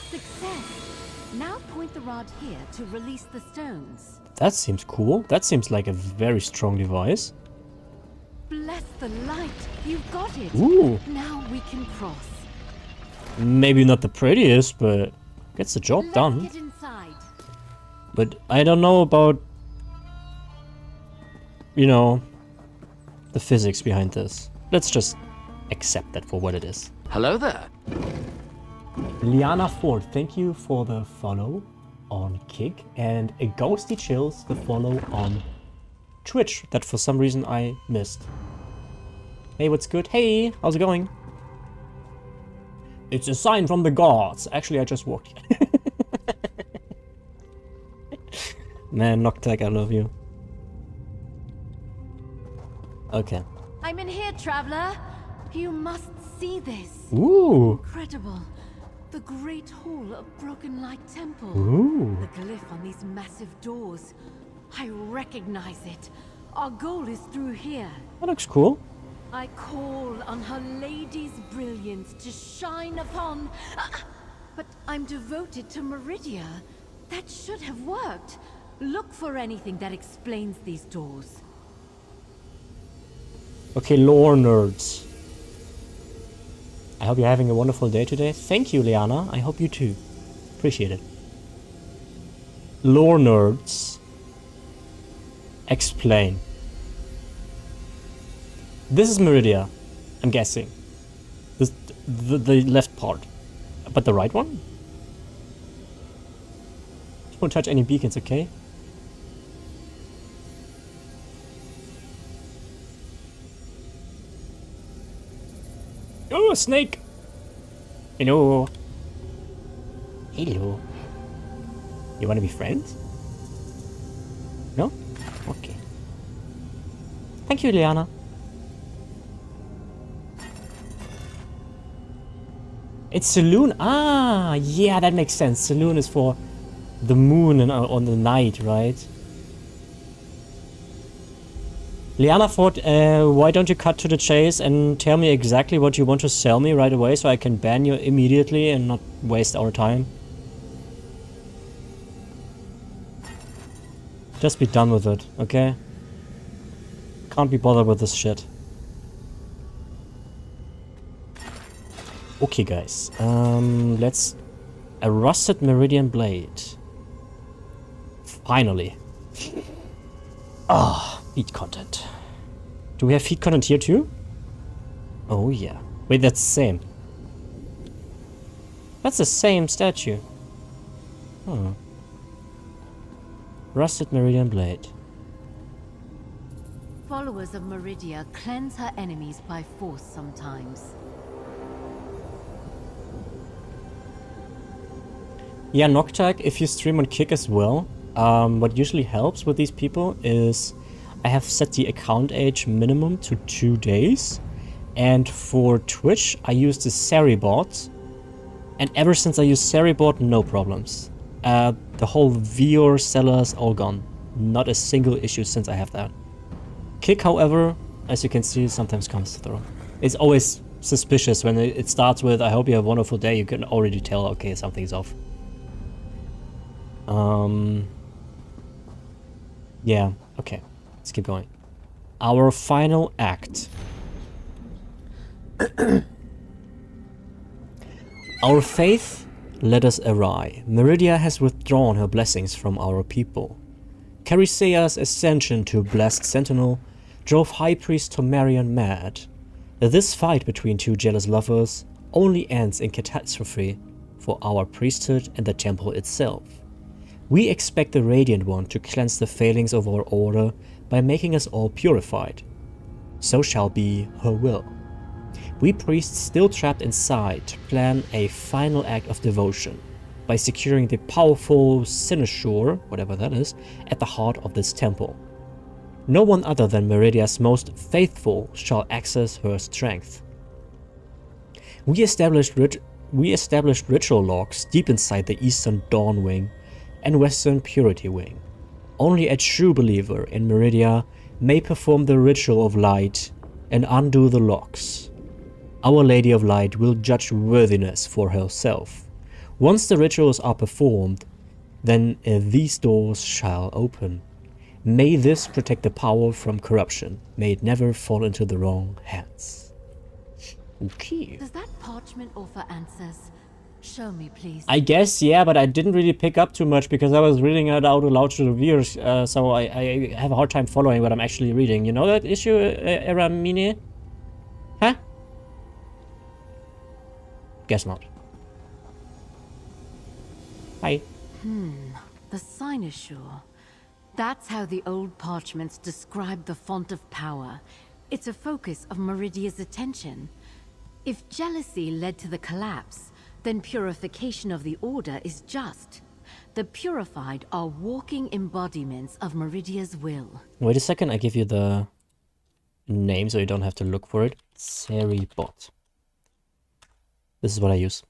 Success! Now point the rod here to release the stones. That seems cool. That seems like a very strong device. Bless the light! You've got it! Ooh. Now we can cross. Maybe not the prettiest, but gets the job done. Get inside. But I don't know about, you know, the physics behind this. Let's just accept that for what it is. Hello there. Liana Ford, thank you for the follow on Kick, and a Ghosty Chills the follow on Twitch that for some reason I missed. Hey, what's good? Hey, how's it going? It's a sign from the gods. Actually, I just walked. Man, Noctag, I love you. Okay. I'm in here, traveler. You must see this. Ooh. Incredible. The Great Hall of Broken Light Temple. Ooh. The glyph on these massive doors. I recognize it. Our goal is through here. That looks cool. I call on Her Lady's brilliance to shine upon... but I'm devoted to Meridia. That should have worked. Look for anything that explains these doors. Okay, lore nerds. I hope you're having a wonderful day today. Thank you, Liana. I hope you too. Appreciate it. Lore nerds. Explain. This is Meridia, I'm guessing. This, the left part. But the right one? Don't touch any beacons, okay? Oh, snake! Hello. Hello. You wanna be friends? No? Okay. Thank you, Liana. It's Saloon. Ah, yeah, that makes sense. Saloon is for the moon and on the night, right? Liana Ford, why don't you cut to the chase and tell me exactly what you want to sell me right away so I can ban you immediately and not waste our time? Just be done with it, okay? Can't be bothered with this shit. Okay, guys. Let's... A rusted meridian blade. Finally. Ah, feed content. Do we have feed content here too? Oh yeah. Wait, that's the same. That's the same statue. Hmm. Rusted meridian blade. Followers of Meridia cleanse her enemies by force sometimes. Yeah, Noctag, if you stream on Kick as well, what usually helps with these people is I have set the account age minimum to 2 days. And for Twitch, I use the Seribot. And ever since I use Seribot, no problems. The whole viewer, sellers, all gone. Not a single issue since I have that. Kick, however, as you can see, sometimes comes through. It's always suspicious when it starts with, I hope you have a wonderful day. You can already tell, okay, something's off. Yeah, okay. Let's keep going. Our final act. Our faith led us awry. Meridia has withdrawn her blessings from our people. Charisea's ascension to Blessed Sentinel drove High Priest Tomarion mad. This fight between two jealous lovers only ends in catastrophe for our priesthood and the temple itself. We expect the Radiant One to cleanse the failings of our order by making us all purified. So shall be her will. We priests still trapped inside plan a final act of devotion by securing the powerful cynosure, whatever that is, at the heart of this temple. No one other than Meridia's most faithful shall access her strength. We established ritual logs deep inside the Eastern Dawn Wing and Western Purity Wing. Only a true believer in Meridia may perform the ritual of light and undo the locks. Our Lady of Light will judge worthiness for herself. Once the rituals are performed, then these doors shall open. May this protect the power from corruption. May it never fall into the wrong hands. Okay. Does that parchment offer answers? Show me, please. I guess, yeah, but I didn't really pick up too much because I was reading it out aloud to the viewers, so I have a hard time following what I'm actually reading. You know that issue, Eramine? Huh? Guess not. Hi. The cynosure. That's how the old parchments describe the font of power. It's a focus of Meridia's attention. If jealousy led to the collapse, then purification of the Order is just. The purified are walking embodiments of Meridia's will. Wait a second, I give you the name so you don't have to look for it. Seribot. This is what I use.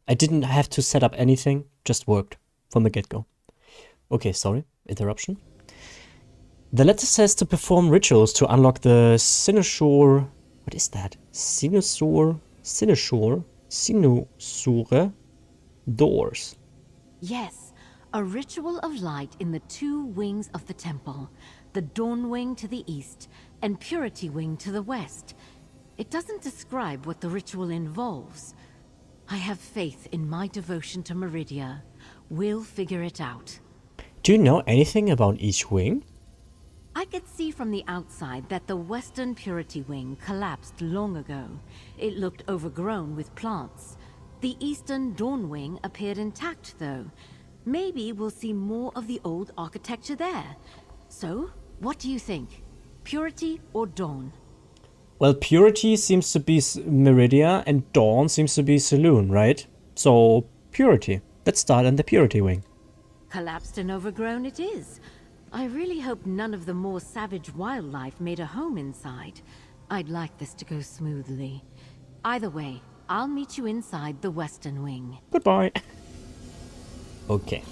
I didn't have to set up anything, just worked from the get-go. Okay, sorry, interruption. The letter says to perform rituals to unlock the cynosure. What is that? Cynosure doors. Yes, a ritual of light in the two wings of the temple. The Dawn Wing to the east and Purity Wing to the west. It doesn't describe what the ritual involves. I have faith in my devotion to Meridia. We'll figure it out. Do you know anything about each wing? I could see from the outside that the Western Purity Wing collapsed long ago. It looked overgrown with plants. The Eastern Dawn Wing appeared intact, though. Maybe we'll see more of the old architecture there. So, what do you think? Purity or Dawn? Well, Purity seems to be Meridia and Dawn seems to be Saloon, right? So, Purity. Let's start in the Purity Wing. Collapsed and overgrown it is. I really hope none of the more savage wildlife made a home inside. I'd like this to go smoothly. Either way, I'll meet you inside the Western Wing. Goodbye. Okay.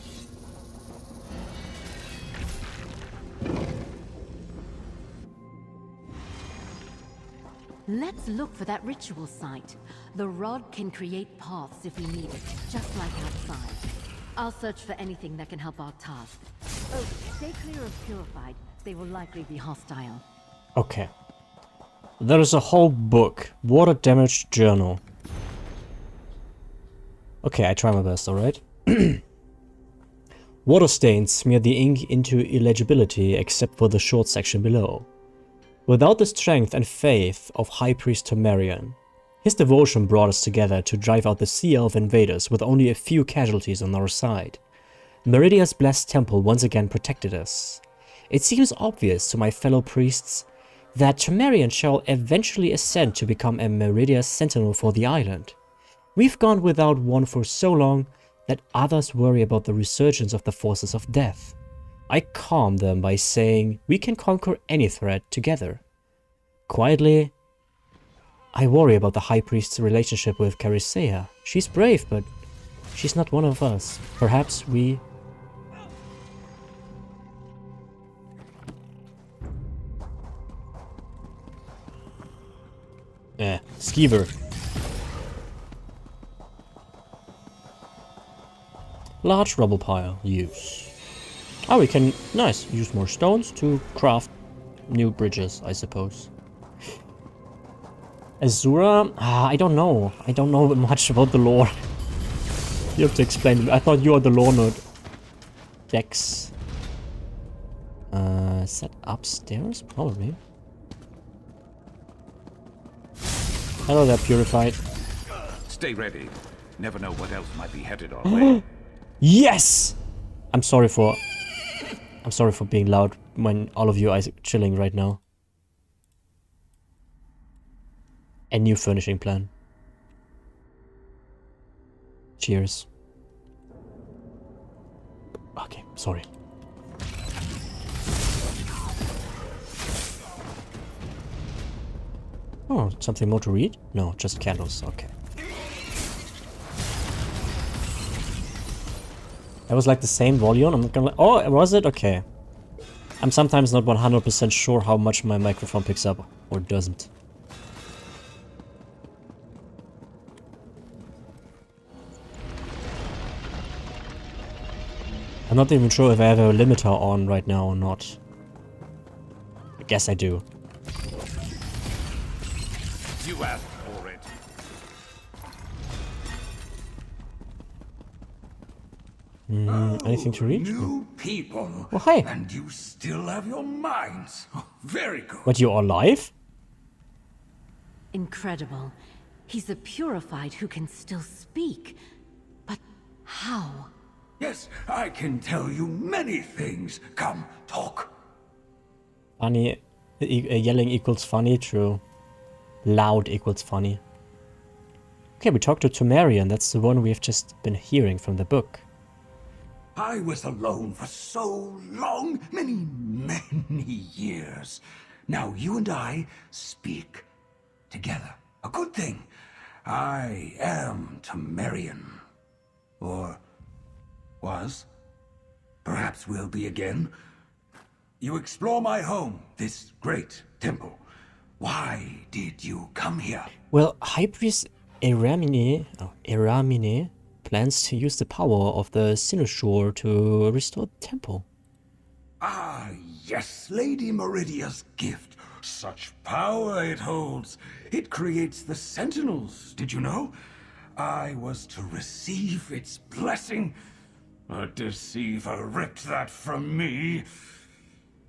Let's look for that ritual site. The rod can create paths if we need it, just like outside. I'll search for anything that can help our task. Oh, stay clear of Purified. They will likely be hostile. Okay. There is a whole book. Water Damage Journal. Okay, I try my best, alright? Water stains smear the ink into illegibility except for the short section below. Without the strength and faith of High Priest Temerian, his devotion brought us together to drive out the Sea Elf invaders with only a few casualties on our side. Meridia's blessed temple once again protected us. It seems obvious to my fellow priests that Temerian shall eventually ascend to become a Meridia sentinel for the island. We've gone without one for so long that others worry about the resurgence of the forces of death. I calm them by saying we can conquer any threat together. Quietly, I worry about the High Priest's relationship with Carisea. She's brave, but she's not one of us. Perhaps we... Skeever. Large rubble pile. Use. Oh, we can... Nice. Use more stones to craft new bridges, I suppose. Azura? I don't know. I don't know much about the lore. You have to explain it. I thought you are the lore nerd. Dex. Is that upstairs? Probably. Hello there, Purified. Stay ready. Never know what else might be headed our way. Yes! I'm sorry for being loud when all of you are chilling right now. A new furnishing plan. Cheers. Okay, sorry. Oh, something more to read? No, just candles, okay. That was like the same volume, I'm not gonna... Oh, was it? Okay. I'm sometimes not 100% sure how much my microphone picks up, or doesn't. I'm not even sure if I have a limiter on right now or not. I guess I do. You asked for it. Anything to read? New people. Oh, hi. And you still have your minds. Oh, very good. But you're alive? Incredible. He's a Purified who can still speak. But how? Yes, I can tell you many things. Come, talk. Funny. Yelling equals funny, true. Loud equals funny. Okay, we talked to Temerian. That's the one we've just been hearing from the book. I was alone for so long, many years. Now you and I speak together. A good thing. I am Temerian. Or was. Perhaps will be again. You explore my home, this great temple. Why did you come here? Well, High Priest Eramine plans to use the power of the Cynosure to restore the temple. Ah, yes, Lady Meridia's gift. Such power it holds. It creates the Sentinels, did you know? I was to receive its blessing. A deceiver ripped that from me.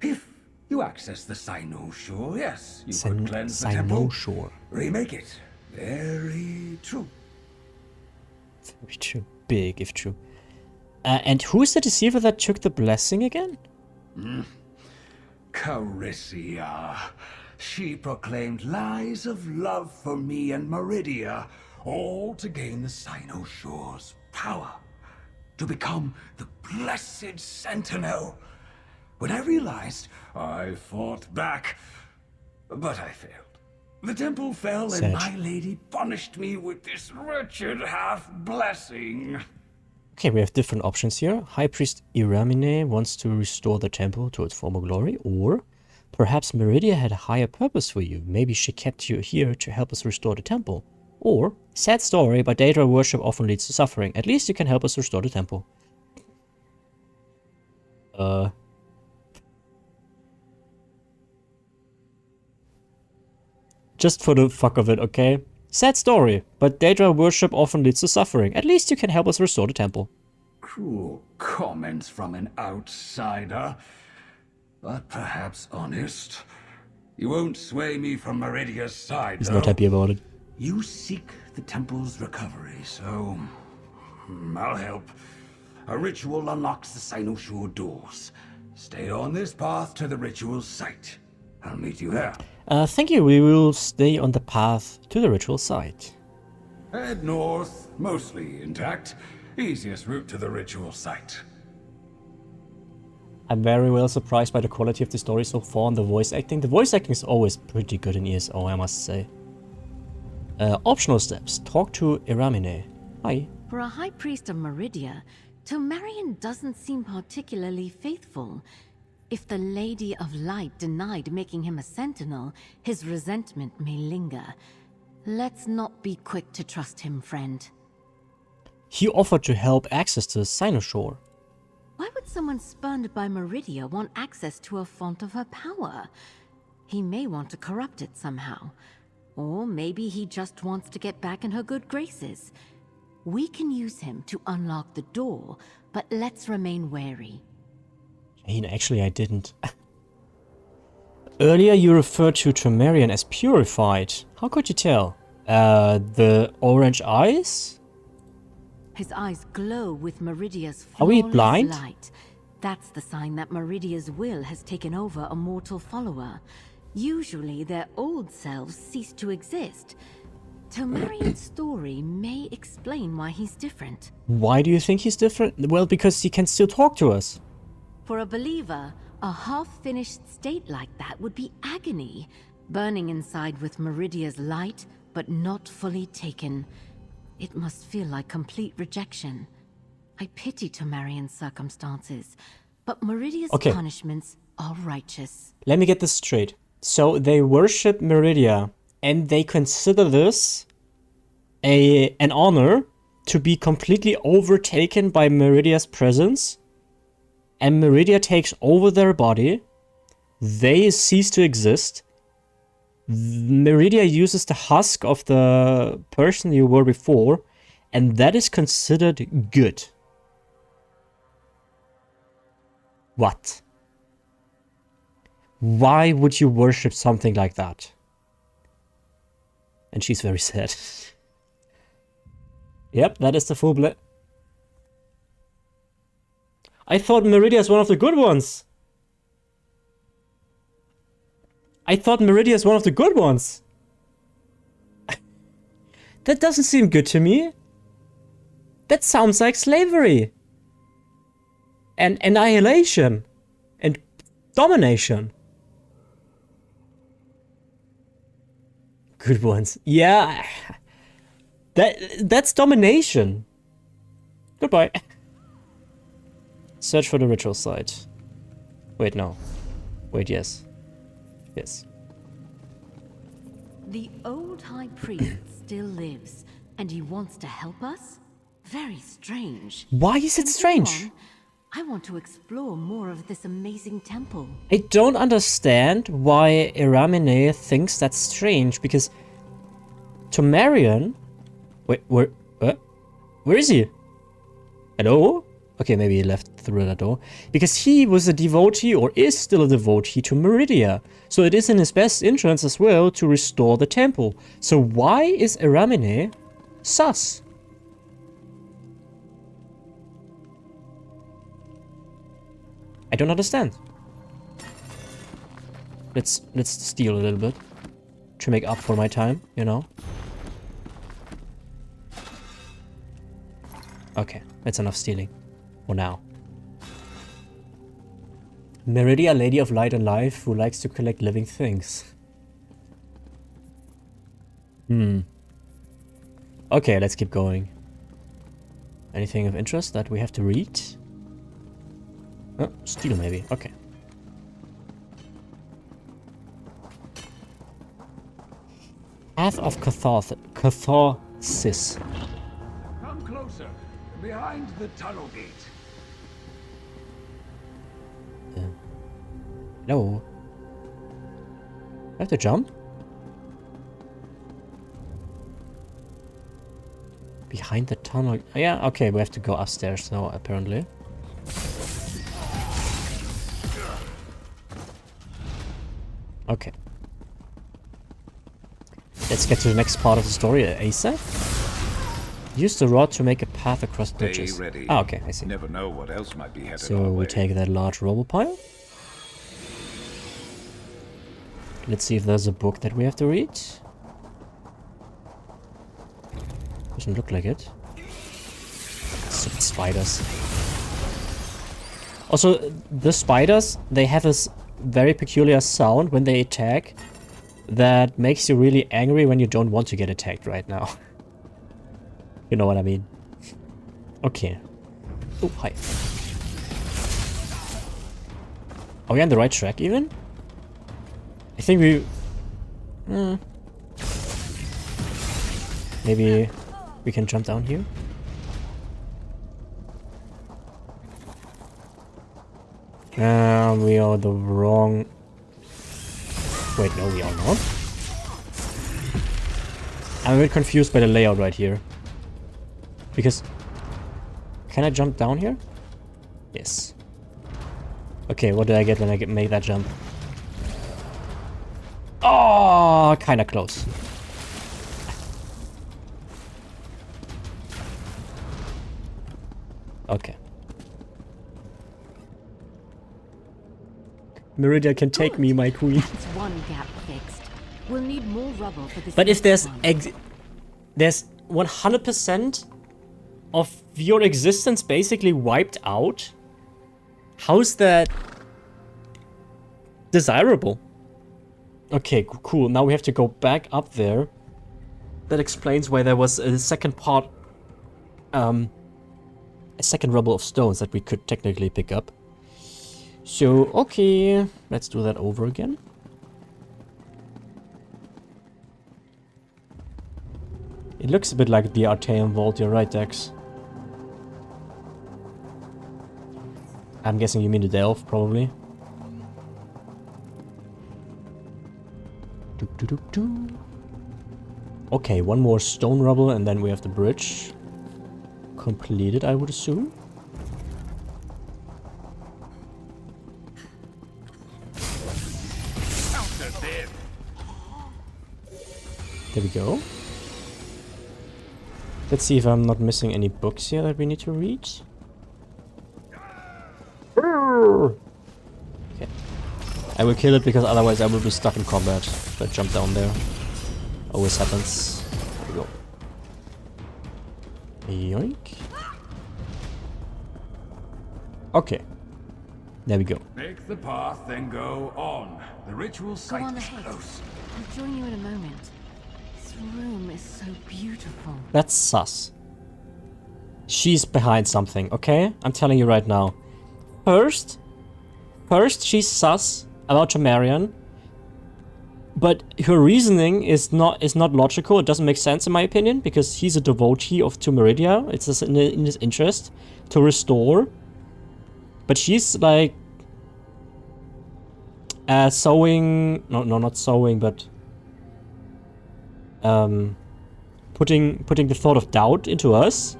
If you access the Cynosure, yes, you could cleanse the temple. Cynosure. Remake it. Very true. Very true. Big, if true. And who is the deceiver that took the blessing again? Carisea. She proclaimed lies of love for me and Meridia, all to gain the Cynosure's power. To become the blessed sentinel. When I realized, I fought back, but I failed. The temple fell and my lady punished me with this wretched half-blessing. Okay, we have different options here. High Priest Iramine wants to restore the temple to its former glory, or perhaps Meridia had a higher purpose for you. Maybe she kept you here to help us restore the temple. Or, sad story, but Daedra worship often leads to suffering. At least you can help us restore the temple. Just for the fuck of it, okay? Sad story, but Daedra worship often leads to suffering. At least you can help us restore the temple. Cruel comments from an outsider, but perhaps honest. You won't sway me from Meridia's side, He's though. not happy about it. You seek the temple's recovery, so I'll help. A ritual unlocks the Sinosure doors. Stay on this path to the ritual site. I'll meet you there. Thank you. We will stay on the path to the ritual site. Head north, mostly intact. Easiest route to the ritual site. I'm very well surprised by the quality of the story so far and the voice acting. The voice acting is always pretty good in ESO, I must say. Optional steps. Talk to Iramine. Hi. For a High Priest of Meridia, Tomarion doesn't seem particularly faithful. If the Lady of Light denied making him a sentinel, his resentment may linger. Let's not be quick to trust him, friend. He offered to help access to Sinosure. Why would someone spurned by Meridia want access to a font of her power? He may want to corrupt it somehow. Or maybe he just wants to get back in her good graces. We can use him to unlock the door, but let's remain wary. Actually, I didn't. Earlier you referred to Tomarion as purified. How could you tell? The orange eyes? His eyes glow with Meridia's Are we flawless blind? light. That's the sign that Meridia's will has taken over a mortal follower. Usually their old selves cease to exist. Tomarion's story may explain why he's different. Why do you think he's different? Well, because he can still talk to us. For a believer, a half-finished state like that would be agony. Burning inside with Meridia's light, but not fully taken. It must feel like complete rejection. I pity Tomarion's circumstances, but Meridia's punishments are righteous. Let me get this straight. So they worship Meridia, and they consider this an honor to be completely overtaken by Meridia's presence, and Meridia takes over their body. They cease to exist. Meridia uses the husk of the person you were before, and that is considered good. What? Why would you worship something like that? And she's very sad. Yep, that is the full I thought Meridia is one of the good ones. That doesn't seem good to me. That sounds like slavery. And annihilation. And domination. Good ones. Yeah. That's domination. Goodbye. Search for the ritual site. Wait, no. Wait, yes. Yes. The old High Priest still lives, and he wants to help us? Very strange. Why is it strange? I want to explore more of this amazing temple. I don't understand why Iramine thinks that's strange, because Tomarion... Wait, where is he? Hello? Okay, maybe he left through that door. Because he was a devotee, or is still a devotee, to Meridia. So it is in his best interest as well to restore the temple. So why is Iramine sus? I don't understand. Let's steal a little bit. To make up for my time, you know? Okay, that's enough stealing. For now. Meridia, Lady of Light and Life, who likes to collect living things. Okay, let's keep going. Anything of interest that we have to read? Oh, steel maybe. Okay. Path of Catharsis. Come closer, behind the tunnel gate. No. I have to jump? Behind the tunnel. Yeah, okay, we have to go upstairs now, apparently. Okay. Let's get to the next part of the story, ASAP. Use the rod to make a path across bridges. Stay ready. Ah, okay, I see. Never know what else might be headed So our we way. take that large rubble pile. Let's see if there's a book that we have to read. Doesn't look like it. Stupid spiders. Also, the spiders, they have this very peculiar sound when they attack that makes you really angry when you don't want to get attacked right now. You know what I mean? Okay. Oh, hi. Are we on the right track even? I think we... Maybe we can jump down here? We are the wrong... Wait, no, we are not. I'm a bit confused by the layout right here. Because... Can I jump down here? Yes. Okay, what do I get when I make that jump? Oh, kinda close. Okay. Meridia can take me, my queen. That's one gap fixed. We'll need more rubble for this. But if there's one. there's 100% of your existence basically wiped out, how's that desirable? Okay, cool. Now we have to go back up there. That explains why there was a second part, a second rubble of stones that we could technically pick up. So, okay, let's do that over again. It looks a bit like the Artaeum Vault, you're right, Dex. I'm guessing you mean the Delve, probably. Okay, one more stone rubble and then we have the bridge completed, I would assume. There we go. Let's see if I'm not missing any books here that we need to read. Okay. I will kill it because otherwise I will be stuck in combat if I jump down there. Always happens. There we go. Yoink. Okay. There we go. Make the path, then go on. The ritual Go site on is ahead. close. I'll join you in a moment. This room is so beautiful. That's sus. She's behind something, okay? I'm telling you right now. First, she's sus about Temerian, but her reasoning is not logical. It doesn't make sense in my opinion because he's a devotee of Meridia. It's just in his interest to restore. But she's like sowing, not sowing, but putting the thought of doubt into us.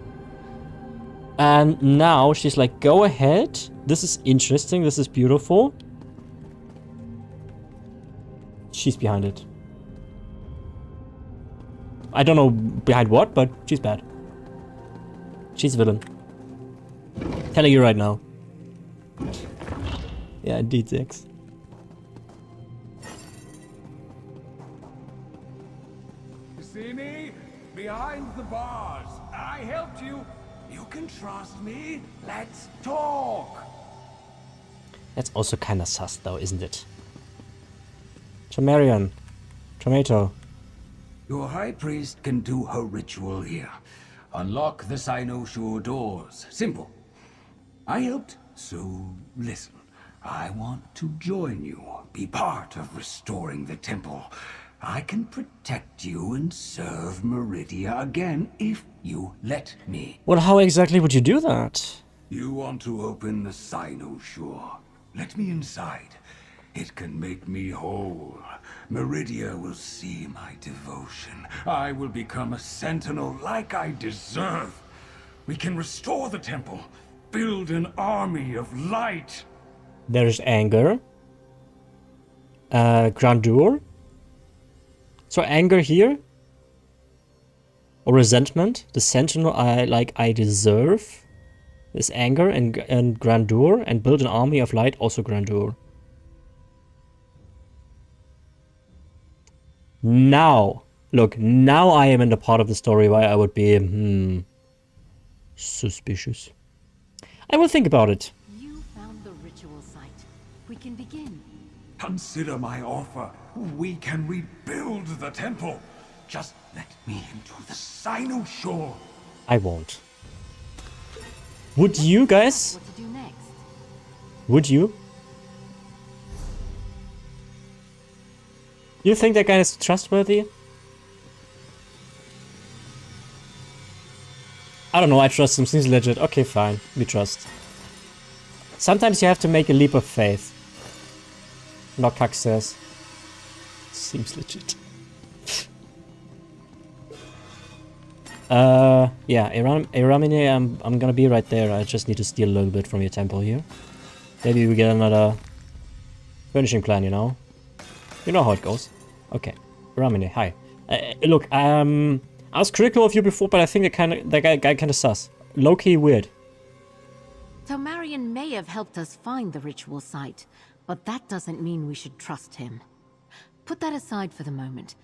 And now she's like, go ahead. This is interesting. This is beautiful. She's behind it. I don't know behind what, but she's bad. She's a villain. Telling you right now. Yeah, indeed, Zex. You see me? Behind the bars. I helped you. You can trust me. Let's talk. That's also kind of sus, though, isn't it? Temerian. Tomato. Your high priest can do her ritual here. Unlock the Sino-Shore doors. Simple. I helped, so listen. I want to join you, be part of restoring the temple. I can protect you and serve Meridia again if you let me. Well, how exactly would you do that? You want to open the Sino-Shore. Let me inside. It can make me whole. Meridia will see my devotion. I will become a sentinel like I deserve. We can restore the temple. Build an army of light. There's anger. Grandeur. So anger here. Or resentment. The sentinel I deserve. There's anger and grandeur. And build an army of light, also grandeur. Now, look, now I am in the part of the story where I would be, suspicious. I will think about it. You found the ritual site. We can begin. Consider my offer. We can rebuild the temple. Just let me into the Sino-Shore. I won't. Would you guys? What to do next? Would you? You think that guy is trustworthy? I don't know, I trust him, seems legit. Okay, fine, we trust. Sometimes you have to make a leap of faith. Nockhack says. Seems legit. Yeah, Eramine, I'm gonna be right there. I just need to steal a little bit from your temple here. Maybe we get another furnishing plan, you know? You know how it goes. Okay, Ramine, hi. Look, I was critical of you before, but I think that guy kind of sus. Low-key weird. So Marion may have helped us find the ritual site, but that doesn't mean we should trust him. Put that aside for the moment.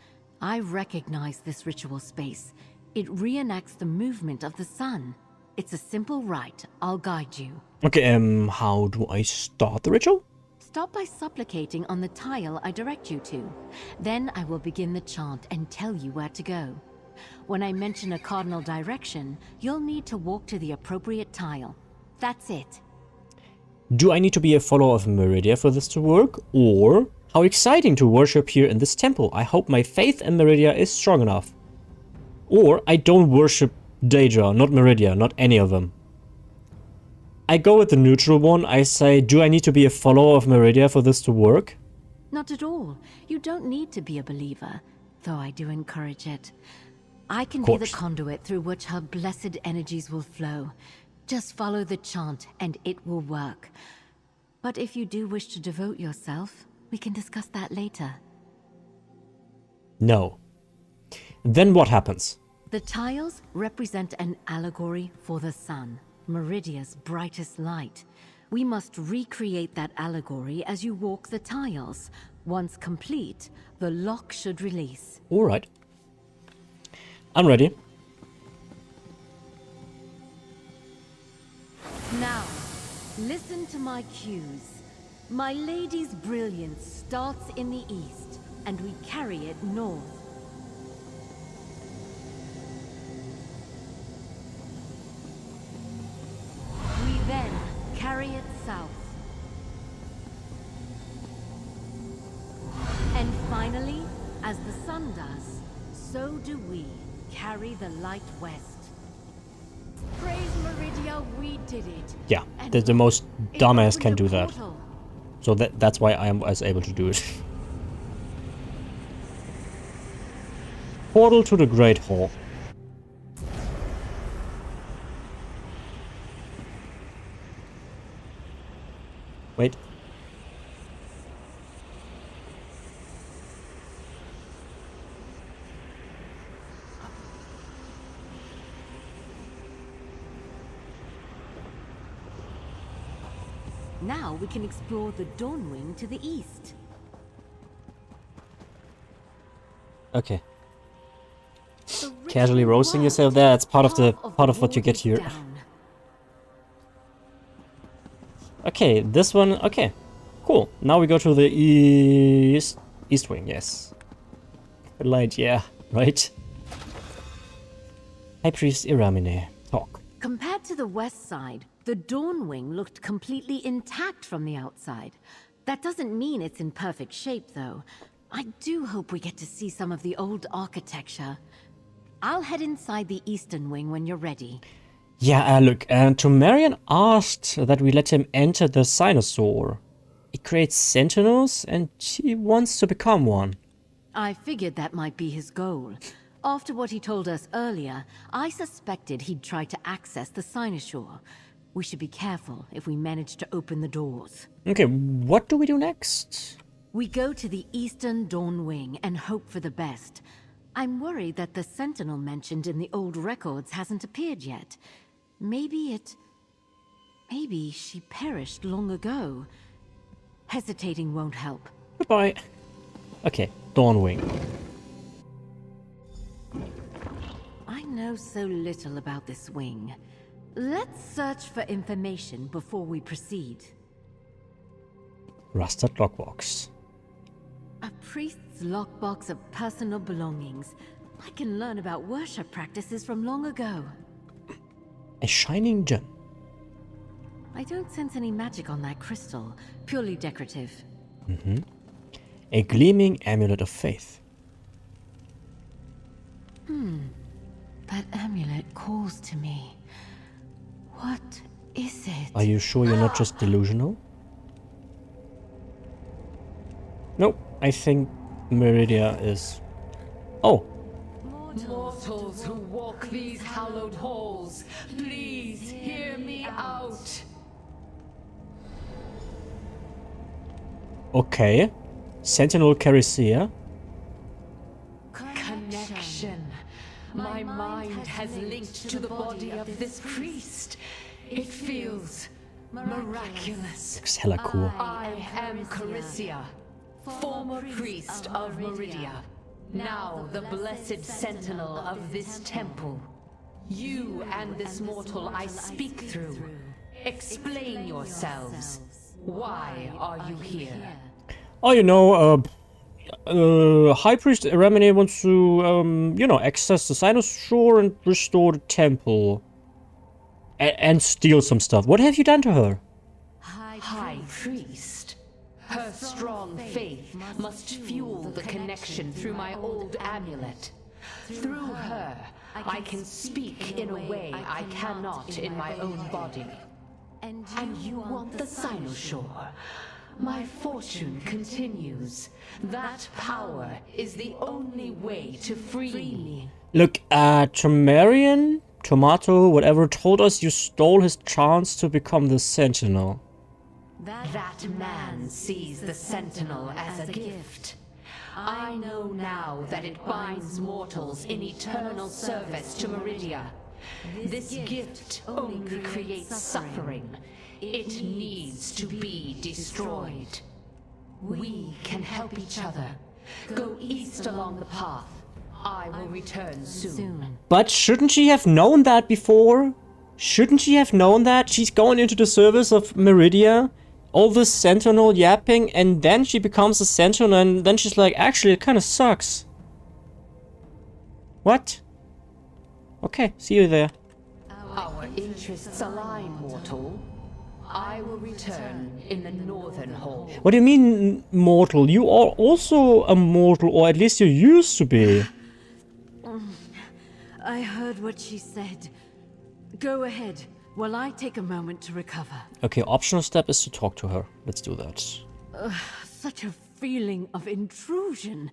I recognize this ritual space. It reenacts the movement of the sun. It's a simple rite. I'll guide you. Okay, how do I start the ritual? Stop by supplicating on the tile I direct you to. Then I will begin the chant and tell you where to go. When I mention a cardinal direction, you'll need to walk to the appropriate tile. That's it. Do I need to be a follower of Meridia for this to work? Or, how exciting to worship here in this temple. I hope my faith in Meridia is strong enough. Or, I don't worship Daedra, not Meridia, not any of them. I go with the neutral one. I say, do I need to be a follower of Meridia for this to work? Not at all. You don't need to be a believer, though I do encourage it. I can be the conduit through which her blessed energies will flow. Just follow the chant and it will work. But if you do wish to devote yourself, we can discuss that later. No. Then what happens? The tiles represent an allegory for the sun. Meridia's brightest light. We must recreate that allegory as you walk the tiles. Once complete, the lock should release. Alright. I'm ready. Now, listen to my cues. My lady's brilliance starts in the east, and we carry it north. Then, carry it south. And finally, as the sun does, so do we carry the light west. Praise Meridia, we did it. Yeah, the most dumbass can do that. So that's why I was able to do it. Portal to the Great Hall. Wait. Now we can explore the Dawnwing to the east. Okay. Casually roasting yourself there, it's part of what you get here. Okay, this one, okay. Cool. Now we go to the east wing, yes. Light, yeah, right. High Priest Iramine. Talk. Compared to the west side, the Dawn Wing looked completely intact from the outside. That doesn't mean it's in perfect shape, though. I do hope we get to see some of the old architecture. I'll head inside the eastern wing when you're ready. Yeah, look, Tomarian asked that we let him enter the Cynosaur. It creates sentinels, and he wants to become one. I figured that might be his goal. After what he told us earlier, I suspected he'd try to access the Cynosaur. We should be careful if we manage to open the doors. Okay, what do we do next? We go to the Eastern Dawn Wing and hope for the best. I'm worried that the Sentinel mentioned in the old records hasn't appeared yet. Maybe she perished long ago. Hesitating won't help. Goodbye. Okay, Dawn Wing. I know so little about this wing. Let's search for information before we proceed. Rusted lockbox. A priest's lockbox of personal belongings. I can learn about worship practices from long ago. A shining gem. I don't sense any magic on that crystal. Purely decorative. A gleaming amulet of faith. That amulet calls to me. What is it? Are you sure you're not just delusional? Nope, I think Meridia is... Oh! Mortals who walk these hallowed halls, please hear me out. Okay. Sentinel Caricia. Connection. My mind has linked to the body of this priest. It feels miraculous. Looks hella cool. I am Caricia, former priest of Meridia, now the blessed sentinel of this temple. You and this mortal I speak through. Explain yourselves. Why are you here? Oh, you know, High Priest Remine wants to, you know, access the Cynosaur and restore the temple. And steal some stuff. What have you done to her? High Priest. Her strong faith must fuel the connection through my old amulet. Through her, I can speak in a way I cannot in my own body. And you want the Cynosaur. My fortune continues. That power is the only way to free me. Look, Tomarian, Tomato, whatever, told us you stole his chance to become the Sentinel. That man sees the Sentinel as a gift. I know now that it binds mortals in eternal service to Meridia. This gift only creates suffering. It needs to be destroyed. We can help each other. Go east along the path. I will return soon. But shouldn't she have known that before? Shouldn't she have known that? She's going into the service of Meridia, all this Sentinel yapping, and then she becomes a Sentinel, and then she's like, actually, it kind of sucks. What? Okay, see you there. Our interests align, mortal. I will return in the northern hall. What do you mean, mortal? You are also a mortal, or at least you used to be. I heard what she said. Go ahead, while I take a moment to recover. Okay, optional step is to talk to her. Let's do that. Such a feeling of intrusion.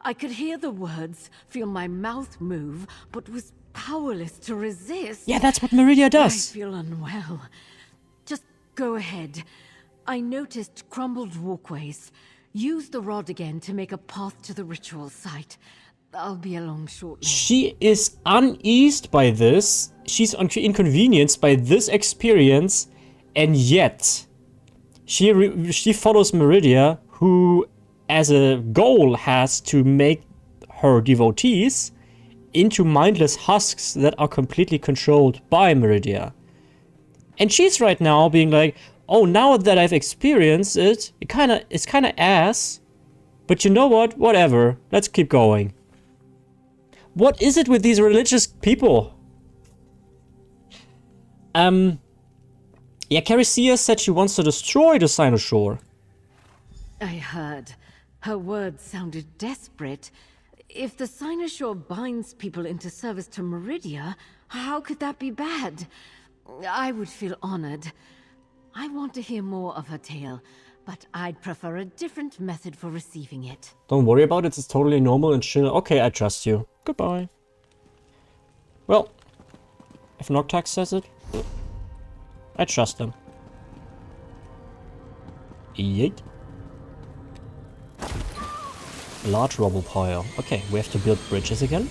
I could hear the words, feel my mouth move, but was powerless to resist. Yeah, that's what Meridia does. I feel unwell. Just go ahead. I noticed crumbled walkways. Use the rod again to make a path to the ritual site. I'll be along shortly. She is uneased by this. She's inconvenienced by this experience, and yet she follows Meridia, who, as a goal, has to make her devotees into mindless husks that are completely controlled by Meridia. And she's right now being like, "Oh, now that I've experienced it, it's kind of ass. But you know what? Whatever. Let's keep going." What is it with these religious people? Yeah, Caricia said she wants to destroy the Cynosaur. I heard. Her words sounded desperate. If the Cynosaur binds people into service to Meridia, how could that be bad? I would feel honored. I want to hear more of her tale, but I'd prefer a different method for receiving it. Don't worry about it, it's totally normal and chill. Okay, I trust you. Goodbye. Well, if Noctax says it, I trust him. Yeet. Large rubble pile. Okay, we have to build bridges again.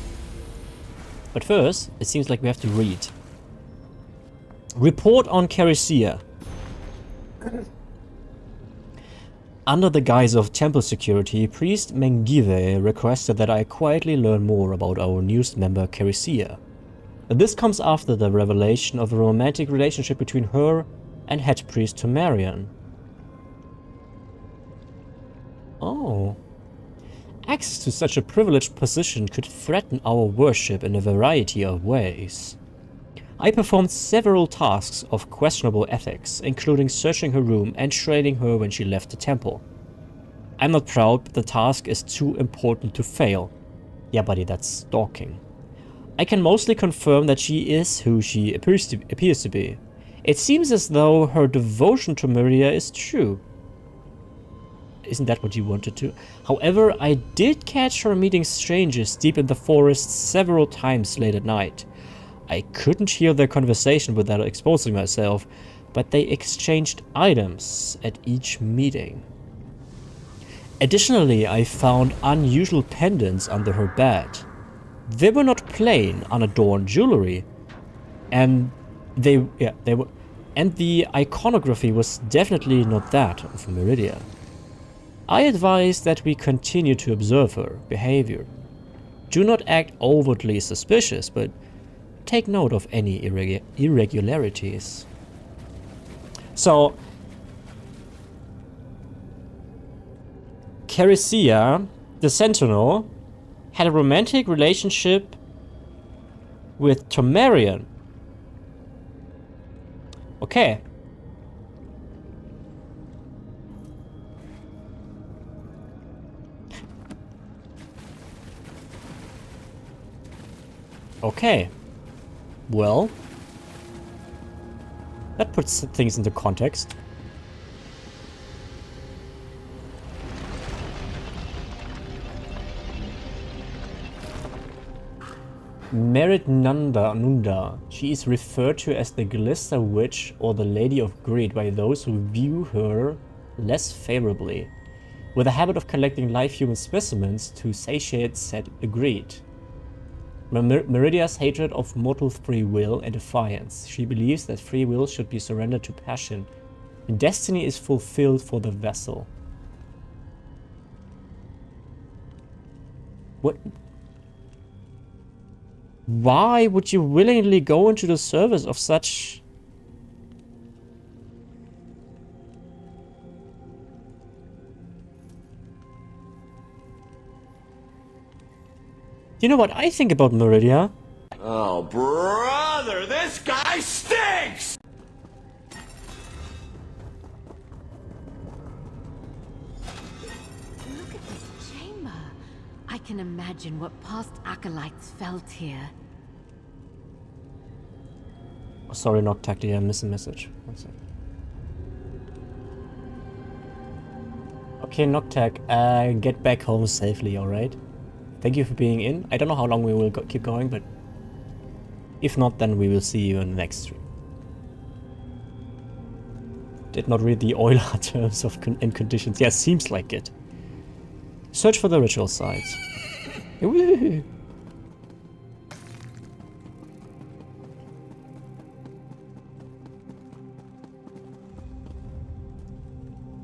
But first, it seems like we have to read. Report on Caricia. Under the guise of temple security, Priest Mengive requested that I quietly learn more about our newest member Caricia. This comes after the revelation of a romantic relationship between her and head priest Tomarion. Oh. Access to such a privileged position could threaten our worship in a variety of ways. I performed several tasks of questionable ethics, including searching her room and trailing her when she left the temple. I'm not proud, but the task is too important to fail. Yeah, buddy, that's stalking. I can mostly confirm that she is who she appears to be. It seems as though her devotion to Meridia is true. Isn't that what you wanted to? However, I did catch her meeting strangers deep in the forest several times late at night. I couldn't hear their conversation without exposing myself, but they exchanged items at each meeting. Additionally, I found unusual pendants under her bed. They were not plain, unadorned jewelry, and the iconography was definitely not that of Meridia. I advise that we continue to observe her behavior. Do not act overtly suspicious, but take note of any irregularities. So, Caricia, the Sentinel, had a romantic relationship with Tomarion. Okay. Okay. Well, that puts things into context. Merit Nunda. She is referred to as the Glister Witch or the Lady of Greed by those who view her less favorably. With a habit of collecting live human specimens to satiate said greed. Meridia's hatred of mortal free will and defiance. She believes that free will should be surrendered to passion, and destiny is fulfilled for the vessel. What? Why would you willingly go into the service of such... You know what I think about Meridia? Oh, brother, this guy stinks! Look at this chamber. I can imagine what past acolytes felt here. Oh, sorry, Noctac, did I miss a message? One second. Okay, Noctac, get back home safely, alright? Thank you for being in. I don't know how long we will keep going, but if not, then we will see you in the next stream. Did not read the Euler terms of and conditions. Yeah, seems like it. Search for the ritual sites.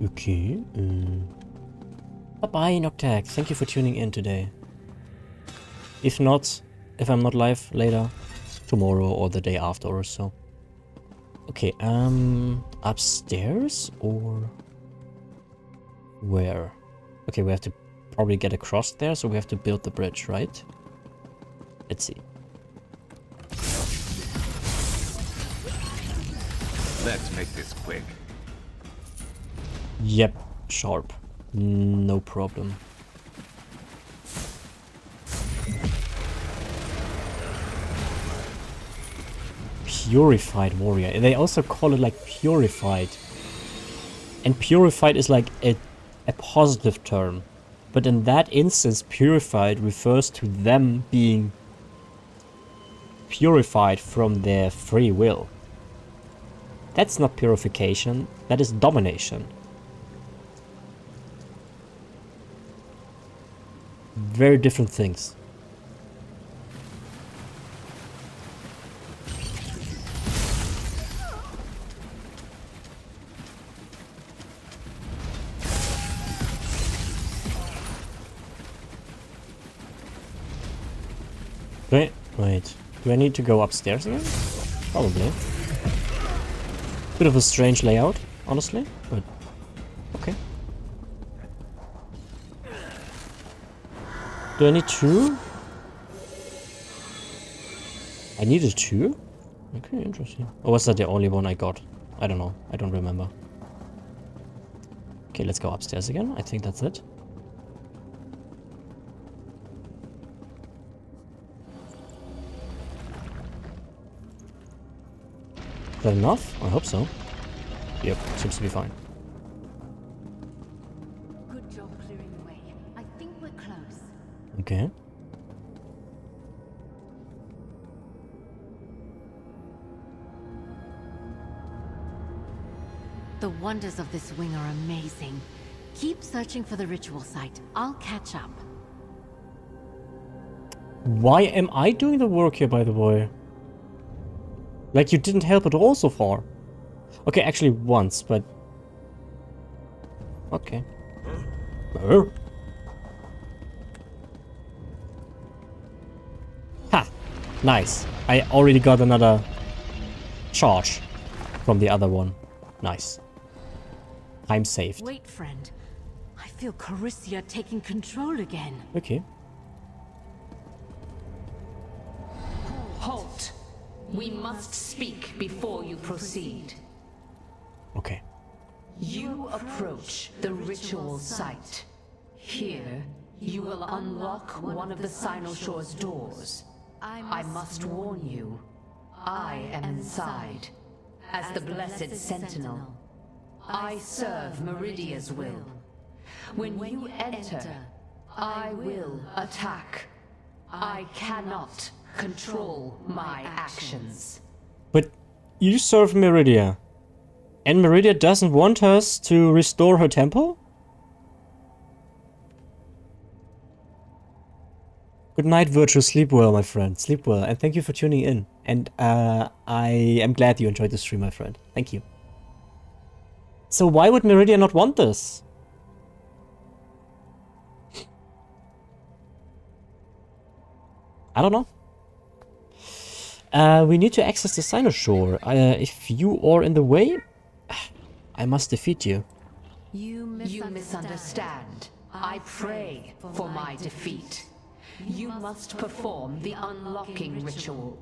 Okay. Bye-bye, Noctac. Thank you for tuning in today. If I'm not live later, tomorrow or the day after or so. Okay, upstairs or where? Okay, we have to probably get across there, so we have to build the bridge, right? Let's see. Let's make this quick. Yep, sharp. No problem. Purified warrior. They also call it like purified. And purified is like a positive term. But in that instance, purified refers to them being purified from their free will. That's not purification, that is domination. Very different things. Wait. Do I need to go upstairs again? Probably. Bit of a strange layout, honestly, but okay. Do I need two? I needed two? Okay, interesting. Or was that the only one I got? I don't know. I don't remember. Okay, let's go upstairs again. I think that's it. Is that enough? I hope so. Yep, seems to be fine. Good job clearing the way. I think we're close. Okay. The wonders of this wing are amazing. Keep searching for the ritual site. I'll catch up. Why am I doing the work here, by the way? Like, you didn't help at all so far. Okay, actually once, but... okay. Ha! Nice. I already got another charge from the other one. Nice. Time saved. Wait, friend. I feel Carisia taking control again. Okay. Halt! We must speak before you proceed. Okay. You approach the ritual site. Here, you will unlock one of the Sinoshore's doors. I must warn you, I am inside. As the Blessed Sentinel, I serve Meridia's will. When you enter, I will attack. I cannot control my actions. But you serve Meridia. And Meridia doesn't want us to restore her temple? Good night, Virtue. Sleep well, my friend. Sleep well. And thank you for tuning in. And I am glad you enjoyed the stream, my friend. Thank you. So why would Meridia not want this? I don't know. We need to access the Sinosure. If you are in the way, I must defeat you. You misunderstand. I pray for my defeat. You must perform the unlocking ritual.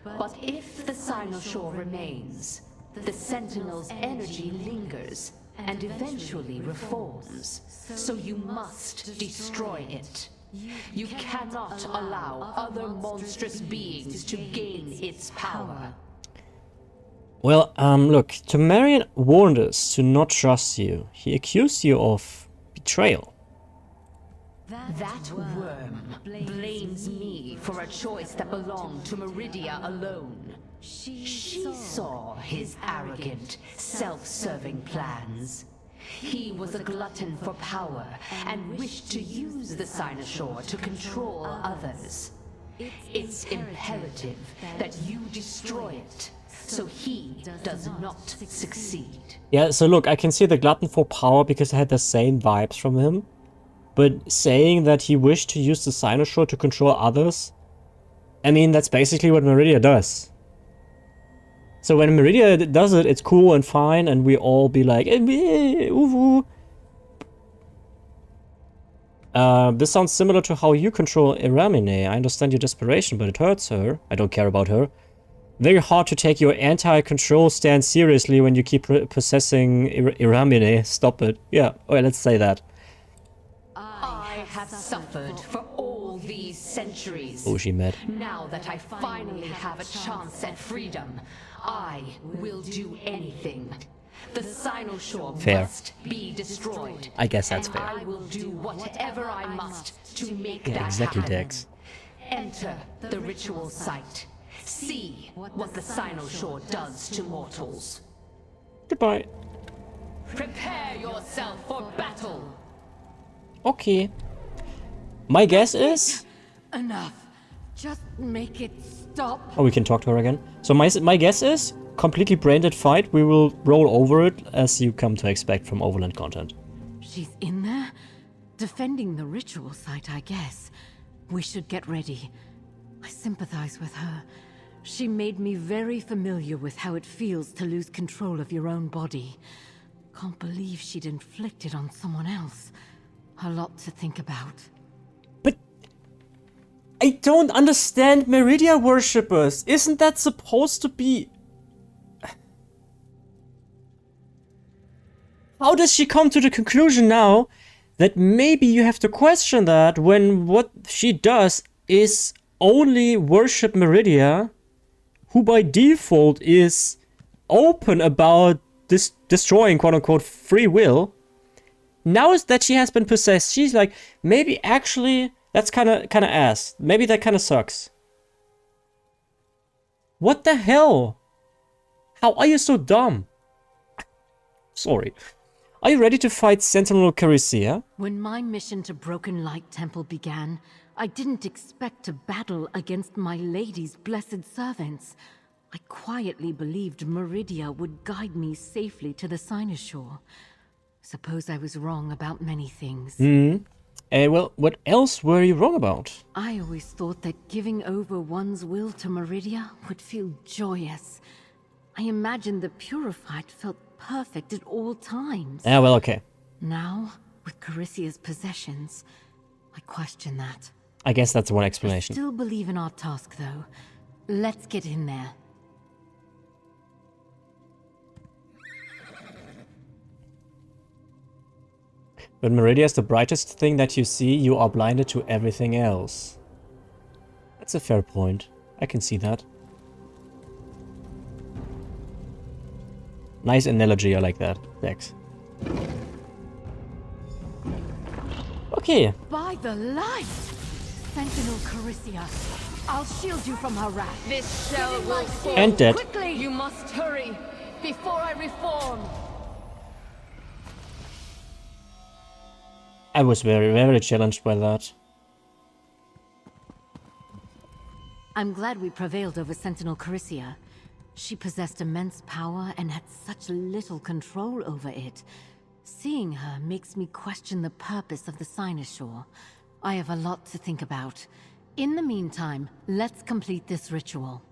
But if the Sinosure remains, the Sentinel's energy lingers and eventually reforms. So you must destroy it. You cannot allow other monstrous beings to gain its power. Well, look, Temerian warned us to not trust you. He accused you of betrayal. That worm blames me for a choice that belonged to Meridia alone. She saw his arrogant, self-serving plans. He was a glutton for power and wished to use the Sinosure to control others. It's imperative that you destroy it, so he does not succeed. Yeah, so look, I can see the glutton for power because I had the same vibes from him. But saying that he wished to use the Sinosure to control others, I mean, that's basically what Meridia does. So when Meridia does it, it's cool and fine, and we all be like, ooh. This sounds similar to how you control Iramine. I understand your desperation, but it hurts her. I don't care about her. Very hard to take your anti-control stand seriously when you keep possessing Iramine. Stop it. Yeah, well, let's say that. I have suffered for all these centuries. Oh, she mad. Now that I finally have a chance at freedom, I will do anything. The Cynoshore must be destroyed. I guess that's fair. I will do whatever I must to make Yeah, that exactly, happen. Dex. Enter the ritual site. See what the Cynoshore does to mortals. Goodbye. Prepare yourself for battle. Okay. My guess is... Enough. Just make it stop. Oh, we can talk to her again. So my guess is, completely brain-dead fight, we will roll over it as you come to expect from Overland content. She's in there? Defending the ritual site, I guess. We should get ready. I sympathize with her. She made me very familiar with how it feels to lose control of your own body. Can't believe she'd inflict it on someone else. A lot to think about. But I don't understand Meridia worshippers. Isn't that supposed to be... How does she come to the conclusion now that maybe you have to question that when what she does is only worship Meridia, who by default is open about this destroying quote-unquote free will? Now that she has been possessed, she's like, maybe actually that's kind of ass. Maybe that kind of sucks. What the hell? How are you so dumb? Sorry. Are you ready to fight Sentinel Caricia? When my mission to Broken Light Temple began, I didn't expect to battle against my lady's blessed servants. I quietly believed Meridia would guide me safely to the Cynoshore. Suppose I was wrong about many things. Well, what else were you wrong about? I always thought that giving over one's will to Meridia would feel joyous. I imagined the Purified felt perfect at all times. Yeah, well, okay. Now, with Caricia's possessions, I question that. I guess that's one explanation. I still believe in our task, though. Let's get in there. When Meridia is the brightest thing that you see, you are blinded to everything else. That's a fair point. I can see that. Nice analogy, I like that. Dex. Okay. By the light! Sentinel Caricia, I'll shield you from her wrath. This shell will fall. And dead. Quickly, you must hurry before I reform. I was very, very challenged by that. I'm glad we prevailed over Sentinel Caricia. She possessed immense power and had such little control over it. Seeing her makes me question the purpose of the Cynoshore. I have a lot to think about. In the meantime, let's complete this ritual.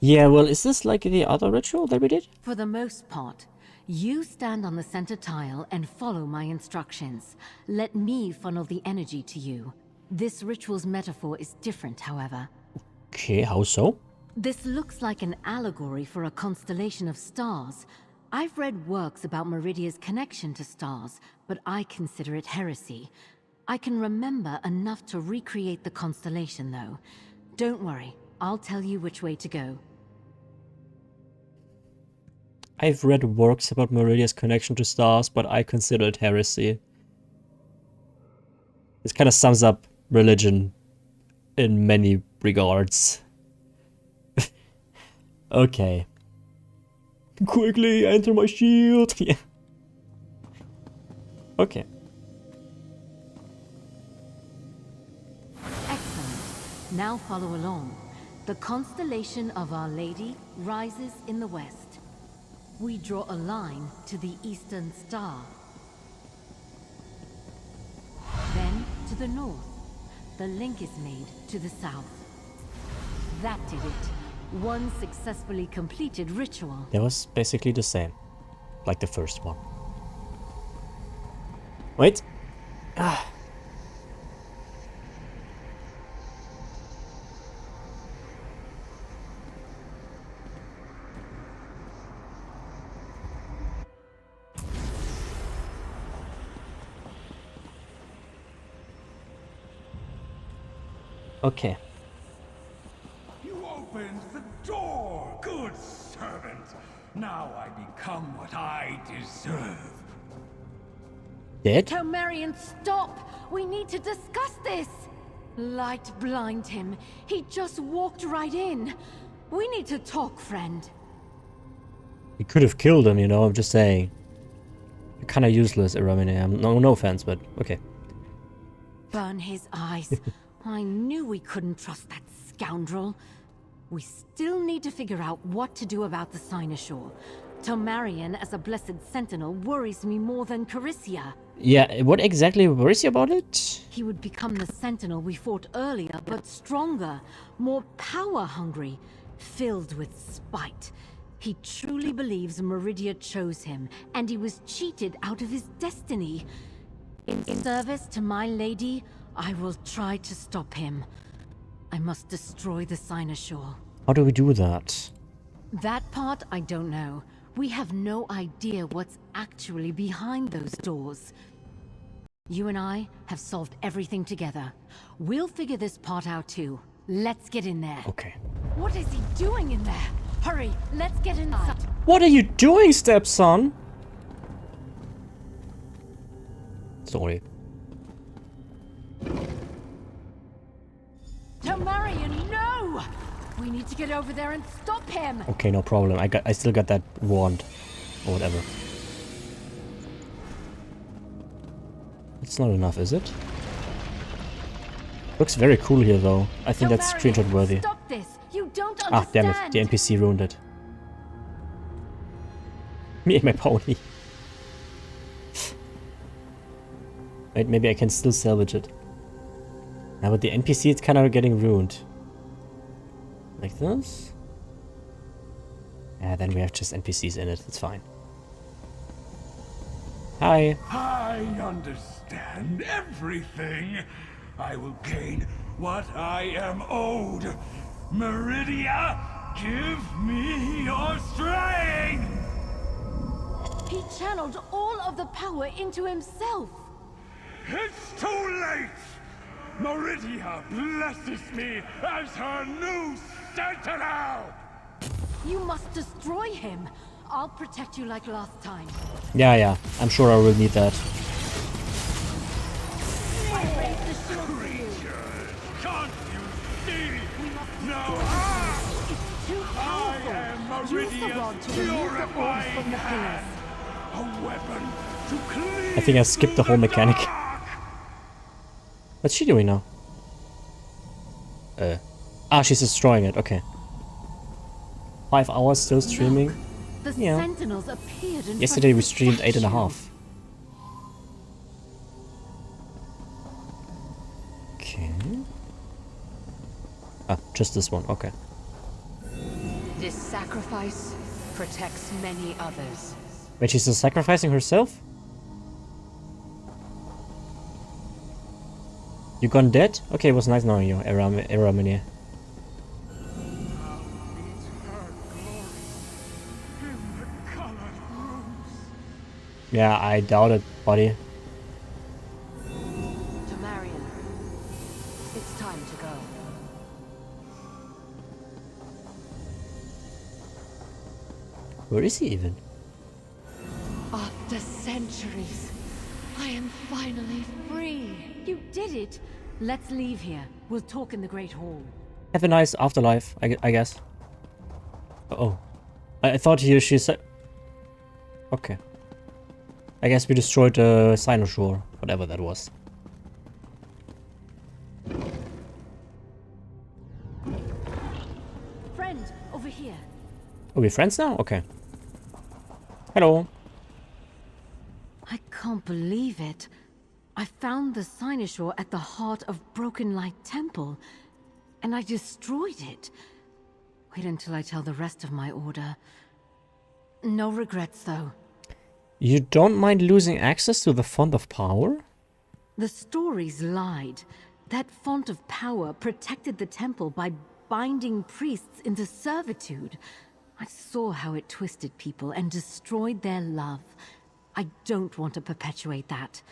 Yeah, well, is this like the other ritual that we did? For the most part, you stand on the center tile and follow my instructions. Let me funnel the energy to you. This ritual's metaphor is different, however. Okay, how so? This looks like an allegory for a constellation of stars. I've read works about Meridia's connection to stars, but I consider it heresy. I can remember enough to recreate the constellation, though. Don't worry, I'll tell you which way to go. I've read works about Meridia's connection to stars, but I consider it heresy. This kind of sums up religion in many regards. Okay. Quickly, enter my shield! Yeah. Okay. Excellent. Now follow along. The constellation of Our Lady rises in the west. We draw a line to the eastern star. Then to the north. The link is made to the south. That did it. One successfully completed ritual. That was basically the same. Like the first one. Wait. Ah. Okay. You opened the door, good servant. Now I become what I deserve. Dead? Tomarian, stop! We need to discuss this! Light blind him. He just walked right in. We need to talk, friend. You could have killed him, you know, I'm just saying. You're kinda useless, Eramine. No offense, but okay. Burn his eyes. I knew we couldn't trust that scoundrel. We still need to figure out what to do about the Cynosure. Tomarian as a blessed sentinel worries me more than Carisia. Yeah, what exactly worries you about it? He would become the sentinel we fought earlier, but stronger, more power-hungry, filled with spite. He truly believes Meridia chose him, and he was cheated out of his destiny. In service to my lady, I will try to stop him. I must destroy the Cynosure. How do we do that? That part I don't know. We have no idea what's actually behind those doors. You and I have solved everything together. We'll figure this part out too. Let's get in there. Okay. What is he doing in there? Hurry, let's get inside. What are you doing, stepson? Sorry. Tomarian, no! We need to get over there and stop him. Okay, no problem. I still got that wand. Or whatever. It's not enough, is it? Looks very cool here, though. I think that's screenshot worthy. Stop this. You don't Ah, understand. damn it. The NPC ruined it. Me and my pony. Wait, maybe I can still salvage it. Now with the NPC, it's kind of getting ruined. Like this? Yeah, then we have just NPCs in it. It's fine. Hi. I understand everything. I will gain what I am owed. Meridia, give me your strength! He channeled all of the power into himself. It's too late! Meridia blesses me as her new sentinel! You must destroy him. I'll protect you like last time. Yeah. I'm sure I will need that. Creatures, can't you see? No, It's too I powerful. am Use the Meridia's rod to remove the orbs purifying from the pillars. a weapon to clean I think I skipped the whole mechanic. What's she doing now? She's destroying it. Okay. 5 hours still streaming. The Yeah. sentinels appeared in Yesterday we front of the streamed statue. 8.5. Okay. Ah, just this one. Okay. This sacrifice protects many others. Wait, she's just sacrificing herself? You gone dead? Okay, it was nice knowing you, Eramine. Yeah, I doubt it, buddy. Tomarian, it's time to go. Where is he even? After centuries, I am finally free. You did it. Let's leave here. We'll talk in the Great Hall. Have a nice afterlife, I guess. Oh. I thought she said... Okay. I guess we destroyed the Cynosure, whatever that was. Friend, over here. Are we friends now? Okay. Hello. I can't believe it. I found the Cynosure at the heart of Broken Light Temple, and I destroyed it. Wait until I tell the rest of my order. No regrets, though. You don't mind losing access to the Font of Power? The stories lied. That Font of Power protected the temple by binding priests into servitude. I saw how it twisted people and destroyed their love. I don't want to perpetuate that.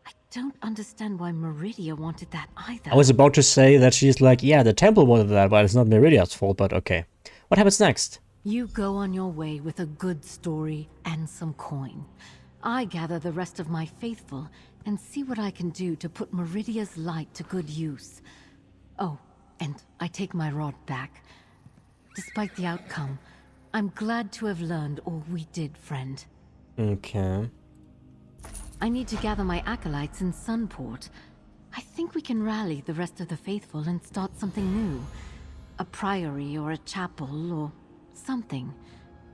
I don't understand why Meridia wanted that either. I was about to say that she's like, yeah, the temple wanted that, but it's not Meridia's fault, but okay. What happens next? You go on your way with a good story and some coin. I gather the rest of my faithful and see what I can do to put Meridia's light to good use. Oh, and I take my rod back. Despite the outcome, I'm glad to have learned all we did, friend. Okay. I need to gather my acolytes in Sunport. I think we can rally the rest of the faithful and start something new. A priory or a chapel or something.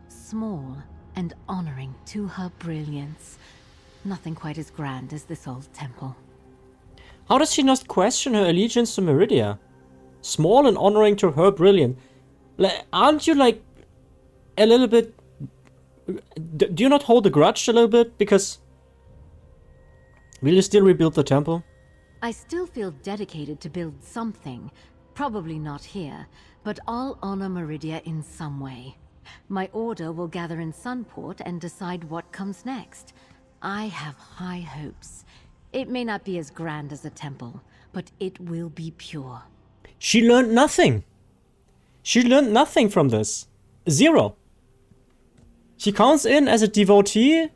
Small and honoring to her brilliance. Nothing quite as grand as this old temple. How does she not question her allegiance to Meridia? Small and honoring to her brilliance. Aren't you like a little bit... Do you not hold a grudge a little bit? Because... Will you still rebuild the temple? I still feel dedicated to build something. Probably not here, but I'll honor Meridia in some way. My order will gather in Sunport and decide what comes next. I have high hopes. It may not be as grand as a temple, but it will be pure. She learned nothing. She learned nothing from this. Zero. She comes in as a devotee,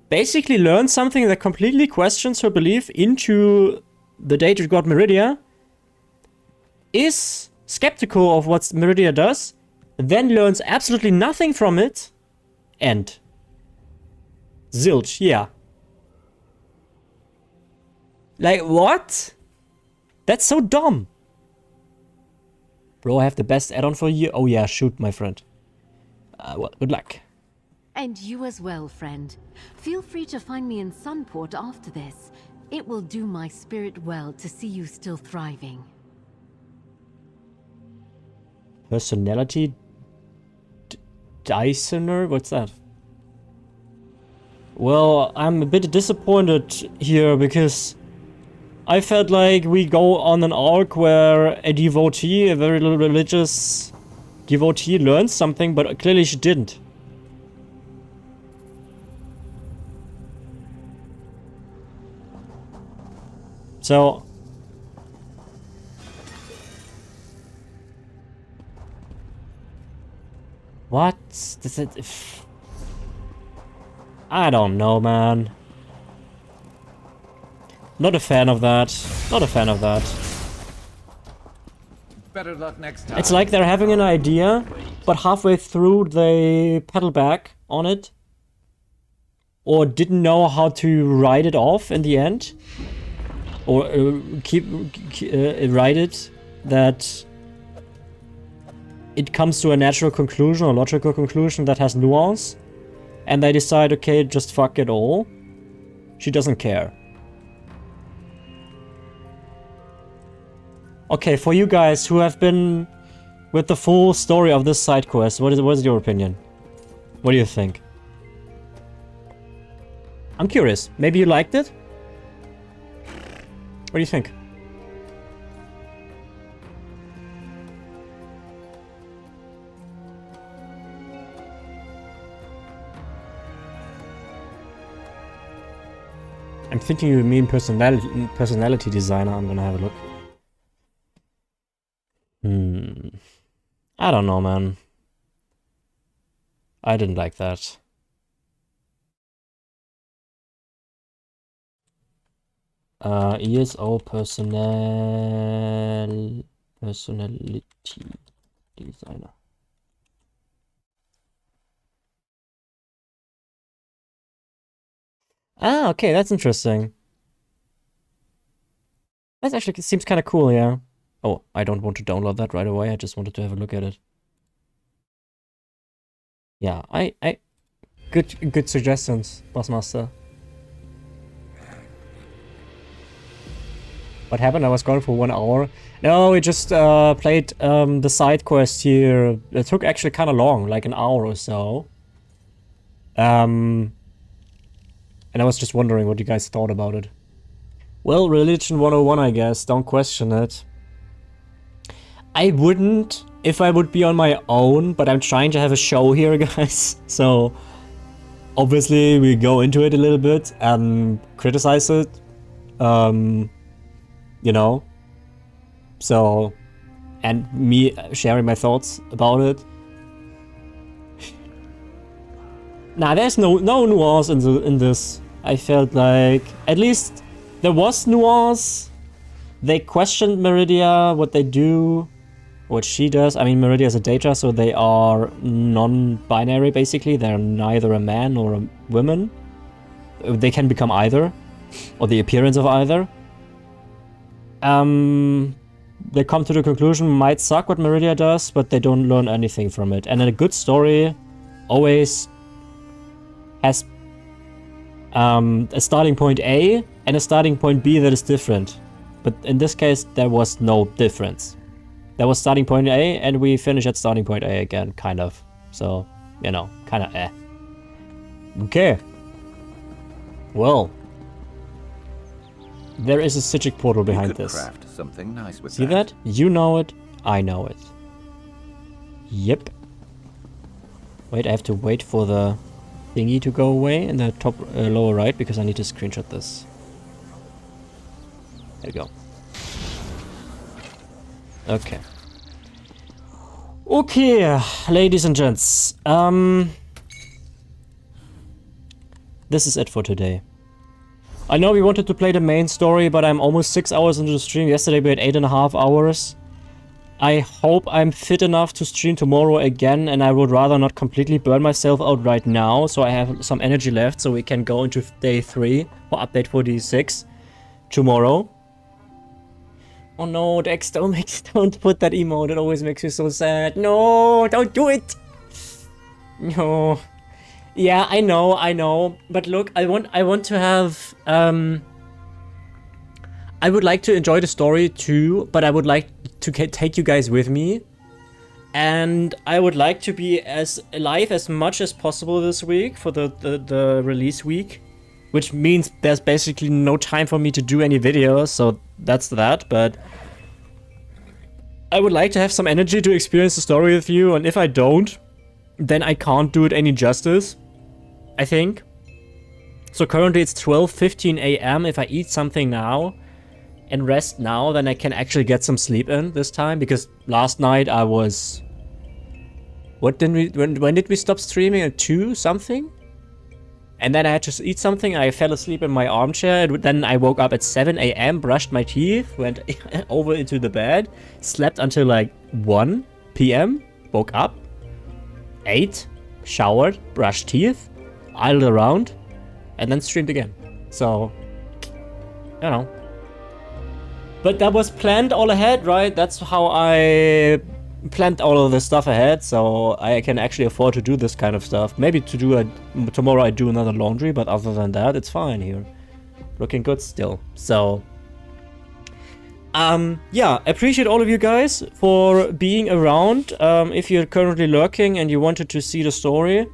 basically learns something that completely questions her belief into the deity's god Meridia, is skeptical of what Meridia does, then learns absolutely nothing from it, and zilch, yeah. Like, what? That's so dumb. Bro, I have the best add-on for you. Oh yeah, shoot, my friend. Well, good luck. And you as well, friend. Feel free to find me in Sunport after this. It will do my spirit well to see you still thriving. Personality Dysoner? What's that? Well, I'm a bit disappointed here because I felt like we go on an arc where a devotee, a very religious devotee, learns something, but clearly she didn't. So... What? Does it... I don't know, man. Not a fan of that. Not a fan of that. Better luck next time. It's like they're having an idea, but halfway through they pedal back on it. Or didn't know how to write it off in the end. Or write it that it comes to a natural conclusion or logical conclusion that has nuance. And they decide, okay, just fuck it all. She doesn't care. Okay, for you guys who have been with the full story of this side quest, what is your opinion? What do you think? I'm curious. Maybe you liked it? What do you think? I'm thinking you mean personality designer. I'm gonna have a look. I don't know, man. I didn't like that. ESO personality designer. Ah, okay, that's interesting. That actually seems kind of cool, yeah. Oh, I don't want to download that right away. I just wanted to have a look at it. Yeah, good suggestions, Bossmaster. What happened? I was gone for 1 hour. No, we just played the side quest here. It took actually kind of long, like an hour or so. And I was just wondering what you guys thought about it. Well, Religion 101, I guess. Don't question it. I wouldn't if I would be on my own, but I'm trying to have a show here, guys. So, obviously, we go into it a little bit and criticize it. You know? So, and me sharing my thoughts about it. Nah, there's no nuance in this. I felt like, at least there was nuance. They questioned Meridia, what they do, what she does. I mean, Meridia is a Daedra, so they are non-binary, basically. They're neither a man nor a woman. They can become either, or the appearance of either. They come to the conclusion, might suck what Meridia does, but they don't learn anything from it. And a good story always has a starting point A and a starting point B that is different. But in this case, there was no difference. There was starting point A, and we finish at starting point A again, kind of. So, you know, kind of eh. Okay. Well. There is a Psijic portal behind this. Craft something nice with See that? You know it. I know it. Yep. Wait, I have to wait for the thingy to go away in the top lower right, because I need to screenshot this. There we go. Okay. Okay, ladies and gents. This is it for today. I know we wanted to play the main story, but I'm almost 6 hours into the stream. Yesterday we had 8.5 hours. I hope I'm fit enough to stream tomorrow again, and I would rather not completely burn myself out right now, so I have some energy left, so we can go into day 3 for update 46 tomorrow. Oh no, Dex, don't put that emote, it always makes me so sad. No, don't do it! No. Yeah, I know, but look, I want to have, I would like to enjoy the story too, but I would like to take you guys with me. And I would like to be as alive as much as possible this week for the release week. Which means there's basically no time for me to do any videos, so that's that, but I would like to have some energy to experience the story with you, and if I don't, then I can't do it any justice, I think. So currently it's 12:15 a.m. If I eat something now and rest now, then I can actually get some sleep in this time, because last night I was... When did we stop streaming? At 2 something? And then I had to eat something, I fell asleep in my armchair, and then I woke up at 7 a.m, brushed my teeth, went over into the bed, slept until like 1 p.m, woke up, ate, showered, brushed teeth, idled around, and then streamed again. So, you know. But that was planned all ahead, right? That's how I planned all of this stuff ahead, so I can actually afford to do this kind of stuff. Maybe to do tomorrow I do another laundry, but other than that, it's fine here. Looking good still. So, yeah, appreciate all of you guys for being around. If you're currently lurking and you wanted to see the story,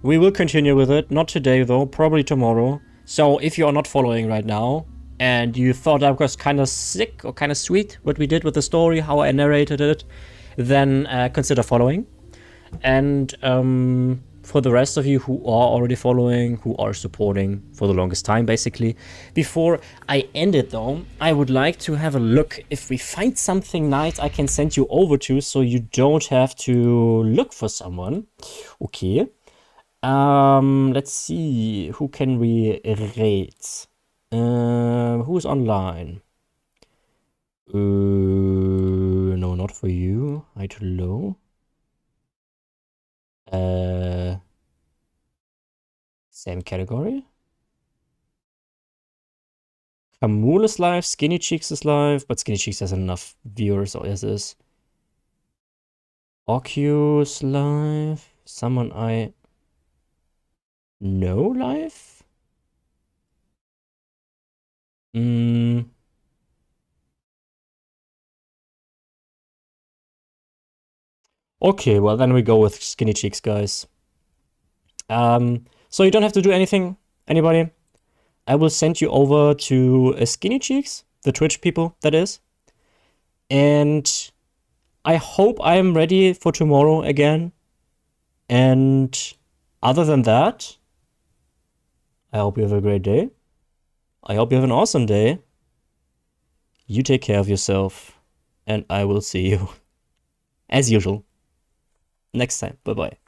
we will continue with it. Not today though, probably tomorrow. So if you are not following right now, and you thought that was kind of sick or kind of sweet what we did with the story, how I narrated it, then consider following. And for the rest of you who are already following, who are supporting for the longest time, basically. Before I end it though, I would like to have a look if we find something nice I can send you over to, so you don't have to look for someone. Okay. Let's see, who can we rate? Who's online? No, not for you. High to low. Same category. Kamul is live, Skinny Cheeks is live, but Skinny Cheeks has enough viewers, or is this? Oculus live. Someone I know live? Okay, well then we go with Skinny Cheeks, guys. So you don't have to do anything, anybody. I will send you over to Skinny Cheeks, the Twitch people, that is. And I hope I am ready for tomorrow again. And other than that, I hope you have a great day. I hope you have an awesome day. You take care of yourself, and I will see you, as usual, next time. Bye-bye.